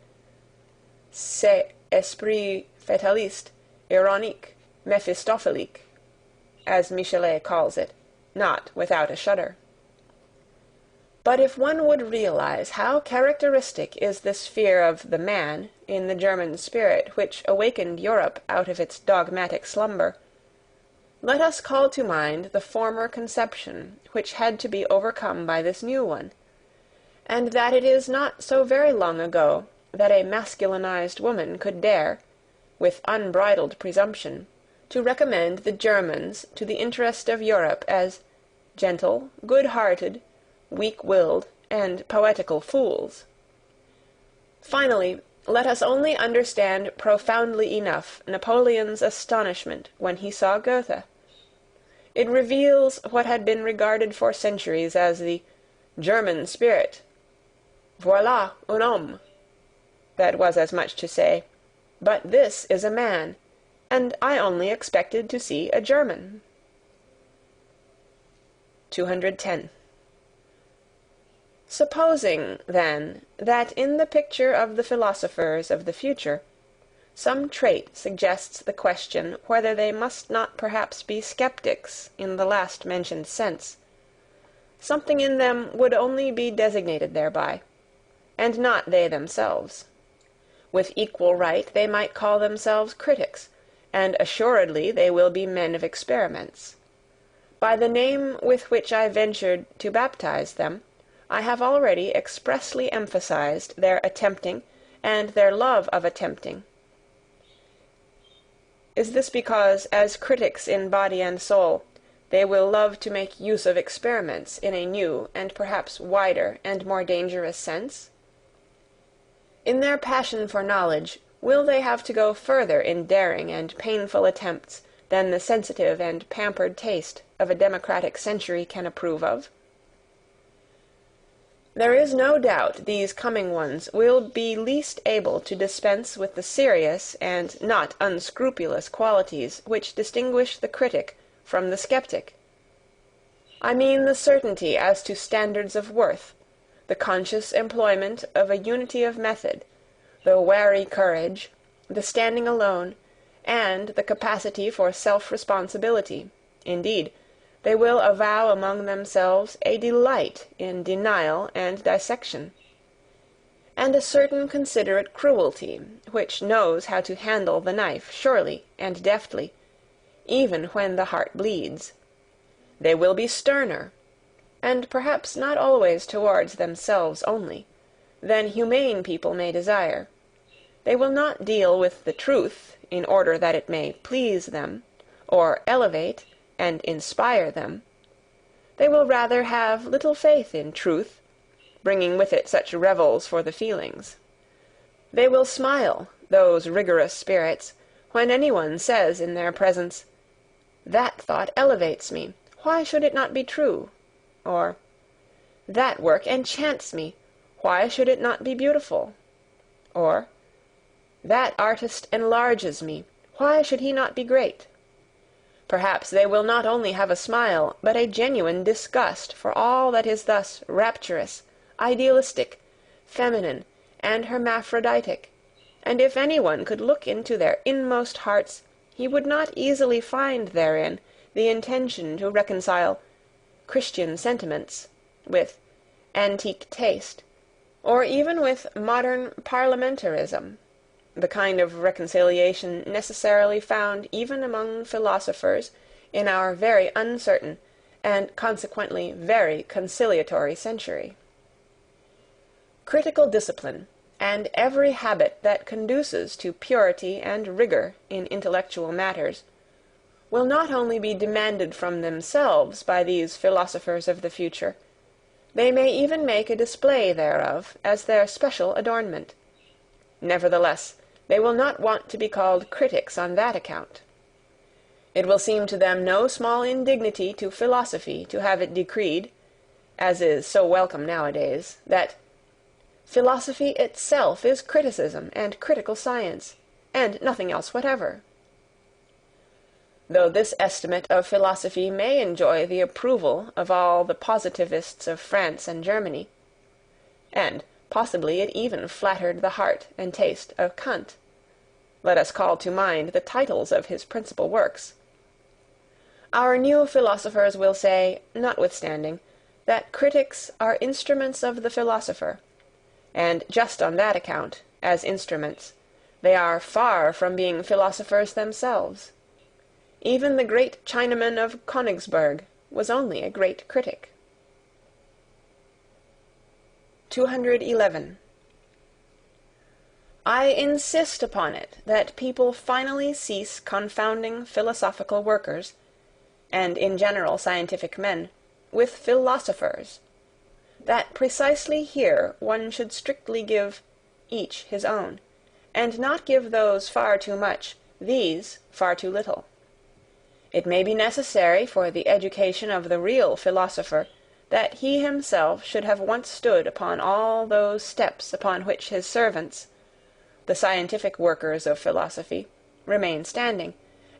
C'est esprit fataliste, ironique, mephistophelique, as Michelet calls it, not without a shudder. But if one would realize how characteristic is this fear of the man in the German spirit which awakened Europe out of its dogmatic slumber, let us call to mind the former conception which had to be overcome by this new one, and that it is not so very long ago that a masculinized woman could dare, with unbridled presumption, to recommend the Germans to the interest of Europe as gentle, good-hearted, weak-willed, and poetical fools. Finally, let us only understand profoundly enough Napoleon's astonishment when he saw Goethe. It reveals what had been regarded for centuries as the German spirit. Voilà un homme. That was as much to say, but this is a man, and I only expected to see a German. 210. Supposing, then, that in the picture of the philosophers of the future, some trait suggests the question whether they must not perhaps be skeptics in the last-mentioned sense, something in them would only be designated thereby, and not they themselves. With equal right they might call themselves critics, and assuredly they will be men of experiments. By the name with which I ventured to baptize them, I have already expressly emphasized their attempting and their love of attempting. Is this because, as critics in body and soul, they will love to make use of experiments in a new and perhaps wider and more dangerous sense? In their passion for knowledge, will they have to go further in daring and painful attempts than the sensitive and pampered taste of a democratic century can approve of? There is no doubt these coming ones will be least able to dispense with the serious and not unscrupulous qualities which distinguish the critic from the skeptic. I mean the certainty as to standards of worth, the conscious employment of a unity of method, the wary courage, the standing alone, and the capacity for self-responsibility. Indeed, they will avow among themselves a delight in denial and dissection, and a certain considerate cruelty which knows how to handle the knife surely and deftly, even when the heart bleeds. They will be sterner, and perhaps not always towards themselves only, than humane people may desire. They will not deal with the truth in order that it may please them, or elevate and inspire them, they will rather have little faith in truth, bringing with it such revels for the feelings. They will smile, those rigorous spirits, when anyone says in their presence, "That thought elevates me, why should it not be true?" or, "That work enchants me, why should it not be beautiful?" or, "That artist enlarges me, why should he not be great?" Perhaps they will not only have a smile, but a genuine disgust for all that is thus rapturous, idealistic, feminine, and hermaphroditic, and if anyone could look into their inmost hearts, he would not easily find therein the intention to reconcile Christian sentiments with antique taste, or even with modern parliamentarism, the kind of reconciliation necessarily found even among philosophers in our very uncertain and consequently very conciliatory century. Critical discipline, and every habit that conduces to purity and rigor in intellectual matters, will not only be demanded from themselves by these philosophers of the future, they may even make a display thereof as their special adornment. Nevertheless, they will not want to be called critics on that account. It will seem to them no small indignity to philosophy to have it decreed, as is so welcome nowadays, that philosophy itself is criticism and critical science, and nothing else whatever. Though this estimate of philosophy may enjoy the approval of all the positivists of France and Germany, and possibly it even flattered the heart and taste of Kant. Let us call to mind the titles of his principal works. Our new philosophers will say, notwithstanding, that critics are instruments of the philosopher, and just on that account, as instruments, they are far from being philosophers themselves. Even the great Chinaman of Königsberg was only a great critic. 211. I insist upon it that people finally cease confounding philosophical workers, and in general scientific men, with philosophers, that precisely here one should strictly give each his own, and not give those far too much, these far too little. It may be necessary for the education of the real philosopher that he himself should have once stood upon all those steps upon which his servants, the scientific workers of philosophy, remain standing,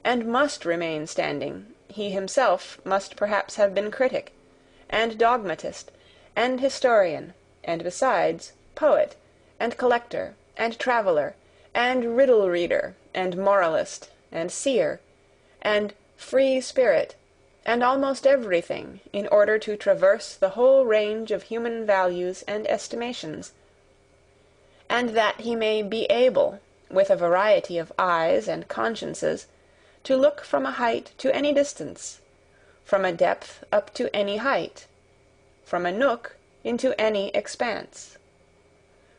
and must remain standing. He himself must perhaps have been critic, and dogmatist, and historian, and besides, poet, and collector, and traveller, and riddle reader, and moralist, and seer, and free spirit, and almost everything, in order to traverse the whole range of human values and estimations, and that he may be able, with a variety of eyes and consciences, to look from a height to any distance, from a depth up to any height, from a nook into any expanse.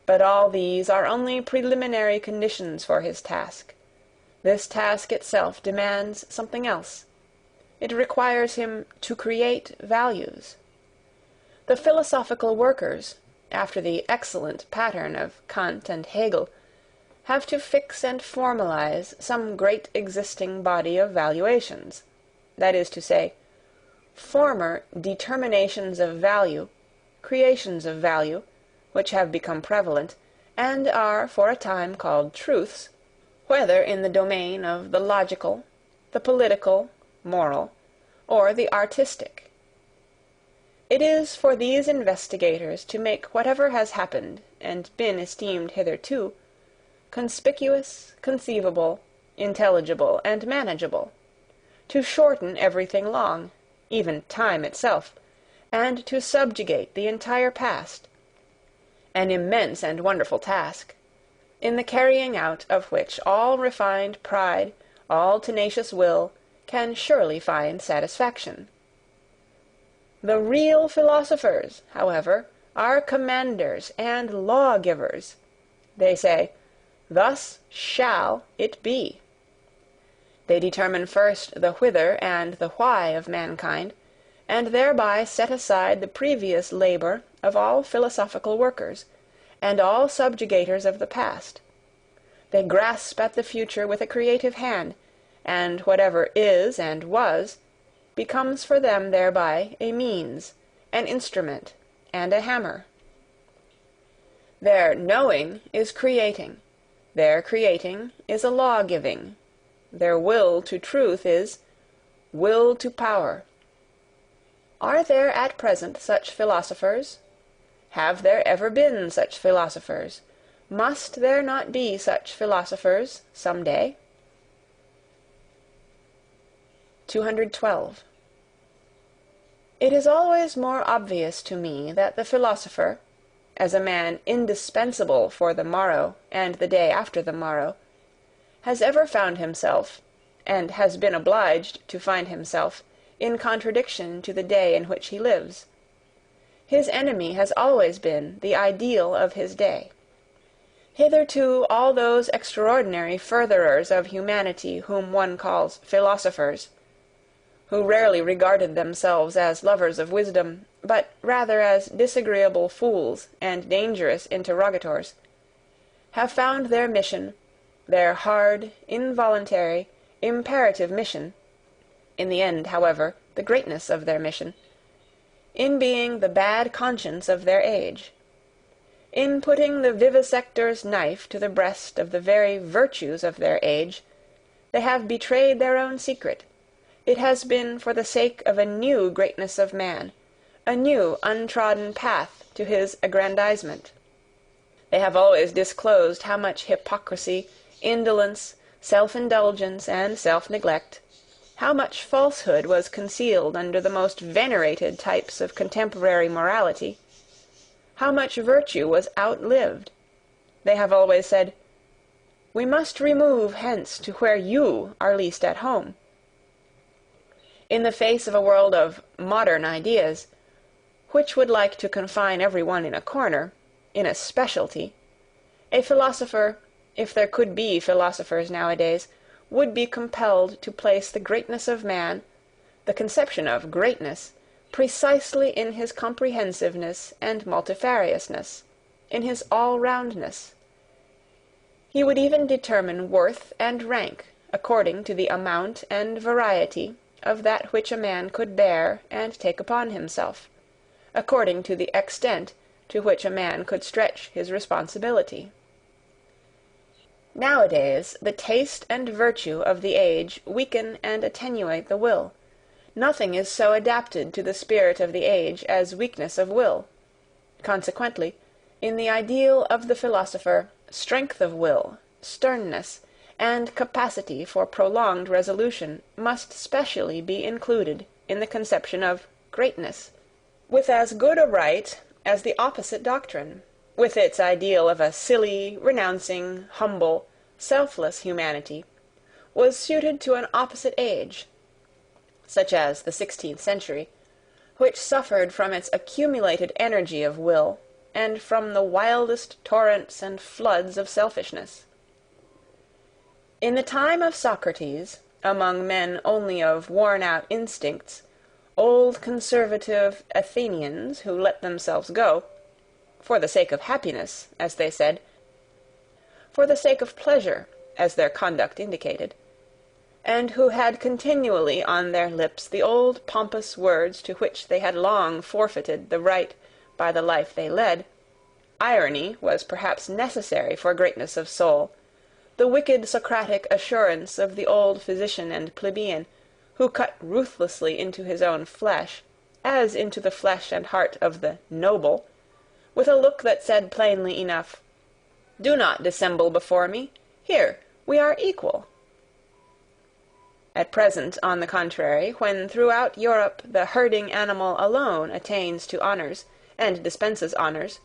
But all these are only preliminary conditions for his task. This task itself demands something else. It requires him to create values. The philosophical workers, after the excellent pattern of Kant and Hegel, have to fix and formalize some great existing body of valuations, that is to say, former determinations of value, creations of value, which have become prevalent, and are for a time called truths, whether in the domain of the logical, the political, moral, or the artistic. It is for these investigators to make whatever has happened and been esteemed hitherto conspicuous, conceivable, intelligible, and manageable, to shorten everything long, even time itself, and to subjugate the entire past, an immense and wonderful task, in the carrying out of which all refined pride, all tenacious will, can surely find satisfaction. The real philosophers, however, are commanders and law-givers. They say, "Thus shall it be." They determine first the whither and the why of mankind, and thereby set aside the previous labour of all philosophical workers, and all subjugators of the past. They grasp at the future with a creative hand, and whatever is and was becomes for them thereby a means, an instrument, and a hammer. Their knowing is creating, their creating is a law-giving, their will to truth is will to power. Are there at present such philosophers? Have there ever been such philosophers? Must there not be such philosophers some day? 212. It is always more obvious to me that the philosopher, as a man indispensable for the morrow and the day after the morrow, has ever found himself, and has been obliged to find himself, in contradiction to the day in which he lives. His enemy has always been the ideal of his day. Hitherto all those extraordinary furtherers of humanity whom one calls philosophers, who rarely regarded themselves as lovers of wisdom, but rather as disagreeable fools and dangerous interrogators, have found their mission, their hard, involuntary, imperative mission, in the end, however, the greatness of their mission, in being the bad conscience of their age. In putting the vivisector's knife to the breast of the very virtues of their age, they have betrayed their own secret. It has been for the sake of a new greatness of man, a new untrodden path to his aggrandizement. They have always disclosed how much hypocrisy, indolence, self-indulgence, and self-neglect, how much falsehood was concealed under the most venerated types of contemporary morality, how much virtue was outlived. They have always said, "We must remove hence to where you are least at home." In the face of a world of modern ideas, which would like to confine every one in a corner, in a specialty, a philosopher, if there could be philosophers nowadays, would be compelled to place the greatness of man, the conception of greatness, precisely in his comprehensiveness and multifariousness, in his all-roundness. He would even determine worth and rank according to the amount and variety of that which a man could bear and take upon himself, according to the extent to which a man could stretch his responsibility. Nowadays the taste and virtue of the age weaken and attenuate the will. Nothing is so adapted to the spirit of the age as weakness of will. Consequently, in the ideal of the philosopher, strength of will, sternness, and capacity for prolonged resolution must specially be included in the conception of greatness, with as good a right as the opposite doctrine, with its ideal of a silly, renouncing, humble, selfless humanity, was suited to an opposite age, such as the 16th century, which suffered from its accumulated energy of will, and from the wildest torrents and floods of selfishness. In the time of Socrates, among men only of worn-out instincts, old conservative Athenians who let themselves go, for the sake of happiness, as they said, for the sake of pleasure, as their conduct indicated, and who had continually on their lips the old pompous words to which they had long forfeited the right by the life they led, irony was perhaps necessary for greatness of soul, the wicked Socratic assurance of the old physician and plebeian, who cut ruthlessly into his own flesh, as into the flesh and heart of the noble, with a look that said plainly enough, "Do not dissemble before me. Here, we are equal." At present, on the contrary, when throughout Europe the herding animal alone attains to honours, and dispenses honours,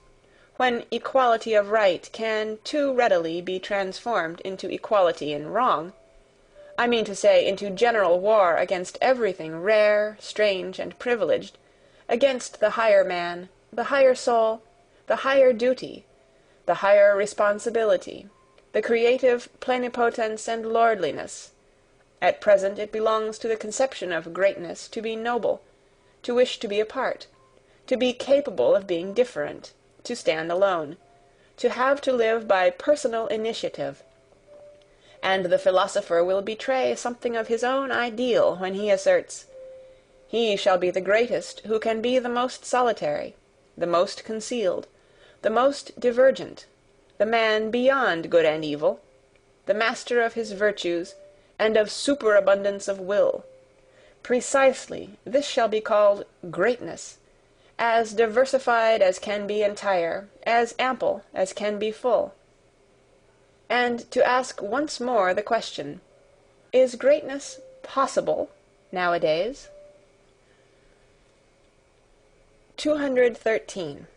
when equality of right can too readily be transformed into equality in wrong, I mean to say into general war against everything rare, strange, and privileged, against the higher man, the higher soul, the higher duty, the higher responsibility, the creative plenipotence and lordliness, At present it belongs to the conception of greatness to be noble, to wish to be apart, to be capable of being different, to stand alone, to have to live by personal initiative, and the philosopher will betray something of his own ideal when he asserts, "He shall be the greatest who can be the most solitary, the most concealed, the most divergent, the man beyond good and evil, the master of his virtues, and of superabundance of will. Precisely this shall be called greatness, as diversified as can be entire, as ample as can be full." And to ask once more the question, is greatness possible nowadays? 213.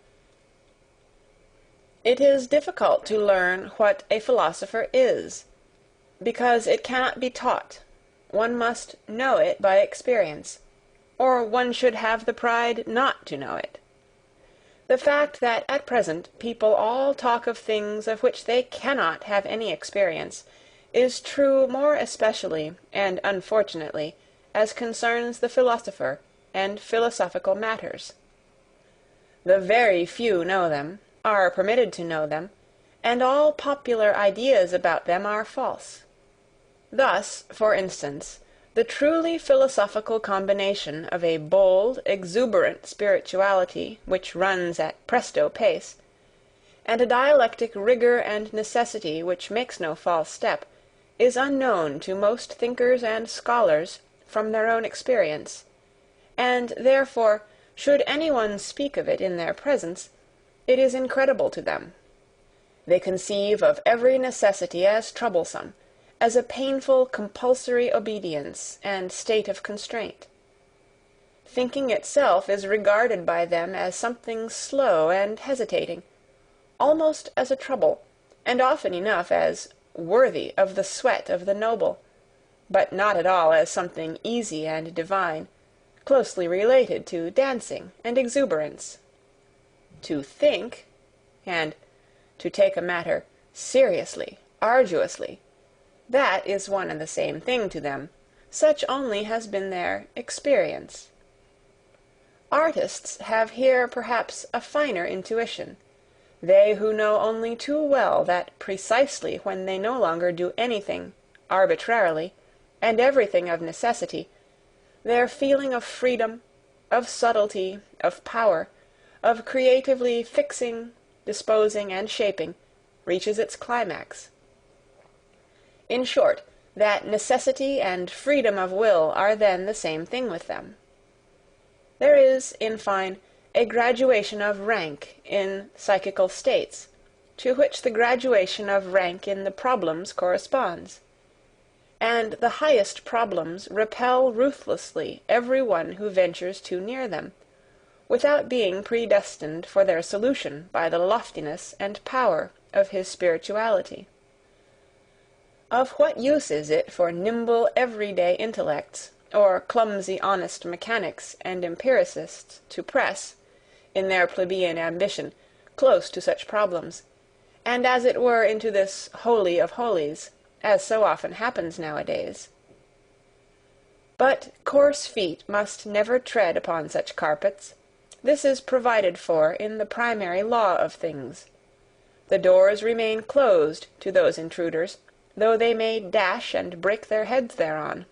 It is difficult to learn what a philosopher is, because it cannot be taught. One must know it by experience, or one should have the pride not to know it. The fact that at present people all talk of things of which they cannot have any experience is true more especially and unfortunately as concerns the philosopher and philosophical matters. The very few know them, are permitted to know them, and all popular ideas about them are false. Thus, for instance, the truly philosophical combination of a bold, exuberant spirituality which runs at presto pace, and a dialectic rigor and necessity which makes no false step, is unknown to most thinkers and scholars from their own experience, and therefore, should anyone speak of it in their presence, it is incredible to them. They conceive of every necessity as troublesome, as a painful compulsory obedience and state of constraint. Thinking itself is regarded by them as something slow and hesitating, almost as a trouble, and often enough as worthy of the sweat of the noble, but not at all as something easy and divine, closely related to dancing and exuberance. To think, and to take a matter seriously, arduously, that is one and the same thing to them. Such only has been their experience. Artists have here perhaps a finer intuition, they who know only too well that precisely when they no longer do anything arbitrarily, and everything of necessity, their feeling of freedom, of subtlety, of power, of creatively fixing, disposing, and shaping, reaches its climax. In short, that necessity and freedom of will are then the same thing with them. There is, in fine, a graduation of rank in psychical states, to which the graduation of rank in the problems corresponds, and the highest problems repel ruthlessly every one who ventures too near them, without being predestined for their solution by the loftiness and power of his spirituality. Of what use is it for nimble everyday intellects, or clumsy honest mechanics and empiricists to press, in their plebeian ambition, close to such problems, and as it were into this holy of holies, as so often happens nowadays? But coarse feet must never tread upon such carpets. This is provided for in the primary law of things. The doors remain closed to those intruders, though they may dash and break their heads thereon.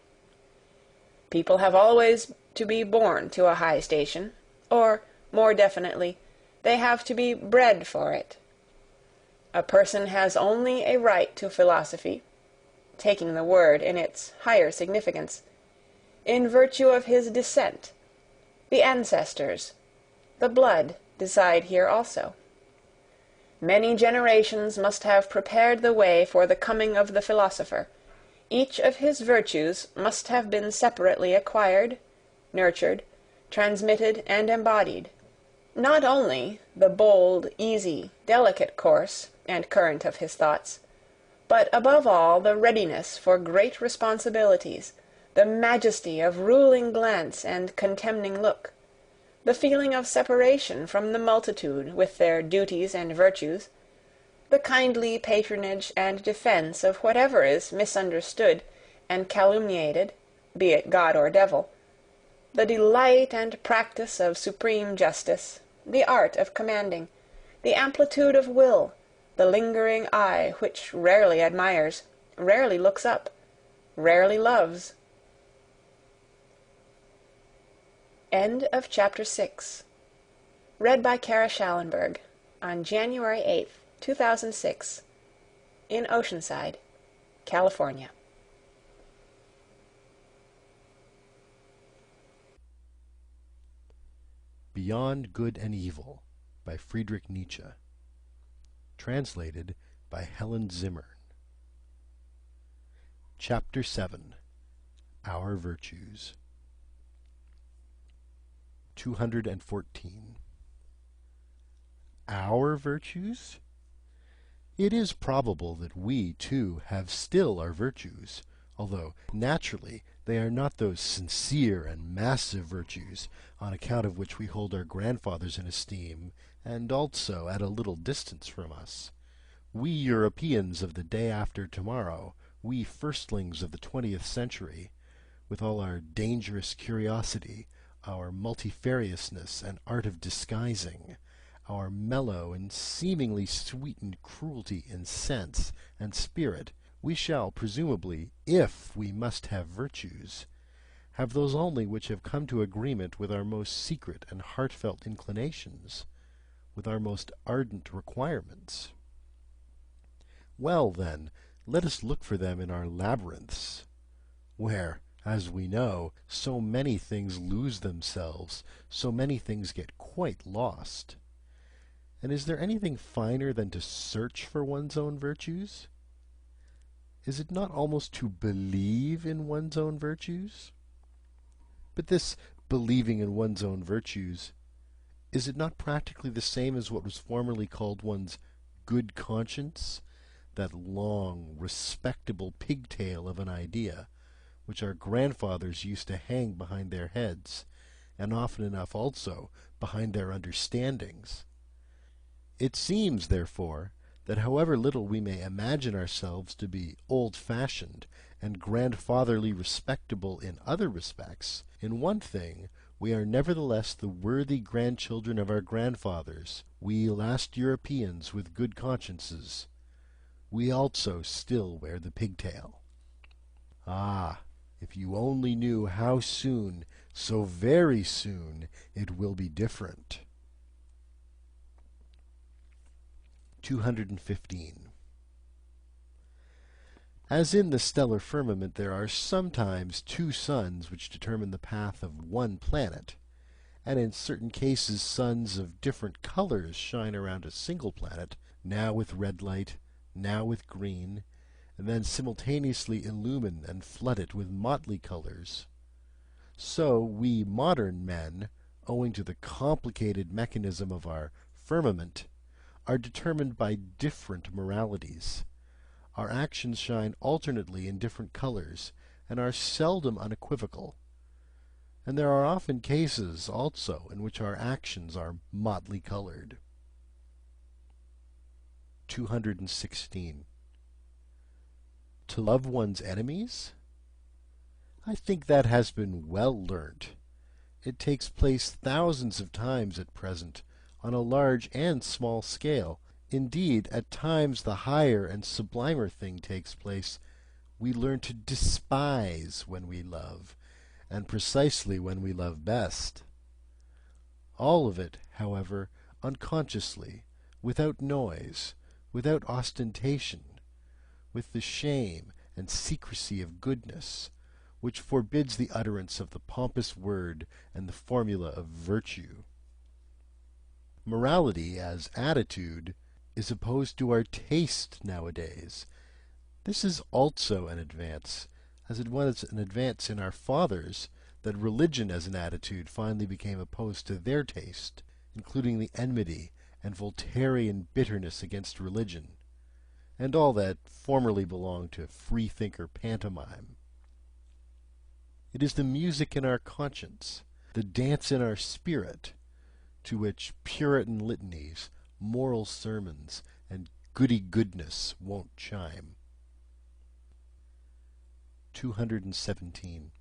People have always to be born to a high station, or, more definitely, they have to be bred for it. A person has only a right to philosophy, taking the word in its higher significance, in virtue of his descent. The ancestors, the blood, decide here also. Many generations must have prepared the way for the coming of the philosopher. Each of his virtues must have been separately acquired, nurtured, transmitted, and embodied. Not only the bold, easy, delicate course and current of his thoughts, but above all the readiness for great responsibilities, the majesty of ruling glance and contemning look, the feeling of separation from the multitude with their duties and virtues, the kindly patronage and defence of whatever is misunderstood and calumniated, be it God or devil, the delight and practice of supreme justice, the art of commanding, the amplitude of will, the lingering eye which rarely admires, rarely looks up, rarely loves. End of chapter 6. Read by Kara Schallenberg on January 8th, 2006, in Oceanside, California. Beyond Good and Evil by Friedrich Nietzsche. Translated by Helen Zimmern. Chapter 7. Our Virtues. 214. Our virtues? It is probable that we, too, have still our virtues, although, naturally, they are not those sincere and massive virtues on account of which we hold our grandfathers in esteem, and also at a little distance from us. We Europeans of the day after tomorrow, we firstlings of the 20th century, with all our dangerous curiosity, our multifariousness and art of disguising, our mellow and seemingly sweetened cruelty in sense and spirit, we shall presumably, if we must have virtues, have those only which have come to agreement with our most secret and heartfelt inclinations, with our most ardent requirements. Well, then, let us look for them in our labyrinths, where, as we know, so many things lose themselves, so many things get quite lost. And is there anything finer than to search for one's own virtues? Is it not almost to believe in one's own virtues? But this believing in one's own virtues, is it not practically the same as what was formerly called one's good conscience, that long, respectable pigtail of an idea, which our grandfathers used to hang behind their heads, and often enough also behind their understandings? It seems, therefore, that however little we may imagine ourselves to be old-fashioned and grandfatherly respectable in other respects, in one thing we are nevertheless the worthy grandchildren of our grandfathers, we last Europeans with good consciences. We also still wear the pigtail. Ah, if you only knew how soon, so very soon, it will be different. 215. As in the stellar firmament there are sometimes two suns which determine the path of one planet, and in certain cases suns of different colors shine around a single planet, now with red light, now with green, and then simultaneously illumine and flood it with motley colors. So we modern men, owing to the complicated mechanism of our firmament, are determined by different moralities. Our actions shine alternately in different colors, and are seldom unequivocal. And there are often cases, also, in which our actions are motley colored. 216. To love one's enemies? I think that has been well learnt. It takes place thousands of times at present, on a large and small scale. Indeed, at times the higher and sublimer thing takes place. We learn to despise when we love, and precisely when we love best. All of it, however, unconsciously, without noise, without ostentation, with the shame and secrecy of goodness, which forbids the utterance of the pompous word and the formula of virtue. Morality, as attitude, is opposed to our taste nowadays. This is also an advance, as it was an advance in our fathers that religion as an attitude finally became opposed to their taste, including the enmity and Voltairean bitterness against religion, and all that formerly belonged to freethinker pantomime. It is the music in our conscience, the dance in our spirit, to which Puritan litanies, moral sermons, and goody-goodness won't chime. 217.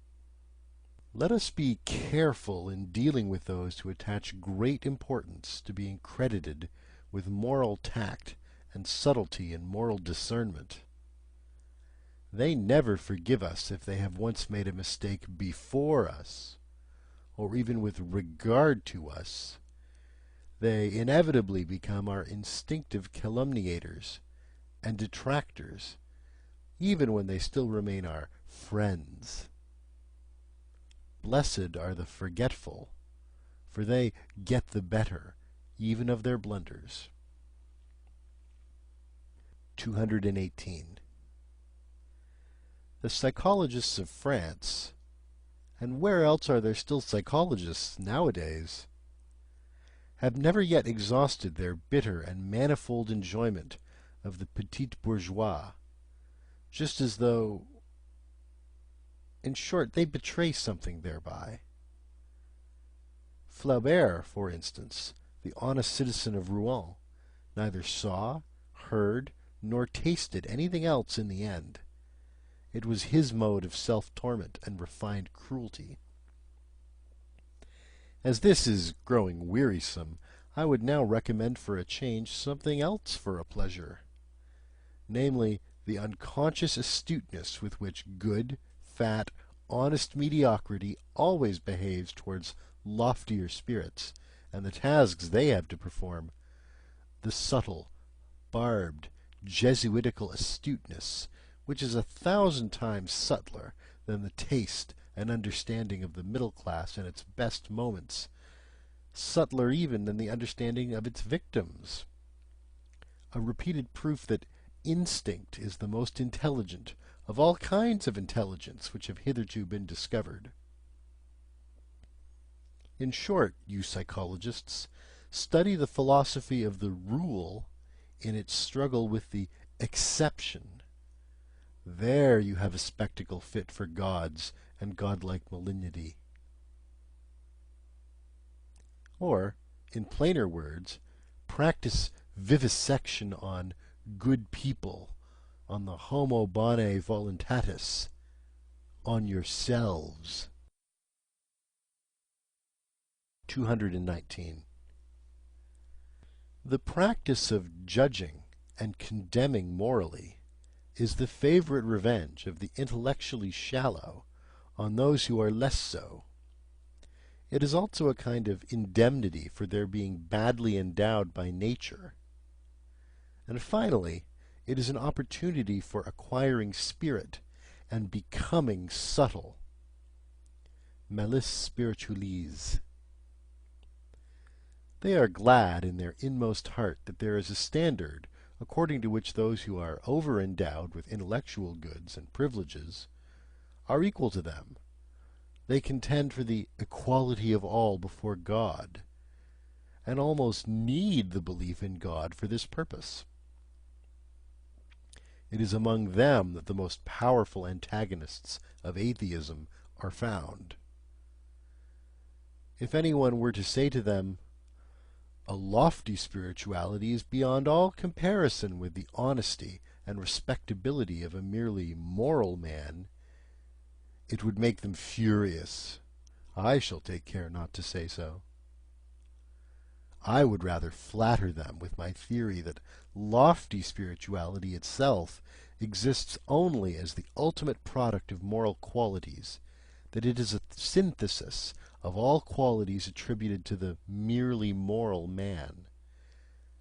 Let us be careful in dealing with those who attach great importance to being credited with moral tact and subtlety in moral discernment. They never forgive us if they have once made a mistake before us, or even with regard to us. They inevitably become our instinctive calumniators and detractors, even when they still remain our friends. Blessed are the forgetful, for they get the better even of their blunders. 218. The psychologists of France, and where else are there still psychologists nowadays, have never yet exhausted their bitter and manifold enjoyment of the petit bourgeois, just as though, in short, they betray something thereby. Flaubert, for instance, the honest citizen of Rouen, neither saw, heard, nor tasted anything else in the end. It was his mode of self-torment and refined cruelty. As this is growing wearisome, I would now recommend for a change something else for a pleasure, namely, the unconscious astuteness with which good, fat, honest mediocrity always behaves towards loftier spirits and the tasks they have to perform, the subtle, barbed, Jesuitical astuteness, which is 1,000 times subtler than the taste and understanding of the middle class in its best moments, subtler even than the understanding of its victims. A repeated proof that instinct is the most intelligent of all kinds of intelligence which have hitherto been discovered. In short, you psychologists, study the philosophy of the rule in its struggle with the exception. There you have a spectacle fit for gods and godlike malignity. Or, in plainer words, practice vivisection on good people, on the homo bonae voluntatis, on yourselves. 219. The practice of judging and condemning morally is the favorite revenge of the intellectually shallow on those who are less so. It is also a kind of indemnity for their being badly endowed by nature. And finally, it is an opportunity for acquiring spirit and becoming subtle. Malice spiritualise. They are glad in their inmost heart that there is a standard according to which those who are over-endowed with intellectual goods and privileges are equal to them. They contend for the equality of all before God, and almost need the belief in God for this purpose. It is among them that the most powerful antagonists of atheism are found. If anyone were to say to them, "A lofty spirituality is beyond all comparison with the honesty and respectability of a merely moral man," it would make them furious. I shall take care not to say so. I would rather flatter them with my theory that lofty spirituality itself exists only as the ultimate product of moral qualities, that it is a synthesis of all qualities attributed to the merely moral man,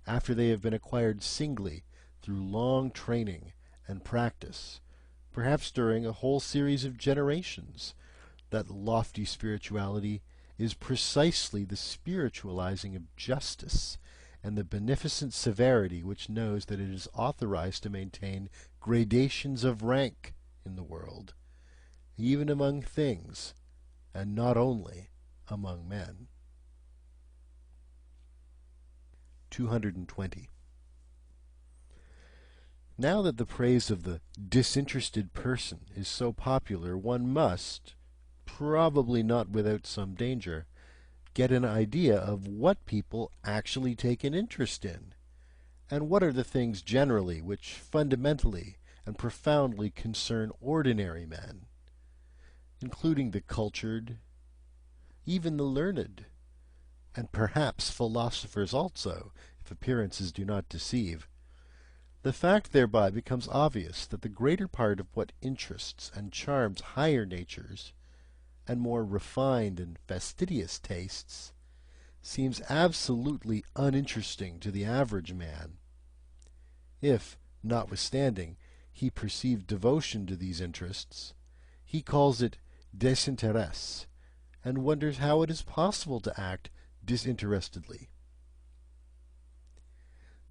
after they have been acquired singly through long training and practice, perhaps during a whole series of generations. That lofty spirituality is precisely the spiritualizing of justice and the beneficent severity which knows that it is authorized to maintain gradations of rank in the world, even among things, and not only among men. 220. Now that the praise of the disinterested person is so popular, one must, probably not without some danger, get an idea of what people actually take an interest in, and what are the things generally which fundamentally and profoundly concern ordinary men, including the cultured, even the learned, and perhaps philosophers also, if appearances do not deceive. The fact thereby becomes obvious that the greater part of what interests and charms higher natures, and more refined and fastidious tastes, seems absolutely uninteresting to the average man. If, notwithstanding, he perceive devotion to these interests, he calls it désintérêt, and wonders how it is possible to act disinterestedly.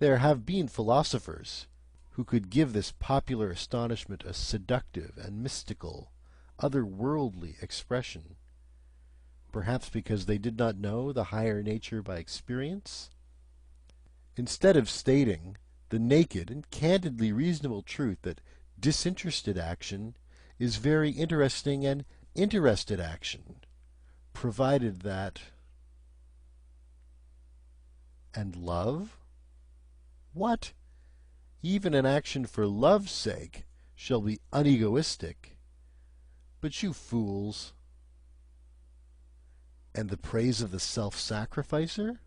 There have been philosophers who could give this popular astonishment a seductive and mystical, otherworldly expression, perhaps because they did not know the higher nature by experience. Instead of stating the naked and candidly reasonable truth that disinterested action is very interesting and interested action, provided that... And love? What? Even an action for love's sake shall be unegoistic. But you fools! And the praise of the self-sacrificer?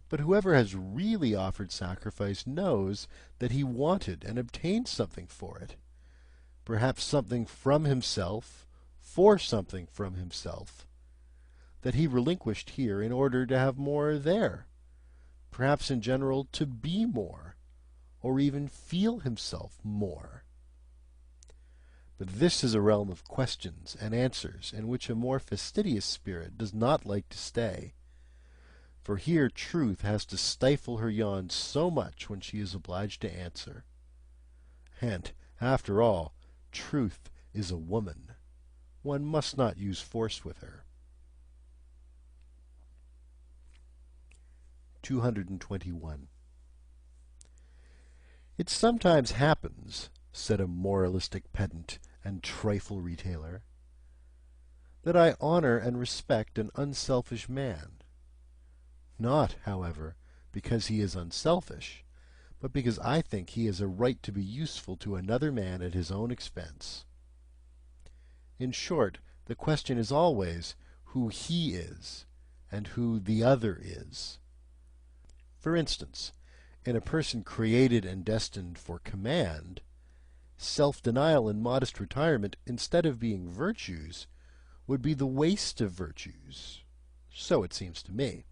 But whoever has really offered sacrifice knows that he wanted and obtained something for it, perhaps something from himself, for something from himself, that he relinquished here in order to have more there, perhaps in general to be more, or even feel himself more. But this is a realm of questions and answers in which a more fastidious spirit does not like to stay, for here truth has to stifle her yawns so much when she is obliged to answer. And, after all, truth is a woman. One must not use force with her. 221. It sometimes happens, said a moralistic pedant and trifle retailer, that I honor and respect an unselfish man. Not, however, because he is unselfish, but because I think he has a right to be useful to another man at his own expense. In short, the question is always who he is, and who the other is. For instance, in a person created and destined for command, self-denial and modest retirement, instead of being virtues, would be the waste of virtues. So it seems to me.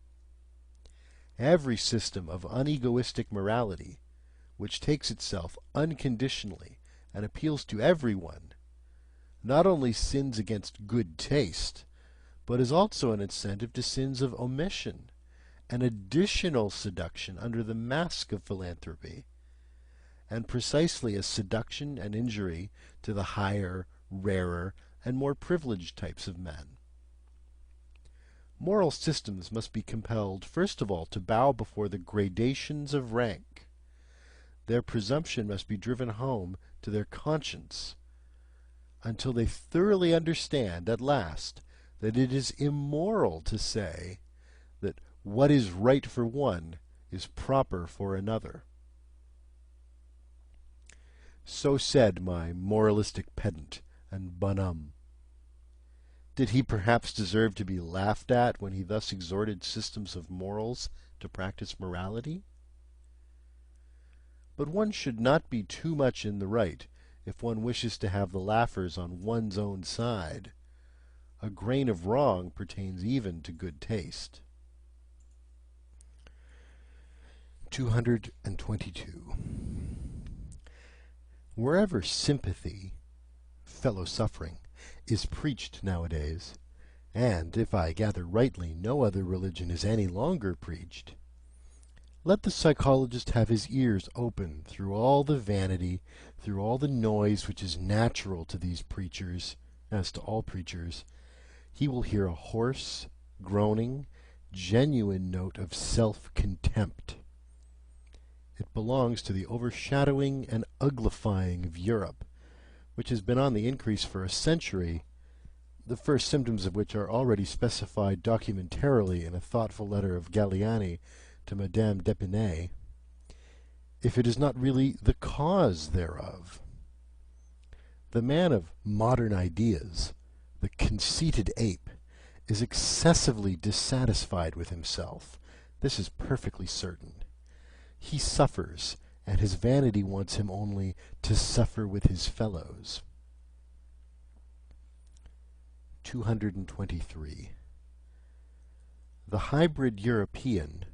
Every system of unegoistic morality, which takes itself unconditionally and appeals to everyone, not only sins against good taste, but is also an incentive to sins of omission, an additional seduction under the mask of philanthropy, and precisely a seduction and injury to the higher, rarer, and more privileged types of men. Moral systems must be compelled, first of all, to bow before the gradations of rank. Their presumption must be driven home to their conscience, until they thoroughly understand at last that it is immoral to say that what is right for one is proper for another. So said my moralistic pedant and bonhomme. Did he perhaps deserve to be laughed at when he thus exhorted systems of morals to practice morality? But one should not be too much in the right if one wishes to have the laughers on one's own side. A grain of wrong pertains even to good taste. 222. Wherever sympathy, fellow-suffering, is preached nowadays, and, if I gather rightly, no other religion is any longer preached, let the psychologist have his ears open through all the vanity, through all the noise which is natural to these preachers, as to all preachers. He will hear a hoarse, groaning, genuine note of self-contempt. It belongs to the overshadowing and uglifying of Europe, which has been on the increase for a century, the first symptoms of which are already specified documentarily in a thoughtful letter of Galliani to Madame d'Épinay. if it is not really the cause thereof? The man of modern ideas, the conceited ape, is excessively dissatisfied with himself. This is perfectly certain. He suffers, and his vanity wants him only to suffer with his fellows. 223. The hybrid European,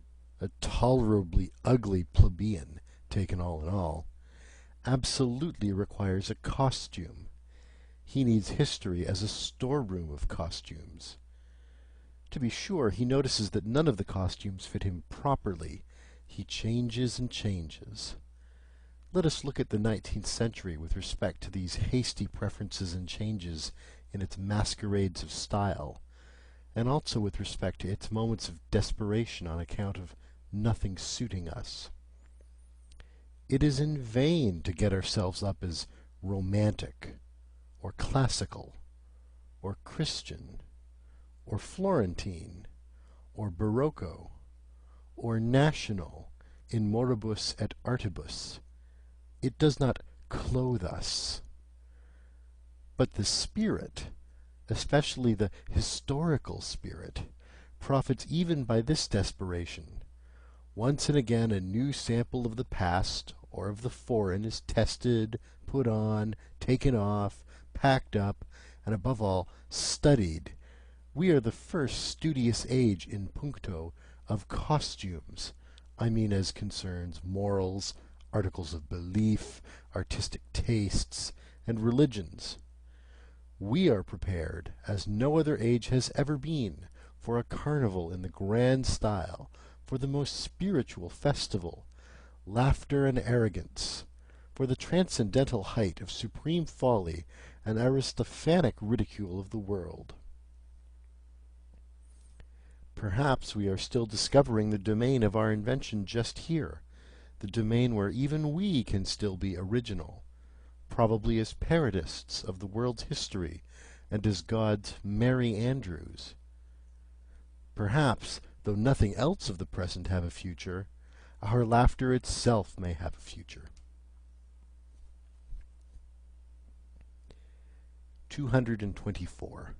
a tolerably ugly plebeian, taken all in all, absolutely requires a costume. He needs history as a storeroom of costumes. To be sure, he notices that none of the costumes fit him properly. He changes and changes. Let us look at the 19th century with respect to these hasty preferences and changes in its masquerades of style, and also with respect to its moments of desperation on account of nothing suiting us. It is in vain to get ourselves up as romantic, or classical, or Christian, or Florentine, or Barocco, or national in moribus et artibus. It does not clothe us. But the spirit, especially the historical spirit, profits even by this desperation. Once and again a new sample of the past or of the foreign is tested, put on, taken off, packed up, and above all, studied. We are the first studious age in puncto of costumes. I mean as concerns morals, articles of belief, artistic tastes, and religions. We are prepared, as no other age has ever been, for a carnival in the grand style, for the most spiritual festival, laughter and arrogance, for the transcendental height of supreme folly and Aristophanic ridicule of the world. Perhaps we are still discovering the domain of our invention just here, the domain where even we can still be original, probably as parodists of the world's history and as God's Merry Andrews. Perhaps, though nothing else of the present have a future, our laughter itself may have a future. 224.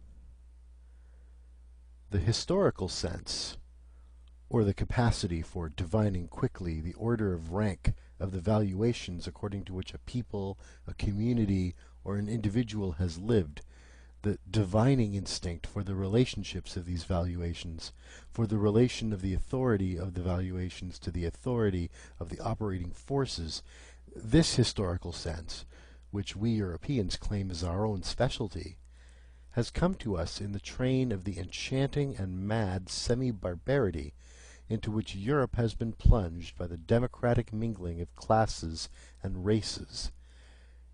The historical sense, or the capacity for divining quickly the order of rank of the valuations according to which a people, a community, or an individual has lived, the divining instinct for the relationships of these valuations, for the relation of the authority of the valuations to the authority of the operating forces, this historical sense, which we Europeans claim as our own specialty, has come to us in the train of the enchanting and mad semi-barbarity into which Europe has been plunged by the democratic mingling of classes and races.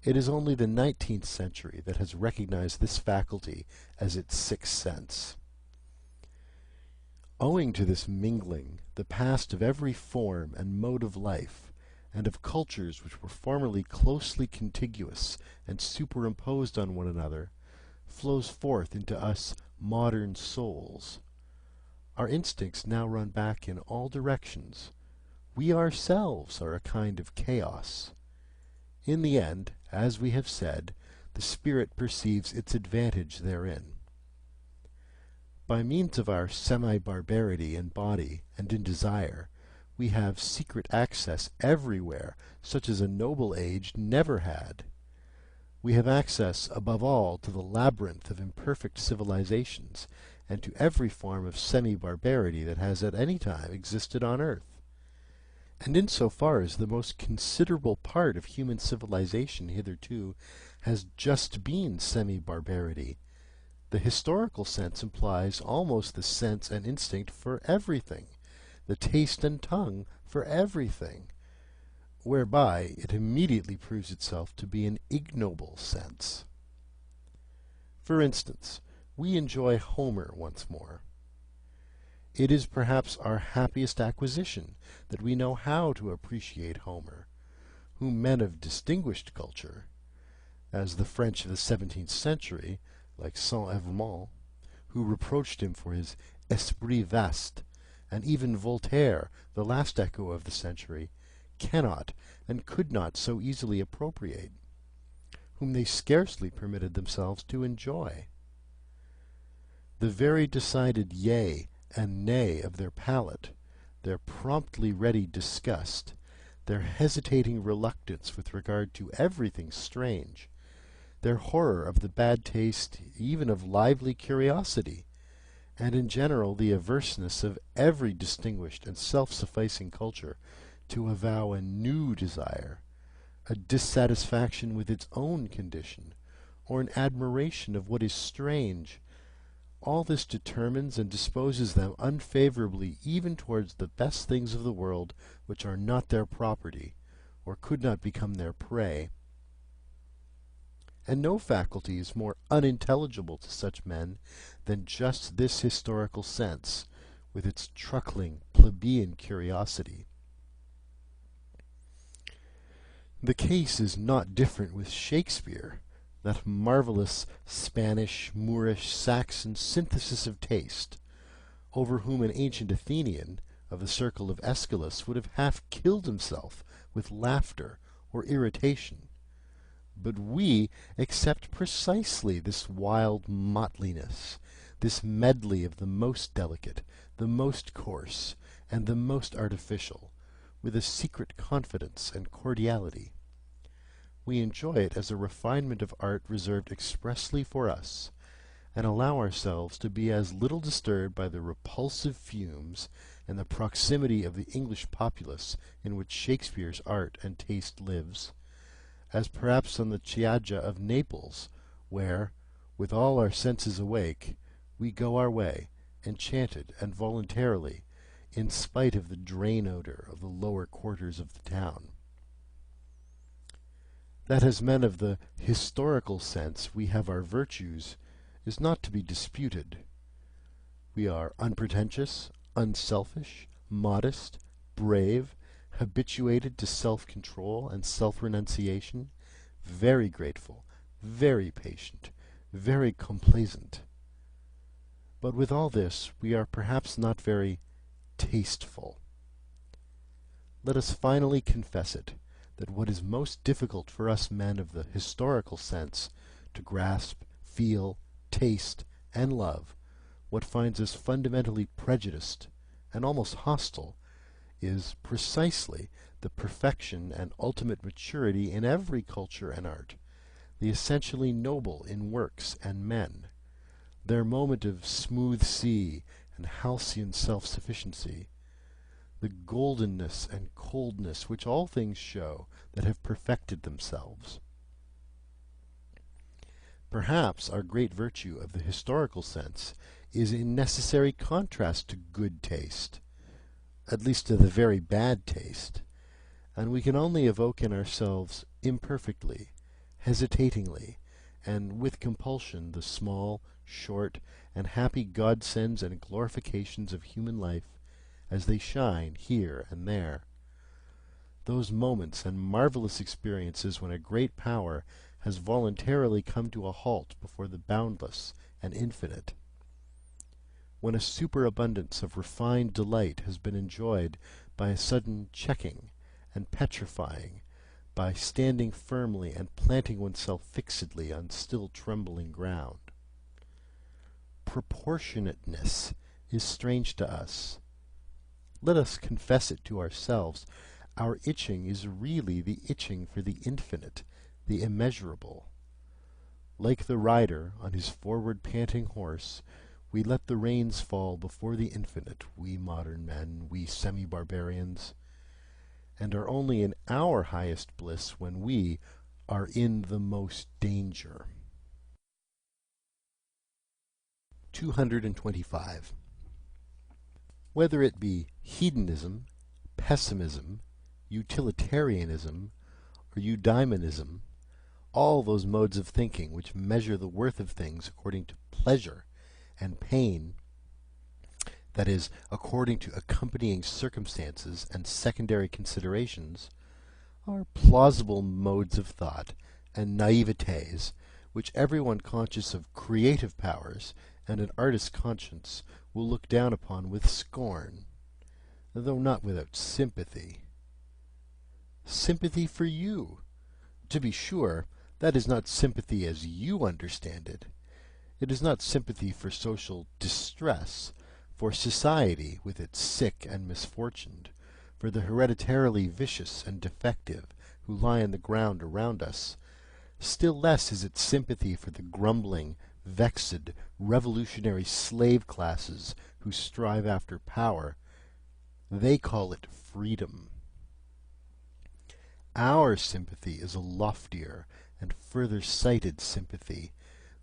It is only the 19th century that has recognized this faculty as its sixth sense. Owing to this mingling, the past of every form and mode of life, and of cultures which were formerly closely contiguous and superimposed on one another, flows forth into us modern souls. Our instincts now run back in all directions. We ourselves are a kind of chaos. In the end, as we have said, the spirit perceives its advantage therein. By means of our semi-barbarity in body and in desire, we have secret access everywhere, such as a noble age never had. We have access, above all, to the labyrinth of imperfect civilizations, and to every form of semi-barbarity that has at any time existed on earth. And in so far as the most considerable part of human civilization hitherto has just been semi-barbarity, the historical sense implies almost the sense and instinct for everything, the taste and tongue for everything, whereby it immediately proves itself to be an ignoble sense. For instance, we enjoy Homer once more. It is perhaps our happiest acquisition that we know how to appreciate Homer, whom men of distinguished culture, as the French of the 17th century, like Saint-Evremond, who reproached him for his esprit vaste, and even Voltaire, the last echo of the century, cannot and could not so easily appropriate, whom they scarcely permitted themselves to enjoy. The very decided yea and nay of their palate, their promptly ready disgust, their hesitating reluctance with regard to everything strange, their horror of the bad taste even of lively curiosity, and in general the averseness of every distinguished and self-sufficing culture to avow a new desire, a dissatisfaction with its own condition, or an admiration of what is strange, all this determines and disposes them unfavourably even towards the best things of the world which are not their property, or could not become their prey. And no faculty is more unintelligible to such men than just this historical sense, with its truckling, plebeian curiosity. The case is not different with Shakespeare, that marvellous Spanish, Moorish, Saxon synthesis of taste, over whom an ancient Athenian of the circle of Aeschylus would have half killed himself with laughter or irritation. But we accept precisely this wild motleynesss, this medley of the most delicate, the most coarse, and the most artificial, with a secret confidence and cordiality. We enjoy it as a refinement of art reserved expressly for us, and allow ourselves to be as little disturbed by the repulsive fumes and the proximity of the English populace in which Shakespeare's art and taste lives, as perhaps on the Chioggia of Naples, where, with all our senses awake, we go our way, enchanted and voluntarily, in spite of the drain odour of the lower quarters of the town. That as men of the historical sense we have our virtues is not to be disputed. We are unpretentious, unselfish, modest, brave, habituated to self-control and self-renunciation, very grateful, very patient, very complaisant. But with all this we are perhaps not very tasteful. Let us finally confess it, that what is most difficult for us men of the historical sense to grasp, feel, taste, and love, what finds us fundamentally prejudiced and almost hostile, is precisely the perfection and ultimate maturity in every culture and art, the essentially noble in works and men, their moment of smooth sea and halcyon self-sufficiency, the goldenness and coldness which all things show that have perfected themselves. Perhaps our great virtue of the historical sense is in necessary contrast to good taste, at least to the very bad taste, and we can only evoke in ourselves imperfectly, hesitatingly, and with compulsion the small, short, and happy godsends and glorifications of human life as they shine here and there. Those moments and marvellous experiences when a great power has voluntarily come to a halt before the boundless and infinite. When a superabundance of refined delight has been enjoyed by a sudden checking and petrifying, by standing firmly and planting oneself fixedly on still trembling ground. Proportionateness is strange to us. Let us confess it to ourselves. Our itching is really the itching for the infinite, the immeasurable. Like the rider on his forward panting horse, we let the reins fall before the infinite, we modern men, we semi-barbarians, and are only in our highest bliss when we are in the most danger. 225. Whether it be hedonism, pessimism, utilitarianism, or eudaimonism, all those modes of thinking which measure the worth of things according to pleasure and pain, that is, according to accompanying circumstances and secondary considerations, are plausible modes of thought and naïvetés which everyone conscious of creative powers and an artist's conscience will look down upon with scorn, though not without sympathy. Sympathy for you. To be sure, that is not sympathy as you understand it. It is not sympathy for social distress, for society with its sick and misfortuned, for the hereditarily vicious and defective who lie on the ground around us. Still less is it sympathy for the grumbling, vexed, revolutionary slave classes who strive after power. They call it freedom. Our sympathy is a loftier and further-sighted sympathy.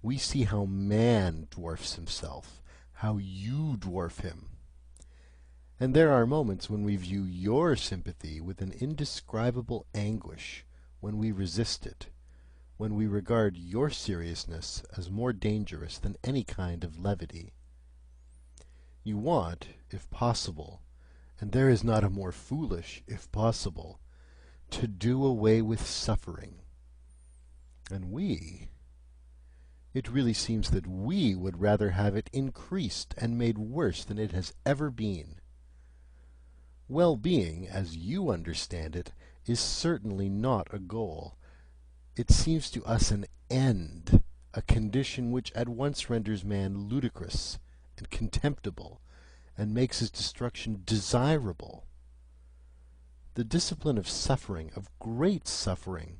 We see how man dwarfs himself, how you dwarf him. And there are moments when we view your sympathy with an indescribable anguish, when we resist it, when we regard your seriousness as more dangerous than any kind of levity. You want, if possible, and there is not a more foolish, if possible, to do away with suffering. And it really seems that we would rather have it increased and made worse than it has ever been. Well-being, as you understand it, is certainly not a goal. It seems to us an end, a condition which at once renders man ludicrous and contemptible, and makes his destruction desirable. The discipline of suffering, of great suffering.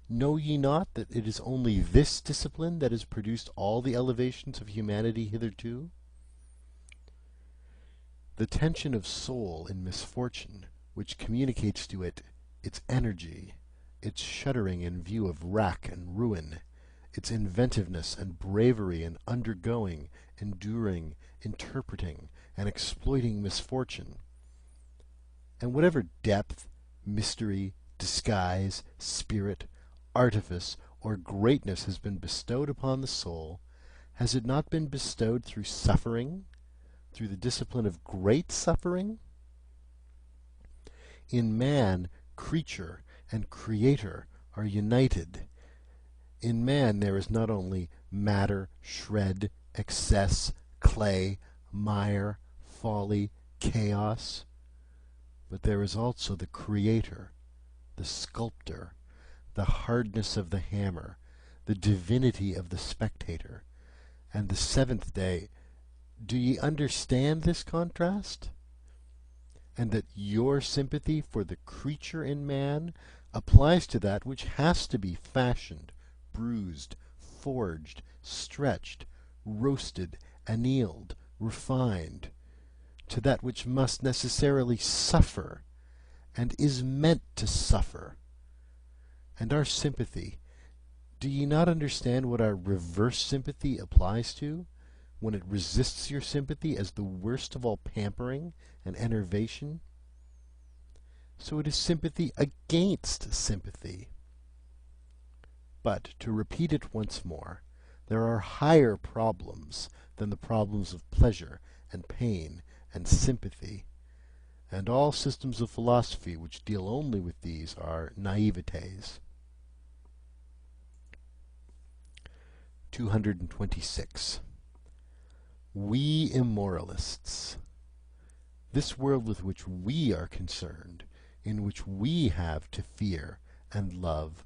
Know ye not that it is only this discipline that has produced all the elevations of humanity hitherto? The tension of soul in misfortune, which communicates to it its energy, its shuddering in view of wrack and ruin, its inventiveness and bravery in undergoing, enduring, interpreting, and exploiting misfortune. And whatever depth, mystery, disguise, spirit, artifice, or greatness has been bestowed upon the soul, has it not been bestowed through suffering, through the discipline of great suffering? In man, creature and creator are united. In man there is not only matter, shred, excess, clay, mire, folly, chaos, but there is also the creator, the sculptor, the hardness of the hammer, the divinity of the spectator, and the seventh day. Do ye understand this contrast? And that your sympathy for the creature in man applies to that which has to be fashioned, bruised, forged, stretched, roasted, annealed, refined, to that which must necessarily suffer, and is meant to suffer. And our sympathy, do ye not understand what our reverse sympathy applies to, when it resists your sympathy as the worst of all pampering and enervation? So it is sympathy against sympathy. But, to repeat it once more, there are higher problems than the problems of pleasure and pain and sympathy, and all systems of philosophy which deal only with these are naïvetés. 226. We immoralists. This world with which we are concerned, in which we have to fear and love,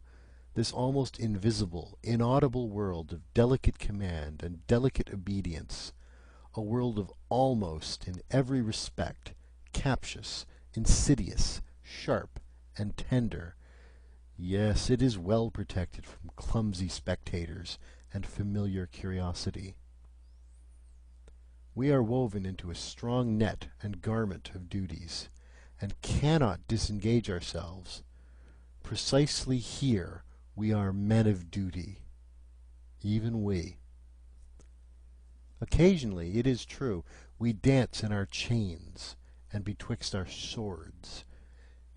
this almost invisible, inaudible world of delicate command and delicate obedience, a world of almost, in every respect, captious, insidious, sharp, and tender. Yes, it is well protected from clumsy spectators and familiar curiosity. We are woven into a strong net and garment of duties, and cannot disengage ourselves. Precisely here we are men of duty, even we. Occasionally, it is true, we dance in our chains and betwixt our swords.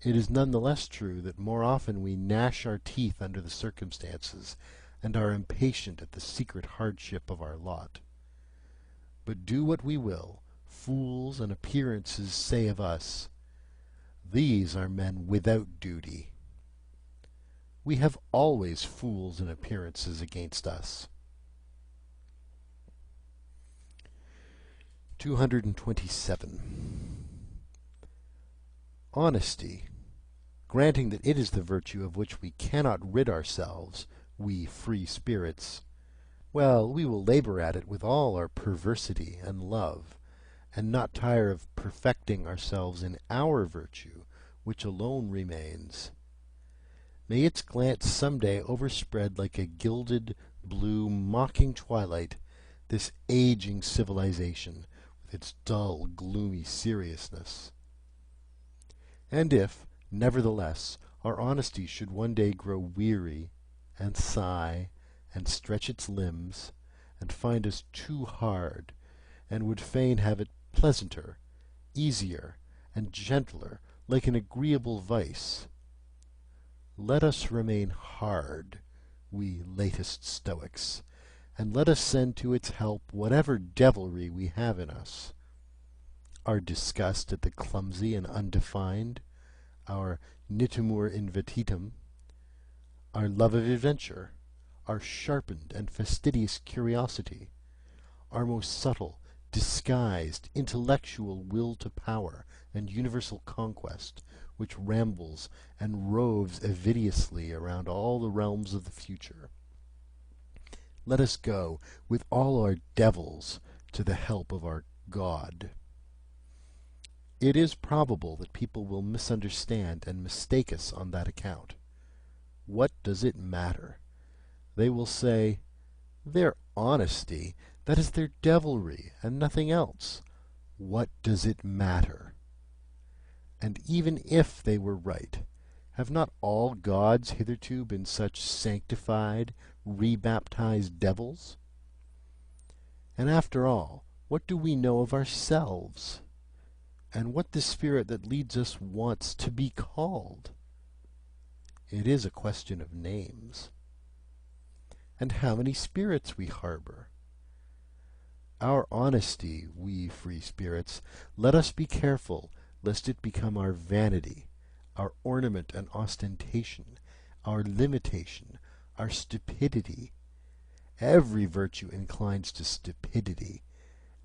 It is none the less true that more often we gnash our teeth under the circumstances, and are impatient at the secret hardship of our lot. But do what we will, fools and appearances say of us, these are men without duty. We have always fools and appearances against us. 227. Honesty, granting that it is the virtue of which we cannot rid ourselves, we free spirits, well, we will labour at it with all our perversity and love, and not tire of perfecting ourselves in our virtue, which alone remains. May its glance some day overspread like a gilded, blue, mocking twilight this aging civilization with its dull, gloomy seriousness. And if, nevertheless, our honesty should one day grow weary, and sigh, and stretch its limbs, and find us too hard, and would fain have it pleasanter, easier, and gentler, like an agreeable vice, let us remain hard, we latest Stoics, and let us send to its help whatever devilry we have in us, our disgust at the clumsy and undefined, our nitimur invetitum, our love of adventure, our sharpened and fastidious curiosity, our most subtle, disguised, intellectual will to power and universal conquest, which rambles and roves avidiously around all the realms of the future. Let us go with all our devils to the help of our God. It is probable that people will misunderstand and mistake us on that account. What does it matter? They will say, their honesty, that is their devilry, and nothing else. What does it matter? And even if they were right, have not all gods hitherto been such sanctified, rebaptized devils? And after all, what do we know of ourselves? And what the spirit that leads us wants to be called? It is a question of names. And how many spirits we harbour? Our honesty, we free spirits, let us be careful lest it become our vanity, our ornament and ostentation, our limitation, our stupidity. Every virtue inclines to stupidity,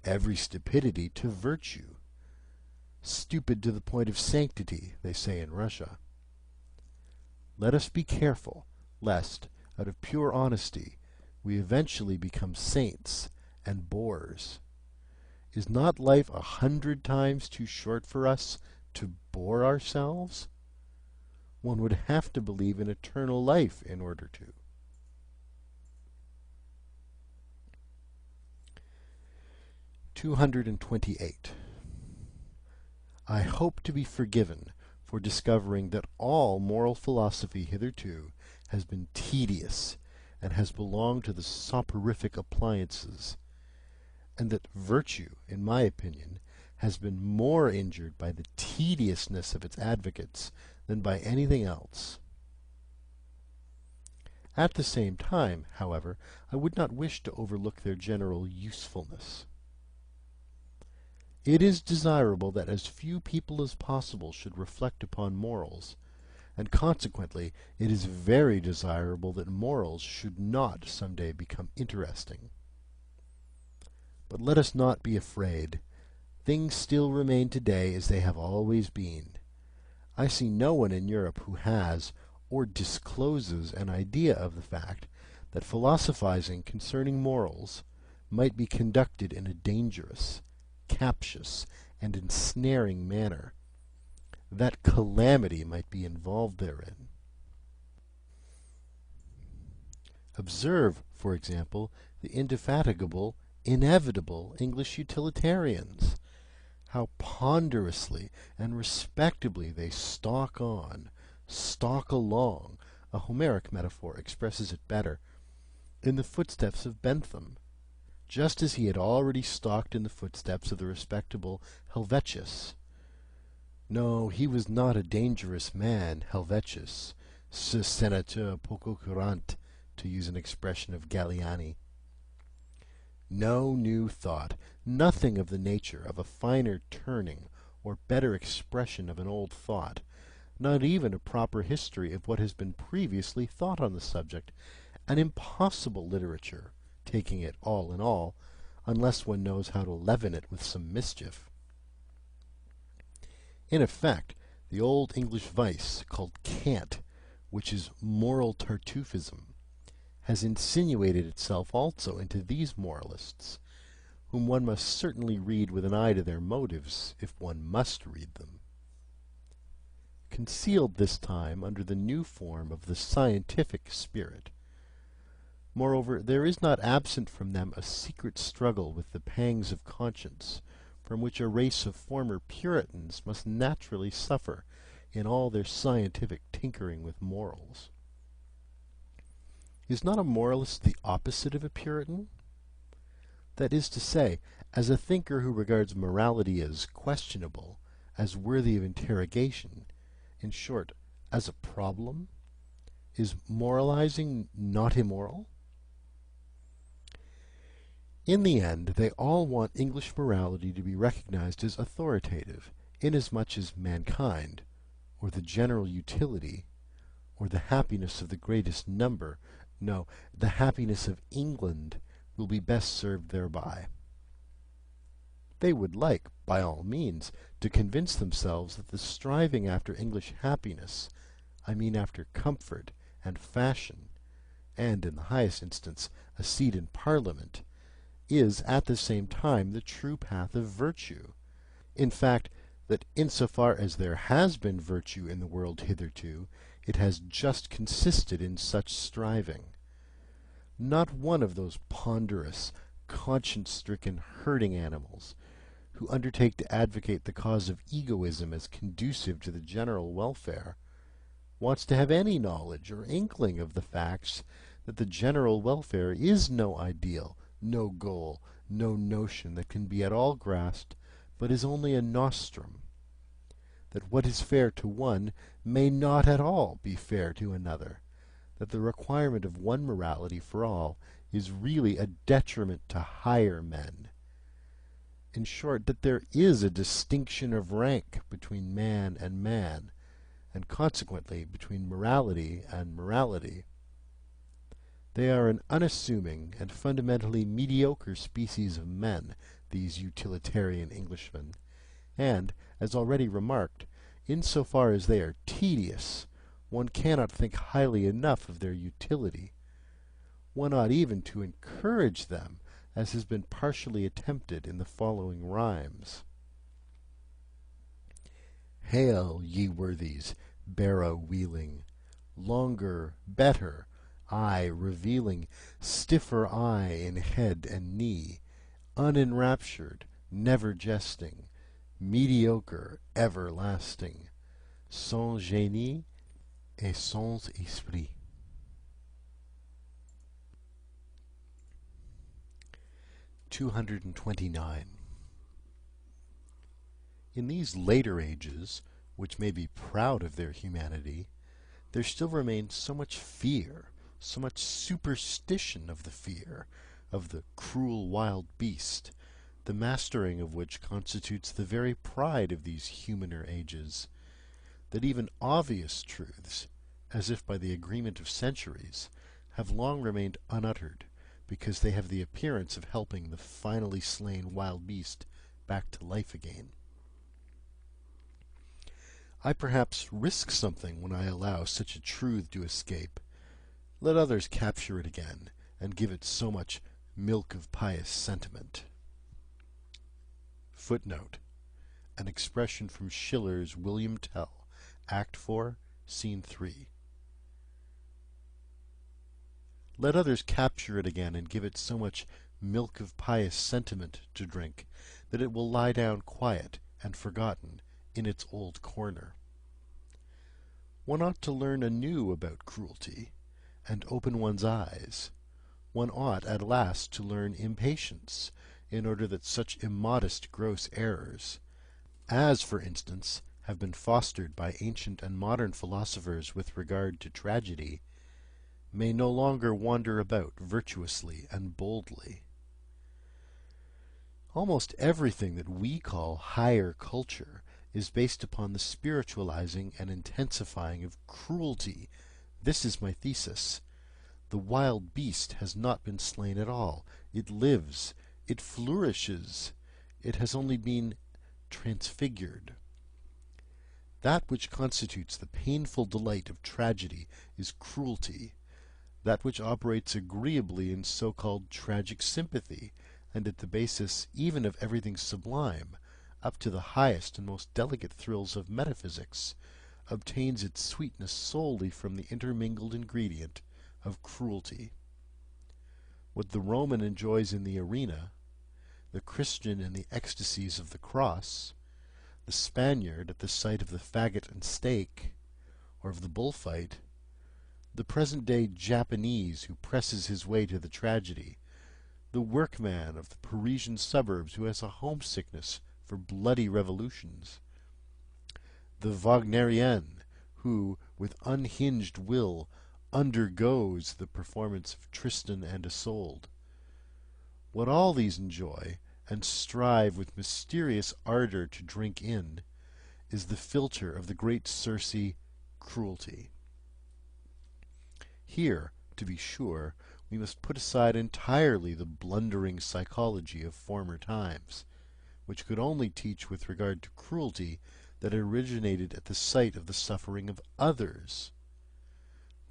every stupidity to virtue. Stupid to the point of sanctity, they say in Russia. Let us be careful, lest, out of pure honesty, we eventually become saints and bores. Is not life 100 times too short for us to bore ourselves? One would have to believe in eternal life in order to. (228) I hope to be forgiven for discovering that all moral philosophy hitherto has been tedious and has belonged to the soporific appliances, and that virtue, in my opinion, has been more injured by the tediousness of its advocates than by anything else. At the same time, however, I would not wish to overlook their general usefulness. It is desirable that as few people as possible should reflect upon morals, and consequently it is very desirable that morals should not some day become interesting. But let us not be afraid. Things still remain today as they have always been. I see no one in Europe who has, or discloses, an idea of the fact that philosophizing concerning morals might be conducted in a dangerous, captious, and ensnaring manner, that calamity might be involved therein. Observe, for example, the indefatigable, inevitable English utilitarians, how ponderously and respectably they stalk on, stalk along, a Homeric metaphor expresses it better, in the footsteps of Bentham, just as he had already stalked in the footsteps of the respectable Helvetius. No, he was not a dangerous man, Helvetius, ce sénateur poco courant, to use an expression of Galliani. No new thought, nothing of the nature of a finer turning or better expression of an old thought, not even a proper history of what has been previously thought on the subject, an impossible literature, taking it all in all, unless one knows how to leaven it with some mischief. In effect, the old English vice called cant, which is moral Tartuffism, has insinuated itself also into these moralists, whom one must certainly read with an eye to their motives, if one must read them. Concealed this time under the new form of the scientific spirit. Moreover, there is not absent from them a secret struggle with the pangs of conscience, from which a race of former Puritans must naturally suffer in all their scientific tinkering with morals. Is not a moralist the opposite of a Puritan? That is to say, as a thinker who regards morality as questionable, as worthy of interrogation, in short, as a problem, is moralizing not immoral? In the end, they all want English morality to be recognized as authoritative, inasmuch as mankind, or the general utility, or the happiness of the greatest number, no, the happiness of England, will be best served thereby. They would like, by all means, to convince themselves that the striving after English happiness, I mean after comfort and fashion, and, in the highest instance, a seat in Parliament, is at the same time the true path of virtue. In fact, that insofar as there has been virtue in the world hitherto, it has just consisted in such striving. Not one of those ponderous, conscience-stricken herding animals, who undertake to advocate the cause of egoism as conducive to the general welfare, wants to have any knowledge or inkling of the facts that the general welfare is no ideal, no goal, no notion that can be at all grasped, but is only a nostrum, that what is fair to one may not at all be fair to another, that the requirement of one morality for all is really a detriment to higher men. In short, that there is a distinction of rank between man, and consequently between morality and morality. They are an unassuming and fundamentally mediocre species of men, these utilitarian Englishmen, and, as already remarked, in so far as they are tedious, one cannot think highly enough of their utility. One ought even to encourage them, as has been partially attempted in the following rhymes. Hail, ye worthies, barrow-wheeling, longer, better, aye, revealing, stiffer eye in head and knee, unenraptured, never jesting, mediocre, everlasting, sans génie et sans esprit. 229. In these later ages, which may be proud of their humanity, there still remains so much fear, so much superstition of the fear, of the cruel wild beast, the mastering of which constitutes the very pride of these humaner ages, that even obvious truths, as if by the agreement of centuries, have long remained unuttered, because they have the appearance of helping the finally slain wild beast back to life again. I perhaps risk something when I allow such a truth to escape. Let others capture it again, and give it so much milk of pious sentiment. Footnote: an expression from Schiller's William Tell, Act 4, Scene 3. Let others capture it again and give it so much milk of pious sentiment to drink that it will lie down quiet and forgotten in its old corner. One ought to learn anew about cruelty, and open one's eyes. One ought at last to learn impatience, in order that such immodest gross errors, as, for instance, have been fostered by ancient and modern philosophers with regard to tragedy, may no longer wander about virtuously and boldly. Almost everything that we call higher culture is based upon the spiritualizing and intensifying of cruelty. This is my thesis. The wild beast has not been slain at all. It lives. It flourishes. It has only been transfigured. That which constitutes the painful delight of tragedy is cruelty. That which operates agreeably in so-called tragic sympathy, and at the basis even of everything sublime, up to the highest and most delicate thrills of metaphysics, obtains its sweetness solely from the intermingled ingredient of cruelty. What the Roman enjoys in the arena, the Christian in the ecstasies of the cross, the Spaniard at the sight of the faggot and stake, or of the bullfight, the present-day Japanese who presses his way to the tragedy, the workman of the Parisian suburbs who has a homesickness for bloody revolutions, the Wagnerian who, with unhinged will, undergoes the performance of Tristan and Isolde. What all these enjoy, and strive with mysterious ardour to drink in, is the philtre of the great Circe, cruelty. Here, to be sure, we must put aside entirely the blundering psychology of former times, which could only teach with regard to cruelty that it originated at the sight of the suffering of others.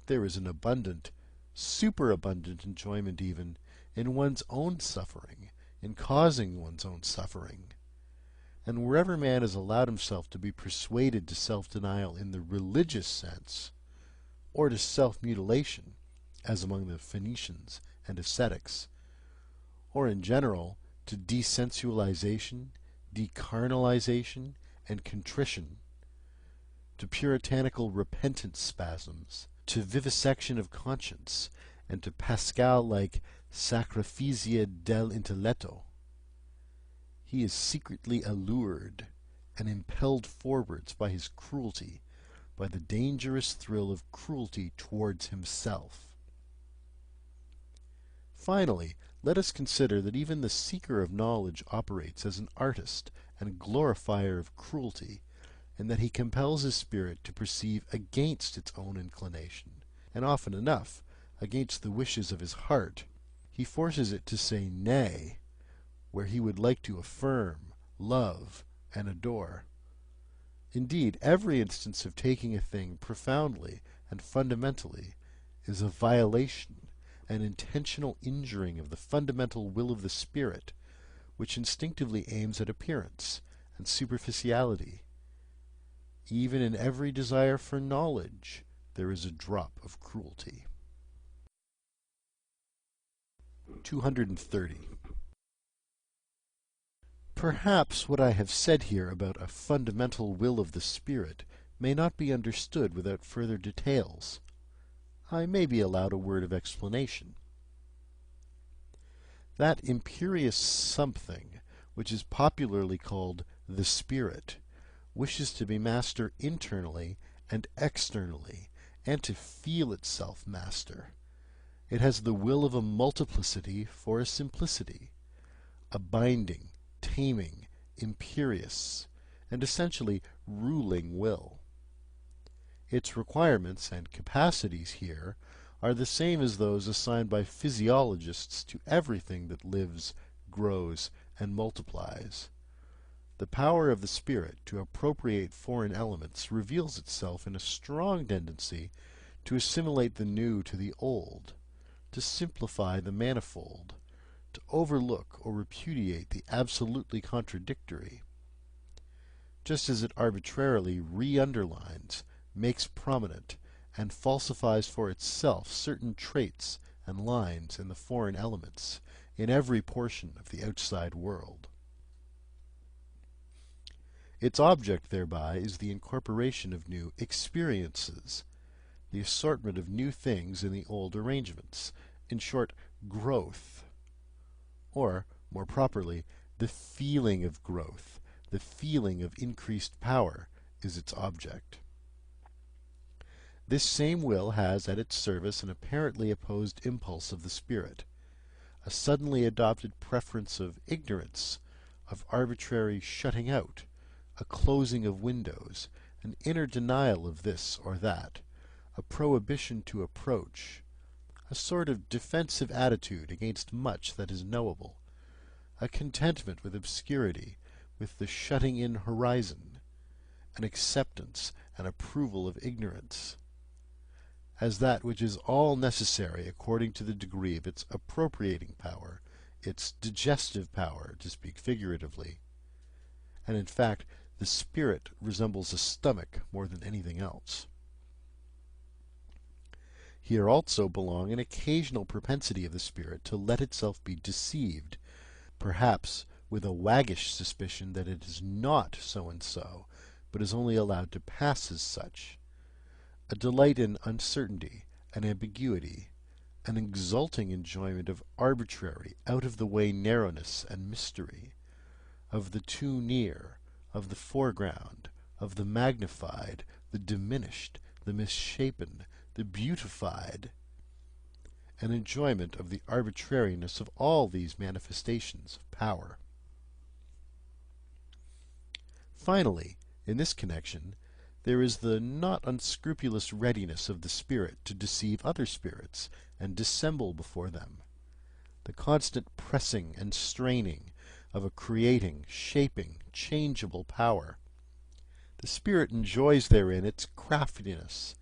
There is an abundant, superabundant enjoyment even, in one's own suffering, in causing one's own suffering. And wherever man has allowed himself to be persuaded to self-denial in the religious sense, or to self-mutilation, as among the Phoenicians and ascetics, or in general to desensualization, decarnalization, and contrition, to puritanical repentance spasms, to vivisection of conscience, and to Pascal-like sacrificia del intelletto, he is secretly allured and impelled forwards by his cruelty, by the dangerous thrill of cruelty towards himself. Finally, let us consider that even the seeker of knowledge operates as an artist and glorifier of cruelty, and that he compels his spirit to perceive against its own inclination, and often enough against the wishes of his heart. He forces it to say nay, where he would like to affirm, love, and adore. Indeed, every instance of taking a thing profoundly and fundamentally is a violation, an intentional injuring of the fundamental will of the spirit, which instinctively aims at appearance and superficiality. Even in every desire for knowledge there is a drop of cruelty. 230. Perhaps what I have said here about a fundamental will of the spirit may not be understood without further details. I may be allowed a word of explanation. That imperious something, which is popularly called the spirit, wishes to be master internally and externally, and to feel itself master. It has the will of a multiplicity for a simplicity, a binding, taming, imperious, and essentially ruling will. Its requirements and capacities here are the same as those assigned by physiologists to everything that lives, grows, and multiplies. The power of the spirit to appropriate foreign elements reveals itself in a strong tendency to assimilate the new to the old, to simplify the manifold, to overlook or repudiate the absolutely contradictory, just as it arbitrarily re-underlines, makes prominent, and falsifies for itself certain traits and lines in the foreign elements in every portion of the outside world. Its object thereby is the incorporation of new experiences, the assortment of new things in the old arrangements, in short, growth, or, more properly, the feeling of growth, the feeling of increased power, is its object. This same will has at its service an apparently opposed impulse of the spirit, a suddenly adopted preference of ignorance, of arbitrary shutting out, a closing of windows, an inner denial of this or that, a prohibition to approach, a sort of defensive attitude against much that is knowable, a contentment with obscurity, with the shutting-in horizon, an acceptance and approval of ignorance, as that which is all necessary according to the degree of its appropriating power, its digestive power, to speak figuratively. And in fact, the spirit resembles a stomach more than anything else. Here also belong an occasional propensity of the spirit to let itself be deceived, perhaps with a waggish suspicion that it is not so and so, but is only allowed to pass as such, a delight in uncertainty and ambiguity, an exulting enjoyment of arbitrary, out-of-the-way narrowness and mystery, of the too near, of the foreground, of the magnified, the diminished, the misshapen, the beautified, an enjoyment of the arbitrariness of all these manifestations of power. Finally, in this connection, there is the not unscrupulous readiness of the spirit to deceive other spirits and dissemble before them, the constant pressing and straining of a creating, shaping, changeable power. The spirit enjoys therein its craftiness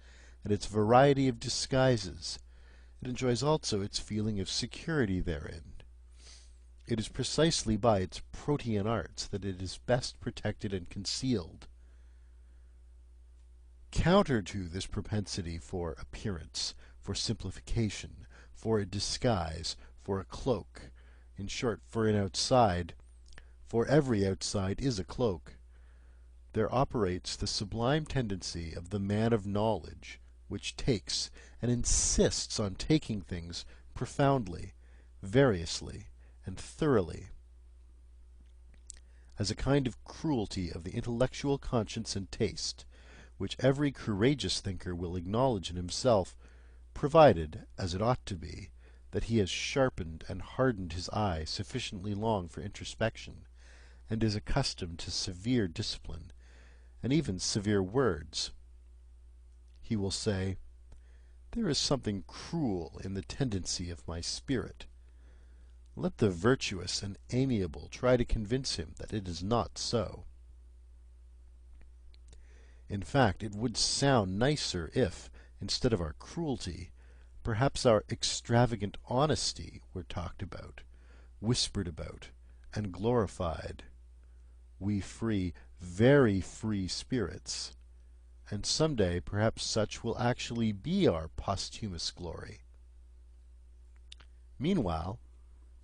and its variety of disguises. It enjoys also its feeling of security therein. It is precisely by its protean arts that it is best protected and concealed. Counter to this propensity for appearance, for simplification, for a disguise, for a cloak, in short, for an outside, for every outside is a cloak, there operates the sublime tendency of the man of knowledge, which takes and insists on taking things profoundly, variously, and thoroughly, as a kind of cruelty of the intellectual conscience and taste, which every courageous thinker will acknowledge in himself, provided, as it ought to be, that he has sharpened and hardened his eye sufficiently long for introspection, and is accustomed to severe discipline, and even severe words. He will say, "There is something cruel in the tendency of my spirit." Let the virtuous and amiable try to convince him that it is not so. In fact, it would sound nicer if, instead of our cruelty, perhaps our extravagant honesty were talked about, whispered about, and glorified. We free, very free spirits, and some day perhaps such will actually be our posthumous glory. Meanwhile,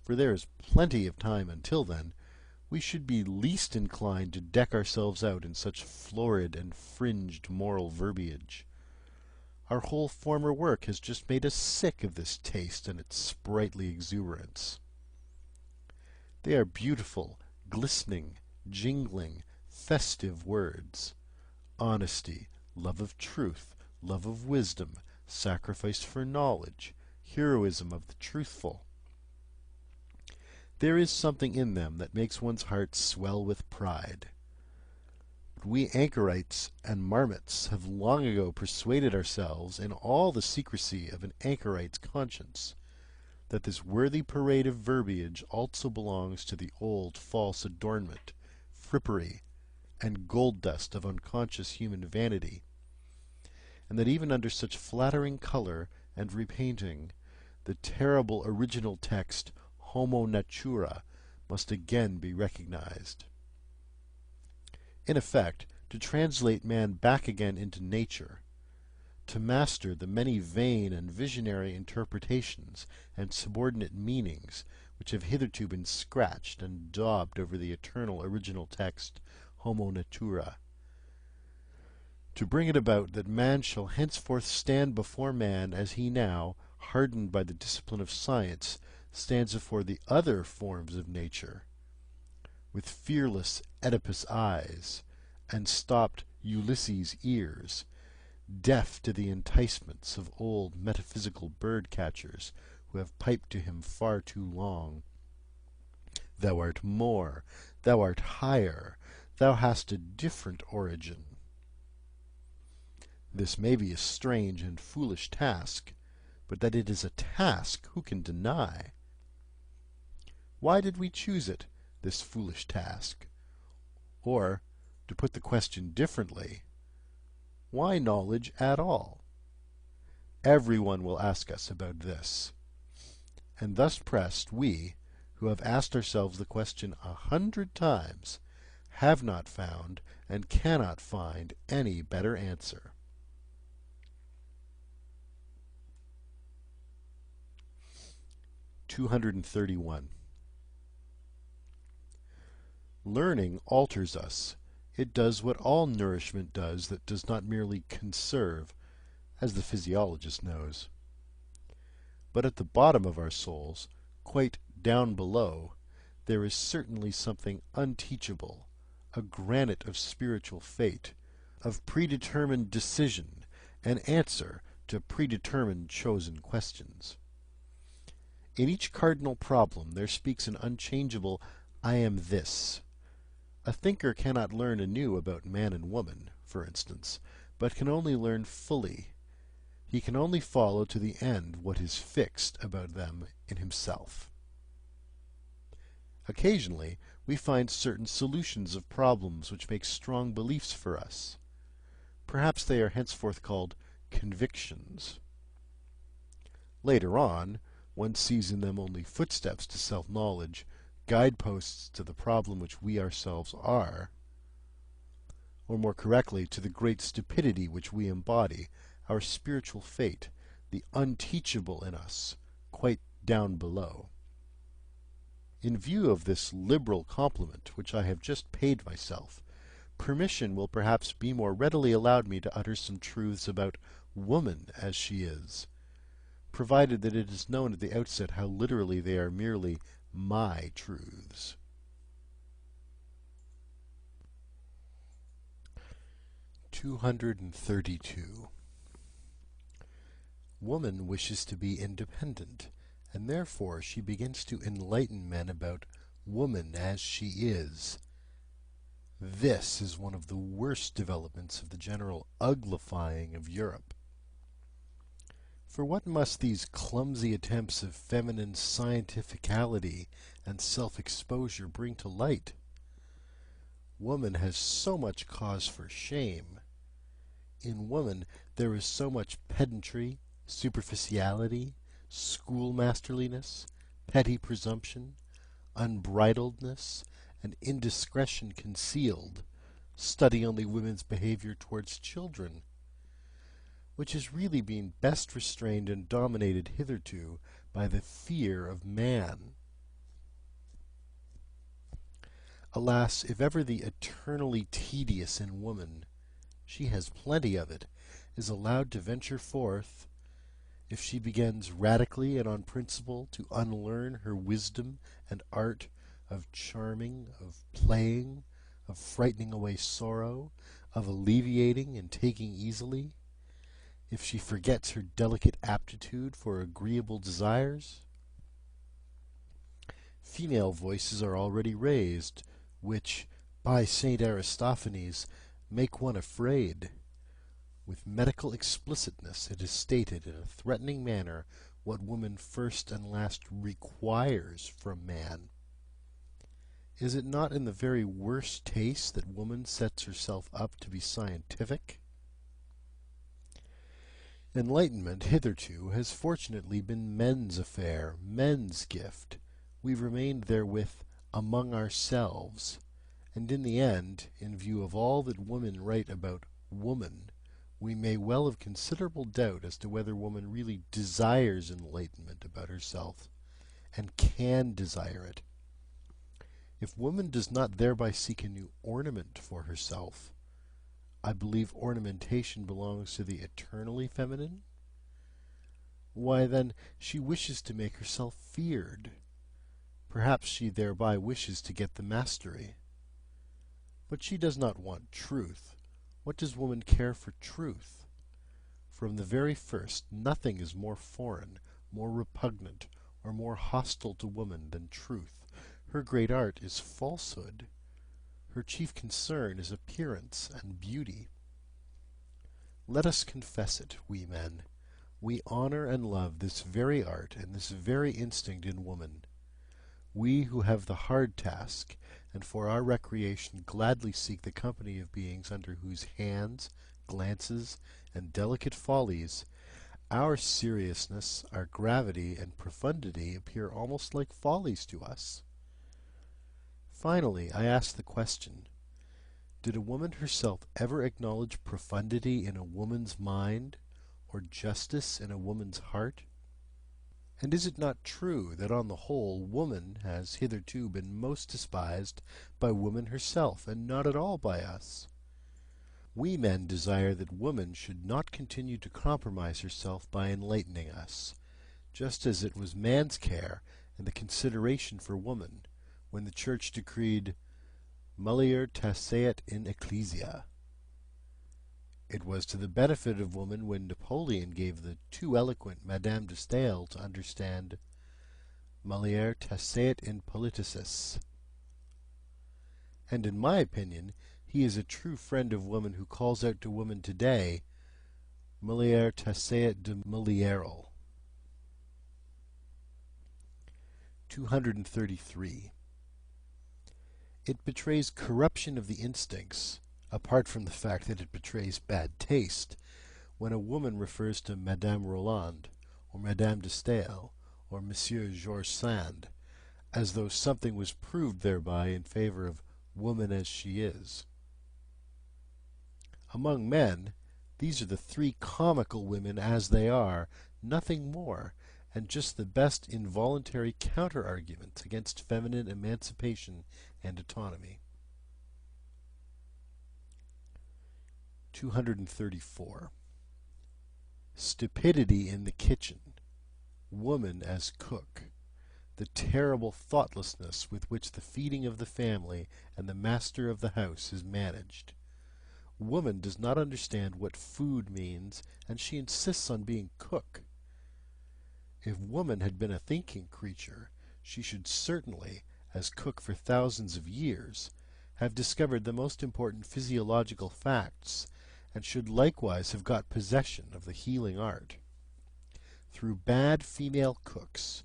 for there is plenty of time until then, we should be least inclined to deck ourselves out in such florid and fringed moral verbiage. Our whole former work has just made us sick of this taste and its sprightly exuberance. They are beautiful, glistening, jingling, festive words. Honesty, love of truth, love of wisdom, sacrifice for knowledge, heroism of the truthful. There is something in them that makes one's heart swell with pride. But we anchorites and marmots have long ago persuaded ourselves, in all the secrecy of an anchorite's conscience, that this worthy parade of verbiage also belongs to the old false adornment, frippery, and gold dust of unconscious human vanity, and that even under such flattering colour and repainting, the terrible original text homo natura must again be recognized. In effect, to translate man back again into nature, to master the many vain and visionary interpretations and subordinate meanings which have hitherto been scratched and daubed over the eternal original text homo natura, to bring it about that man shall henceforth stand before man as he now, hardened by the discipline of science, stands before the other forms of nature, with fearless Oedipus eyes and stopped Ulysses ears, deaf to the enticements of old metaphysical bird-catchers who have piped to him far too long. Thou art more, thou art higher, thou hast a different origin. This may be a strange and foolish task, but that it is a task who can deny? Why did we choose it, this foolish task? Or, To put the question differently, why knowledge at all? Everyone will ask us about this. And thus pressed, we, who have asked ourselves the question 100 times, have not found and cannot find any better answer. (231) Learning alters us. It does what all nourishment does that does not merely conserve, as the physiologist knows. But at the bottom of our souls, quite down below, there is certainly something unteachable, a granite of spiritual fate, of predetermined decision, an answer to predetermined chosen questions. In each cardinal problem there speaks an unchangeable I am this. A thinker cannot learn anew about man and woman, for instance, but can only learn fully. He can only follow to the end what is fixed about them in himself. Occasionally we find certain solutions of problems which make strong beliefs for us. Perhaps they are henceforth called convictions. Later on, one sees in them only footsteps to self-knowledge, guideposts to the problem which we ourselves are, or more correctly, to the great stupidity which we embody, our spiritual fate, the unteachable in us, quite down below. In view of this liberal compliment which I have just paid myself, permission will perhaps be more readily allowed me to utter some truths about woman as she is, provided that it is known at the outset how literally they are merely my truths. (232) Woman wishes to be independent, and therefore she begins to enlighten men about woman as she is. This is one of the worst developments of the general uglifying of Europe. For what must these clumsy attempts of feminine scientificality and self-exposure bring to light? Woman has so much cause for shame. In woman there is so much pedantry, superficiality, schoolmasterliness, petty presumption, unbridledness, and indiscretion concealed. Study only women's behavior towards children, which has really been best restrained and dominated hitherto by the fear of man. Alas, if ever the eternally tedious in woman, she has plenty of it, is allowed to venture forth, if she begins radically and on principle to unlearn her wisdom and art of charming, of playing, of frightening away sorrow, of alleviating and taking easily, if she forgets her delicate aptitude for agreeable desires? Female voices are already raised, which, by St. Aristophanes, make one afraid. With medical explicitness it is stated in a threatening manner what woman first and last requires from man. Is it not in the very worst taste that woman sets herself up to be scientific? Enlightenment hitherto has fortunately been men's affair, men's gift. We remained therewith among ourselves, and in the end, in view of all that women write about woman, we may well have considerable doubt as to whether woman really desires enlightenment about herself, and can desire it. If woman does not thereby seek a new ornament for herself, I believe ornamentation belongs to the eternally feminine. Why, then, she wishes to make herself feared. Perhaps she thereby wishes to get the mastery. But she does not want truth. What does woman care for truth? From the very first, nothing is more foreign, more repugnant, or more hostile to woman than truth. Her great art is falsehood. Her chief concern is appearance and beauty. Let us confess it, we men. We honor and love this very art and this very instinct in woman. We who have the hard task, and for our recreation gladly seek the company of beings under whose hands, glances, and delicate follies our seriousness, our gravity, and profundity appear almost like follies to us. Finally, I ask the question, did a woman herself ever acknowledge profundity in a woman's mind, or justice in a woman's heart? And is it not true that on the whole woman has hitherto been most despised by woman herself, and not at all by us? We men desire that woman should not continue to compromise herself by enlightening us, just as it was man's care and the consideration for woman, when the Church decreed Mulier taceat in ecclesia. It was to the benefit of woman when Napoleon gave the too eloquent Madame de Staël to understand Mulier taceat in politicis. And in my opinion, he is a true friend of woman who calls out to woman today, Mulier taceat de mulieral. 233. It betrays corruption of the instincts, apart from the fact that it betrays bad taste, when a woman refers to Madame Roland, or Madame de Staël, or Monsieur Georges Sand, as though something was proved thereby in favor of woman as she is. Among men, these are the three comical women as they are, nothing more, and just the best involuntary counter-arguments against feminine emancipation and autonomy. 234. Stupidity in the kitchen, woman as cook, the terrible thoughtlessness with which the feeding of the family and the master of the house is managed. Woman does not understand what food means, and she insists on being cook. If woman had been a thinking creature, she should certainly, as cook for thousands of years, have discovered the most important physiological facts, and should likewise have got possession of the healing art. Through bad female cooks,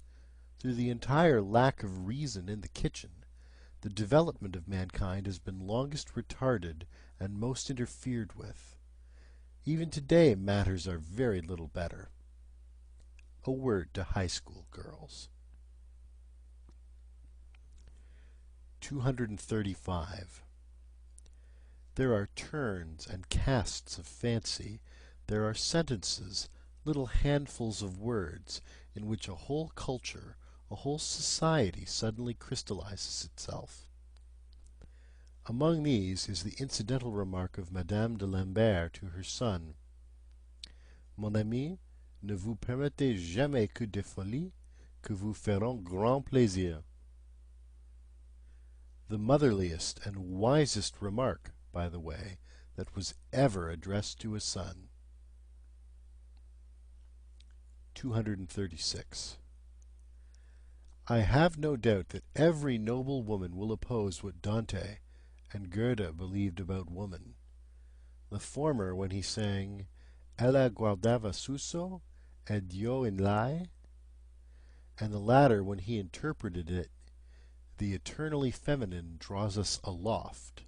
through the entire lack of reason in the kitchen, the development of mankind has been longest retarded and most interfered with. Even today matters are very little better. A word to high school girls. 235. There are turns and casts of fancy, there are sentences, little handfuls of words, in which a whole culture, a whole society suddenly crystallizes itself. Among these is the incidental remark of Madame de Lambert to her son, Mon ami, ne vous permettez jamais que des folies, que vous feront grand plaisir. The motherliest and wisest remark, by the way, that was ever addressed to a son. 236. I have no doubt that every noble woman will oppose what Dante and Goethe believed about woman. The former when he sang Ella guardava suso ed io in lei, and the latter when he interpreted it, the eternally feminine draws us aloft.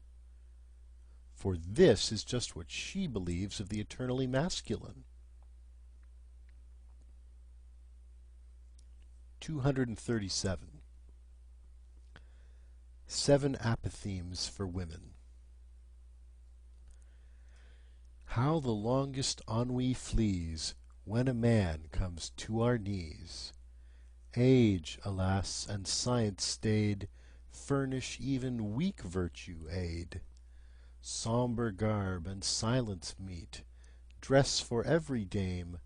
For this is just what she believes of the eternally masculine. 237. 7 apothegms for women. How the longest ennui flees when a man comes to our knees. Age, alas, and science staid furnish even weak virtue aid. Sombre garb and silence meet, dress for every dame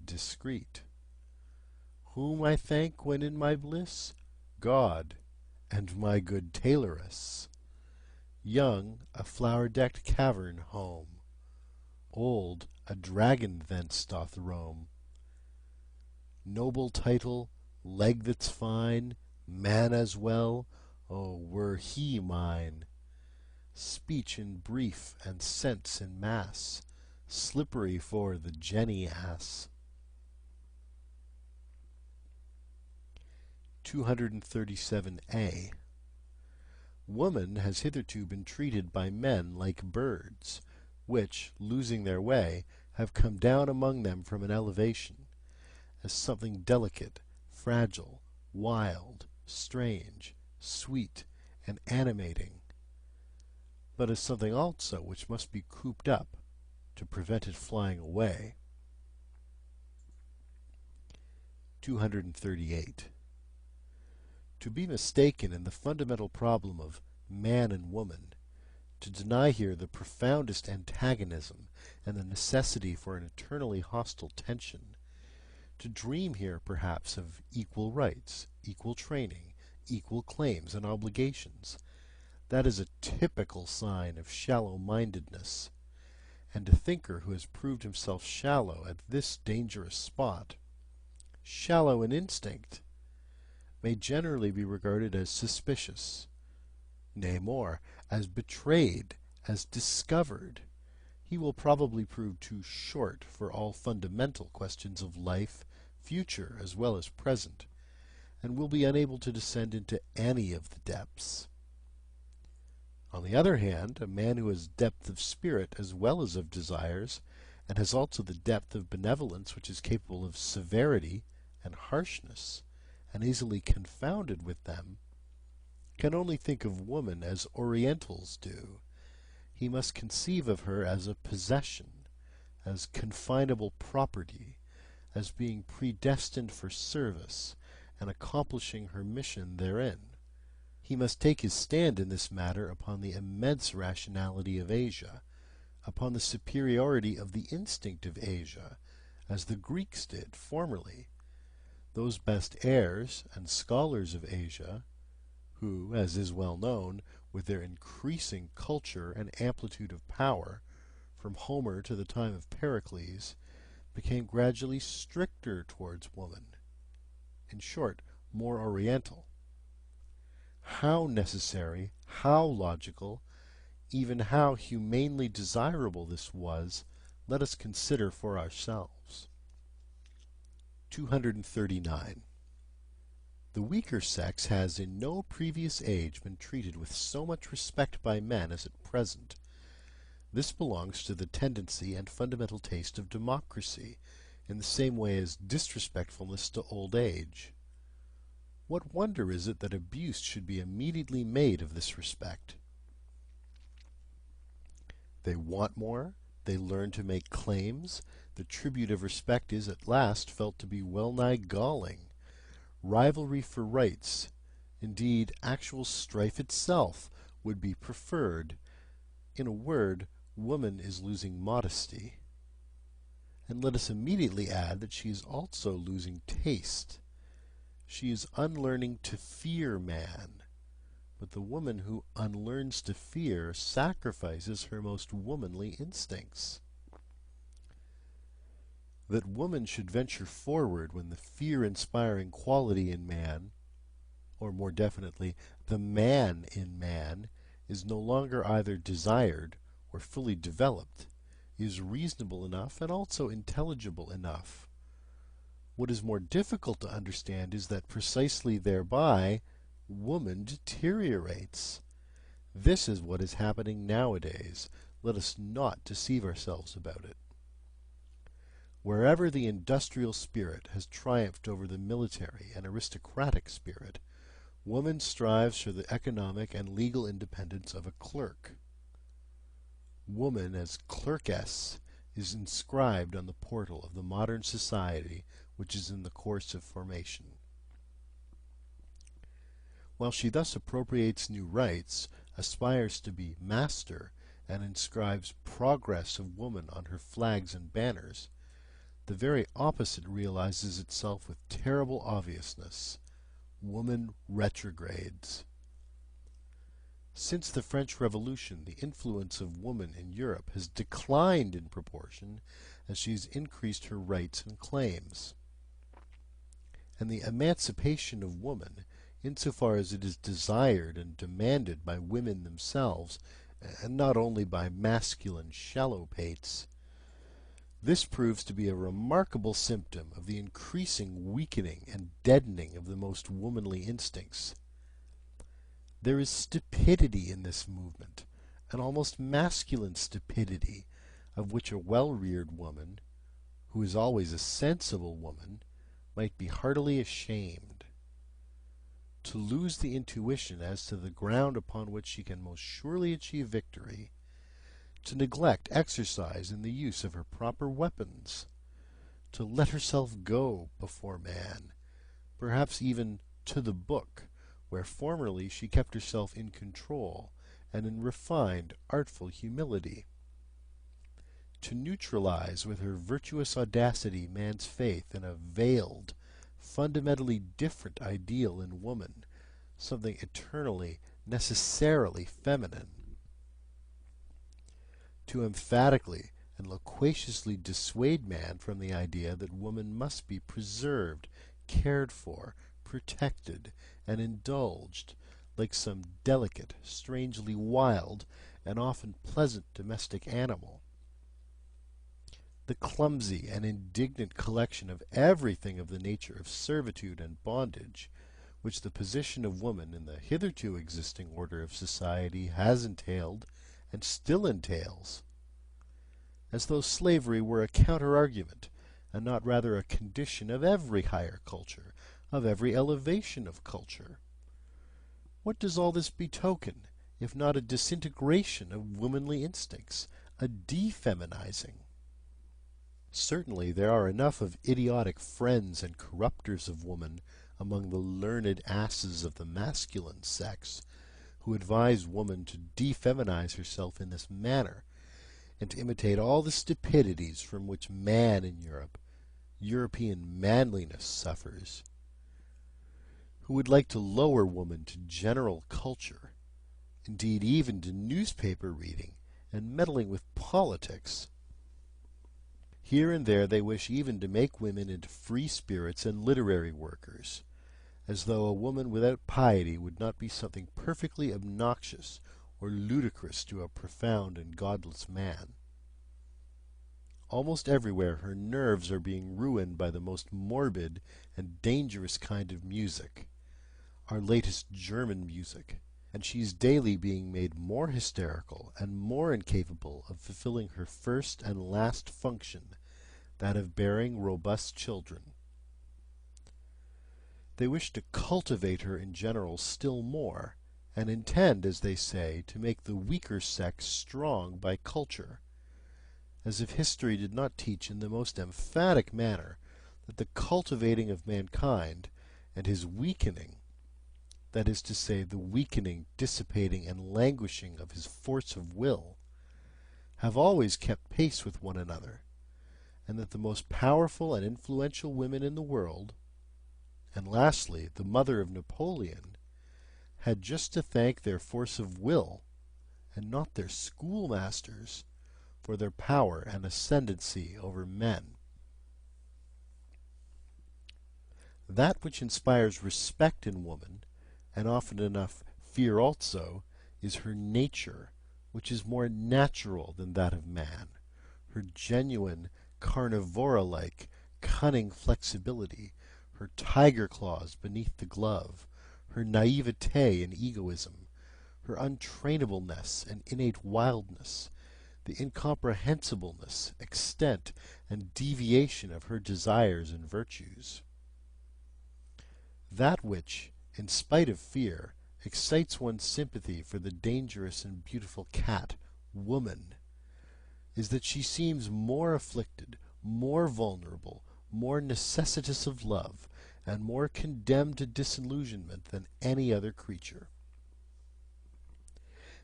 discreet. Whom I thank when in my bliss? God, and my good tailoress. Young, a flower-decked cavern home. Old, a dragon thence doth roam. Noble title, leg that's fine, man as well, oh, were he mine! Speech in brief and sense in mass, slippery for the jenny ass. 237a. Woman has hitherto been treated by men like birds, which, losing their way, have come down among them from an elevation, as something delicate, fragile, wild, strange, sweet, and animating, but as something also which must be cooped up to prevent it flying away. 238. To be mistaken in the fundamental problem of man and woman, to deny here the profoundest antagonism and the necessity for an eternally hostile tension, to dream here perhaps of equal rights, equal training, equal claims and obligations, that is a typical sign of shallow-mindedness, and a thinker who has proved himself shallow at this dangerous spot, shallow in instinct, may generally be regarded as suspicious, nay more, as betrayed, as discovered. He will probably prove too short for all fundamental questions of life, future as well as present, and will be unable to descend into any of the depths. On the other hand, a man who has depth of spirit as well as of desires, and has also the depth of benevolence which is capable of severity and harshness, and easily confounded with them, can only think of woman as Orientals do. He must conceive of her as a possession, as confinable property, as being predestined for service, and accomplishing her mission therein. He must take his stand in this matter upon the immense rationality of Asia, upon the superiority of the instinct of Asia, as the Greeks did formerly, those best heirs and scholars of Asia, who, as is well known, with their increasing culture and amplitude of power, from Homer to the time of Pericles, became gradually stricter towards woman, in short, more oriental. How necessary, how logical, even how humanely desirable this was, let us consider for ourselves. 239. The weaker sex has in no previous age been treated with so much respect by men as at present. This belongs to the tendency and fundamental taste of democracy, in the same way as disrespectfulness to old age. What wonder is it that abuse should be immediately made of this respect? They want more, they learn to make claims, the tribute of respect is at last felt to be well-nigh galling. Rivalry for rights, indeed actual strife itself, would be preferred. In a word, woman is losing modesty. And let us immediately add that she is also losing taste. She is unlearning to fear man. But the woman who unlearns to fear sacrifices her most womanly instincts. That woman should venture forward when the fear-inspiring quality in man, or more definitely, the man in man, is no longer either desired or fully developed, is reasonable enough and also intelligible enough. What is more difficult to understand is that precisely thereby woman deteriorates. This is what is happening nowadays. Let us not deceive ourselves about it. Wherever the industrial spirit has triumphed over the military and aristocratic spirit, woman strives for the economic and legal independence of a clerk. Woman as clerkess is inscribed on the portal of the modern society which is in the course of formation. While she thus appropriates new rights, aspires to be master, and inscribes progress of woman on her flags and banners, the very opposite realizes itself with terrible obviousness. Woman retrogrades. Since the French Revolution, the influence of woman in Europe has declined in proportion as she has increased her rights and claims. And the emancipation of woman, insofar as it is desired and demanded by women themselves, and not only by masculine shallow-pates, this proves to be a remarkable symptom of the increasing weakening and deadening of the most womanly instincts. There is stupidity in this movement, an almost masculine stupidity, of which a well-reared woman, who is always a sensible woman, might be heartily ashamed. To lose the intuition as to the ground upon which she can most surely achieve victory, to neglect exercise in the use of her proper weapons, to let herself go before man, perhaps even to the book, where formerly she kept herself in control and in refined, artful humility. To neutralize with her virtuous audacity man's faith in a veiled, fundamentally different ideal in woman, something eternally, necessarily feminine. To emphatically and loquaciously dissuade man from the idea that woman must be preserved, cared for, protected, and indulged, like some delicate, strangely wild, and often pleasant domestic animal. The clumsy and indignant collection of everything of the nature of servitude and bondage, which the position of woman in the hitherto existing order of society has entailed and still entails, as though slavery were a counter-argument, and not rather a condition of every higher culture, of every elevation of culture. What does all this betoken, if not a disintegration of womanly instincts, a defeminizing? Certainly there are enough of idiotic friends and corrupters of woman among the learned asses of the masculine sex, who advise woman to defeminize herself in this manner, and to imitate all the stupidities from which man in Europe, European manliness, suffers, who would like to lower woman to general culture, indeed even to newspaper reading and meddling with politics. Here and there they wish even to make women into free spirits and literary workers, as though a woman without piety would not be something perfectly obnoxious or ludicrous to a profound and godless man. Almost everywhere her nerves are being ruined by the most morbid and dangerous kind of music, our latest German music, and she is daily being made more hysterical and more incapable of fulfilling her first and last function, that of bearing robust children. They wish to cultivate her in general still more, and intend, as they say, to make the weaker sex strong by culture, as if history did not teach in the most emphatic manner that the cultivating of mankind and his weakening, that is to say, the weakening, dissipating, and languishing of his force of will, have always kept pace with one another, and that the most powerful and influential women in the world, and lastly the mother of Napoleon, had just to thank their force of will, and not their schoolmasters, for their power and ascendancy over men. That which inspires respect in woman, and often enough fear also, is her nature, which is more natural than that of man, her genuine, carnivora-like, cunning flexibility, her tiger claws beneath the glove, her naivete and egoism, her untrainableness and innate wildness, the incomprehensibleness, extent, and deviation of her desires and virtues. That which, in spite of fear, excites one's sympathy for the dangerous and beautiful cat, woman, is that she seems more afflicted, more vulnerable, more necessitous of love, and more condemned to disillusionment than any other creature.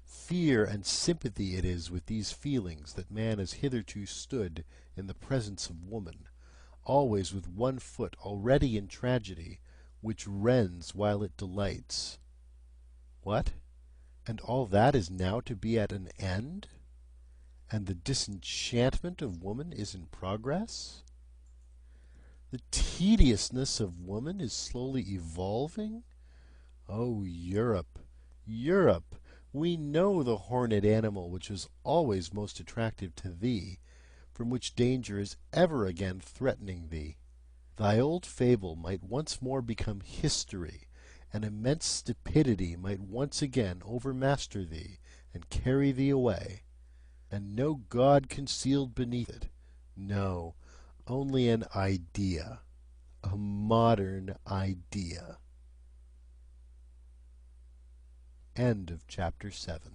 Fear and sympathy it is with these feelings that man has hitherto stood in the presence of woman, always with one foot already in tragedy, which rends while it delights. What? And all that is now to be at an end? And the disenchantment of woman is in progress? The tediousness of woman is slowly evolving? Oh, Europe, Europe! We know the horned animal which was always most attractive to thee, from which danger is ever again threatening thee. Thy old fable might once more become history, an immense stupidity might once again overmaster thee and carry thee away, and no God concealed beneath it, no, only an idea, a modern idea. End of chapter 7.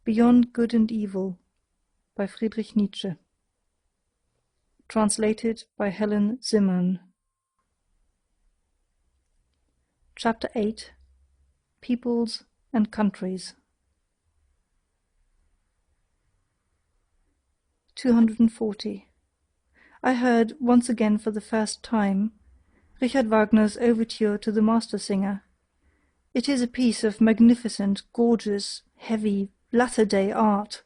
Beyond Good and Evil by Friedrich Nietzsche. Translated by Helen Zimmern. Chapter 8. Peoples and Countries. 240. I heard, once again for the first time, Richard Wagner's overture to the Master Singer. It is a piece of magnificent, gorgeous, heavy, latter-day art,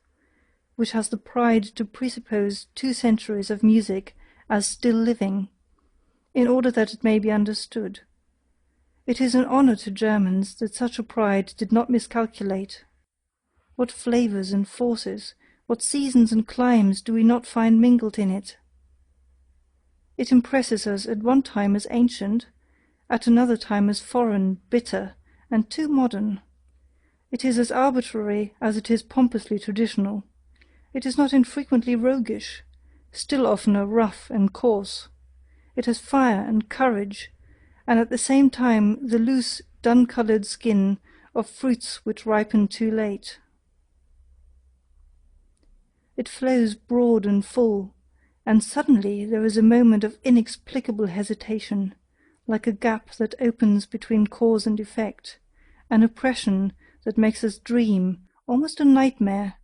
which has the pride to presuppose 2 centuries of music as still living, in order that it may be understood. It is an honor to Germans that such a pride did not miscalculate. What flavors and forces, what seasons and climes do we not find mingled in it? It impresses us at one time as ancient, at another time as foreign, bitter, and too modern. It is as arbitrary as it is pompously traditional. It is not infrequently roguish, still oftener rough and coarse. It has fire and courage, and at the same time the loose, dun-colored skin of fruits which ripen too late. It flows broad and full, and suddenly there is a moment of inexplicable hesitation, like a gap that opens between cause and effect, an oppression that makes us dream, almost a nightmare.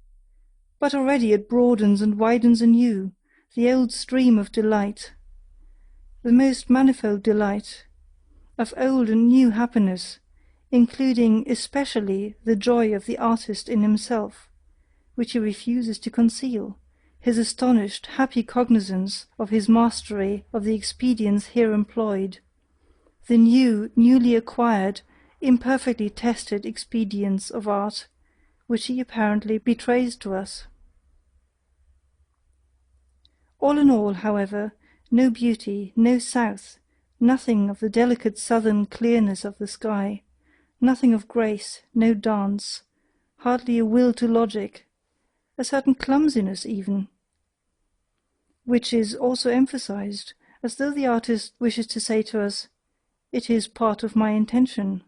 But already it broadens and widens anew, the old stream of delight, the most manifold delight, of old and new happiness, including especially the joy of the artist in himself, which he refuses to conceal, his astonished, happy cognizance of his mastery of the expedients here employed, the newly acquired, imperfectly tested expedients of art, which he apparently betrays to us. All in all, however, no beauty, no south, nothing of the delicate southern clearness of the sky, nothing of grace, no dance, hardly a will to logic, a certain clumsiness even, which is also emphasized, as though the artist wishes to say to us, "It is part of my intention."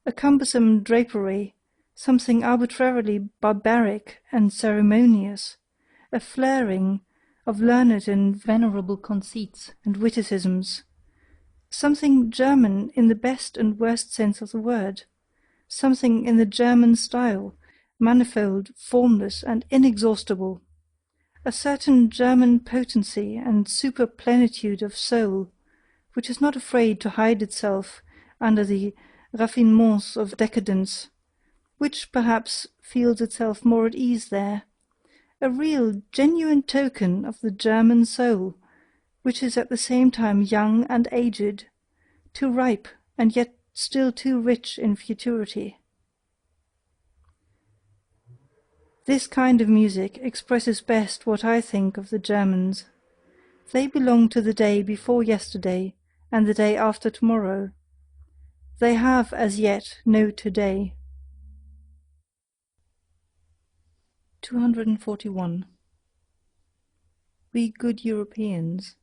A cumbersome drapery, something arbitrarily barbaric and ceremonious, a flaring of learned and venerable conceits and witticisms, something German in the best and worst sense of the word, something in the German style, manifold, formless, and inexhaustible, a certain German potency and superplenitude of soul, which is not afraid to hide itself under the raffinements of decadence, which perhaps feels itself more at ease there, a real, genuine token of the German soul, which is at the same time young and aged, too ripe and yet still too rich in futurity. This kind of music expresses best what I think of the Germans. They belong to the day before yesterday and the day after tomorrow. They have as yet no today. 241. We good Europeans,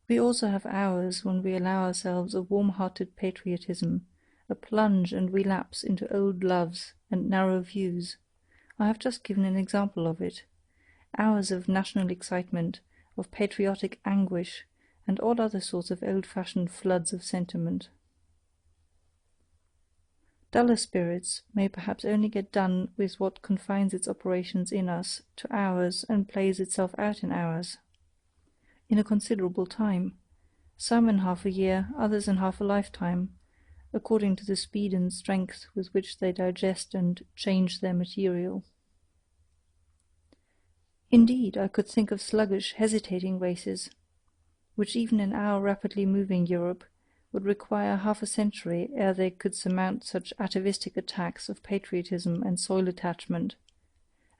we also have hours when we allow ourselves a warm-hearted patriotism, a plunge and relapse into old loves and narrow views. I have just given an example of it. Hours of national excitement, of patriotic anguish, and all other sorts of old-fashioned floods of sentiment. Duller spirits may perhaps only get done with what confines its operations in us to hours and plays itself out in hours, in a considerable time, some in half a year, others in half a lifetime, according to the speed and strength with which they digest and change their material. Indeed, I could think of sluggish, hesitating races, which even in our rapidly moving Europe would require half a century ere they could surmount such atavistic attacks of patriotism and soil attachment,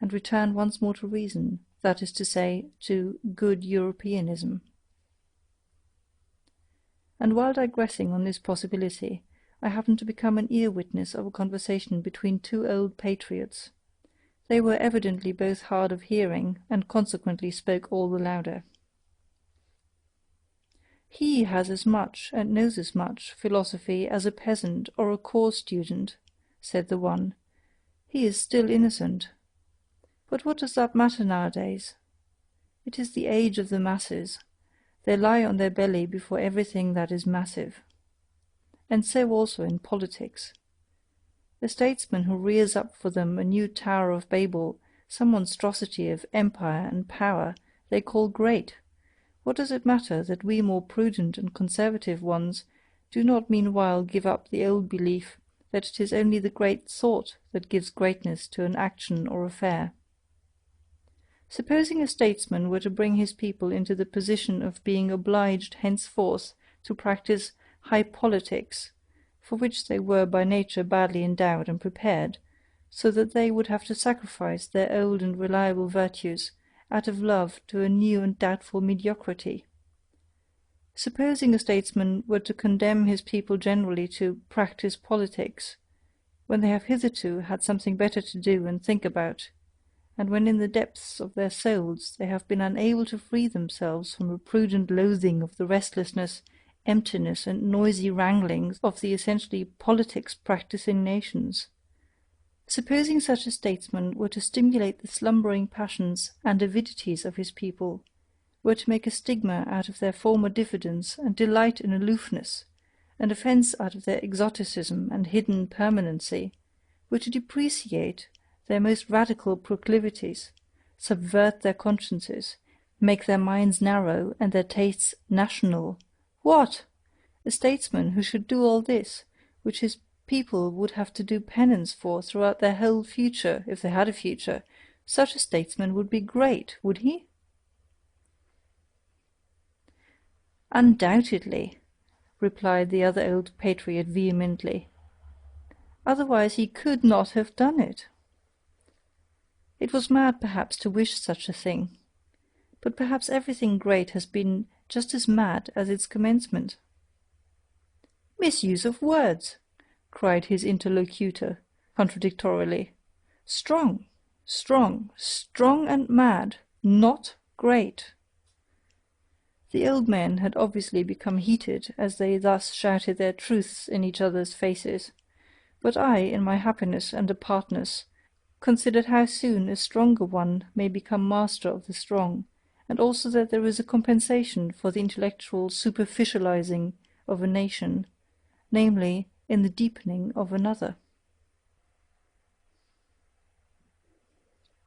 and return once more to reason, that is to say, to good Europeanism. And while digressing on this possibility, I happened to become an ear-witness of a conversation between two old patriots. They were evidently both hard of hearing, and consequently spoke all the louder. "He has as much, and knows as much, philosophy as a peasant or a corps student," said the one. "He is still innocent. But what does that matter nowadays? It is the age of the masses. They lie on their belly before everything that is massive. And so also in politics. A statesman who rears up for them a new Tower of Babel, some monstrosity of empire and power, they call great. What does it matter that we more prudent and conservative ones do not meanwhile give up the old belief that it is only the great thought that gives greatness to an action or affair? Supposing a statesman were to bring his people into the position of being obliged henceforth to practice high politics, for which they were by nature badly endowed and prepared, so that they would have to sacrifice their old and reliable virtues out of love to a new and doubtful mediocrity. Supposing a statesman were to condemn his people generally to practice politics, when they have hitherto had something better to do and think about, and when in the depths of their souls they have been unable to free themselves from a prudent loathing of the restlessness, emptiness, and noisy wranglings of the essentially politics-practising nations. Supposing such a statesman were to stimulate the slumbering passions and avidities of his people, were to make a stigma out of their former diffidence and delight in aloofness, an offence out of their exoticism and hidden permanency, were to depreciate their most radical proclivities, subvert their consciences, make their minds narrow and their tastes national. What! A statesman who should do all this, which his people would have to do penance for throughout their whole future, if they had a future, such a statesman would be great, would he? "Undoubtedly," replied the other old patriot vehemently. "Otherwise he could not have done it. It was mad perhaps to wish such a thing, but perhaps everything great has been just as mad as its commencement." "Misuse of words!" cried his interlocutor, contradictorily. "Strong, strong, strong and mad, not great." The old men had obviously become heated as they thus shouted their truths in each other's faces, but I, in my happiness and apartness, considered how soon a stronger one may become master of the strong, and also that there is a compensation for the intellectual superficializing of a nation, namely, in the deepening of another.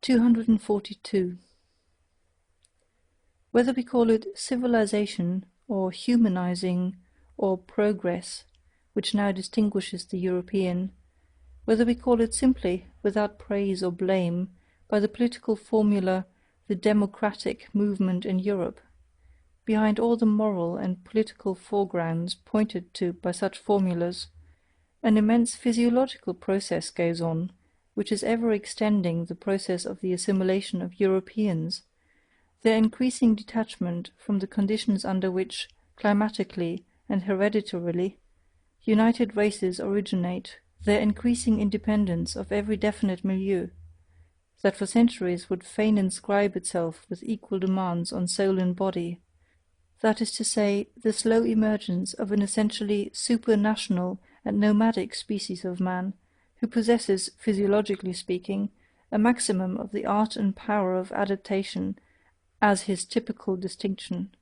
242. Whether we call it civilization, or humanizing, or progress, which now distinguishes the European, whether we call it simply, without praise or blame, by the political formula, the democratic movement in Europe, behind all the moral and political foregrounds pointed to by such formulas, an immense physiological process goes on, which is ever extending the process of the assimilation of Europeans, their increasing detachment from the conditions under which, climatically and hereditarily, united races originate, their increasing independence of every definite milieu, that for centuries would fain inscribe itself with equal demands on soul and body, that is to say, the slow emergence of an essentially supranational and nomadic species of man, who possesses, physiologically speaking, a maximum of the art and power of adaptation as his typical distinction.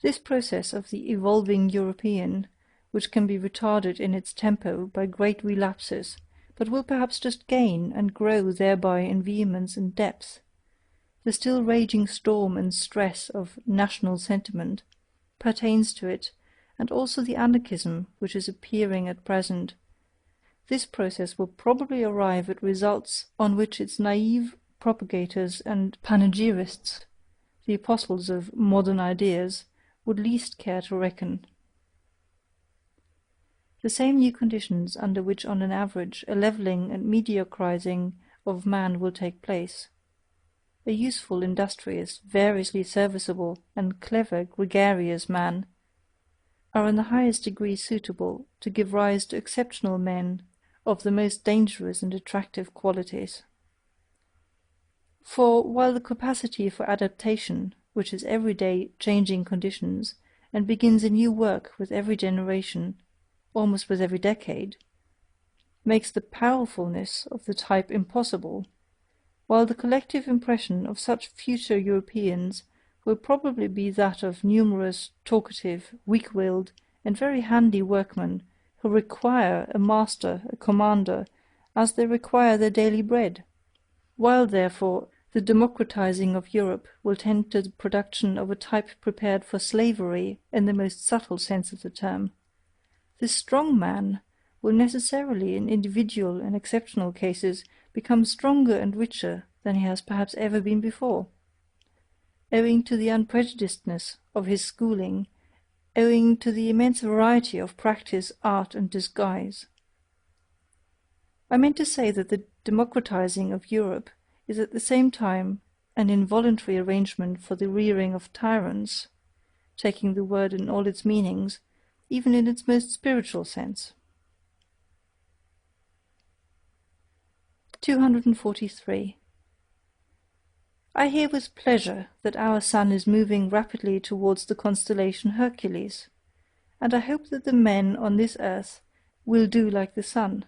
This process of the evolving European, which can be retarded in its tempo by great relapses, but will perhaps just gain and grow thereby in vehemence and depth, the still raging storm and stress of national sentiment, pertains to it, and also the anarchism which is appearing at present. This process will probably arrive at results on which its naive propagators and panegyrists, the apostles of modern ideas, would least care to reckon. The same new conditions under which on an average a levelling and mediocrising of man will take place. A useful, industrious, variously serviceable, and clever, gregarious man, are in the highest degree suitable to give rise to exceptional men of the most dangerous and attractive qualities. For while the capacity for adaptation, which is every day changing conditions, and begins a new work with every generation, almost with every decade, makes the powerfulness of the type impossible, while the collective impression of such future Europeans will probably be that of numerous, talkative, weak-willed, and very handy workmen who require a master, a commander, as they require their daily bread. While, therefore, the democratizing of Europe will tend to the production of a type prepared for slavery in the most subtle sense of the term, this strong man will necessarily, in individual and exceptional cases, become stronger and richer than he has perhaps ever been before, owing to the unprejudicedness of his schooling, owing to the immense variety of practice, art, and disguise. I meant to say that the democratizing of Europe is at the same time an involuntary arrangement for the rearing of tyrants, taking the word in all its meanings, even in its most spiritual sense. 243. I hear with pleasure that our sun is moving rapidly towards the constellation Hercules, and I hope that the men on this earth will do like the sun.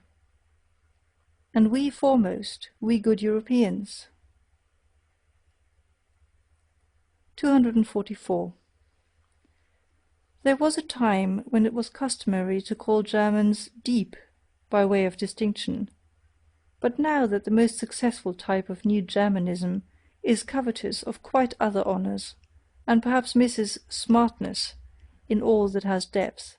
And we foremost, we good Europeans. 244. There was a time when it was customary to call Germans deep by way of distinction, but now that the most successful type of new Germanism is covetous of quite other honours, and perhaps misses smartness in all that has depth,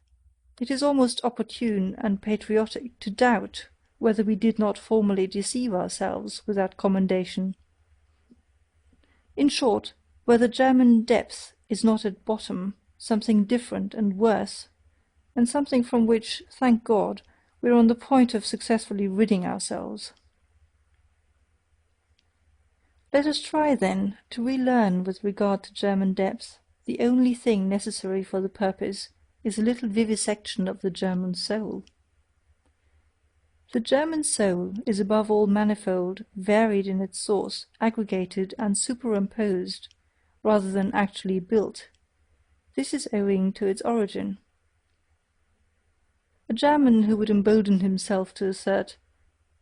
it is almost opportune and patriotic to doubt whether we did not formerly deceive ourselves with that commendation. In short, whether German depth is not at bottom something different and worse, and something from which, thank God, we are on the point of successfully ridding ourselves. Let us try, then, to relearn with regard to German depth. The only thing necessary for the purpose is a little vivisection of the German soul. The German soul is above all manifold, varied in its source, aggregated and superimposed, rather than actually built. This is owing to its origin. A German who would embolden himself to assert,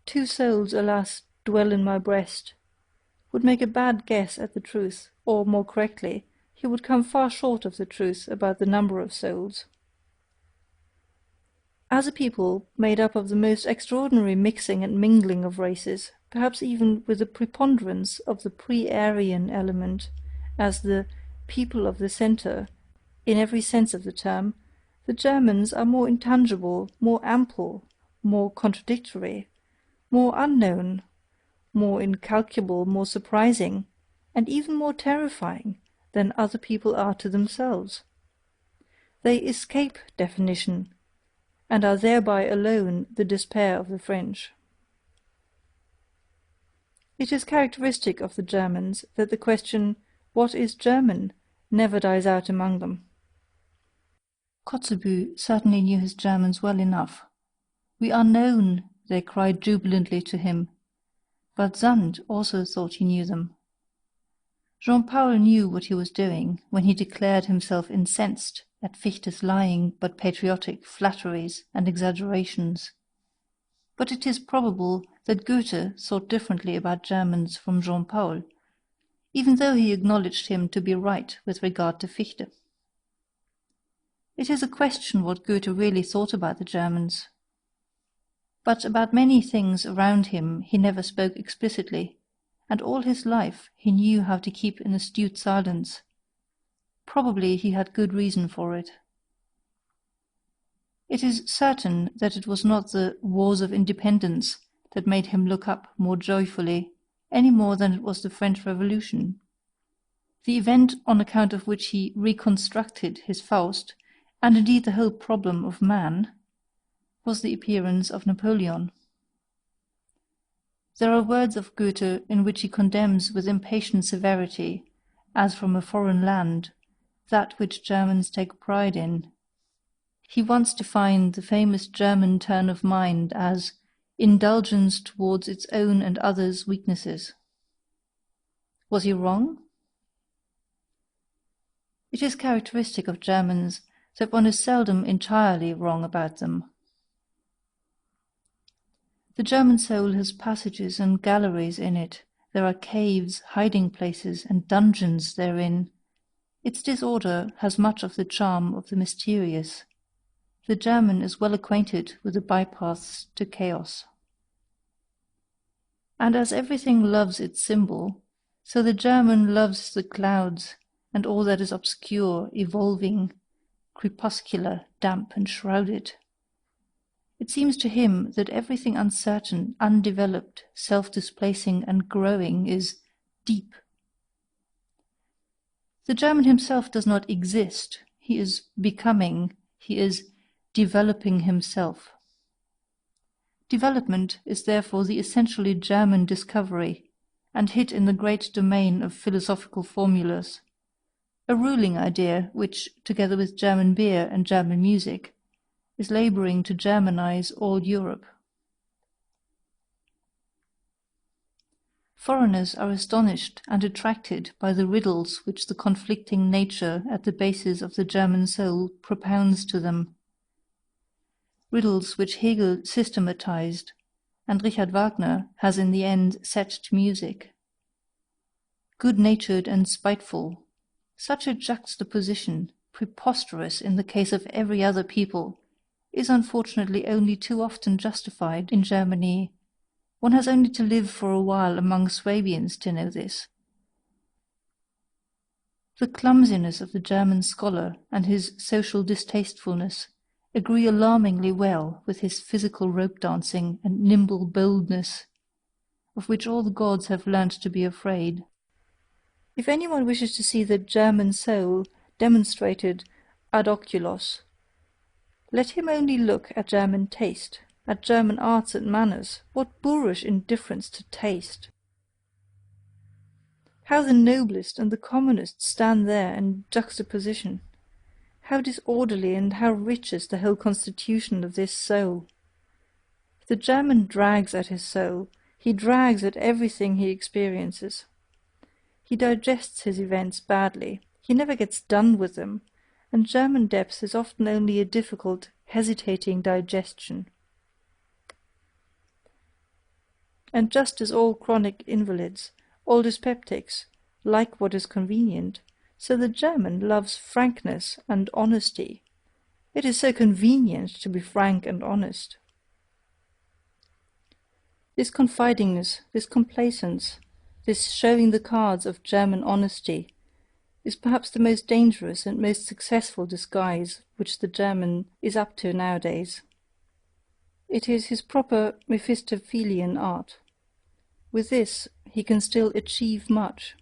"Two souls, alas, dwell in my breast," would make a bad guess at the truth, or, more correctly, he would come far short of the truth about the number of souls. As a people made up of the most extraordinary mixing and mingling of races, perhaps even with a preponderance of the pre-Aryan element, as the people of the centre, in every sense of the term, the Germans are more intangible, more ample, more contradictory, more unknown, more incalculable, more surprising, and even more terrifying than other people are to themselves. They escape definition, and are thereby alone the despair of the French. It is characteristic of the Germans that the question, "What is German?" never dies out among them. Kotzebue certainly knew his Germans well enough. "We are known," they cried jubilantly to him, but Sand also thought he knew them. Jean-Paul knew what he was doing when he declared himself incensed at Fichte's lying but patriotic flatteries and exaggerations. But it is probable that Goethe thought differently about Germans from Jean-Paul, even though he acknowledged him to be right with regard to Fichte. It is a question what Goethe really thought about the Germans. But about many things around him he never spoke explicitly, and all his life he knew how to keep an astute silence. Probably he had good reason for it. It is certain that it was not the Wars of Independence that made him look up more joyfully, any more than it was the French Revolution. The event on account of which he reconstructed his Faust, and indeed the whole problem of man, was the appearance of Napoleon. There are words of Goethe in which he condemns with impatient severity, as from a foreign land, that which Germans take pride in. He once defined the famous German turn of mind as indulgence towards its own and others' weaknesses. Was he wrong? It is characteristic of Germans that one is seldom entirely wrong about them. The German soul has passages and galleries in it, there are caves, hiding places, and dungeons therein. Its disorder has much of the charm of the mysterious. The German is well acquainted with the bypaths to chaos. And as everything loves its symbol, so the German loves the clouds and all that is obscure, evolving, crepuscular, damp, and shrouded. It seems to him that everything uncertain, undeveloped, self-displacing, and growing is deep. The German himself does not exist. He is becoming, he is developing himself. Development is therefore the essentially German discovery, and hit in the great domain of philosophical formulas, a ruling idea which, together with German beer and German music, is labouring to Germanize all Europe. Foreigners are astonished and attracted by the riddles which the conflicting nature at the basis of the German soul propounds to them, riddles which Hegel systematized, and Richard Wagner has in the end set to music. Good-natured and spiteful, such a juxtaposition, preposterous in the case of every other people, is unfortunately only too often justified in Germany. One has only to live for a while among Swabians to know this. The clumsiness of the German scholar and his social distastefulness agree alarmingly well with his physical rope-dancing and nimble boldness, of which all the gods have learnt to be afraid. If anyone wishes to see the German soul demonstrated ad oculos, let him only look at German taste, at German arts and manners. What boorish indifference to taste! How the noblest and the commonest stand there in juxtaposition! How disorderly and how rich is the whole constitution of this soul! The German drags at his soul, he drags at everything he experiences. He digests his events badly, he never gets done with them, and German depth is often only a difficult, hesitating digestion. And just as all chronic invalids, all dyspeptics, like what is convenient, so the German loves frankness and honesty. It is so convenient to be frank and honest. This confidingness, this complacence, this showing the cards of German honesty, is perhaps the most dangerous and most successful disguise which the German is up to nowadays. It is his proper Mephistophelian art. With this he can still achieve much.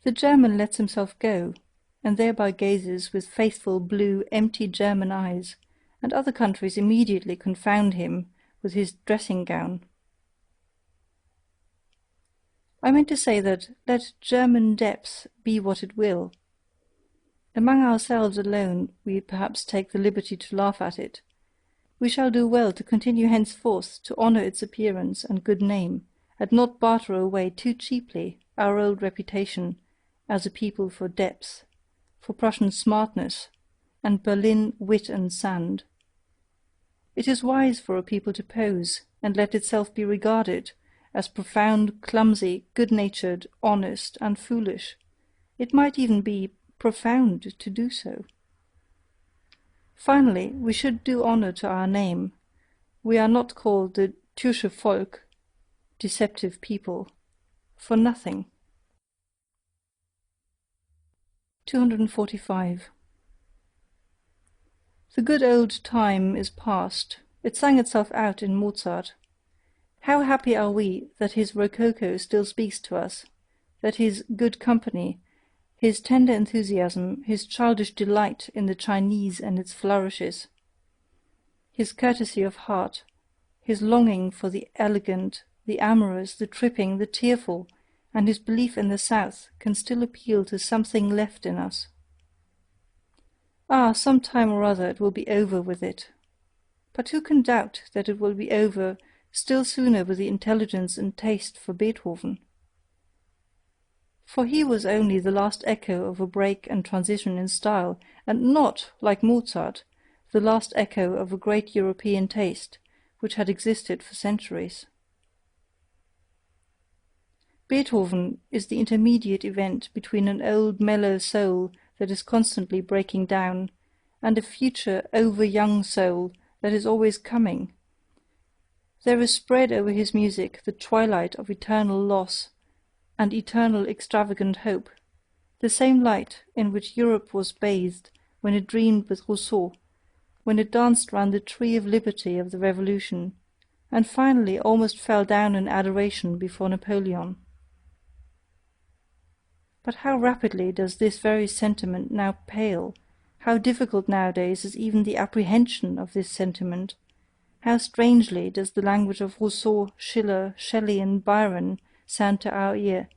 The German lets himself go, and thereby gazes with faithful blue empty German eyes, and other countries immediately confound him with his dressing-gown. I meant to say that, let German depth be what it will. Among ourselves alone we perhaps take the liberty to laugh at it. We shall do well to continue henceforth to honour its appearance and good name, and not barter away too cheaply our old reputation as a people for depth, for Prussian smartness, and Berlin wit and sand. It is wise for a people to pose, and let itself be regarded as profound, clumsy, good-natured, honest, and foolish. It might even be profound to do so. Finally, we should do honour to our name. We are not called the Türsche Volk, deceptive people, for nothing. 245. The good old time is past. It sang itself out in Mozart. How happy are we that his rococo still speaks to us, that his good company, his tender enthusiasm, his childish delight in the Chinese and its flourishes, his courtesy of heart, his longing for the elegant, the amorous, the tripping, the tearful, and his belief in the South can still appeal to something left in us. Ah, some time or other it will be over with it. But who can doubt that it will be over still sooner with the intelligence and taste for Beethoven? For he was only the last echo of a break and transition in style, and not, like Mozart, the last echo of a great European taste, which had existed for centuries. Beethoven is the intermediate event between an old mellow soul that is constantly breaking down, and a future over-young soul that is always coming. There is spread over his music the twilight of eternal loss and eternal extravagant hope, the same light in which Europe was bathed when it dreamed with Rousseau, when it danced round the tree of liberty of the Revolution, and finally almost fell down in adoration before Napoleon. But how rapidly does this very sentiment now pale! How difficult nowadays is even the apprehension of this sentiment! How strangely does the language of Rousseau, Schiller, Shelley, and Byron sound to our ear,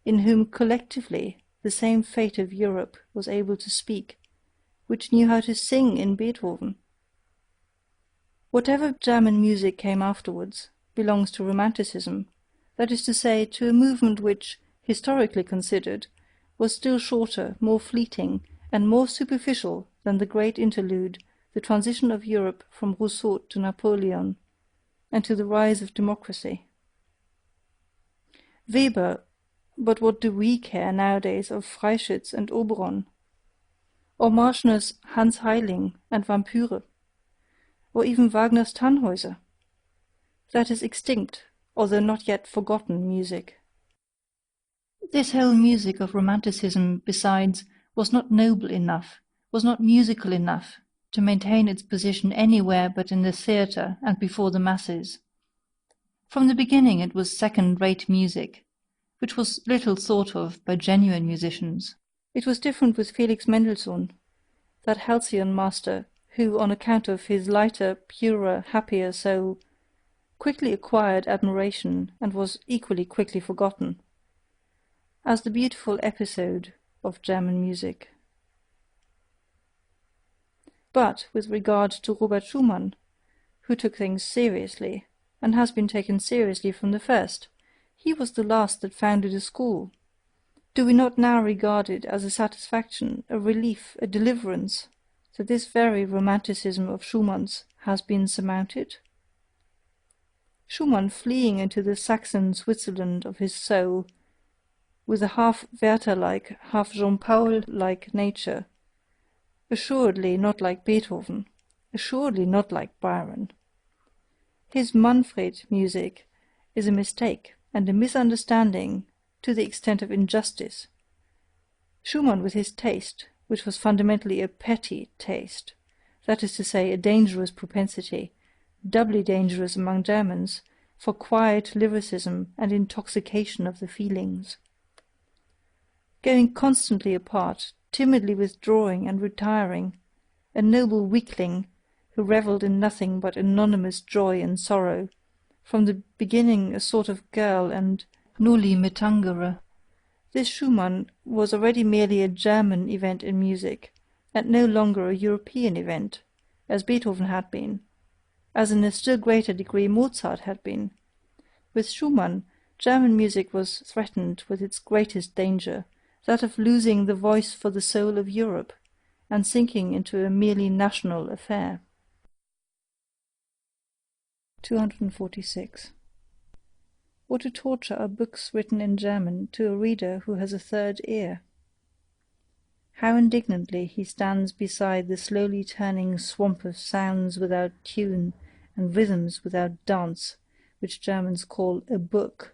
in whom collectively the same fate of Europe was able to speak, which knew how to sing in Beethoven. Whatever German music came afterwards belongs to Romanticism, that is to say, to a movement which, historically considered, was still shorter, more fleeting, and more superficial than the great interlude, the transition of Europe from Rousseau to Napoleon, and to the rise of democracy. Weber, but what do we care nowadays of Freischütz and Oberon? Or Marschner's Hans Heiling and Vampyre? Or even Wagner's Tannhäuser? That is extinct, although not yet forgotten music. This whole music of Romanticism, besides, was not noble enough, was not musical enough, to maintain its position anywhere but in the theatre and before the masses. From the beginning it was second-rate music, which was little thought of by genuine musicians. It was different with Felix Mendelssohn, that halcyon master who, on account of his lighter, purer, happier soul, quickly acquired admiration and was equally quickly forgotten, as the beautiful episode of German music. But with regard to Robert Schumann, who took things seriously, and has been taken seriously from the first, he was the last that founded a school. Do we not now regard it as a satisfaction, a relief, a deliverance, that this very Romanticism of Schumann's has been surmounted? Schumann, fleeing into the Saxon Switzerland of his soul, with a half Werther-like, half Jean-Paul-like nature, assuredly not like Beethoven, assuredly not like Byron. His Manfred music is a mistake and a misunderstanding to the extent of injustice. Schumann, with his taste, which was fundamentally a petty taste, that is to say, a dangerous propensity, doubly dangerous among Germans, for quiet lyricism and intoxication of the feelings. Going constantly apart, timidly withdrawing and retiring, a noble weakling who revelled in nothing but anonymous joy and sorrow, from the beginning a sort of girl and nulli me tangere. This Schumann was already merely a German event in music, and no longer a European event, as Beethoven had been, as in a still greater degree Mozart had been. With Schumann, German music was threatened with its greatest danger, that of losing the voice for the soul of Europe, and sinking into a merely national affair. 246. What a torture are books written in German to a reader who has a third ear! How indignantly he stands beside the slowly turning swamp of sounds without tune and rhythms without dance, which Germans call a book.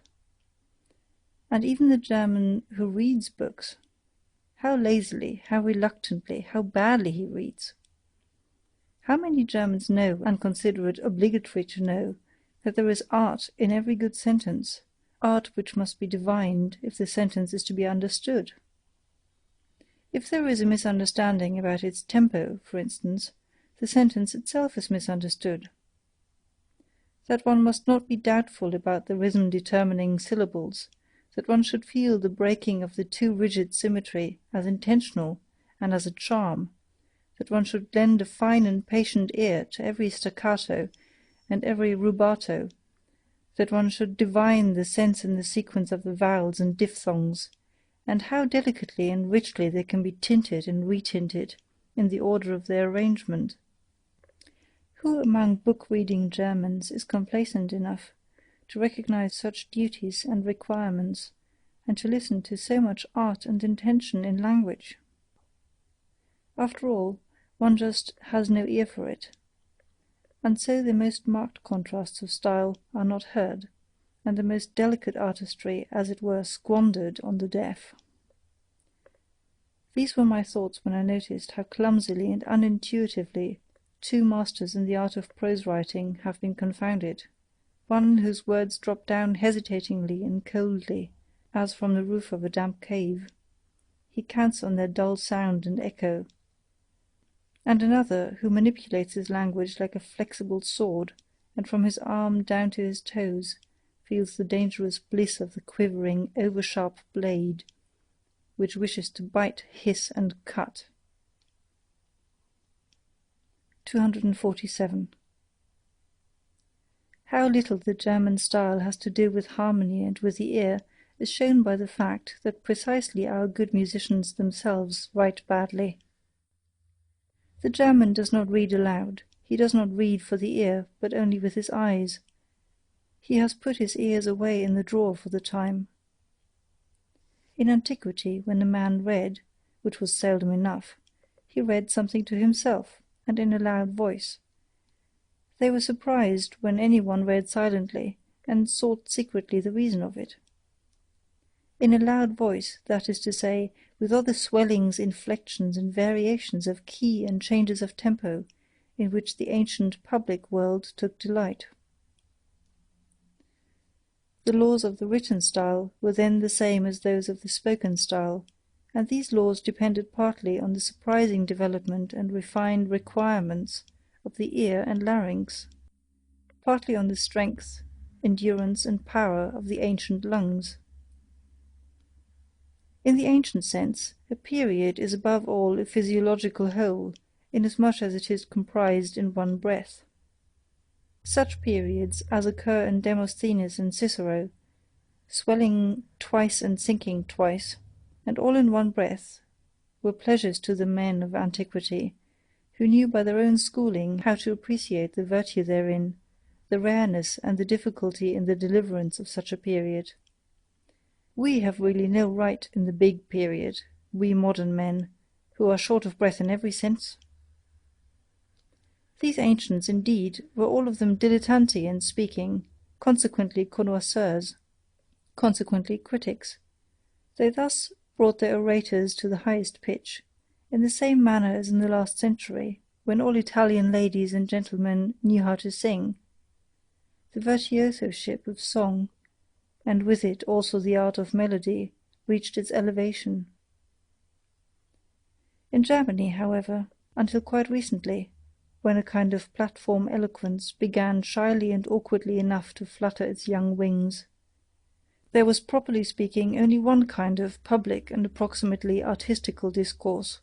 And even the German who reads books, how lazily, how reluctantly, how badly he reads! How many Germans know, and consider it obligatory to know, that there is art in every good sentence, art which must be divined if the sentence is to be understood? If there is a misunderstanding about its tempo, for instance, the sentence itself is misunderstood. That one must not be doubtful about the rhythm-determining syllables, that one should feel the breaking of the too rigid symmetry as intentional and as a charm, that one should lend a fine and patient ear to every staccato and every rubato, that one should divine the sense and the sequence of the vowels and diphthongs, and how delicately and richly they can be tinted and retinted in the order of their arrangement. Who among book-reading Germans is complacent enough to recognize such duties and requirements, and to listen to so much art and intention in language? After all, one just has no ear for it, and so the most marked contrasts of style are not heard, and the most delicate artistry, as it were, squandered on the deaf. These were my thoughts when I noticed how clumsily and unintuitively two masters in the art of prose writing have been confounded, one whose words drop down hesitatingly and coldly, as from the roof of a damp cave. He counts on their dull sound and echo, and another who manipulates his language like a flexible sword, and from his arm down to his toes feels the dangerous bliss of the quivering, over-sharp blade, which wishes to bite, hiss, and cut. 247. How little the German style has to do with harmony and with the ear is shown by the fact that precisely our good musicians themselves write badly. The German does not read aloud, he does not read for the ear, but only with his eyes. He has put his ears away in the drawer for the time. In antiquity, when a man read, which was seldom enough, he read something to himself, and in a loud voice. They were surprised when any one read silently, and sought secretly the reason of it. In a loud voice, that is to say, with all the swellings, inflections, and variations of key and changes of tempo, in which the ancient public world took delight. The laws of the written style were then the same as those of the spoken style, and these laws depended partly on the surprising development and refined requirements of the ear and larynx, partly on the strength, endurance, and power of the ancient lungs. In the ancient sense, a period is above all a physiological whole, inasmuch as it is comprised in one breath. Such periods as occur in Demosthenes and Cicero, swelling twice and sinking twice, and all in one breath, were pleasures to the men of antiquity, who knew by their own schooling how to appreciate the virtue therein, the rareness and the difficulty in the deliverance of such a period. We have really no right in the big period, we modern men, who are short of breath in every sense. These ancients, indeed, were all of them dilettanti in speaking, consequently connoisseurs, consequently critics. They thus brought their orators to the highest pitch, in the same manner as in the last century, when all Italian ladies and gentlemen knew how to sing. The virtuosoship of song, and with it also the art of melody, reached its elevation. In Germany, however, until quite recently, when a kind of platform eloquence began shyly and awkwardly enough to flutter its young wings, there was, properly speaking, only one kind of public and approximately artistical discourse,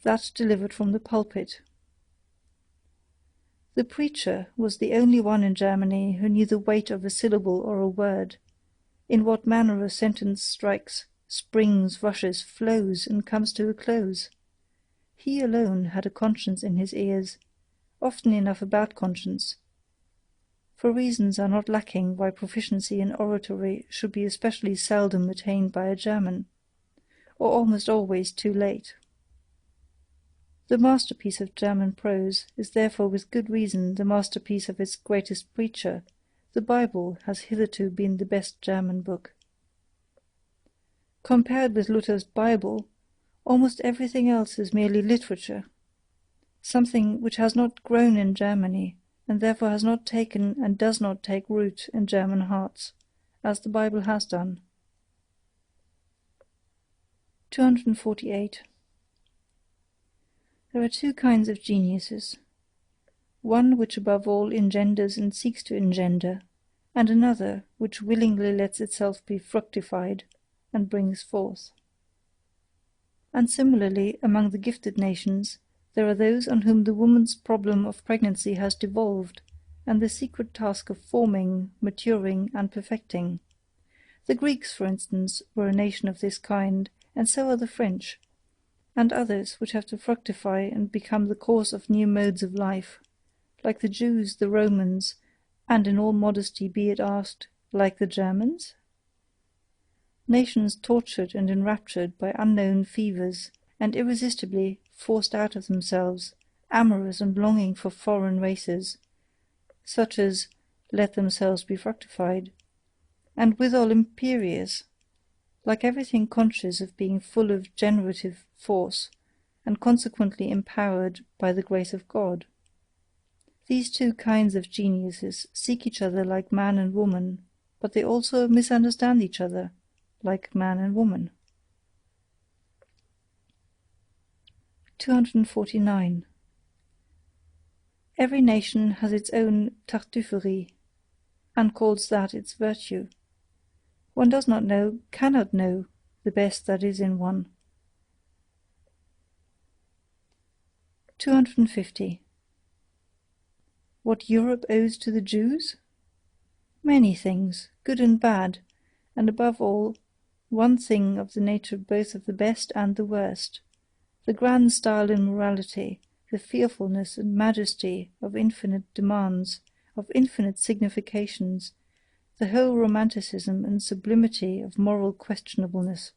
that delivered from the pulpit. The preacher was the only one in Germany who knew the weight of a syllable or a word, in what manner a sentence strikes, springs, rushes, flows, and comes to a close. He alone had a conscience in his ears, often enough a bad conscience, for reasons are not lacking why proficiency in oratory should be especially seldom attained by a German, or almost always too late. The masterpiece of German prose is therefore with good reason the masterpiece of its greatest preacher. The Bible has hitherto been the best German book. Compared with Luther's Bible, almost everything else is merely literature, something which has not grown in Germany, and therefore has not taken and does not take root in German hearts, as the Bible has done. 248. There are two kinds of geniuses, one which above all engenders and seeks to engender, and another which willingly lets itself be fructified and brings forth. And similarly, among the gifted nations, there are those on whom the woman's problem of pregnancy has devolved, and the secret task of forming, maturing, and perfecting. The Greeks, for instance, were a nation of this kind, and so are the French, and others which have to fructify and become the cause of new modes of life, like the Jews, the Romans, and in all modesty be it asked, like the Germans? Nations tortured and enraptured by unknown fevers, and irresistibly forced out of themselves, amorous and longing for foreign races, such as let themselves be fructified, and withal imperious, like everything conscious of being full of generative force, and consequently empowered by the grace of God. These two kinds of geniuses seek each other like man and woman, but they also misunderstand each other, like man and woman. 249. Every nation has its own Tartuffery, and calls that its virtue. One does not know, cannot know, the best that is in one. 250. What Europe owes to the Jews? Many things, good and bad, and above all, one thing of the nature both of the best and the worst, the grand style in morality, the fearfulness and majesty of infinite demands, of infinite significations, the whole romanticism and sublimity of moral questionableness,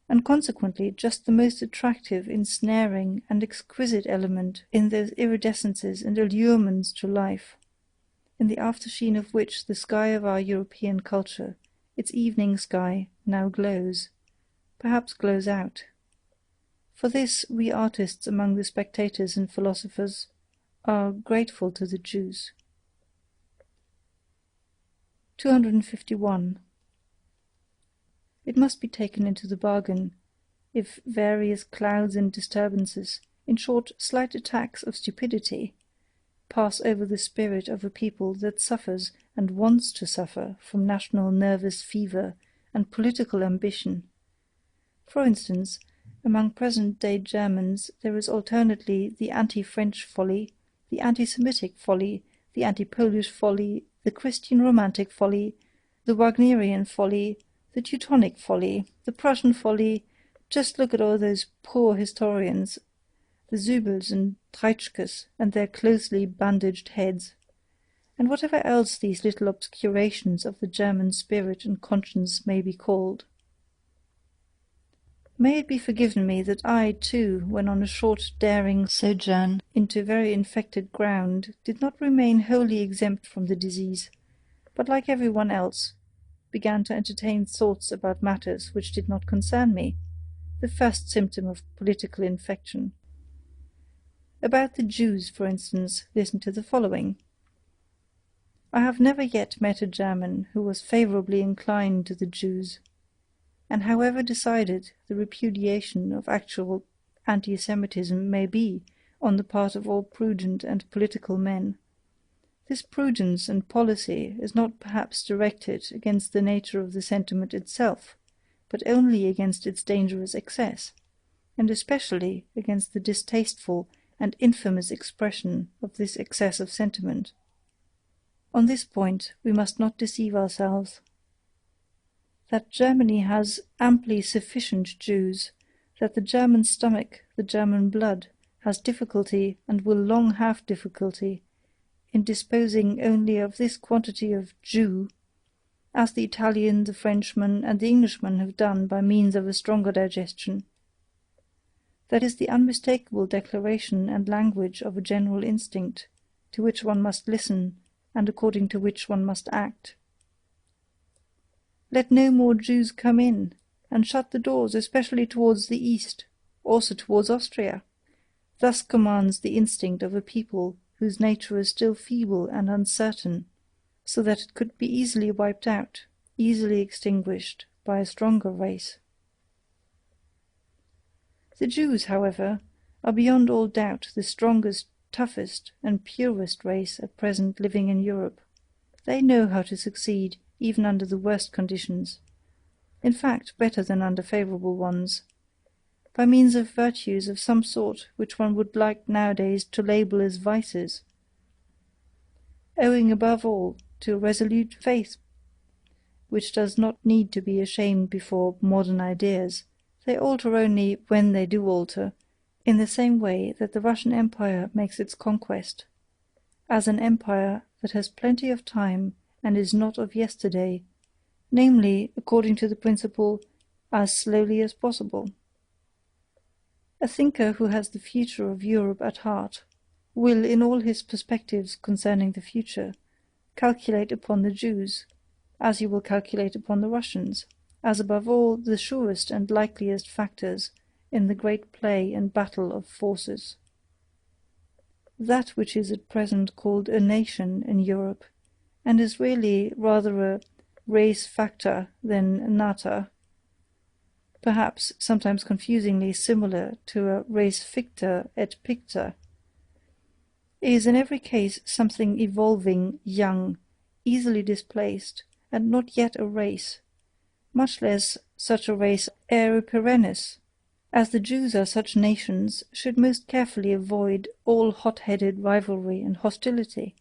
and consequently just the most attractive, ensnaring, and exquisite element in those iridescences and allurements to life, in the aftersheen of which the sky of our European culture, its evening sky, now glows, perhaps glows out. For this we artists among the spectators and philosophers are grateful to the Jews. 251. It must be taken into the bargain, if various clouds and disturbances, in short, slight attacks of stupidity, pass over the spirit of a people that suffers and wants to suffer from national nervous fever and political ambition. For instance, among present-day Germans there is alternately the anti-French folly, the anti-Semitic folly, the anti-Polish folly, the Christian romantic folly, the Wagnerian folly, the Teutonic folly, the Prussian folly. Just look at all those poor historians, the Zübels and Treitschkes, and their closely bandaged heads, and whatever else these little obscurations of the German spirit and conscience may be called. May it be forgiven me that I, too, when on a short daring sojourn into very infected ground, did not remain wholly exempt from the disease, but like every one else, began to entertain thoughts about matters which did not concern me, the first symptom of political infection. About the Jews, for instance, listen to the following. I have never yet met a German who was favourably inclined to the Jews, and however decided the repudiation of actual anti-Semitism may be on the part of all prudent and political men, this prudence and policy is not perhaps directed against the nature of the sentiment itself, but only against its dangerous excess, and especially against the distasteful and infamous expression of this excess of sentiment. On this point we must not deceive ourselves. That Germany has amply sufficient Jews, that the German stomach, the German blood, has difficulty and will long have difficulty in disposing only of this quantity of Jew, as the Italian, the Frenchman, and the Englishman have done by means of a stronger digestion. That is the unmistakable declaration and language of a general instinct, to which one must listen, and according to which one must act. Let no more Jews come in, and shut the doors, especially towards the east, also towards Austria. Thus commands the instinct of a people whose nature is still feeble and uncertain, so that it could be easily wiped out, easily extinguished by a stronger race. The Jews, however, are beyond all doubt the strongest, toughest, and purest race at present living in Europe. They know how to succeed even under the worst conditions, in fact better than under favourable ones. by means of virtues of some sort which one would like nowadays to label as vices, owing above all to a resolute faith which does not need to be ashamed before modern ideas. They alter only when they do alter, in the same way that the Russian Empire makes its conquest, as an empire that has plenty of time and is not of yesterday, namely, according to the principle, as slowly as possible. A thinker who has the future of Europe at heart will, in all his perspectives concerning the future, calculate upon the Jews, as he will calculate upon the Russians, as above all the surest and likeliest factors in the great play and battle of forces. That which is at present called a nation in Europe, and is really rather a res facta than nata, perhaps sometimes confusingly similar to a res ficta et picta, is in every case something evolving, young, easily displaced, and not yet a race, much less such a race ere perennis, as the Jews are such nations should most carefully avoid all hot-headed rivalry and hostility.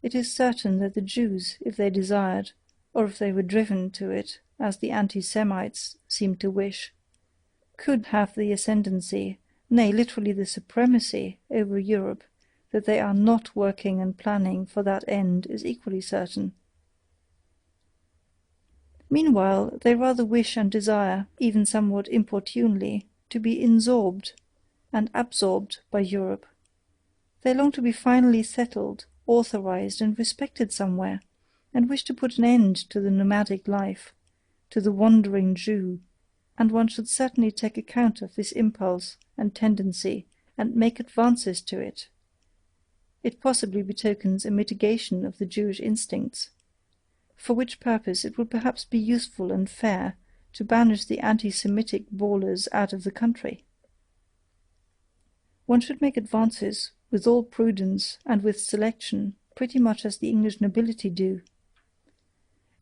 It is certain that the Jews, if they desired, or if they were driven to it, as the anti-Semites seem to wish, could have the ascendancy, nay, literally the supremacy, over Europe. That they are not working and planning for that end is equally certain. Meanwhile, they rather wish and desire, even somewhat importunely, to be insorbed and absorbed by Europe. They long to be finally settled, authorized, and respected somewhere, and wish to put an end to the nomadic life, to the wandering Jew, and one should certainly take account of this impulse and tendency, and make advances to it. It possibly betokens a mitigation of the Jewish instincts, for which purpose it would perhaps be useful and fair to banish the anti-Semitic brawlers out of the country. One should make advances with all prudence and with selection, pretty much as the English nobility do.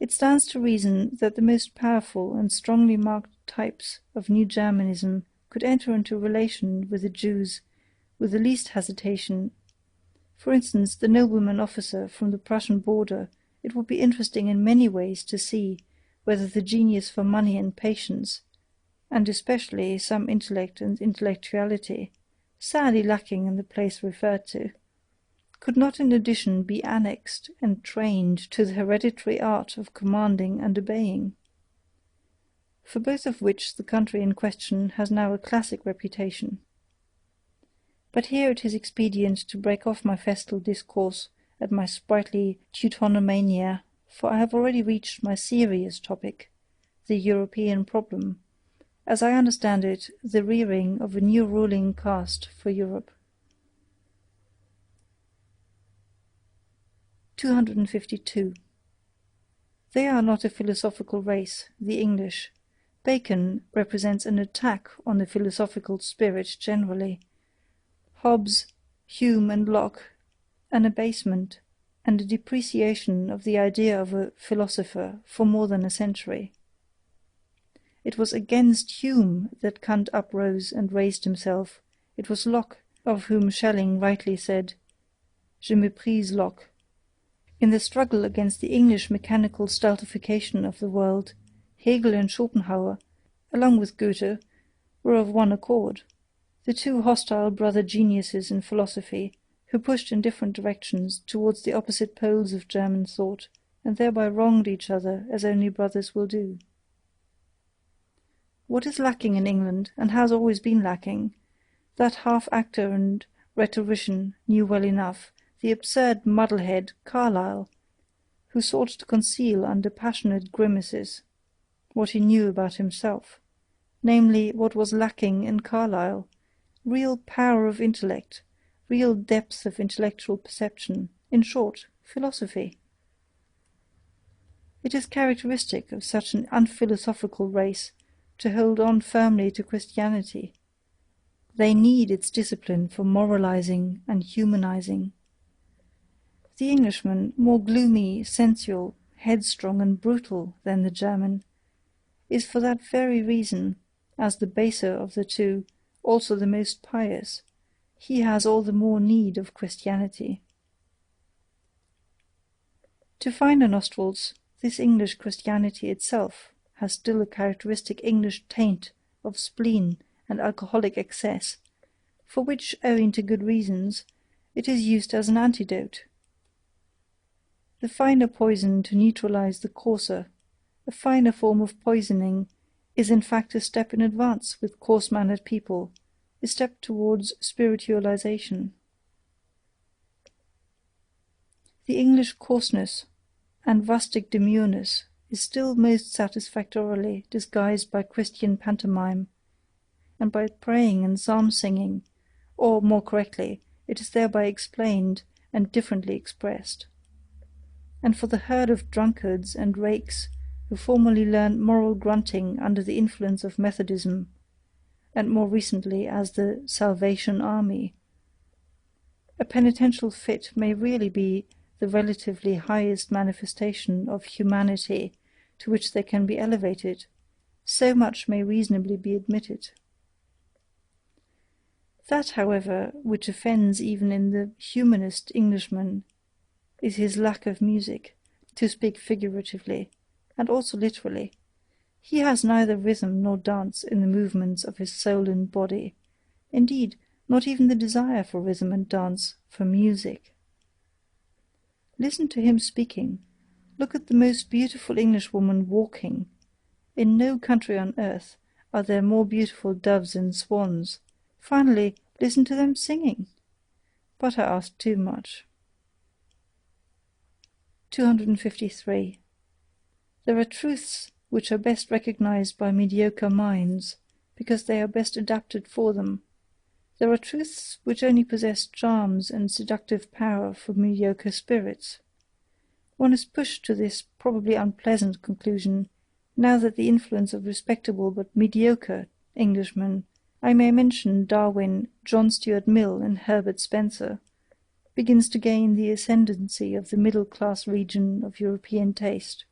It stands to reason that the most powerful and strongly marked types of New Germanism could enter into relation with the Jews with the least hesitation. For instance, the nobleman officer from the Prussian border, it would be interesting in many ways to see whether the genius for money and patience, and especially some intellect and intellectuality, sadly lacking in the place referred to, could not in addition be annexed and trained to the hereditary art of commanding and obeying, for both of which the country in question has now a classic reputation. But here it is expedient to break off my festal discourse at my sprightly Teutonomania, for I have already reached my serious topic, the European problem, as I understand it, the rearing of a new ruling caste for Europe. 252. They are not a philosophical race, the English. Bacon represents an attack on the philosophical spirit generally. Hobbes, Hume, and Locke, an abasement and a depreciation of the idea of a philosopher for more than a century. It was against Hume that Kant uprose and raised himself. It was Locke, of whom Schelling rightly said, "Je méprise Locke." In the struggle against the English mechanical stultification of the world, Hegel and Schopenhauer, along with Goethe, were of one accord, the two hostile brother geniuses in philosophy, who pushed in different directions towards the opposite poles of German thought, and thereby wronged each other as only brothers will do. What is lacking in England, and has always been lacking, that half-actor and rhetorician knew well enough, the absurd muddlehead Carlyle, who sought to conceal under passionate grimaces what he knew about himself, namely, what was lacking in Carlyle, real power of intellect, real depth of intellectual perception, in short, philosophy. It is characteristic of such an unphilosophical race to hold on firmly to Christianity. They need its discipline for moralizing and humanizing. The Englishman, more gloomy, sensual, headstrong, and brutal than the German, is for that very reason, as the baser of the two, also the most pious, he has all the more need of Christianity. To finer nostrils, this English Christianity itself has still a characteristic English taint of spleen and alcoholic excess, for which, owing to good reasons, it is used as an antidote. The finer poison to neutralize the coarser, a finer form of poisoning, is in fact a step in advance with coarse-mannered people, a step towards spiritualization. The English coarseness and rustic demureness is still most satisfactorily disguised by Christian pantomime, and by praying and psalm-singing, or, more correctly, it is thereby explained and differently expressed. And for the herd of drunkards and rakes who formerly learned moral grunting under the influence of Methodism, and more recently as the Salvation Army, a penitential fit may really be the relatively highest manifestation of humanity to which they can be elevated. So much may reasonably be admitted. That, however, which offends even in the humanist Englishman is his lack of music, to speak figuratively, and also literally. He has neither rhythm nor dance in the movements of his soul and body, indeed, not even the desire for rhythm and dance, for music. Listen to him speaking. Look at the most beautiful Englishwoman walking. In no country on earth are there more beautiful doves and swans. Finally, listen to them singing. But I asked too much. 253. There are truths which are best recognized by mediocre minds, because they are best adapted for them. There are truths which only possess charms and seductive power for mediocre spirits. One is pushed to this probably unpleasant conclusion, now that the influence of respectable but mediocre Englishmen, I may mention Darwin, John Stuart Mill, and Herbert Spencer, begins to gain the ascendancy of the middle-class region of European taste.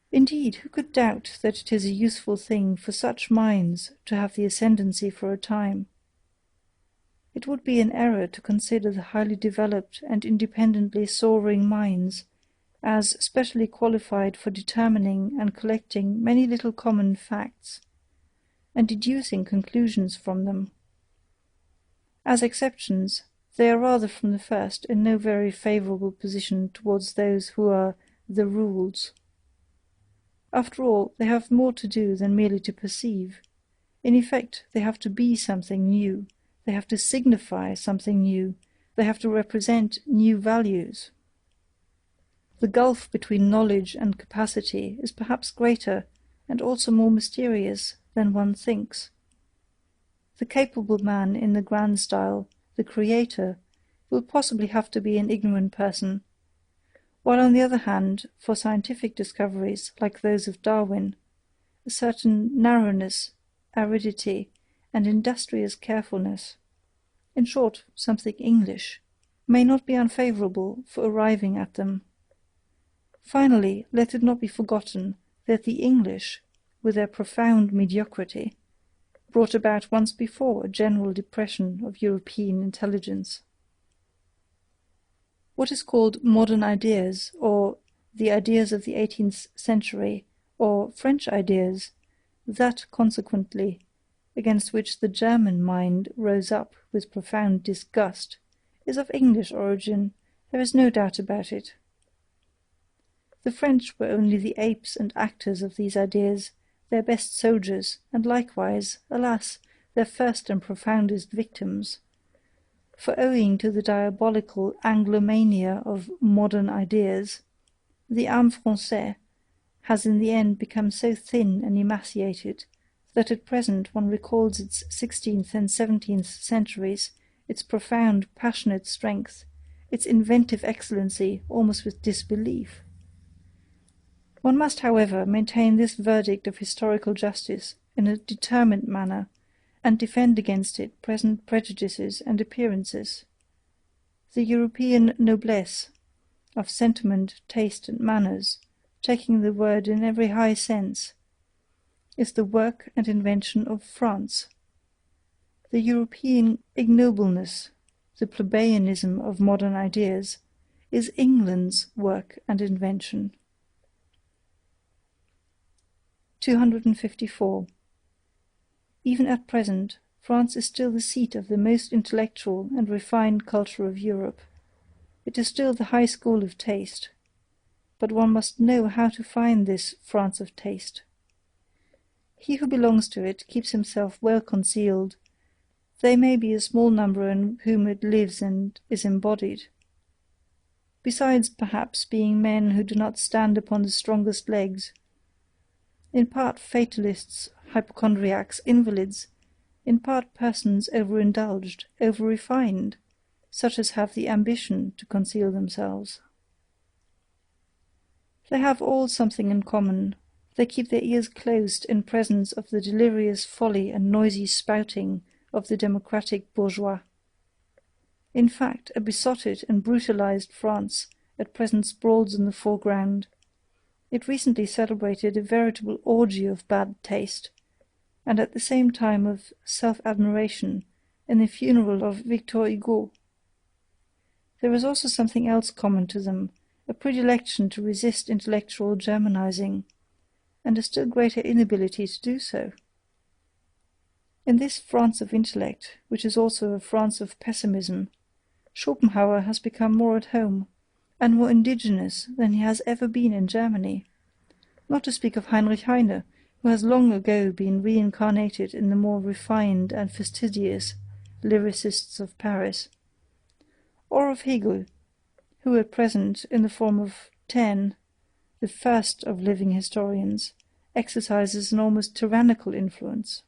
Indeed, who could doubt that it is a useful thing for such minds to have the ascendancy for a time? It would be an error to consider the highly developed and independently soaring minds as specially qualified for determining and collecting many little common facts, and deducing conclusions from them. As exceptions, they are rather from the first in no very favourable position towards those who are the rules. After all, they have more to do than merely to perceive. In effect, they have to be something new, they have to signify something new, they have to represent new values. The gulf between knowledge and capacity is perhaps greater and also more mysterious than one thinks. The capable man in the grand style, the creator, will possibly have to be an ignorant person, while on the other hand, for scientific discoveries like those of Darwin, a certain narrowness, aridity, and industrious carefulness, in short, something English, may not be unfavourable for arriving at them. Finally, let it not be forgotten that the English, with their profound mediocrity, brought about once before a general depression of European intelligence. What is called modern ideas, or the ideas of the 18th century, or French ideas, that, consequently, against which the German mind rose up with profound disgust, is of English origin, there is no doubt about it. The French were only the apes and actors of these ideas, their best soldiers, and likewise, alas, their first and profoundest victims. For owing to the diabolical Anglomania of modern ideas, the âme française has in the end become so thin and emaciated that at present one recalls its 16th and 17th centuries, its profound, passionate strength, its inventive excellency almost with disbelief. One must, however, maintain this verdict of historical justice in a determined manner, and defend against it present prejudices and appearances. The European noblesse of sentiment, taste, and manners, taking the word in every high sense, is the work and invention of France. The European ignobleness, the plebeianism of modern ideas, is England's work and invention. 254. Even at present, France is still the seat of the most intellectual and refined culture of Europe. It is still the high school of taste. But one must know how to find this France of taste. He who belongs to it keeps himself well concealed. They may be a small number in whom it lives and is embodied. Besides, perhaps, being men who do not stand upon the strongest legs, in part fatalists, hypochondriacs, invalids, in part persons overindulged, over-refined, such as have the ambition to conceal themselves. They have all something in common. They keep their ears closed in presence of the delirious folly and noisy spouting of the democratic bourgeois. In fact, a besotted and brutalized France at present sprawls in the foreground. It recently celebrated a veritable orgy of bad taste, and at the same time of self-admiration, in the funeral of Victor Hugo. There is also something else common to them, a predilection to resist intellectual Germanizing, and a still greater inability to do so. In this France of intellect, which is also a France of pessimism, Schopenhauer has become more at home, and more indigenous than he has ever been in Germany, not to speak of Heinrich Heine, who has long ago been reincarnated in the more refined and fastidious lyricists of Paris, or of Hegel, who at present, in the form of Taine, the first of living historians, exercises an almost tyrannical influence.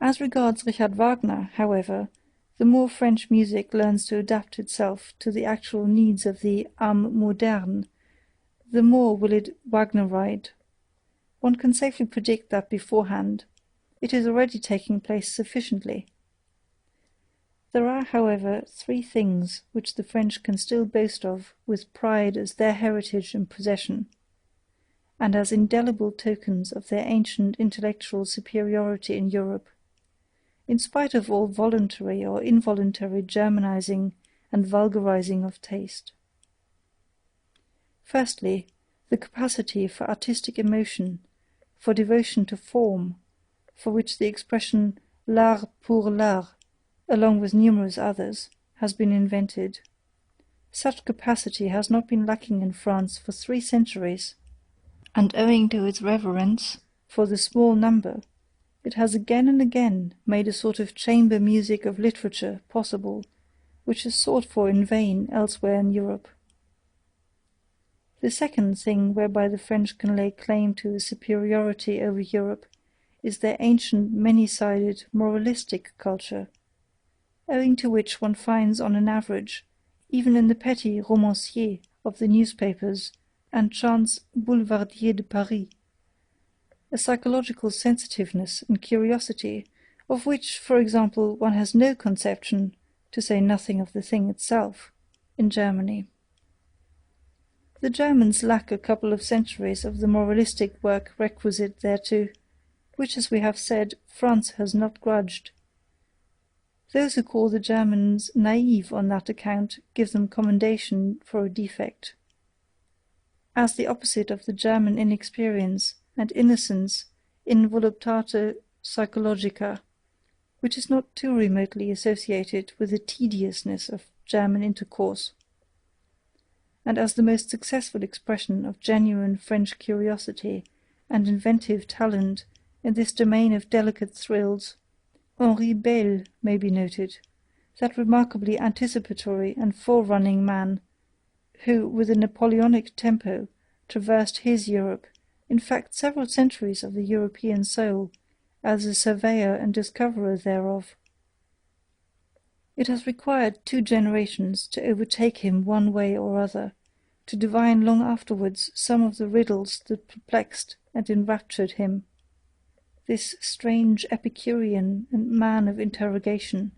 As regards Richard Wagner, however, the more French music learns to adapt itself to the actual needs of the âme moderne, the more will it Wagneride. One can safely predict that beforehand. It is already taking place sufficiently. There are, however, three things which the French can still boast of with pride as their heritage and possession, and as indelible tokens of their ancient intellectual superiority in Europe, in spite of all voluntary or involuntary Germanizing and vulgarizing of taste. Firstly, the capacity for artistic emotion, for devotion to form, for which the expression l'art pour l'art, along with numerous others, has been invented. Such capacity has not been lacking in France for 3 centuries, and owing to its reverence for the small number, it has again and again made a sort of chamber music of literature possible, which is sought for in vain elsewhere in Europe. The second thing whereby the French can lay claim to a superiority over Europe is their ancient, many-sided, moralistic culture, owing to which one finds on an average, even in the petty romanciers of the newspapers and chance boulevardiers de Paris, a psychological sensitiveness and curiosity, of which, for example, one has no conception, to say nothing of the thing itself, in Germany. The Germans lack a couple of centuries of the moralistic work requisite thereto, which, as we have said, France has not grudged. Those who call the Germans naive on that account give them commendation for a defect. As the opposite of the German inexperience and innocence in voluptate psychologica, which is not too remotely associated with the tediousness of German intercourse, and as the most successful expression of genuine French curiosity and inventive talent in this domain of delicate thrills, Henri Beyle may be noted, that remarkably anticipatory and forerunning man, who, with a Napoleonic tempo, traversed his Europe, in fact several centuries of the European soul, as a surveyor and discoverer thereof. It has required 2 generations to overtake him one way or other, to divine long afterwards some of the riddles that perplexed and enraptured him. This strange Epicurean and man of interrogation,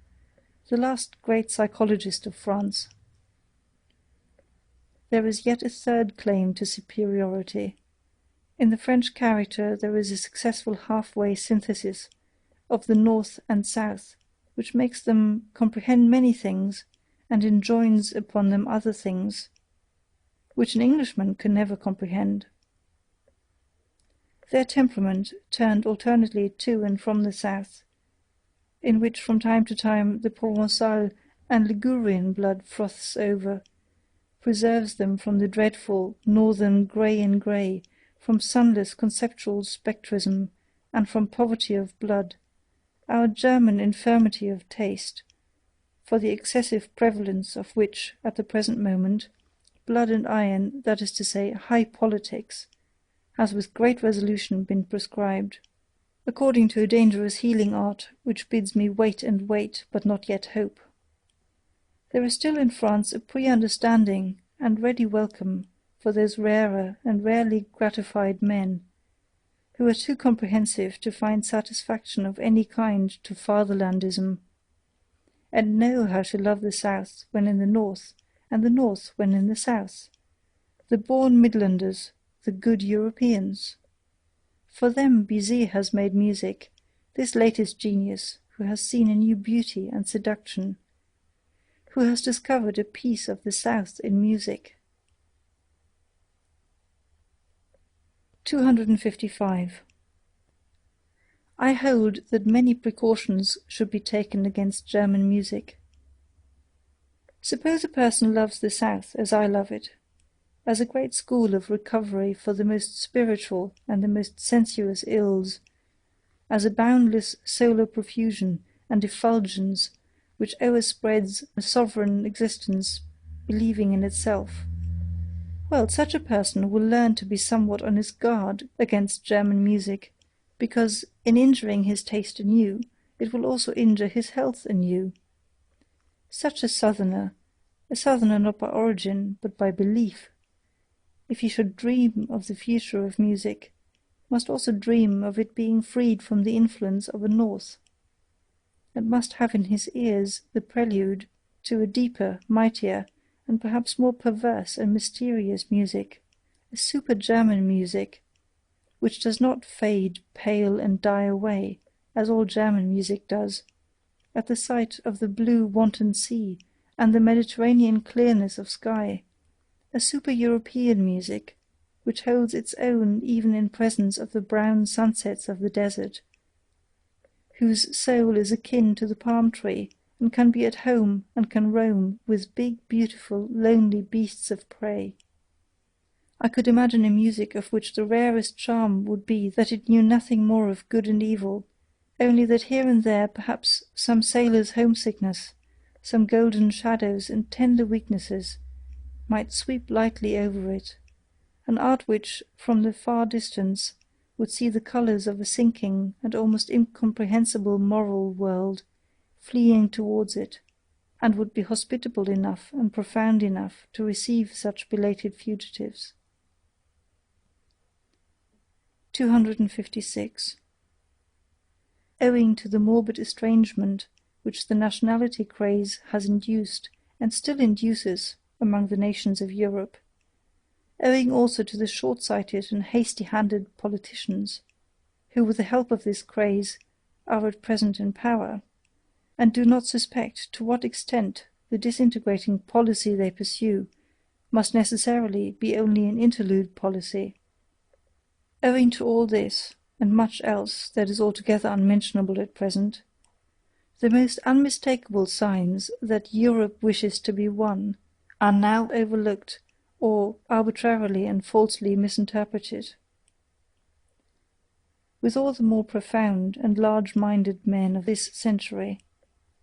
the last great psychologist of France. There is yet a third claim to superiority. In the French character there is a successful halfway synthesis of the North and South, which makes them comprehend many things and enjoins upon them other things, which an Englishman can never comprehend. Their temperament turned alternately to and from the South, in which from time to time the Provençal and Ligurian blood froths over, preserves them from the dreadful northern grey in grey, from sunless conceptual spectrism, and from poverty of blood, our German infirmity of taste, for the excessive prevalence of which, at the present moment, blood and iron, that is to say, high politics, has with great resolution been prescribed, according to a dangerous healing art which bids me wait and wait, but not yet hope. There is still in France a pre-understanding and ready welcome for those rarer and rarely gratified men, who are too comprehensive to find satisfaction of any kind to fatherlandism, and know how to love the South when in the North, and the North when in the South, the born Midlanders, the good Europeans. For them Bizet has made music, this latest genius who has seen a new beauty and seduction, who has discovered a piece of the South in music. 255. I hold that many precautions should be taken against German music. Suppose a person loves the South as I love it, as a great school of recovery for the most spiritual and the most sensuous ills, as a boundless solar profusion and effulgence which overspreads a sovereign existence believing in itself. Well, such a person will learn to be somewhat on his guard against German music, because in injuring his taste anew, it will also injure his health anew. Such a southerner not by origin, but by belief, if he should dream of the future of music, must also dream of it being freed from the influence of a North, and must have in his ears the prelude to a deeper, mightier, and perhaps more perverse and mysterious music, a super-German music, which does not fade, pale, and die away, as all German music does, at the sight of the blue wanton sea and the Mediterranean clearness of sky, a super-European music, which holds its own even in presence of the brown sunsets of the desert, whose soul is akin to the palm tree, and can be at home and can roam with big, beautiful, lonely beasts of prey. I could imagine a music of which the rarest charm would be that it knew nothing more of good and evil, only that here and there perhaps some sailor's homesickness, some golden shadows and tender weaknesses, might sweep lightly over it, an art which, from the far distance, would see the colours of a sinking and almost incomprehensible moral world fleeing towards it, and would be hospitable enough and profound enough to receive such belated fugitives. 256. Owing to the morbid estrangement which the nationality craze has induced and still induces among the nations of Europe, owing also to the short-sighted and hasty-handed politicians, who with the help of this craze are at present in power, and do not suspect to what extent the disintegrating policy they pursue must necessarily be only an interlude policy. Owing to all this, and much else that is altogether unmentionable at present, the most unmistakable signs that Europe wishes to be one are now overlooked or arbitrarily and falsely misinterpreted. With all the more profound and large-minded men of this century,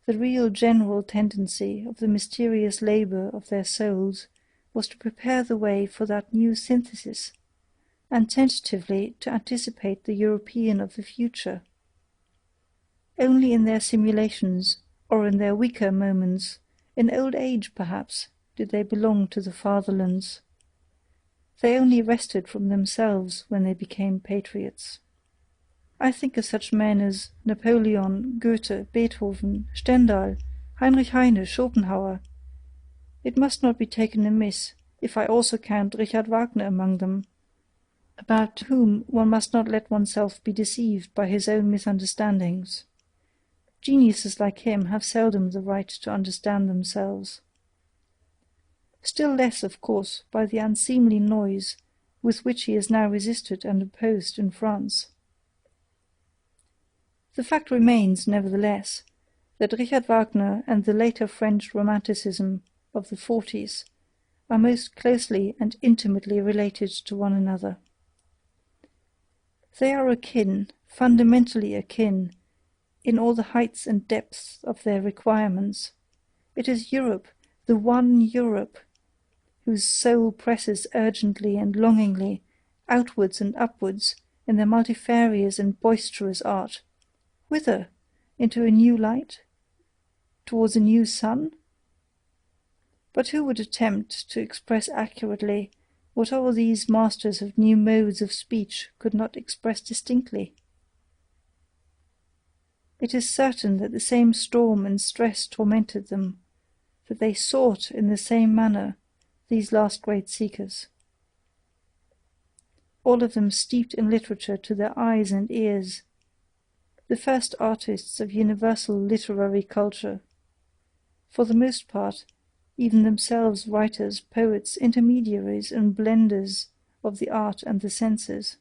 the real general tendency of the mysterious labour of their souls was to prepare the way for that new synthesis, and tentatively to anticipate the European of the future. Only in their simulations, or in their weaker moments, in old age perhaps, did they belong to the Fatherlands. They only wrested from themselves when they became patriots. I think of such men as Napoleon, Goethe, Beethoven, Stendhal, Heinrich Heine, Schopenhauer. It must not be taken amiss if I also count Richard Wagner among them. about whom one must not let oneself be deceived by his own misunderstandings. Geniuses like him have seldom the right to understand themselves. Still less, of course, by the unseemly noise with which he is now resisted and opposed in France. The fact remains, nevertheless, that Richard Wagner and the later French Romanticism of the 40s are most closely and intimately related to one another. They are akin, fundamentally akin, in all the heights and depths of their requirements. It is Europe, the one Europe, whose soul presses urgently and longingly outwards and upwards in their multifarious and boisterous art. Whither? Into a new light? Towards a new sun? But who would attempt to express accurately what all these masters of new modes of speech could not express distinctly? It is certain that the same storm and stress tormented them, that they sought in the same manner, these last great seekers. All of them steeped in literature to their eyes and ears, the first artists of universal literary culture, for the most part even themselves writers, poets, intermediaries and blenders of the art and the senses.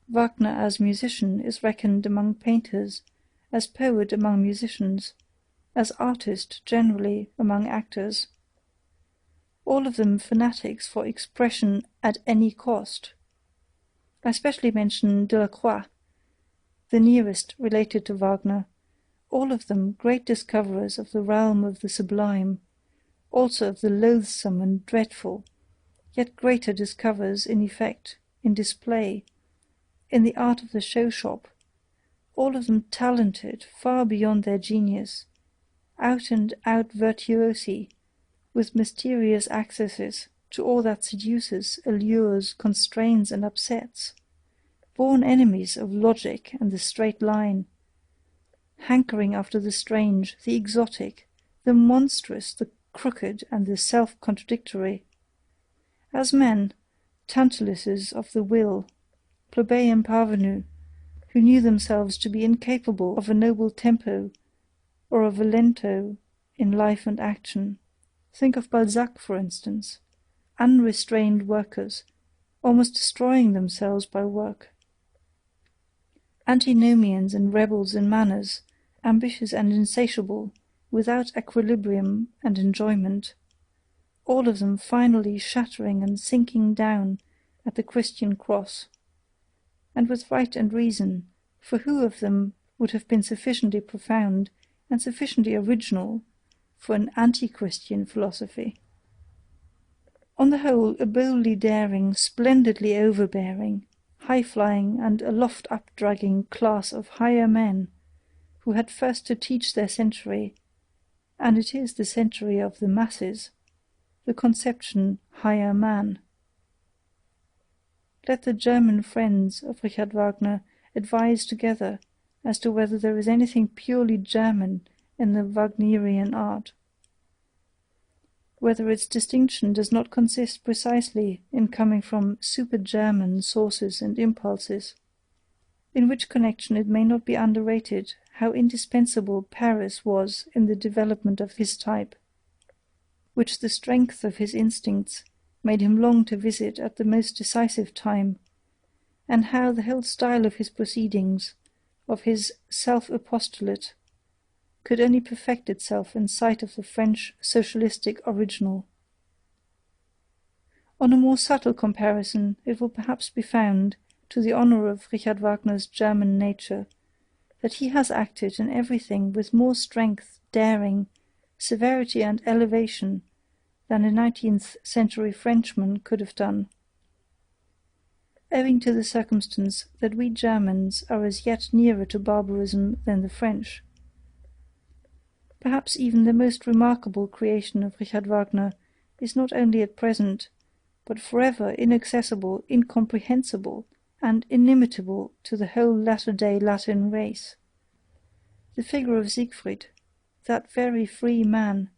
Wagner as musician is reckoned among painters, as poet among musicians, as artist generally among actors. All of them fanatics for expression at any cost. I especially mention Delacroix, the nearest related to Wagner, all of them great discoverers of the realm of the sublime, also of the loathsome and dreadful, yet greater discoverers in effect, in display, in the art of the show-shop, all of them talented far beyond their genius, out-and-out virtuosi, with mysterious accesses to all that seduces, allures, constrains and upsets, born enemies of logic and the straight line, hankering after the strange, the exotic, the monstrous, the crooked and the self-contradictory. As men, Tantalises of the will, plebeian parvenus, who knew themselves to be incapable of a noble tempo or of a lento in life and action. Think of Balzac, for instance, unrestrained workers, almost destroying themselves by work. Antinomians and rebels in manners, ambitious and insatiable, without equilibrium and enjoyment, all of them finally shattering and sinking down at the Christian cross. And with right and reason, for who of them would have been sufficiently profound and sufficiently original for an anti-Christian philosophy? On the whole, a boldly daring, splendidly overbearing, high-flying and aloft-up-dragging class of higher men, who had first to teach their century, and it is the century of the masses, the conception higher man. Let the German friends of Richard Wagner advise together as to whether there is anything purely German in the Wagnerian art, whether its distinction does not consist precisely in coming from super-German sources and impulses, in which connection it may not be underrated how indispensable Paris was in the development of his type, which the strength of his instincts made him long to visit at the most decisive time, and how the whole style of his proceedings, of his self-apostolate, could only perfect itself in sight of the French socialistic original. On a more subtle comparison it will perhaps be found, to the honour of Richard Wagner's German nature, that he has acted in everything with more strength, daring, severity and elevation than a 19th century Frenchman could have done, owing to the circumstance that we Germans are as yet nearer to barbarism than the French. Perhaps even the most remarkable creation of Richard Wagner is not only at present, but forever inaccessible, incomprehensible, and inimitable to the whole latter-day Latin race. The figure of Siegfried, that very free man,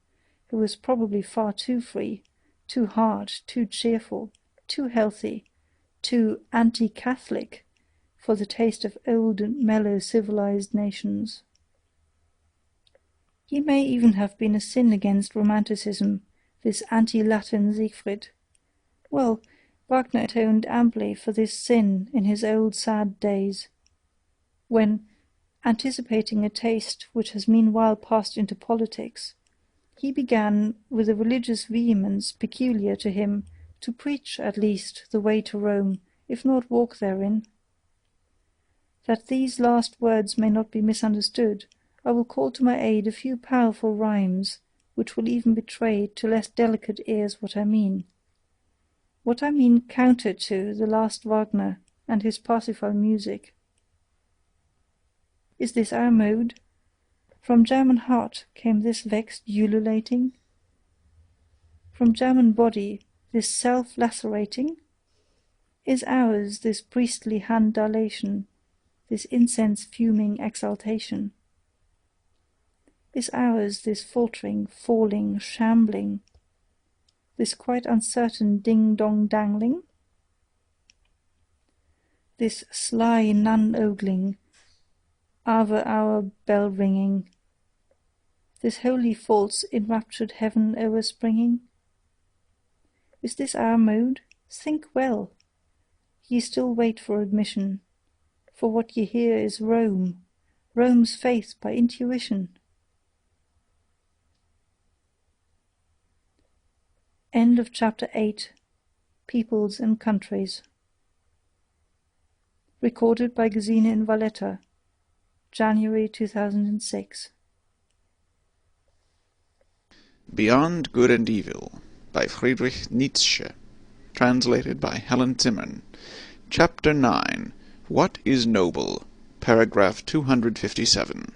who was probably far too free, too hard, too cheerful, too healthy, too anti-Catholic for the taste of old and mellow civilized nations. He may even have been a sin against Romanticism, this anti-Latin Siegfried. Well, Wagner atoned amply for this sin in his old sad days, when, anticipating a taste which has meanwhile passed into politics, he began, with a religious vehemence peculiar to him, to preach at least the way to Rome, if not walk therein. That these last words may not be misunderstood, I will call to my aid a few powerful rhymes, which will even betray to less delicate ears what I mean. What I mean counter to the last Wagner and his Parsifal music. Is this our mode? From German heart came this vexed ululating? From German body this self-lacerating? Is ours this priestly hand dilation, this incense-fuming exaltation? Is ours this faltering, falling, shambling, this quite uncertain ding-dong-dangling? This sly nun-ogling, Ave-hour bell-ringing, this holy false enraptured heaven overspringing? Is this our mode? Think well. Ye still wait for admission, for what ye hear is Rome, Rome's faith by intuition. End of chapter 8. Peoples and Countries. Recorded by Gesine in Valletta, January 2006. Beyond Good and Evil by Friedrich Nietzsche. Translated by Helen Zimmern. Chapter 9. What is Noble? Paragraph 257.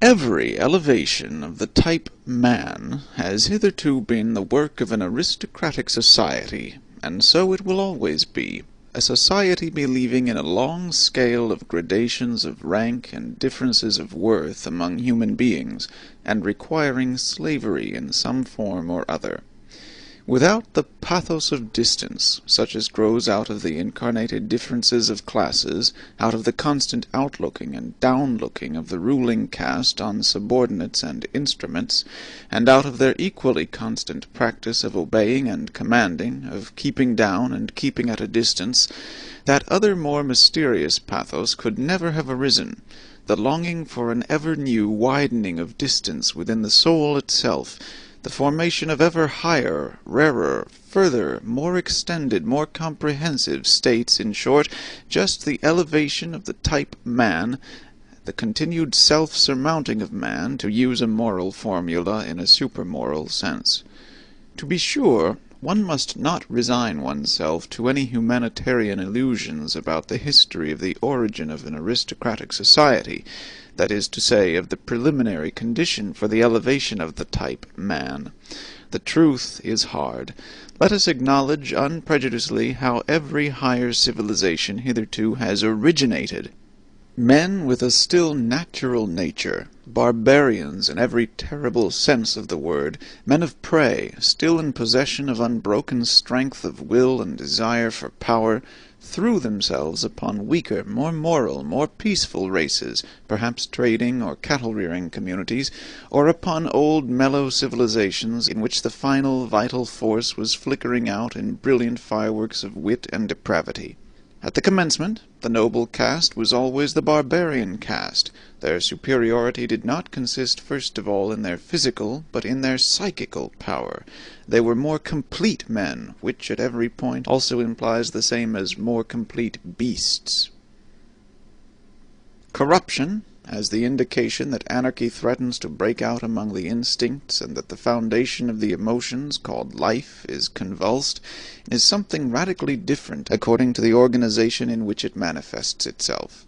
Every elevation of the type man has hitherto been the work of an aristocratic society, and so it will always be, a society believing in a long scale of gradations of rank and differences of worth among human beings, and requiring slavery in some form or other. Without the pathos of distance, such as grows out of the incarnated differences of classes, out of the constant outlooking and downlooking of the ruling caste on subordinates and instruments, and out of their equally constant practice of obeying and commanding, of keeping down and keeping at a distance, that other more mysterious pathos could never have arisen, the longing for an ever-new widening of distance within the soul itself, the formation of ever higher, rarer, further, more extended, more comprehensive states, in short, just the elevation of the type man, the continued self-surmounting of man, to use a moral formula in a supermoral sense. To be sure, one must not resign oneself to any humanitarian illusions about the history of the origin of an aristocratic society, that is to say, of the preliminary condition for the elevation of the type man. The truth is hard. Let us acknowledge unprejudicedly how every higher civilization hitherto has originated. Men with a still natural nature, barbarians in every terrible sense of the word, men of prey, still in possession of unbroken strength of will and desire for power, threw themselves upon weaker, more moral, more peaceful races, perhaps trading or cattle-rearing communities, or upon old mellow civilizations in which the final vital force was flickering out in brilliant fireworks of wit and depravity. At the commencement, the noble caste was always the barbarian caste. Their superiority did not consist first of all in their physical, but in their psychical power. They were more complete men, which at every point also implies the same as more complete beasts. Corruption, as the indication that anarchy threatens to break out among the instincts and that the foundation of the emotions, called life, is convulsed, is something radically different according to the organization in which it manifests itself.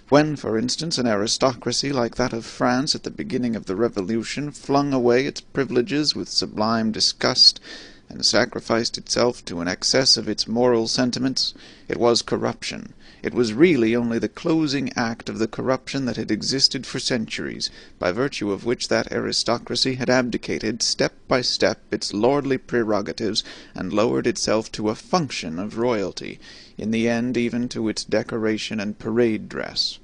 When, for instance, an aristocracy like that of France at the beginning of the Revolution flung away its privileges with sublime disgust, and sacrificed itself to an excess of its moral sentiments, it was corruption. It was really only the closing act of the corruption that had existed for centuries, by virtue of which that aristocracy had abdicated, step by step, its lordly prerogatives, and lowered itself to a function of royalty, in the end even to its decoration and parade dress.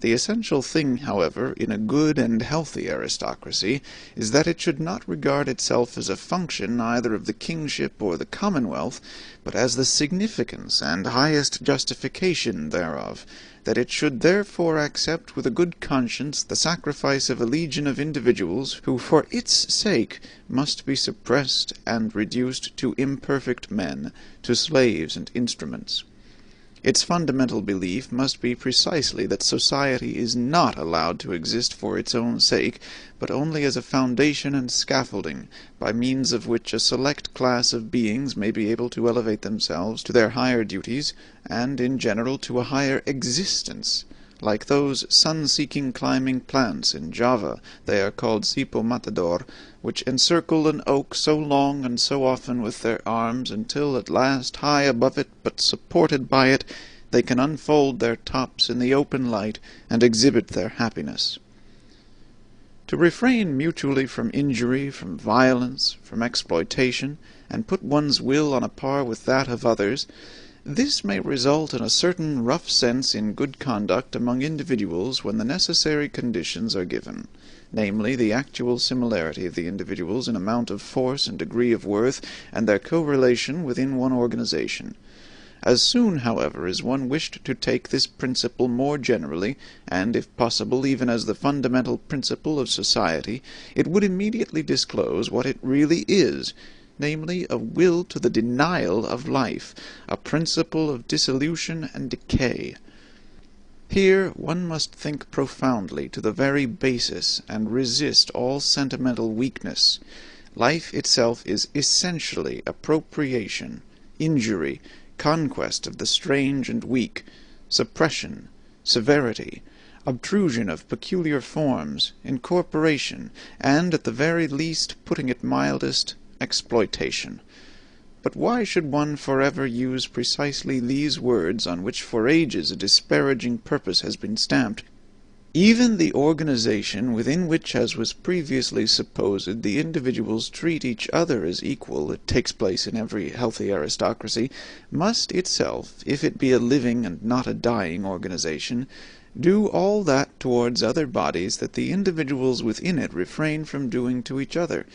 The essential thing, however, in a good and healthy aristocracy, is that it should not regard itself as a function either of the kingship or the commonwealth, but as the significance and highest justification thereof, that it should therefore accept with a good conscience the sacrifice of a legion of individuals who for its sake must be suppressed and reduced to imperfect men, to slaves and instruments. Its fundamental belief must be precisely that society is not allowed to exist for its own sake, but only as a foundation and scaffolding, by means of which a select class of beings may be able to elevate themselves to their higher duties, and in general to a higher existence. Like those sun-seeking climbing plants in Java, they are called sipo matador, which encircle an oak so long and so often with their arms, until at last, high above it, but supported by it, they can unfold their tops in the open light, and exhibit their happiness. To refrain mutually from injury, from violence, from exploitation, and put one's will on a par with that of others, this may result in a certain rough sense in good conduct among individuals when the necessary conditions are given, namely, the actual similarity of the individuals in amount of force and degree of worth, and their correlation within one organization. As soon, however, as one wished to take this principle more generally, and, if possible, even as the fundamental principle of society, it would immediately disclose what it really is, namely a will to the denial of life, a principle of dissolution and decay. Here one must think profoundly to the very basis, and resist all sentimental weakness. Life itself is essentially appropriation, injury, conquest of the strange and weak, suppression, severity, obtrusion of peculiar forms, incorporation, and, at the very least, putting it mildest, exploitation. But why should one forever use precisely these words on which for ages a disparaging purpose has been stamped? Even the organization within which, as was previously supposed, the individuals treat each other as equal, it takes place in every healthy aristocracy, must itself, if it be a living and not a dying organization, do all that towards other bodies that the individuals within it refrain from doing to each other.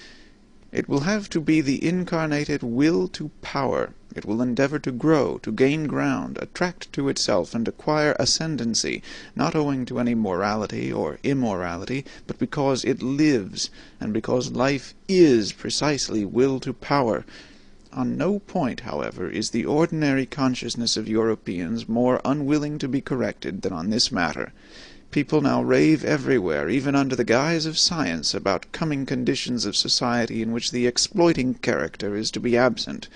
It will have to be the incarnated will to power. It will endeavor to grow, to gain ground, attract to itself, and acquire ascendancy, not owing to any morality or immorality, but because it lives, and because life is precisely will to power. On no point, however, is the ordinary consciousness of Europeans more unwilling to be corrected than on this matter. People now rave everywhere, even under the guise of science, about coming conditions of society in which the exploiting character is to be absent.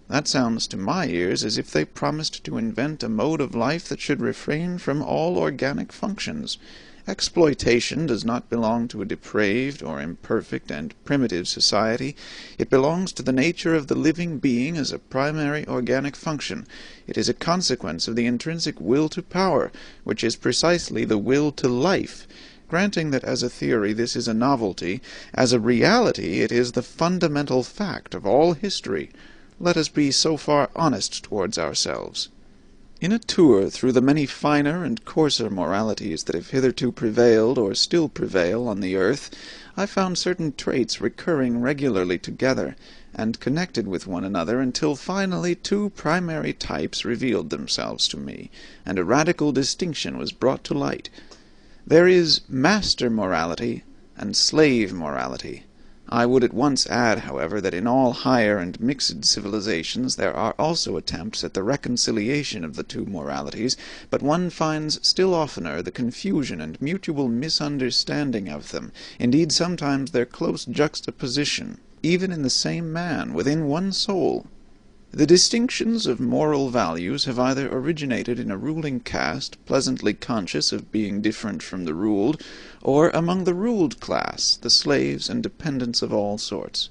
That sounds to my ears as if they promised to invent a mode of life that should refrain from all organic functions. Exploitation does not belong to a depraved or imperfect and primitive society. It belongs to the nature of the living being as a primary organic function. It is a consequence of the intrinsic will to power, which is precisely the will to life. Granting that as a theory this is a novelty, as a reality it is the fundamental fact of all history. Let us be so far honest towards ourselves. In a tour through the many finer and coarser moralities that have hitherto prevailed or still prevail on the earth, I found certain traits recurring regularly together, and connected with one another, until finally two primary types revealed themselves to me, and a radical distinction was brought to light. There is master morality and slave morality. I would at once add, however, that in all higher and mixed civilizations there are also attempts at the reconciliation of the two moralities, but one finds still oftener the confusion and mutual misunderstanding of them, indeed sometimes their close juxtaposition, even in the same man, within one soul. The distinctions of moral values have either originated in a ruling caste, pleasantly conscious of being different from the ruled, or among the ruled class, the slaves and dependents of all sorts.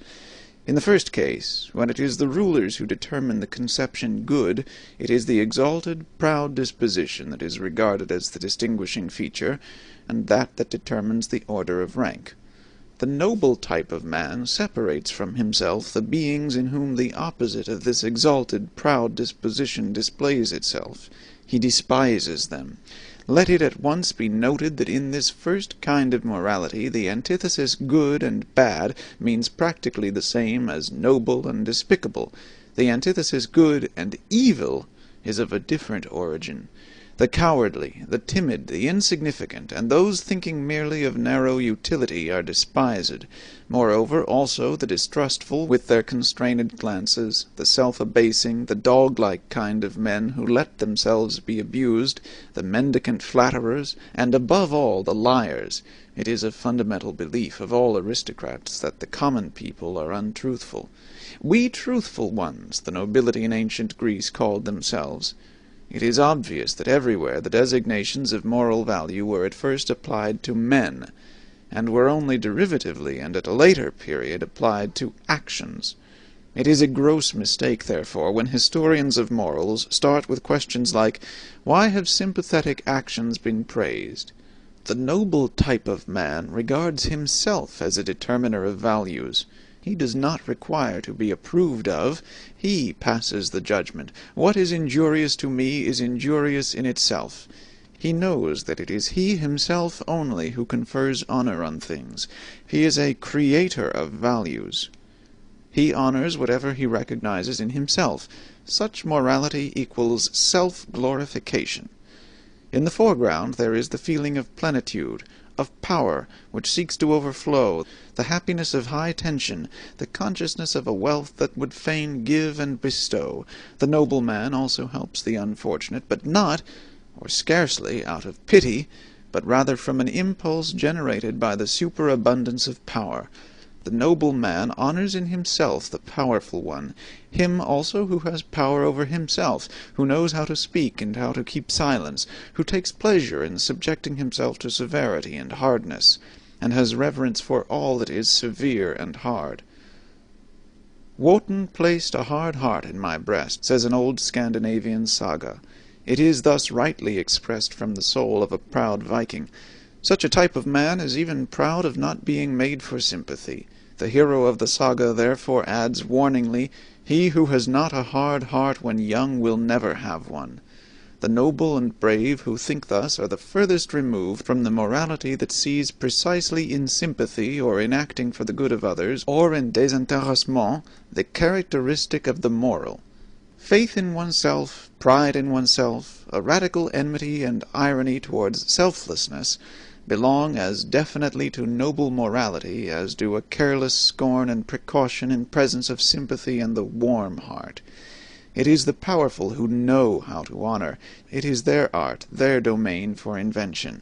In the first case, when it is the rulers who determine the conception good, it is the exalted, proud disposition that is regarded as the distinguishing feature, and that determines the order of rank. The noble type of man separates from himself the beings in whom the opposite of this exalted, proud disposition displays itself. He despises them. Let it at once be noted that in this first kind of morality the antithesis good and bad means practically the same as noble and despicable. The antithesis good and evil is of a different origin. The cowardly, the timid, the insignificant, and those thinking merely of narrow utility are despised. Moreover, also the distrustful, with their constrained glances, the self-abasing, the dog-like kind of men who let themselves be abused, the mendicant flatterers, and above all the liars. It is a fundamental belief of all aristocrats that the common people are untruthful. We truthful ones, the nobility in ancient Greece called themselves. It is obvious that everywhere the designations of moral value were at first applied to men, and were only derivatively and at a later period applied to actions. It is a gross mistake, therefore, when historians of morals start with questions like, "Why have sympathetic actions been praised?" The noble type of man regards himself as a determiner of values. He does not require to be approved of. He passes the judgment. What is injurious to me is injurious in itself. He knows that it is he himself only who confers honor on things. He is a creator of values. He honors whatever he recognizes in himself. Such morality equals self-glorification. In the foreground there is the feeling of plenitude, of power, which seeks to overflow, the happiness of high tension, the consciousness of a wealth that would fain give and bestow. The noble man also helps the unfortunate, but not, or scarcely, out of pity, but rather from an impulse generated by the superabundance of power. The noble man honors in himself the powerful one, him also who has power over himself, who knows how to speak and how to keep silence, who takes pleasure in subjecting himself to severity and hardness, and has reverence for all that is severe and hard. "Wotan placed a hard heart in my breast," says an old Scandinavian saga. It is thus rightly expressed from the soul of a proud Viking. Such a type of man is even proud of not being made for sympathy. The hero of the saga therefore adds warningly, "He who has not a hard heart when young will never have one." The noble and brave who think thus are the furthest removed from the morality that sees precisely in sympathy or in acting for the good of others, or in désintéressement, the characteristic of the moral. Faith in oneself, pride in oneself, a radical enmity and irony towards selflessness, belong as definitely to noble morality as do a careless scorn and precaution in presence of sympathy and the warm heart. It is the powerful who know how to honor. It is their art, their domain for invention.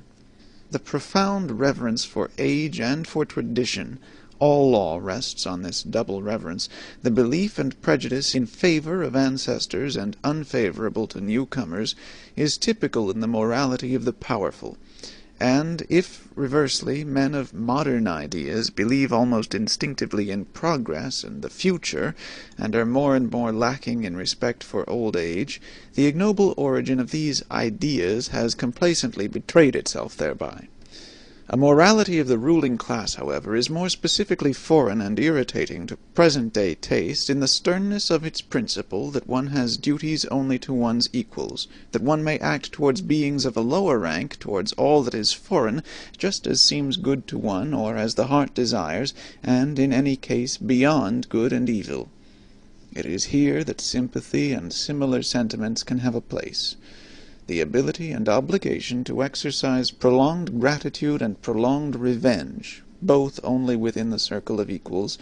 The profound reverence for age and for tradition, all law rests on this double reverence, the belief and prejudice in favor of ancestors and unfavorable to newcomers, is typical in the morality of the powerful. And if, reversely, men of modern ideas believe almost instinctively in progress and the future, and are more and more lacking in respect for old age, the ignoble origin of these ideas has complacently betrayed itself thereby. A morality of the ruling class, however, is more specifically foreign and irritating to present-day taste in the sternness of its principle that one has duties only to one's equals, that one may act towards beings of a lower rank, towards all that is foreign, just as seems good to one or as the heart desires, and in any case beyond good and evil. It is here that sympathy and similar sentiments can have a place. The ability and obligation to exercise prolonged gratitude and prolonged revenge, both only within the circle of equals,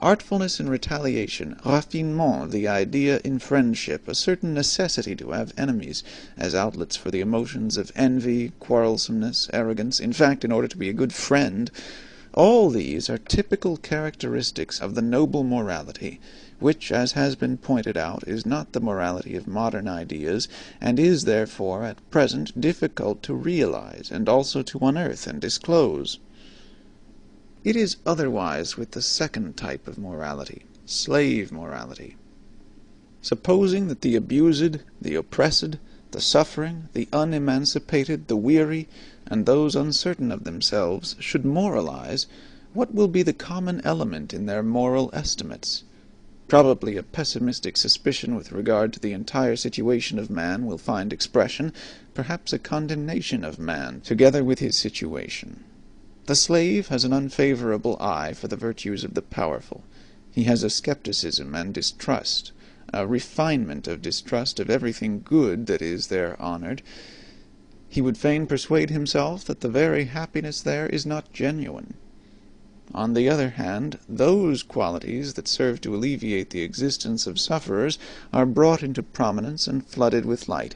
artfulness in retaliation, raffinement, the idea in friendship, a certain necessity to have enemies, as outlets for the emotions of envy, quarrelsomeness, arrogance, in fact, in order to be a good friend, all these are typical characteristics of the noble morality, which, as has been pointed out, is not the morality of modern ideas, and is therefore at present difficult to realize, and also to unearth and disclose. It is otherwise with the second type of morality. slave morality. Supposing that the abused, the oppressed, the suffering, the unemancipated, the weary, and those uncertain of themselves should moralize, what will be the common element in their moral estimates? Probably a pessimistic suspicion with regard to the entire situation of man will find expression, perhaps a condemnation of man, together with his situation. The slave has an unfavorable eye for the virtues of the powerful. He has a skepticism and distrust, a refinement of distrust of everything good that is there honored. He would fain persuade himself that the very happiness there is not genuine. On the other hand, those qualities that serve to alleviate the existence of sufferers are brought into prominence and flooded with light.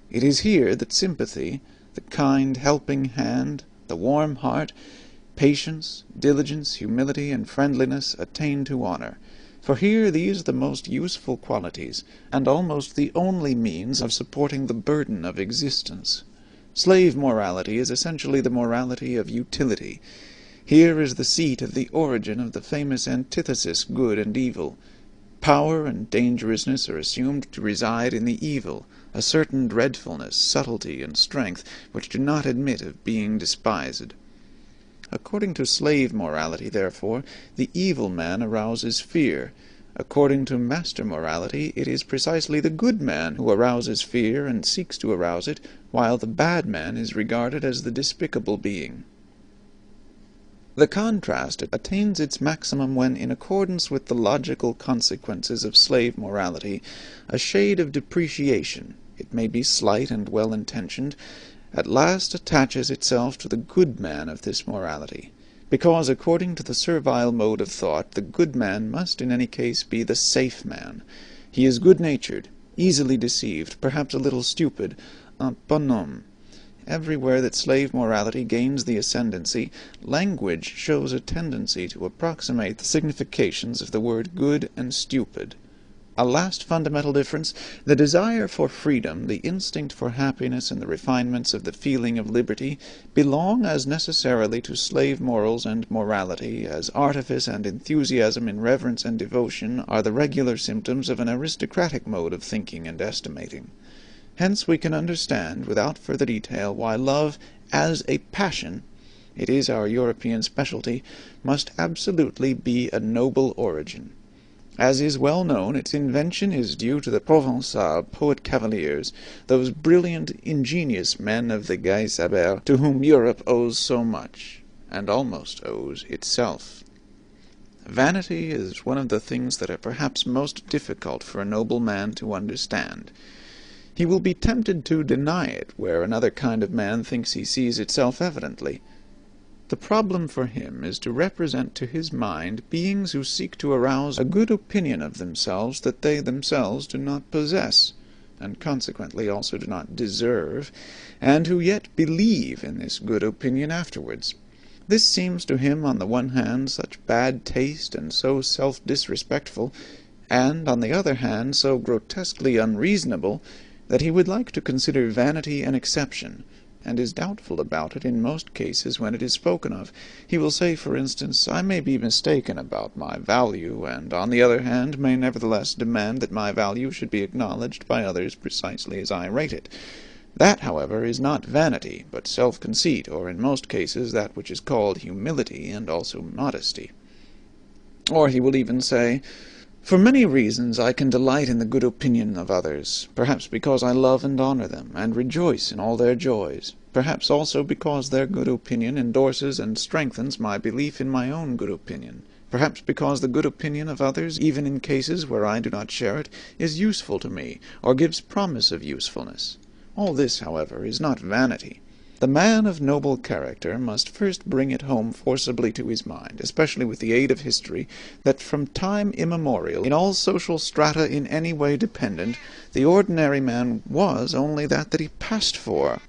It is here that sympathy, the kind helping hand, the warm heart, patience, diligence, humility, and friendliness attain to honor. For here these are the most useful qualities, and almost the only means of supporting the burden of existence. Slave morality is essentially the morality of utility. Here is the seat of the origin of the famous antithesis good and evil. Power and dangerousness are assumed to reside in the evil, a certain dreadfulness, subtlety, and strength which do not admit of being despised. According to slave morality, therefore, the evil man arouses fear. According to master morality, it is precisely the good man who arouses fear and seeks to arouse it, while the bad man is regarded as the despicable being. The contrast attains its maximum when, in accordance with the logical consequences of slave morality, a shade of depreciation, it may be slight and well-intentioned, at last attaches itself to the good man of this morality, because, according to the servile mode of thought, the good man must in any case be the safe man. He is good-natured, easily deceived, perhaps a little stupid, un bonhomme. Everywhere that slave morality gains the ascendancy, language shows a tendency to approximate the significations of the word good and stupid. A last fundamental difference, the desire for freedom, the instinct for happiness, and the refinements of the feeling of liberty belong as necessarily to slave morals and morality as artifice and enthusiasm in reverence and devotion are the regular symptoms of an aristocratic mode of thinking and estimating. Hence we can understand, without further detail, why love, as a passion, it is our European specialty, must absolutely be a noble origin. As is well known, its invention is due to the Provençal poet-cavaliers, those brilliant, ingenious men of the Gai Saber, to whom Europe owes so much, and almost owes itself. Vanity is one of the things that are perhaps most difficult for a noble man to understand. He will be tempted to deny it where another kind of man thinks he sees it self-evidently. The problem for him is to represent to his mind beings who seek to arouse a good opinion of themselves that they themselves do not possess, and consequently also do not deserve, and who yet believe in this good opinion afterwards. This seems to him on the one hand such bad taste and so self-disrespectful, and on the other hand so grotesquely unreasonable, that he would like to consider vanity an exception, and is doubtful about it in most cases when it is spoken of. He will say, for instance, I may be mistaken about my value, and on the other hand may nevertheless demand that my value should be acknowledged by others precisely as I rate it. That, however, is not vanity, but self-conceit, or in most cases that which is called humility and also modesty. Or he will even say, for many reasons I can delight in the good opinion of others, perhaps because I love and honor them, and rejoice in all their joys, perhaps also because their good opinion endorses and strengthens my belief in my own good opinion, perhaps because the good opinion of others, even in cases where I do not share it, is useful to me, or gives promise of usefulness. All this, however, is not vanity. The man of noble character must first bring it home forcibly to his mind, especially with the aid of history, that from time immemorial, in all social strata in any way dependent, the ordinary man was only that he passed for.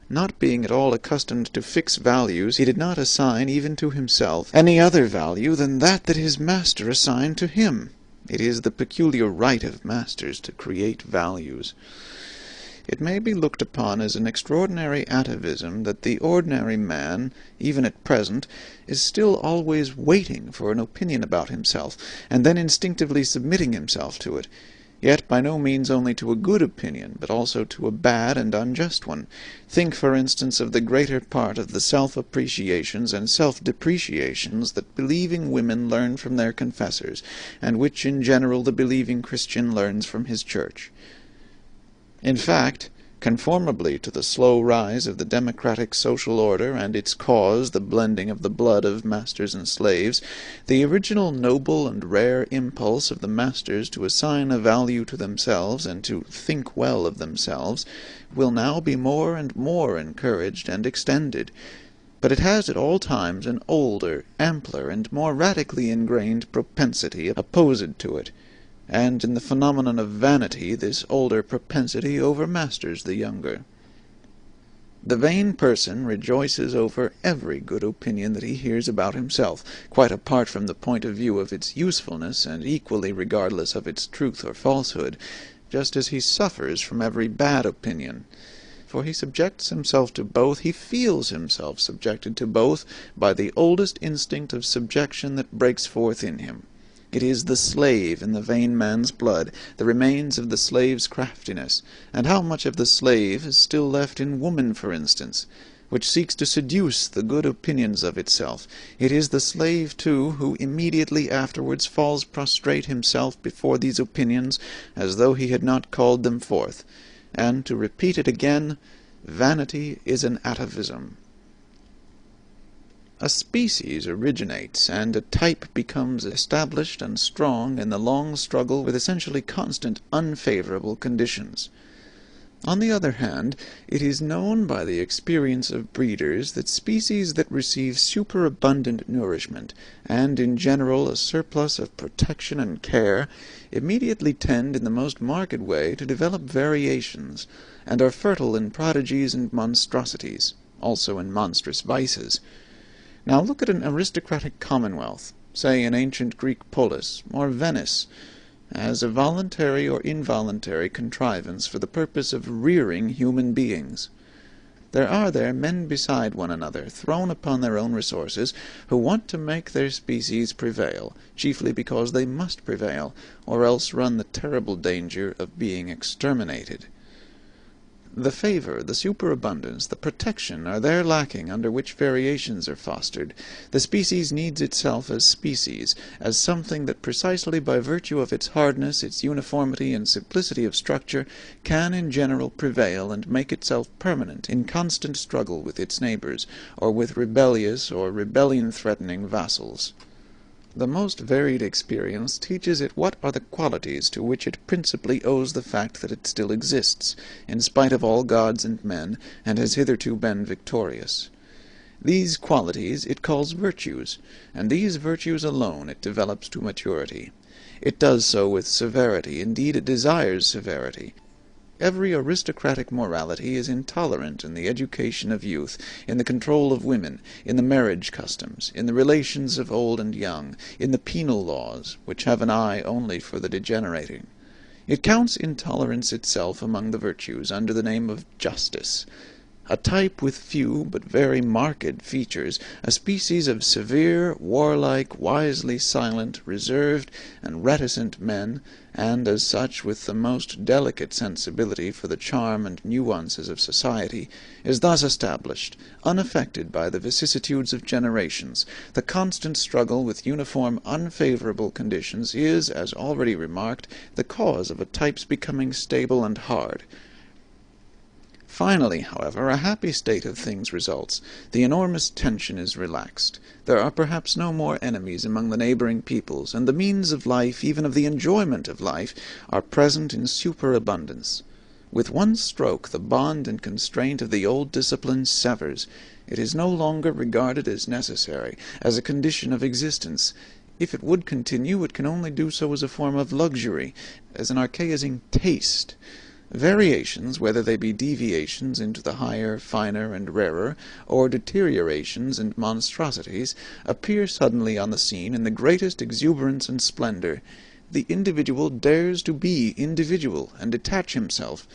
Not being at all accustomed to fix values, he did not assign, even to himself, any other value than that his master assigned to him. It is the peculiar right of masters to create values. it may be looked upon as an extraordinary atavism that the ordinary man, even at present, is still always waiting for an opinion about himself, and then instinctively submitting himself to it, yet by no means only to a good opinion, but also to a bad and unjust one. Think, for instance, of the greater part of the self-appreciations and self-depreciations that believing women learn from their confessors, and which in general the believing Christian learns from his church. In fact, conformably to the slow rise of the democratic social order and its cause, the blending of the blood of masters and slaves, the original noble and rare impulse of the masters to assign a value to themselves and to think well of themselves will now be more and more encouraged and extended. But it has at all times an older, ampler, and more radically ingrained propensity opposed to it, and in the phenomenon of vanity this older propensity overmasters the younger. The vain person rejoices over every good opinion that he hears about himself, quite apart from the point of view of its usefulness, and equally regardless of its truth or falsehood, just as he suffers from every bad opinion. For he subjects himself to both, he feels himself subjected to both, by the oldest instinct of subjection that breaks forth in him. It is the slave in the vain man's blood, the remains of the slave's craftiness, and how much of the slave is still left in woman, for instance, which seeks to seduce the good opinions of itself. It is the slave, too, who immediately afterwards falls prostrate himself before these opinions, as though he had not called them forth. And, to repeat it again, vanity is an atavism. A species originates, and a type becomes established and strong in the long struggle with essentially constant unfavorable conditions. On the other hand, it is known by the experience of breeders that species that receive superabundant nourishment, and in general a surplus of protection and care, immediately tend in the most marked way to develop variations, and are fertile in prodigies and monstrosities, also in monstrous vices. Now look at an aristocratic commonwealth, say an ancient Greek polis, or Venice, as a voluntary or involuntary contrivance for the purpose of rearing human beings. There are there men beside one another, thrown upon their own resources, who want to make their species prevail, chiefly because they must prevail, or else run the terrible danger of being exterminated. The favor, the superabundance, the protection are there lacking under which variations are fostered. The species needs itself as species, as something that precisely by virtue of its hardness, its uniformity, and simplicity of structure, can in general prevail and make itself permanent in constant struggle with its neighbors, or with rebellious or rebellion-threatening vassals. The most varied experience teaches it what are the qualities to which it principally owes the fact that it still exists, in spite of all gods and men, and has hitherto been victorious. These qualities it calls virtues, and these virtues alone it develops to maturity. It does so with severity, indeed it desires severity. Every aristocratic morality is intolerant in the education of youth, in the control of women, in the marriage customs, in the relations of old and young, in the penal laws, which have an eye only for the degenerating. It counts intolerance itself among the virtues under the name of justice. A type with few but very marked features, a species of severe, warlike, wisely silent, reserved, and reticent men, and as such with the most delicate sensibility for the charm and nuances of society, is thus established, unaffected by the vicissitudes of generations. The constant struggle with uniform unfavorable conditions is, as already remarked, the cause of a type's becoming stable and hard. Finally, however, a happy state of things results. The enormous tension is relaxed. There are perhaps no more enemies among the neighboring peoples, and the means of life, even of the enjoyment of life, are present in superabundance. With one stroke the bond and constraint of the old discipline severs. It is no longer regarded as necessary, as a condition of existence. If it would continue, it can only do so as a form of luxury, as an archaizing taste. Variations, whether they be deviations into the higher, finer, and rarer, or deteriorations and monstrosities, appear suddenly on the scene in the greatest exuberance and splendor. The individual dares to be individual, and detach himself.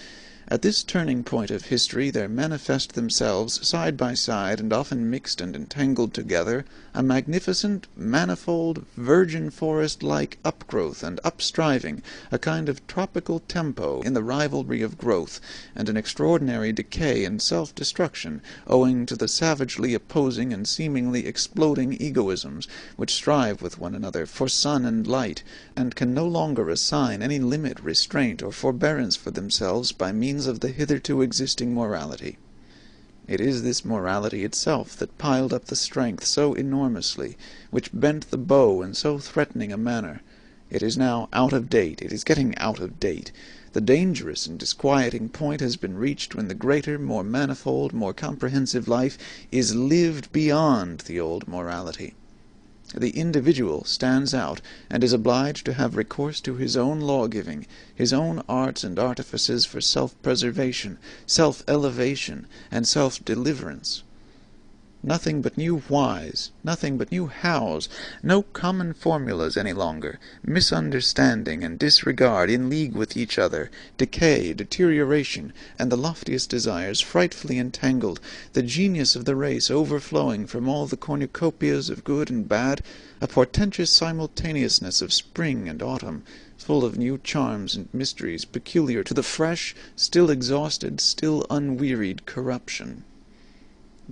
At this turning point of history there manifest themselves, side by side, and often mixed and entangled together, a magnificent, manifold, virgin forest-like upgrowth and upstriving, a kind of tropical tempo in the rivalry of growth, and an extraordinary decay and self-destruction, owing to the savagely opposing and seemingly exploding egoisms, which strive with one another for sun and light, and can no longer assign any limit, restraint, or forbearance for themselves by means of the hitherto existing morality. It is this morality itself that piled up the strength so enormously, which bent the bow in so threatening a manner. It is now out of date, it is getting out of date. The dangerous and disquieting point has been reached when the greater, more manifold, more comprehensive life is lived beyond the old morality. The individual stands out, and is obliged to have recourse to his own law-giving, his own arts and artifices for self-preservation, self-elevation, and self-deliverance. Nothing but new whys, nothing but new hows, no common formulas any longer, misunderstanding and disregard in league with each other, decay, deterioration, and the loftiest desires frightfully entangled, the genius of the race overflowing from all the cornucopias of good and bad, a portentous simultaneousness of spring and autumn, full of new charms and mysteries peculiar to the fresh, still exhausted, still unwearied corruption.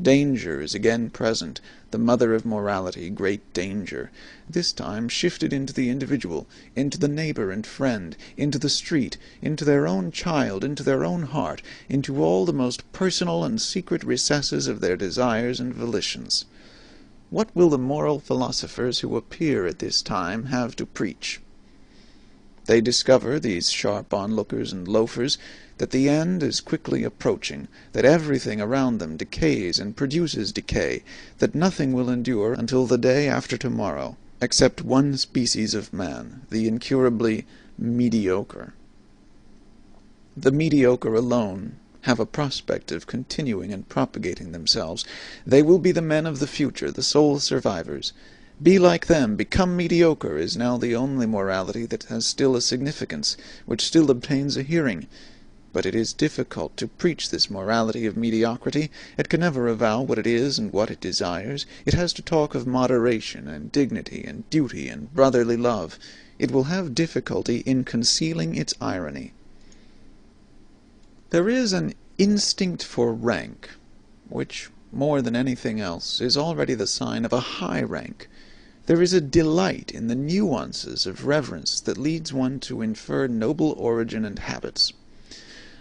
Danger is again present, the mother of morality, great danger, this time shifted into the individual, into the neighbor and friend, into the street, into their own child, into their own heart, into all the most personal and secret recesses of their desires and volitions. What will the moral philosophers who appear at this time have to preach? They discover, these sharp onlookers and loafers, that the end is quickly approaching, that everything around them decays and produces decay, that nothing will endure until the day after tomorrow, except one species of man, the incurably mediocre. The mediocre alone have a prospect of continuing and propagating themselves. They will be the men of the future, the sole survivors. Be like them, become mediocre, is now the only morality that has still a significance, which still obtains a hearing. But it is difficult to preach this morality of mediocrity. It can never avow what it is and what it desires. It has to talk of moderation and dignity and duty and brotherly love. It will have difficulty in concealing its irony. There is an instinct for rank, which, more than anything else, is already the sign of a high rank. There is a delight in the nuances of reverence that leads one to infer noble origin and habits.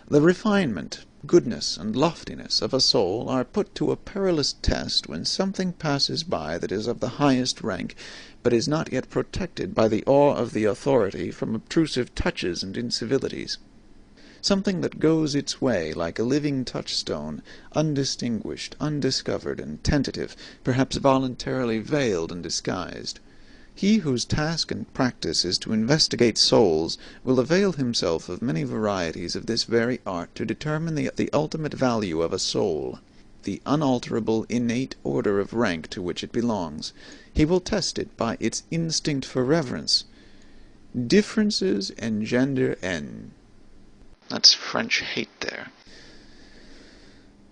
The refinement, goodness, and loftiness of a soul are put to a perilous test when something passes by that is of the highest rank, but is not yet protected by the awe of the authority from obtrusive touches and incivilities. Something that goes its way like a living touchstone, undistinguished, undiscovered, and tentative, perhaps voluntarily veiled and disguised. He whose task and practice is to investigate souls will avail himself of many varieties of this very art to determine the ultimate value of a soul, the unalterable innate order of rank to which it belongs. He will test it by its instinct for reverence. Differences engender haine. That's French hate there.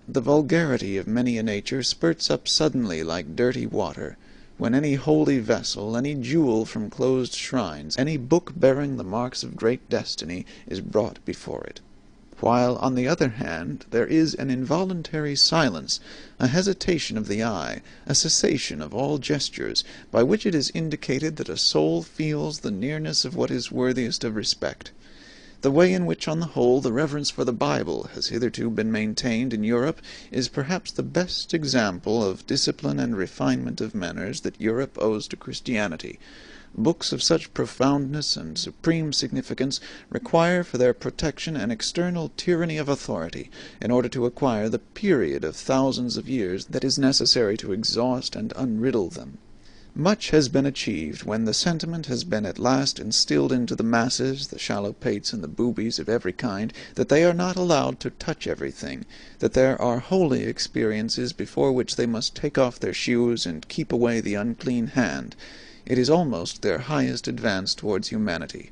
The vulgarity of many a nature spurts up suddenly like dirty water, when any holy vessel, any jewel from closed shrines, any book bearing the marks of great destiny, is brought before it. While, on the other hand, there is an involuntary silence, a hesitation of the eye, a cessation of all gestures, by which it is indicated that a soul feels the nearness of what is worthiest of respect. The way in which, on the whole, the reverence for the Bible has hitherto been maintained in Europe is perhaps the best example of discipline and refinement of manners that Europe owes to Christianity. Books of such profoundness and supreme significance require for their protection an external tyranny of authority, in order to acquire the period of thousands of years that is necessary to exhaust and unriddle them. Much has been achieved when the sentiment has been at last instilled into the masses, the shallow pates and the boobies of every kind, that they are not allowed to touch everything, that there are holy experiences before which they must take off their shoes and keep away the unclean hand. It is almost their highest advance towards humanity.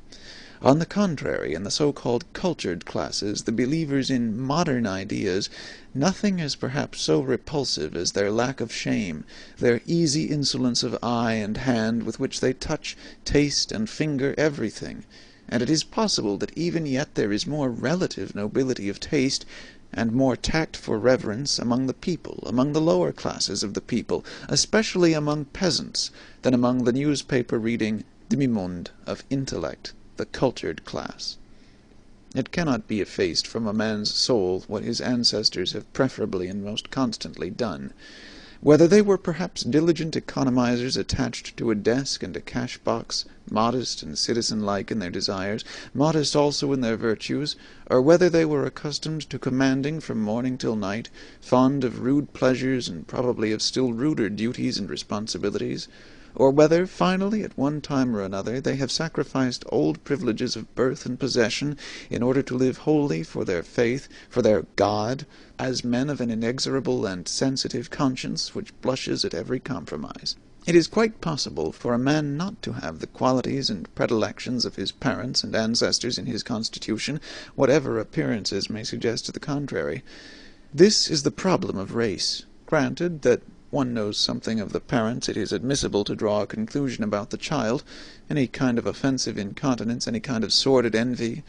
On the contrary, in the so-called cultured classes, the believers in modern ideas, nothing is perhaps so repulsive as their lack of shame, their easy insolence of eye and hand with which they touch, taste, and finger everything. And it is possible that even yet there is more relative nobility of taste, and more tact for reverence among the people, among the lower classes of the people, especially among peasants, than among the newspaper-reading demi-monde of intellect, the cultured class. It cannot be effaced from a man's soul what his ancestors have preferably and most constantly done. Whether they were perhaps diligent economizers attached to a desk and a cash-box, modest and citizen-like in their desires, modest also in their virtues, or whether they were accustomed to commanding from morning till night, fond of rude pleasures and probably of still ruder duties and responsibilities, or whether, finally, at one time or another, they have sacrificed old privileges of birth and possession in order to live wholly for their faith, for their God, as men of an inexorable and sensitive conscience which blushes at every compromise. It is quite possible for a man not to have the qualities and predilections of his parents and ancestors in his constitution, whatever appearances may suggest to the contrary. This is the problem of race. Granted that one knows something of the parents, it is admissible to draw a conclusion about the child. Any kind of offensive incontinence, any kind of sordid envy,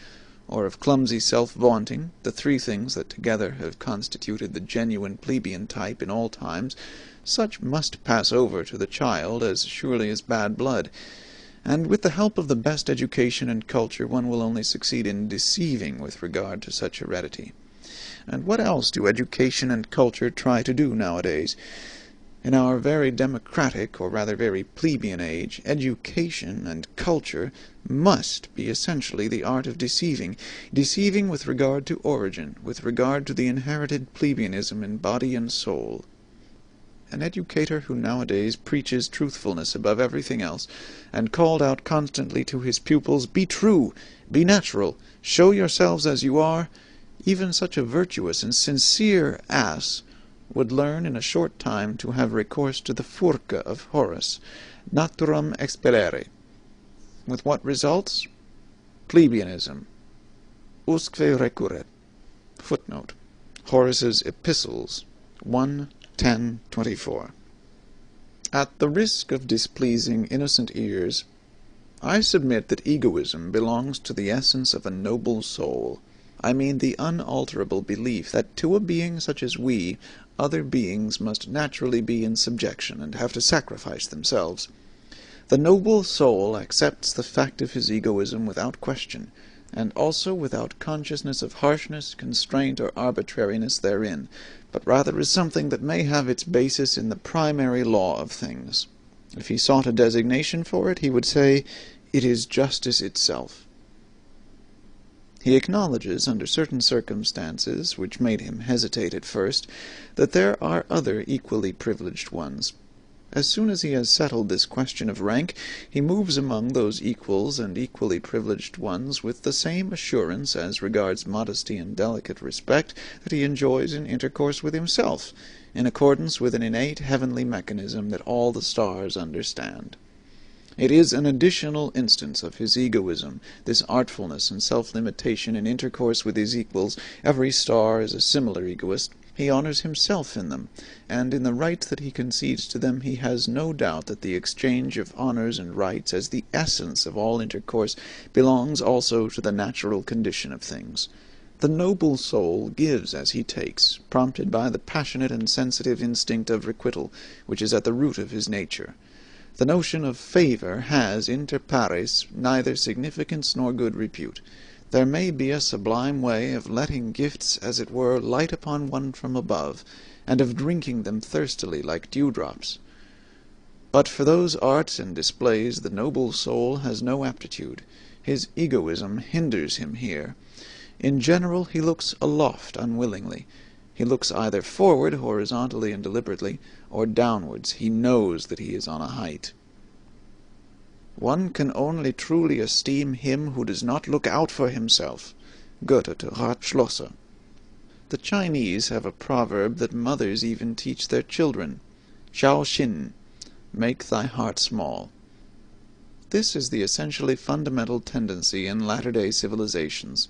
or of clumsy self-vaunting, the three things that together have constituted the genuine plebeian type in all times, such must pass over to the child as surely as bad blood. And with the help of the best education and culture one will only succeed in deceiving with regard to such heredity. And what else do education and culture try to do nowadays? In our very democratic, or rather very plebeian age, education and culture must be essentially the art of deceiving with regard to origin, with regard to the inherited plebeianism in body and soul. An educator who nowadays preaches truthfulness above everything else, and called out constantly to his pupils, "Be true, be natural, show yourselves as you are," even such a virtuous and sincere ass would learn in a short time to have recourse to the furca of Horace, naturam expellere. With what results? Plebeianism. Usque recurret. Footnote. Horace's Epistles, 1:10-24. At the risk of displeasing innocent ears, I submit that egoism belongs to the essence of a noble soul. I mean the unalterable belief that to a being such as we, other beings must naturally be in subjection and have to sacrifice themselves. The noble soul accepts the fact of his egoism without question, and also without consciousness of harshness, constraint, or arbitrariness therein, but rather as something that may have its basis in the primary law of things. If he sought a designation for it, he would say, "It is justice itself." He acknowledges, under certain circumstances, which made him hesitate at first, that there are other equally privileged ones. As soon as he has settled this question of rank, he moves among those equals and equally privileged ones with the same assurance as regards modesty and delicate respect that he enjoys in intercourse with himself, in accordance with an innate heavenly mechanism that all the stars understand. It is an additional instance of his egoism, this artfulness and self-limitation in intercourse with his equals. Every star is a similar egoist. He honors himself in them, and in the rights that he concedes to them he has no doubt that the exchange of honors and rights, as the essence of all intercourse, belongs also to the natural condition of things. The noble soul gives as he takes, prompted by the passionate and sensitive instinct of requital, which is at the root of his nature. The notion of favor has, inter pares, neither significance nor good repute. There may be a sublime way of letting gifts, as it were, light upon one from above, and of drinking them thirstily like dewdrops. But for those arts and displays the noble soul has no aptitude. His egoism hinders him here. In general he looks aloft unwillingly. He looks either forward horizontally and deliberately, or downwards. He knows that he is on a height. One can only truly esteem him who does not look out for himself. Goethe to Ratschlosser. The Chinese have a proverb that mothers even teach their children. Xiao Xin, make thy heart small. This is the essentially fundamental tendency in latter-day civilizations.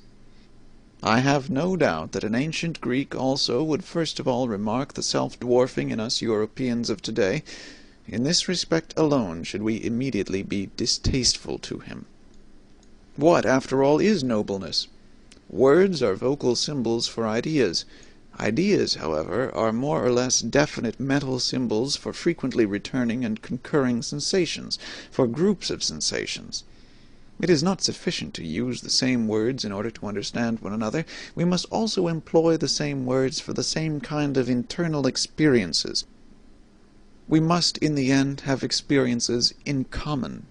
I have no doubt that an ancient Greek also would first of all remark the self-dwarfing in us Europeans of today. In this respect alone should we immediately be distasteful to him. What, after all, is nobleness? Words are vocal symbols for ideas. Ideas, however, are more or less definite mental symbols for frequently returning and concurring sensations, for groups of sensations. It is not sufficient to use the same words in order to understand one another. We must also employ the same words for the same kind of internal experiences. We must, in the end, have experiences in common.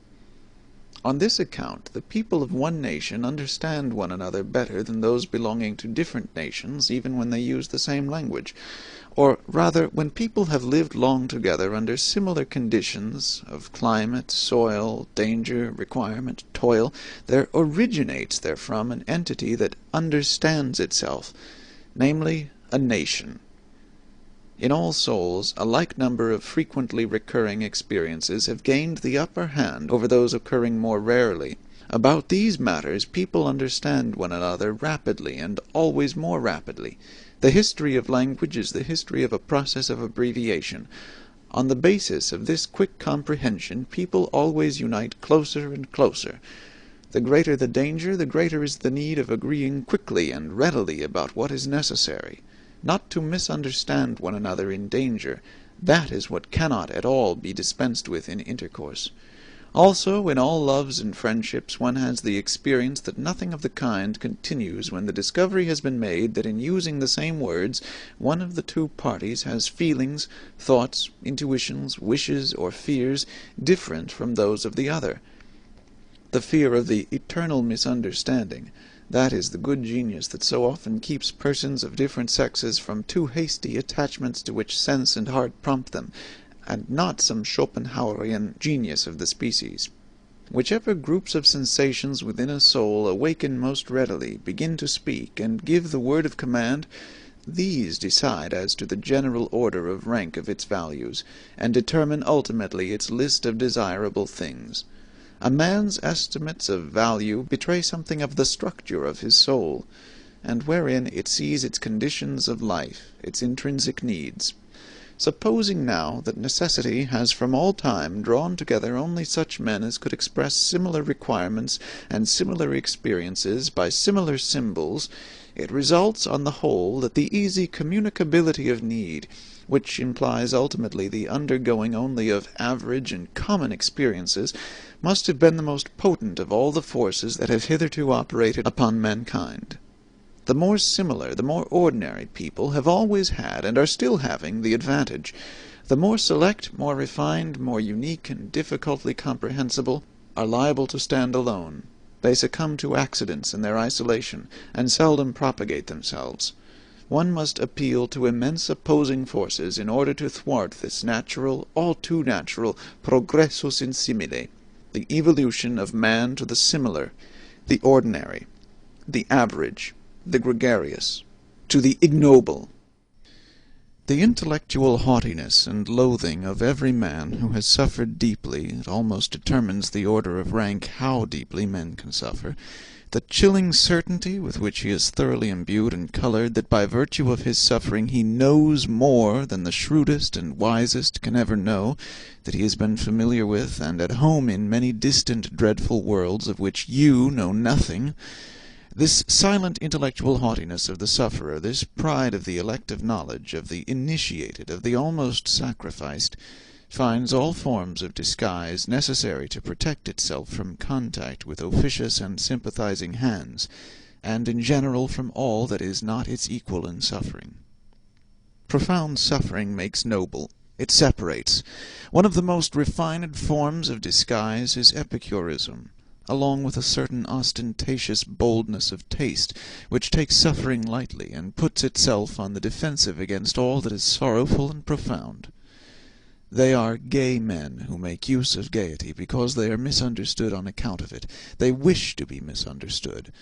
On this account, the people of one nation understand one another better than those belonging to different nations, even when they use the same language. Or rather, when people have lived long together under similar conditions of climate, soil, danger, requirement, toil, there originates therefrom an entity that understands itself, namely, a nation. In all souls, a like number of frequently recurring experiences have gained the upper hand over those occurring more rarely. About these matters people understand one another rapidly, and always more rapidly. The history of language is the history of a process of abbreviation. On the basis of this quick comprehension, people always unite closer and closer. The greater the danger, the greater is the need of agreeing quickly and readily about what is necessary. Not to misunderstand one another in danger, that is what cannot at all be dispensed with in intercourse. Also, in all loves and friendships one has the experience that nothing of the kind continues when the discovery has been made that in using the same words one of the two parties has feelings, thoughts, intuitions, wishes, or fears different from those of the other. The fear of the eternal misunderstanding, that is the good genius that so often keeps persons of different sexes from too hasty attachments to which sense and heart prompt them, and not some Schopenhauerian genius of the species. Whichever groups of sensations within a soul awaken most readily, begin to speak, and give the word of command, these decide as to the general order of rank of its values, and determine ultimately its list of desirable things. A man's estimates of value betray something of the structure of his soul, and wherein it sees its conditions of life, its intrinsic needs. Supposing now that necessity has from all time drawn together only such men as could express similar requirements and similar experiences by similar symbols, it results on the whole that the easy communicability of need, which implies ultimately the undergoing only of average and common experiences, must have been the most potent of all the forces that have hitherto operated upon mankind. The more similar, the more ordinary people have always had, and are still having, the advantage. The more select, more refined, more unique, and difficultly comprehensible, are liable to stand alone. They succumb to accidents in their isolation, and seldom propagate themselves. One must appeal to immense opposing forces in order to thwart this natural, all too natural, progressus in simile, the evolution of man to the similar, the ordinary, the average, the gregarious, to the ignoble. The intellectual haughtiness and loathing of every man who has suffered deeply, it almost determines the order of rank how deeply men can suffer, the chilling certainty with which he is thoroughly imbued and coloured that by virtue of his suffering he knows more than the shrewdest and wisest can ever know, that he has been familiar with and at home in many distant dreadful worlds of which you know nothing. This silent intellectual haughtiness of the sufferer, this pride of the elect of knowledge, of the initiated, of the almost sacrificed, finds all forms of disguise necessary to protect itself from contact with officious and sympathizing hands, and in general from all that is not its equal in suffering. Profound suffering makes noble. It separates. One of the most refined forms of disguise is epicurism, along with a certain ostentatious boldness of taste, which takes suffering lightly, and puts itself on the defensive against all that is sorrowful and profound. They are gay men who make use of gaiety because they are misunderstood on account of it. They wish to be misunderstood.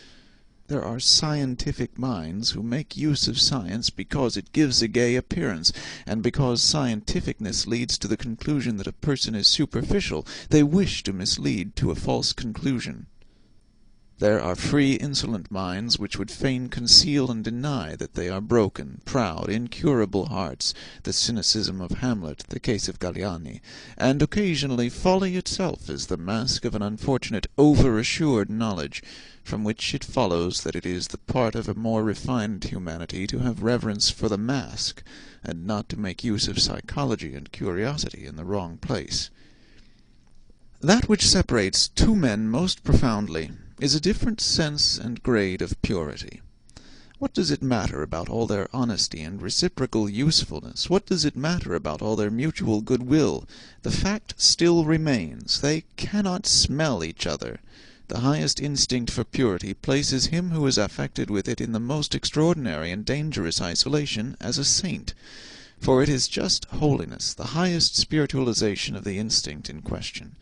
There are scientific minds who make use of science because it gives a gay appearance, and because scientificness leads to the conclusion that a person is superficial, they wish to mislead to a false conclusion. There are free, insolent minds which would fain conceal and deny that they are broken, proud, incurable hearts, the cynicism of Hamlet, the case of Galliani, and occasionally folly itself is the mask of an unfortunate over-assured knowledge, from which it follows that it is the part of a more refined humanity to have reverence for the mask, and not to make use of psychology and curiosity in the wrong place. That which separates two men most profoundly is a different sense and grade of purity. What does it matter about all their honesty and reciprocal usefulness? What does it matter about all their mutual goodwill? The fact still remains, they cannot smell each other. The highest instinct for purity places him who is affected with it in the most extraordinary and dangerous isolation as a saint, for it is just holiness, the highest spiritualization of the instinct in question.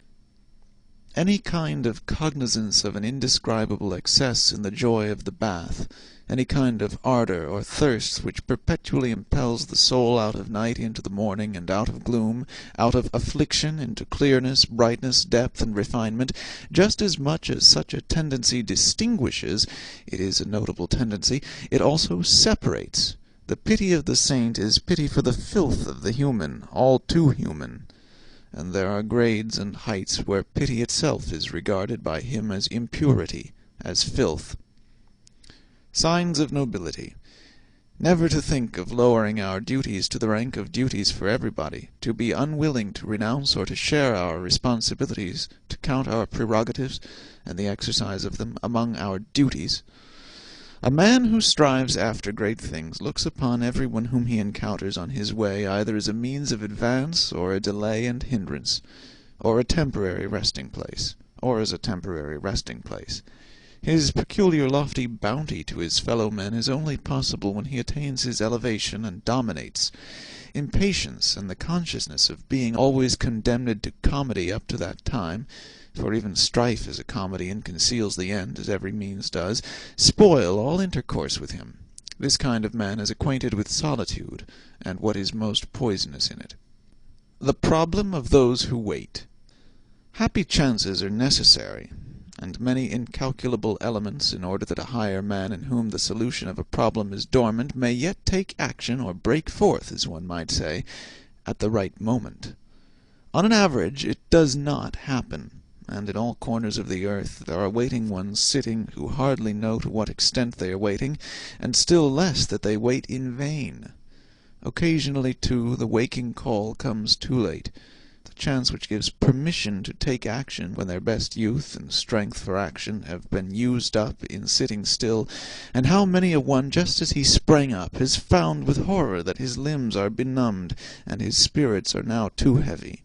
Any kind of cognizance of an indescribable excess in the joy of the bath, any kind of ardor or thirst which perpetually impels the soul out of night into the morning, and out of gloom, out of affliction into clearness, brightness, depth, and refinement, just as much as such a tendency distinguishes, it is a notable tendency, it also separates. The pity of the saint is pity for the filth of the human, all too human. And there are grades and heights where pity itself is regarded by him as impurity, as filth. Signs of nobility. Never to think of lowering our duties to the rank of duties for everybody, to be unwilling to renounce or to share our responsibilities, to count our prerogatives and the exercise of them among our duties. A man who strives after great things looks upon everyone whom he encounters on his way either as a means of advance or a delay and hindrance, or a temporary resting place, or as a temporary resting place. His peculiar lofty bounty to his fellow men is only possible when he attains his elevation and dominates. Impatience and the consciousness of being always condemned to comedy up to that time, for even strife is a comedy and conceals the end, as every means does, spoil all intercourse with him. This kind of man is acquainted with solitude, and what is most poisonous in it. The problem of those who wait. Happy chances are necessary, and many incalculable elements, in order that a higher man in whom the solution of a problem is dormant may yet take action, or break forth, as one might say, at the right moment. On an average, it does not happen. And in all corners of the earth there are waiting ones sitting who hardly know to what extent they are waiting, and still less that they wait in vain. Occasionally, too, the waking call comes too late, the chance which gives permission to take action when their best youth and strength for action have been used up in sitting still, and how many a one, just as he sprang up, has found with horror that his limbs are benumbed, and his spirits are now too heavy.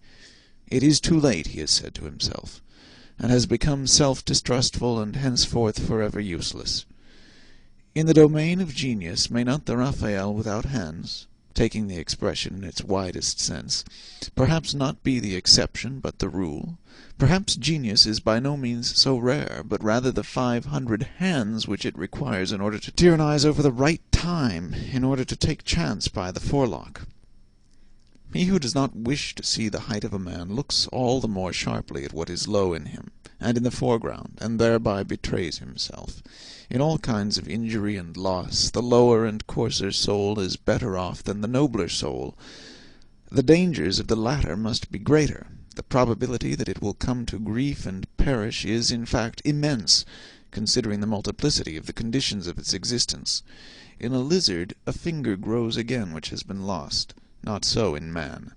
It is too late, he has said to himself, and has become self-distrustful and henceforth forever useless. In the domain of genius may not the Raphael without hands, taking the expression in its widest sense, perhaps not be the exception but the rule? Perhaps genius is by no means so rare, but rather the 500 hands which it requires in order to tyrannize over the right time, in order to take chance by the forelock. He who does not wish to see the height of a man looks all the more sharply at what is low in him, and in the foreground, and thereby betrays himself. In all kinds of injury and loss, the lower and coarser soul is better off than the nobler soul. The dangers of the latter must be greater. The probability that it will come to grief and perish is, in fact, immense, considering the multiplicity of the conditions of its existence. In a lizard a finger grows again which has been lost. Not so in man.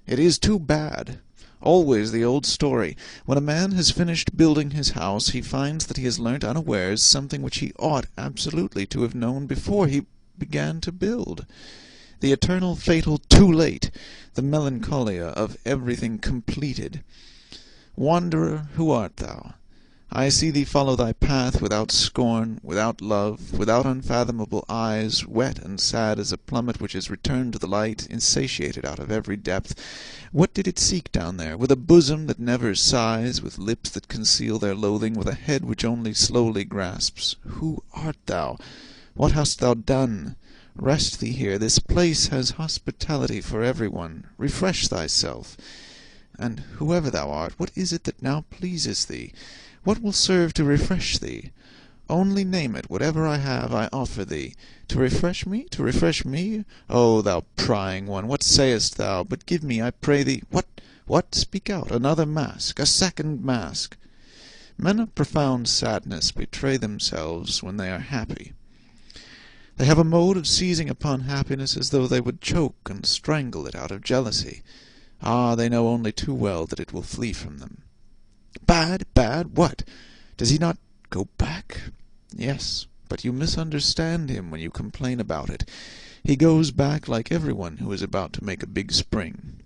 It is too bad. Always the old story. When a man has finished building his house, he finds that he has learnt unawares something which he ought absolutely to have known before he began to build. The eternal fatal too late, the melancholia of everything completed. Wanderer, who art thou? I see thee follow thy path without scorn, without love, without unfathomable eyes, wet and sad as a plummet which is returned to the light, insatiated out of every depth. What did it seek down there? With a bosom that never sighs, with lips that conceal their loathing, with a head which only slowly grasps. Who art thou? What hast thou done? Rest thee here. This place has hospitality for every one. Refresh thyself. And whoever thou art, what is it that now pleases thee? What will serve to refresh thee? Only name it. Whatever I have, I offer thee. To refresh me? To refresh me? O thou prying one, what sayest thou? But give me, I pray thee— What? Speak out. Another mask. A second mask. Men of profound sadness betray themselves when they are happy. They have a mode of seizing upon happiness as though they would choke and strangle it out of jealousy. Ah, they know only too well that it will flee from them. Bad? Bad? What? Does he not go back? Yes, but you misunderstand him when you complain about it. He goes back like everyone who is about to make a big spring.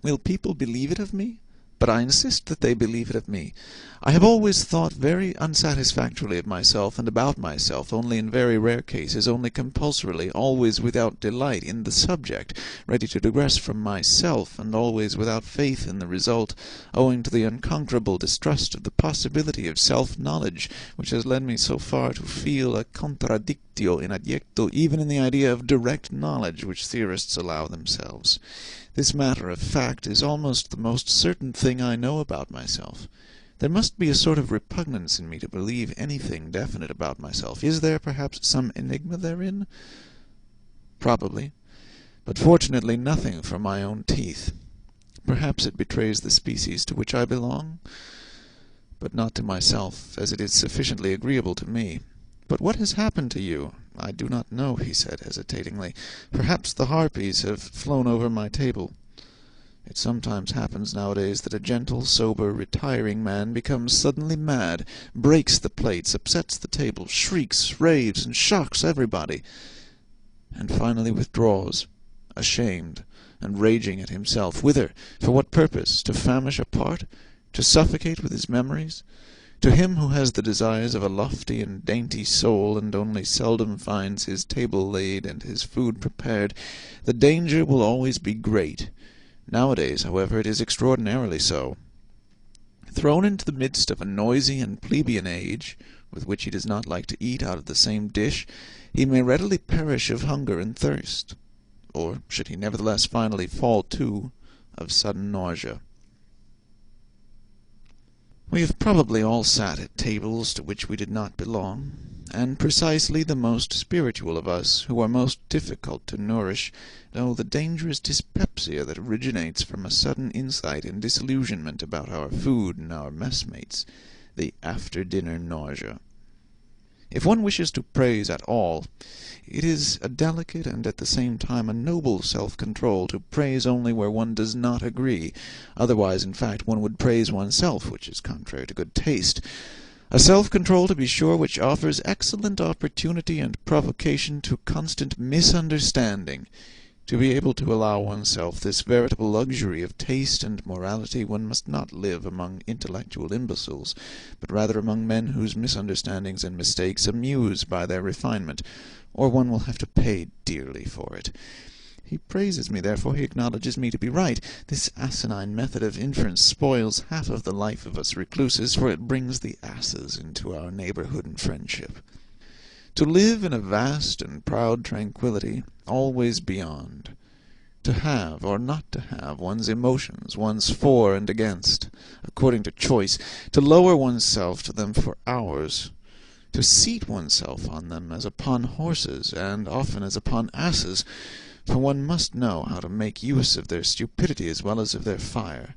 Will people believe it of me? But I insist that they believe it of me. I have always thought very unsatisfactorily of myself and about myself, only in very rare cases, only compulsorily, always without delight in the subject, ready to digress from myself, and always without faith in the result, owing to the unconquerable distrust of the possibility of self-knowledge, which has led me so far to feel a contradictio in adjecto even in the idea of direct knowledge which theorists allow themselves. This matter of fact is almost the most certain thing I know about myself. There must be a sort of repugnance in me to believe anything definite about myself. Is there, perhaps, some enigma therein? Probably, but fortunately nothing for my own teeth. Perhaps it betrays the species to which I belong, but not to myself, as it is sufficiently agreeable to me. But what has happened to you? I do not know, he said hesitatingly. Perhaps the harpies have flown over my table. It sometimes happens nowadays that a gentle, sober, retiring man becomes suddenly mad, breaks the plates, upsets the table, shrieks, raves, and shocks everybody, and finally withdraws, ashamed, and raging at himself. Whither? For what purpose? To famish apart? To suffocate with his memories? To him who has the desires of a lofty and dainty soul, and only seldom finds his table laid and his food prepared, the danger will always be great. Nowadays, however, it is extraordinarily so. Thrown into the midst of a noisy and plebeian age, with which he does not like to eat out of the same dish, he may readily perish of hunger and thirst, or should he nevertheless finally fall to, of sudden nausea. We have probably all sat at tables to which we did not belong, and precisely the most spiritual of us, who are most difficult to nourish, know the dangerous dyspepsia that originates from a sudden insight and disillusionment about our food and our messmates, the after-dinner nausea. If one wishes to praise at all, it is a delicate and at the same time a noble self-control to praise only where one does not agree. Otherwise, in fact, one would praise oneself, which is contrary to good taste. A self-control, to be sure, which offers excellent opportunity and provocation to constant misunderstanding. To be able to allow oneself this veritable luxury of taste and morality, one must not live among intellectual imbeciles, but rather among men whose misunderstandings and mistakes amuse by their refinement, or one will have to pay dearly for it. He praises me, therefore he acknowledges me to be right. This asinine method of inference spoils half of the life of us recluses, for it brings the asses into our neighborhood and friendship. To live in a vast and proud tranquillity, always beyond. To have, or not to have, one's emotions, one's for and against, according to choice. To lower oneself to them for hours. To seat oneself on them as upon horses, and often as upon asses, for one must know how to make use of their stupidity as well as of their fire.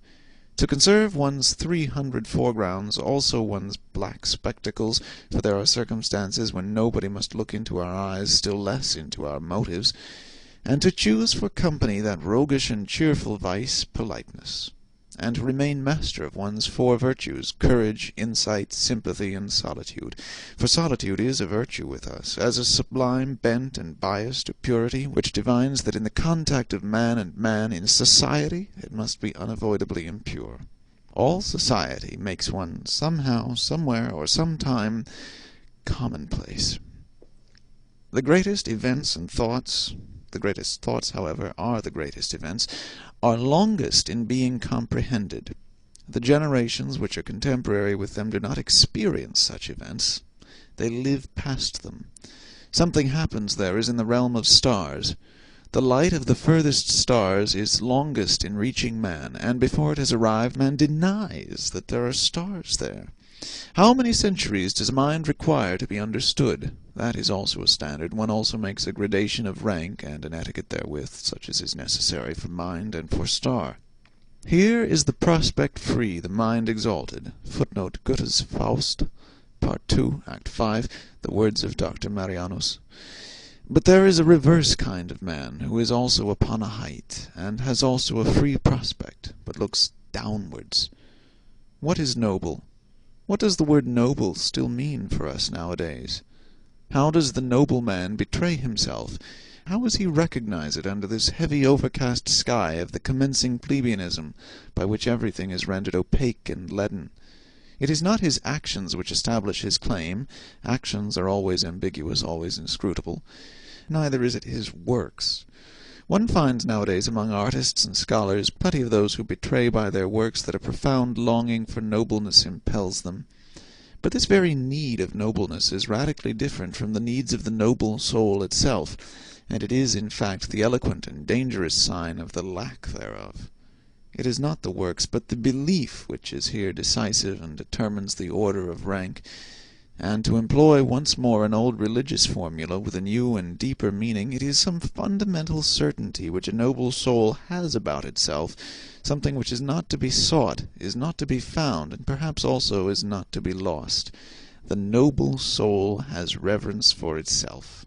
To conserve one's 300 foregrounds, also one's black spectacles, for there are circumstances when nobody must look into our eyes, still less into our motives, and to choose for company that roguish and cheerful vice, politeness, and to remain master of one's 4 virtues, courage, insight, sympathy, and solitude. For solitude is a virtue with us, as a sublime bent and bias to purity, which divines that in the contact of man and man in society it must be unavoidably impure. All society makes one somehow, somewhere, or sometime commonplace. The greatest events and thoughts, the greatest thoughts, however, are the greatest events, are longest in being comprehended. The generations which are contemporary with them do not experience such events. They live past them. Something happens there as in the realm of stars. The light of the furthest stars is longest in reaching man, and before it has arrived, man denies that there are stars there. How many centuries does mind require to be understood? That is also a standard. One also makes a gradation of rank, and an etiquette therewith, such as is necessary for mind and for star. Here is the prospect free, the mind exalted. Footnote Goethe's Faust, Part 2, Act 5, the words of Dr. Marianus. But there is a reverse kind of man, who is also upon a height, and has also a free prospect, but looks downwards. What is noble? What does the word noble still mean for us nowadays? How does the noble man betray himself? How does he recognize it under this heavy overcast sky of the commencing plebeianism, by which everything is rendered opaque and leaden? It is not his actions which establish his claim. Actions are always ambiguous, always inscrutable. Neither is it his works. One finds nowadays among artists and scholars plenty of those who betray by their works that a profound longing for nobleness impels them. But this very need of nobleness is radically different from the needs of the noble soul itself, and it is in fact the eloquent and dangerous sign of the lack thereof. It is not the works, but the belief which is here decisive and determines the order of rank. And to employ once more an old religious formula with a new and deeper meaning, it is some fundamental certainty which a noble soul has about itself, something which is not to be sought, is not to be found, and perhaps also is not to be lost. The noble soul has reverence for itself.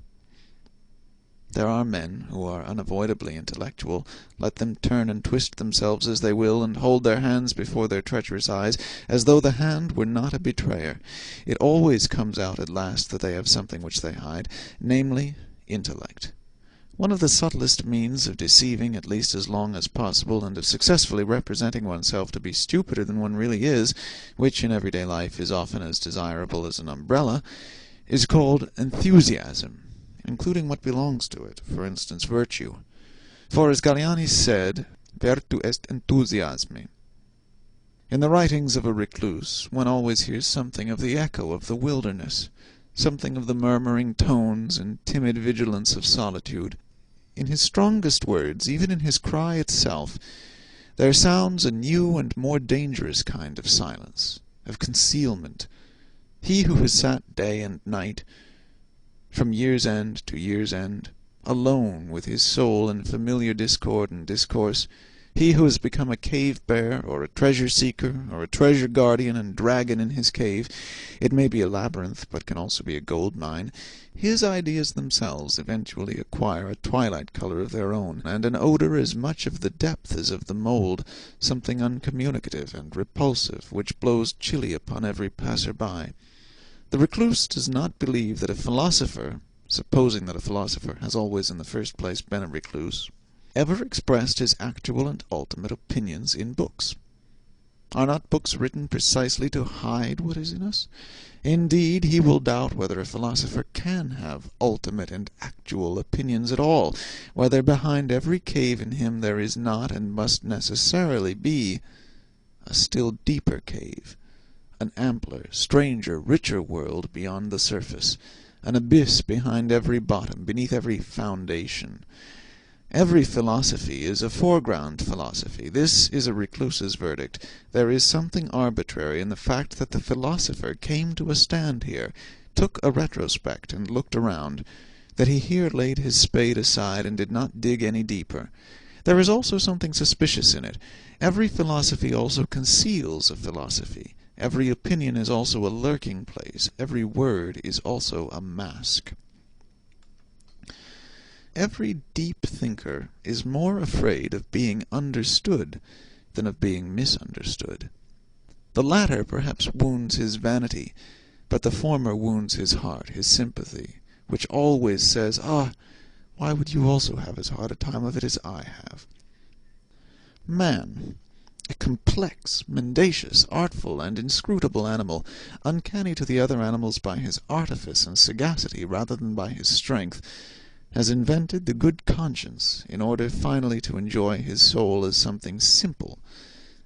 There are men who are unavoidably intellectual. Let them turn and twist themselves as they will, and hold their hands before their treacherous eyes, as though the hand were not a betrayer. It always comes out at last that they have something which they hide, namely, intellect. One of the subtlest means of deceiving at least as long as possible, and of successfully representing oneself to be stupider than one really is, which in everyday life is often as desirable as an umbrella, is called enthusiasm, including what belongs to it, for instance, virtue. For as Galiani said, virtu est enthusiasmi. In the writings of a recluse, one always hears something of the echo of the wilderness, something of the murmuring tones and timid vigilance of solitude. In his strongest words, even in his cry itself, there sounds a new and more dangerous kind of silence, of concealment. He who has sat day and night, from year's end to year's end, alone with his soul in familiar discord and discourse, he who has become a cave-bear, or a treasure-seeker, or a treasure-guardian and dragon in his cave, it may be a labyrinth, but can also be a gold-mine, his ideas themselves eventually acquire a twilight color of their own, and an odor as much of the depth as of the mould, something uncommunicative and repulsive, which blows chilly upon every passer-by. The recluse does not believe that a philosopher, supposing that a philosopher has always in the first place been a recluse, ever expressed his actual and ultimate opinions in books. Are not books written precisely to hide what is in us? Indeed, he will doubt whether a philosopher can have ultimate and actual opinions at all, whether behind every cave in him there is not, and must necessarily be, a still deeper cave, an ampler, stranger, richer world beyond the surface, an abyss behind every bottom, beneath every foundation. Every philosophy is a foreground philosophy. This is a recluse's verdict. There is something arbitrary in the fact that the philosopher came to a stand here, took a retrospect, and looked around, that he here laid his spade aside and did not dig any deeper. There is also something suspicious in it. Every philosophy also conceals a philosophy. Every opinion is also a lurking place. Every word is also a mask. Every deep thinker is more afraid of being understood than of being misunderstood. The latter perhaps wounds his vanity, but the former wounds his heart, his sympathy, which always says, why would you also have as hard a time of it as I have? Man, A complex, mendacious, artful, and inscrutable animal, uncanny to the other animals by his artifice and sagacity rather than by his strength, has invented the good conscience in order finally to enjoy his soul as something simple,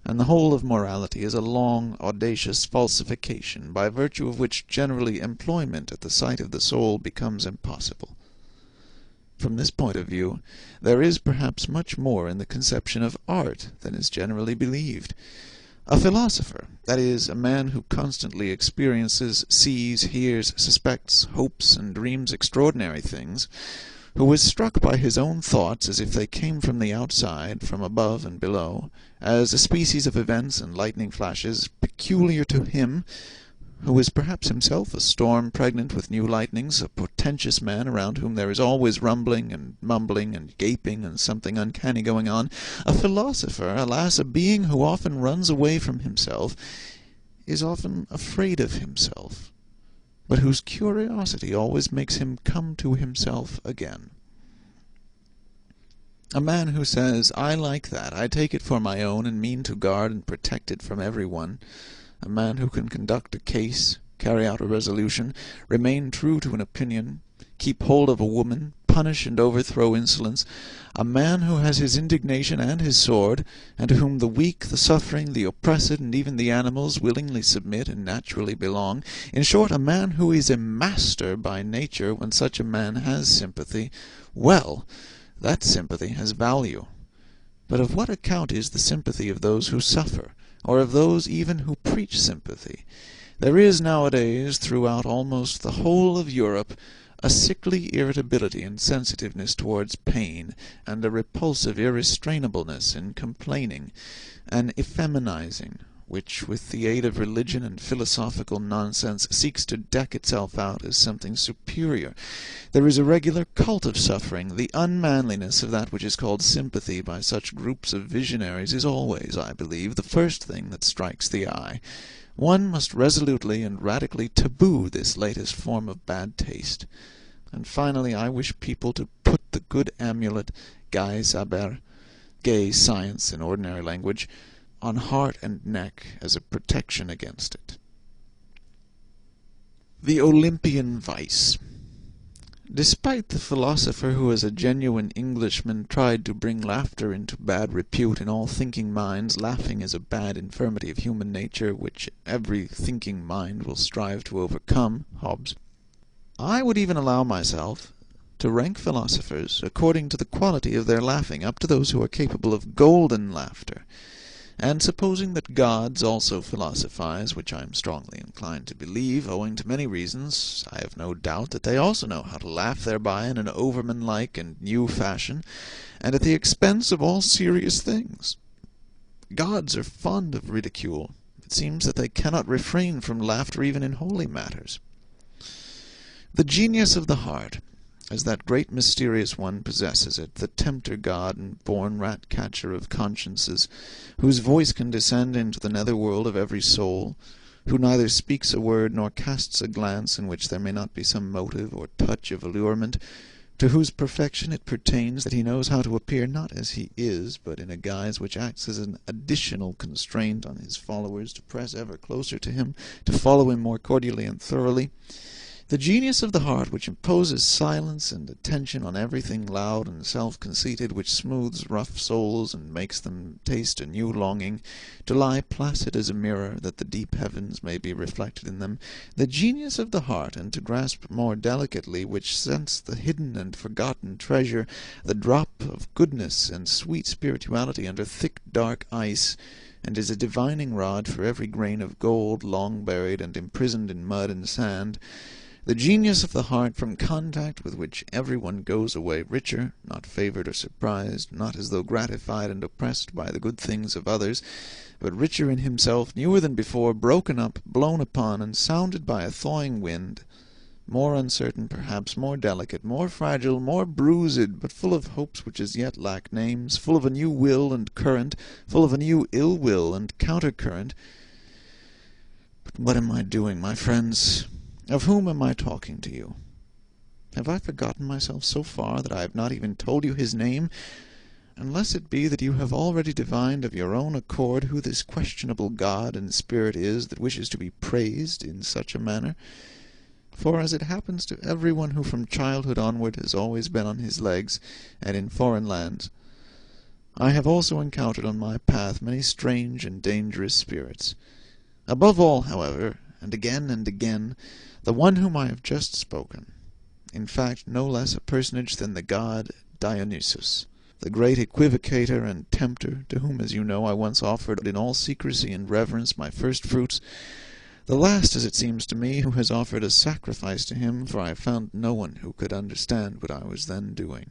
and the whole of morality is a long, audacious falsification, by virtue of which generally employment at the sight of the soul becomes impossible. From this point of view, there is perhaps much more in the conception of art than is generally believed. A philosopher, that is, a man who constantly experiences, sees, hears, suspects, hopes, and dreams extraordinary things, who is struck by his own thoughts as if they came from the outside, from above and below, as a species of events and lightning flashes peculiar to him, who is perhaps himself a storm pregnant with new lightnings, a portentous man around whom there is always rumbling and mumbling and gaping and something uncanny going on, a philosopher, alas, a being who often runs away from himself, is often afraid of himself, but whose curiosity always makes him come to himself again. A man who says, "I like that, I take it for my own, and mean to guard and protect it from every one," a man who can conduct a case, carry out a resolution, remain true to an opinion, keep hold of a woman, punish and overthrow insolence, a man who has his indignation and his sword, and to whom the weak, the suffering, the oppressed, and even the animals willingly submit and naturally belong, in short, a man who is a master by nature. When such a man has sympathy, well, that sympathy has value. But of what account is the sympathy of those who suffer, or of those even who preach sympathy? There is nowadays, throughout almost the whole of Europe, a sickly irritability and sensitiveness towards pain, and a repulsive irrestrainableness in complaining, an effeminizing, which, with the aid of religion and philosophical nonsense, seeks to deck itself out as something superior. There is a regular cult of suffering. The unmanliness of that which is called sympathy by such groups of visionaries is always, I believe, the first thing that strikes the eye. One must resolutely and radically taboo this latest form of bad taste. And finally, I wish people to put the good amulet, gay saber, gay science in ordinary language, on heart and neck as a protection against it. The Olympian Vice. Despite the philosopher who as a genuine Englishman tried to bring laughter into bad repute in all thinking minds, laughing is a bad infirmity of human nature which every thinking mind will strive to overcome, Hobbes, I would even allow myself to rank philosophers according to the quality of their laughing, up to those who are capable of golden laughter. And supposing that gods also philosophize, which I am strongly inclined to believe, owing to many reasons, I have no doubt that they also know how to laugh thereby in an overman-like and new fashion, and at the expense of all serious things. Gods are fond of ridicule. It seems that they cannot refrain from laughter even in holy matters. The genius of the heart, as that great mysterious one possesses it, the tempter god and born rat-catcher of consciences, whose voice can descend into the nether-world of every soul, who neither speaks a word nor casts a glance in which there may not be some motive or touch of allurement, to whose perfection it pertains that he knows how to appear not as he is, but in a guise which acts as an additional constraint on his followers to press ever closer to him, to follow him more cordially and thoroughly. The genius of the heart, which imposes silence and attention on everything loud and self-conceited, which smooths rough souls and makes them taste a new longing, to lie placid as a mirror, that the deep heavens may be reflected in them. The genius of the heart, and to grasp more delicately, which scents the hidden and forgotten treasure, the drop of goodness and sweet spirituality under thick dark ice, and is a divining rod for every grain of gold long buried and imprisoned in mud and sand. The genius of the heart, from contact with which every one goes away richer, not favored or surprised, not as though gratified and oppressed by the good things of others, but richer in himself, newer than before, broken up, blown upon, and sounded by a thawing wind, more uncertain perhaps, more delicate, more fragile, more bruised, but full of hopes which as yet lack names, full of a new will and current, full of a new ill-will and counter-current. But what am I doing, my friends? Of whom am I talking to you? Have I forgotten myself so far that I have not even told you his name? unless it be that you have already divined of your own accord who this questionable God and spirit is that wishes to be praised in such a manner. For as it happens to every one who from childhood onward has always been on his legs, and in foreign lands, I have also encountered on my path many strange and dangerous spirits. Above all, however, and again, the one whom I have just spoken, in fact no less a personage than the god Dionysus, the great equivocator and tempter, to whom, as you know, I once offered in all secrecy and reverence my first fruits, the last, as it seems to me, who has offered a sacrifice to him, for I have found no one who could understand what I was then doing.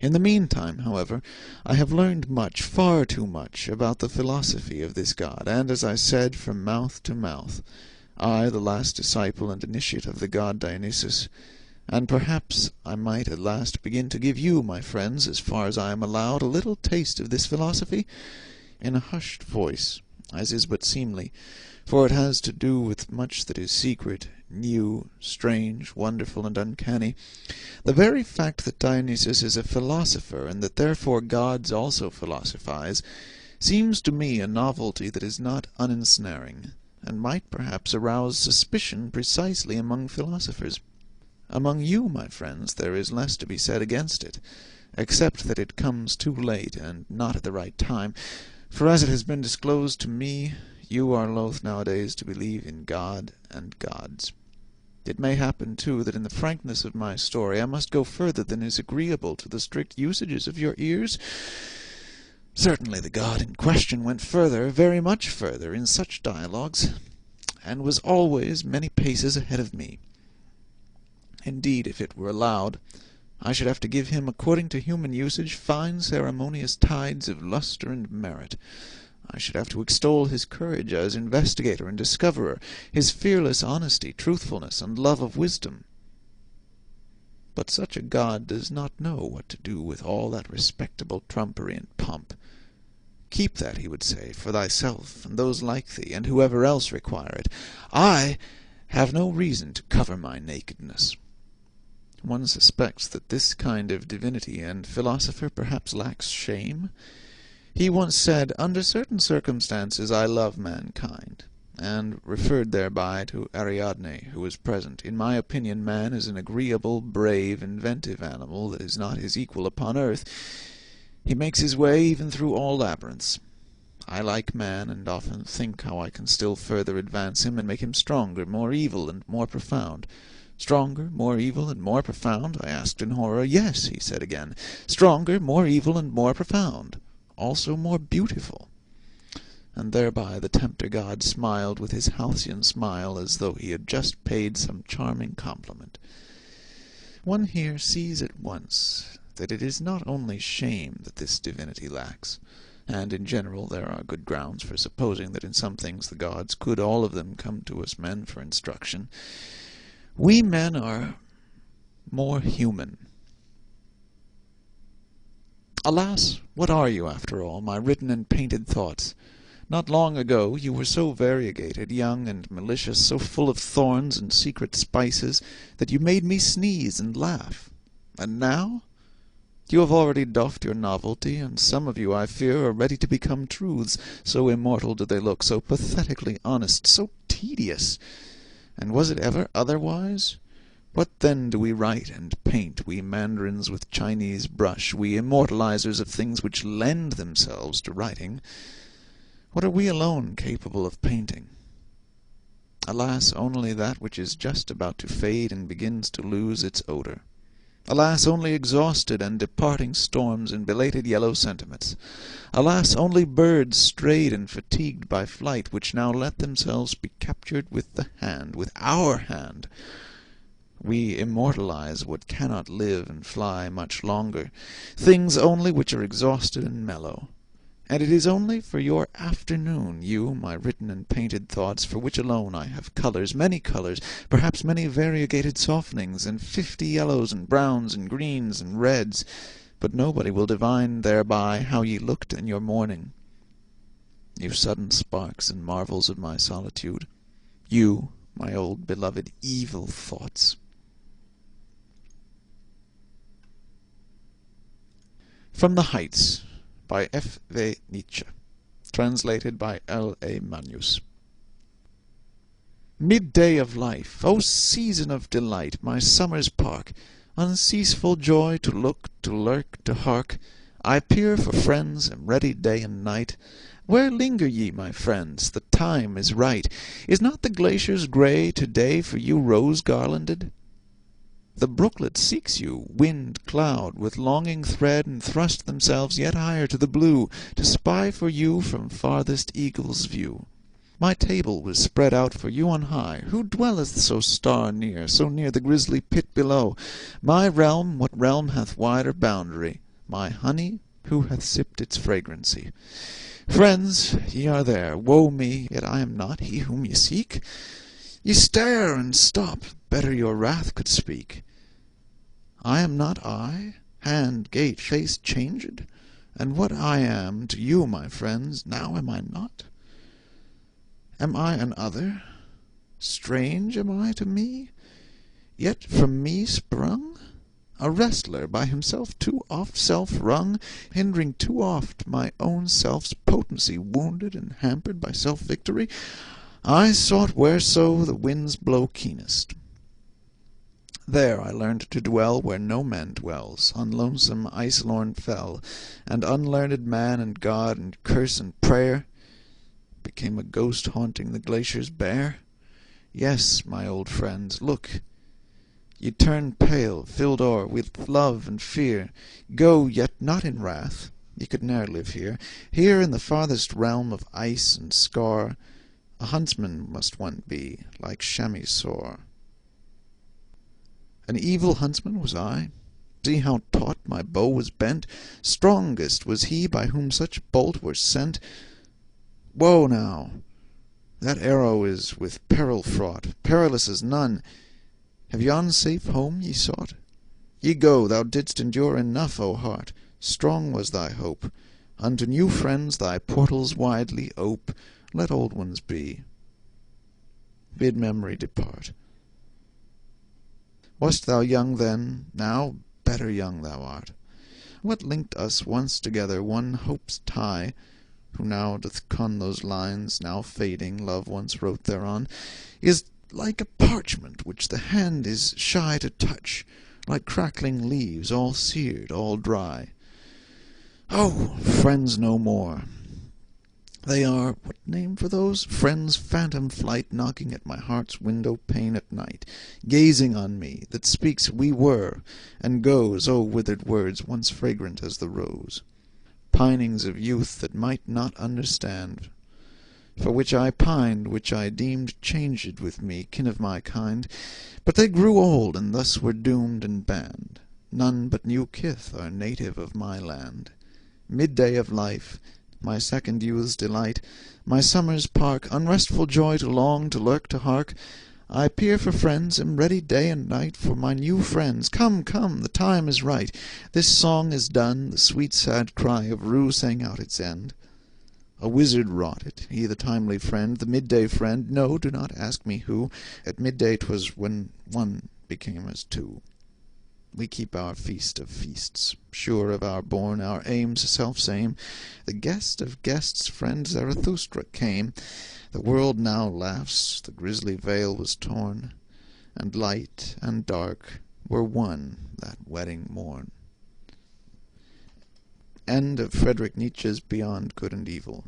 In the meantime, however, I have learned much, far too much, about the philosophy of this god, and, as I said, from mouth to mouth, I, the last disciple and initiate of the god Dionysus, and perhaps I might at last begin to give you, my friends, as far as I am allowed, a little taste of this philosophy, in a hushed voice, as is but seemly, for it has to do with much that is secret, new, strange, wonderful, and uncanny. The very fact that Dionysus is a philosopher, and that therefore gods also philosophize, seems to me a novelty that is not unensnaring, and might perhaps arouse suspicion precisely among philosophers. Among you, my friends, there is less to be said against it, except that it comes too late, and not at the right time, for as it has been disclosed to me, you are loath nowadays to believe in God and gods. It may happen, too, that in the frankness of my story I must go further than is agreeable to the strict usages of your ears. Certainly the god in question went further, very much further, in such dialogues, and was always many paces ahead of me. Indeed, if it were allowed, I should have to give him, according to human usage, fine ceremonious tides of lustre and merit. I should have to extol his courage as investigator and discoverer, his fearless honesty, truthfulness, and love of wisdom. But such a god does not know what to do with all that respectable trumpery and pomp. Keep that, he would say, for thyself, and those like thee, and whoever else require it. I have no reason to cover my nakedness. One suspects that this kind of divinity and philosopher perhaps lacks shame. He once said, "Under certain circumstances I love mankind," and referred thereby to Ariadne, who was present. In my opinion, man is an agreeable, brave, inventive animal that is not his equal upon earth. He makes his way even through all labyrinths. I like man, and often think how I can still further advance him and make him stronger, more evil, and more profound. Stronger, more evil, and more profound? I asked in horror. Yes, he said again. Stronger, more evil, and more profound. Also more beautiful. And thereby the tempter god smiled with his halcyon smile, as though he had just paid some charming compliment. One here sees at once that it is not only shame that this divinity lacks, and in general there are good grounds for supposing that in some things the gods could all of them come to us men for instruction. We men are more human. Alas, what are you, after all, my written and painted thoughts? Not long ago you were so variegated, young and malicious, so full of thorns and secret spices, that you made me sneeze and laugh. And now? You have already doffed your novelty, and some of you, I fear, are ready to become truths, so immortal do they look, so pathetically honest, so tedious. And was it ever otherwise? What then do we write and paint, we mandarins with Chinese brush, we immortalizers of things which lend themselves to writing? What are we alone capable of painting? Alas, only that which is just about to fade and begins to lose its odor. Alas, only exhausted and departing storms and belated yellow sentiments. Alas, only birds strayed and fatigued by flight, which now let themselves be captured with the hand, with our hand. We immortalize what cannot live and fly much longer, things only which are exhausted and mellow. And it is only for your afternoon, you, my written and painted thoughts, for which alone I have colours, many colours, perhaps many variegated softenings, and 50 yellows and browns and greens and reds, but nobody will divine thereby how ye looked in your morning. You sudden sparks and marvels of my solitude, you, my old beloved evil thoughts. From the Heights, by F. V. Nietzsche. Translated by L. A. Manius. Midday of life, O season of delight, my summer's park, unceaseful joy to look, to lurk, to hark. I peer for friends, am ready day and night. Where linger ye, my friends? The time is right. Is not the glacier's grey to-day for you rose-garlanded? The brooklet seeks you, wind, cloud, with longing thread, and thrust themselves yet higher to the blue, to spy for you from farthest eagle's view. My table was spread out for you on high. Who dwelleth so star near, so near the grisly pit below? My realm, what realm hath wider boundary? My honey, who hath sipped its fragrancy? Friends, ye are there, woe me, yet I am not he whom ye seek. Ye stare and stop, better your wrath could speak. I am not I, hand, gait, face changed, and what I am to you, my friends, now am I not? Am I an other? Strange am I to me? Yet from me sprung? A wrestler by himself too oft self-wrung, hindering too oft my own self's potency, wounded and hampered by self-victory, I sought whereso the winds blow keenest. There I learned to dwell where no man dwells, on lonesome ice-lorn fell, and unlearned man and God and curse and prayer became a ghost haunting the glaciers bare. Yes, my old friends, look, ye turn pale, filled o'er with love and fear. Go, yet not in wrath, ye could ne'er live here. Here in the farthest realm of ice and scar, a huntsman must one be, like chamois sore. An evil huntsman was I. See how taut my bow was bent. Strongest was he by whom such bolt were sent. Woe now! That arrow is with peril fraught, perilous as none. Have yon safe home ye sought? Ye go, thou didst endure enough, O heart. Strong was thy hope. Unto new friends thy portals widely ope. Let old ones be. Bid memory depart. Wast thou young then? Now better young thou art. What linked us once together, one hope's tie, who now doth con those lines, now fading, love once wrote thereon, is like a parchment which the hand is shy to touch, like crackling leaves, all seared, all dry. Oh, friends no more! They are, what name for those? Friends' phantom flight, knocking at my heart's window pane at night, gazing on me, that speaks we were, and goes, oh, withered words, once fragrant as the rose. Pinings of youth that might not understand, for which I pined, which I deemed changed with me, kin of my kind, but they grew old, and thus were doomed and banned. None but new kith are native of my land. Midday of life, my second youth's delight, my summer's park, unrestful joy to long, to lurk, to hark, I peer for friends, am ready day and night for my new friends. Come, come, the time is right. This song is done, the sweet sad cry of rue sang out its end. A wizard wrought it, he the timely friend, the midday friend. No, do not ask me who. At midday 'twas when one became as two. We keep our feast of feasts, sure of our bourne, our aims self-same. The guest of guests, friend Zarathustra, came. The world now laughs, the grisly veil was torn, and light and dark were one that wedding morn. End of Friedrich Nietzsche's Beyond Good and Evil.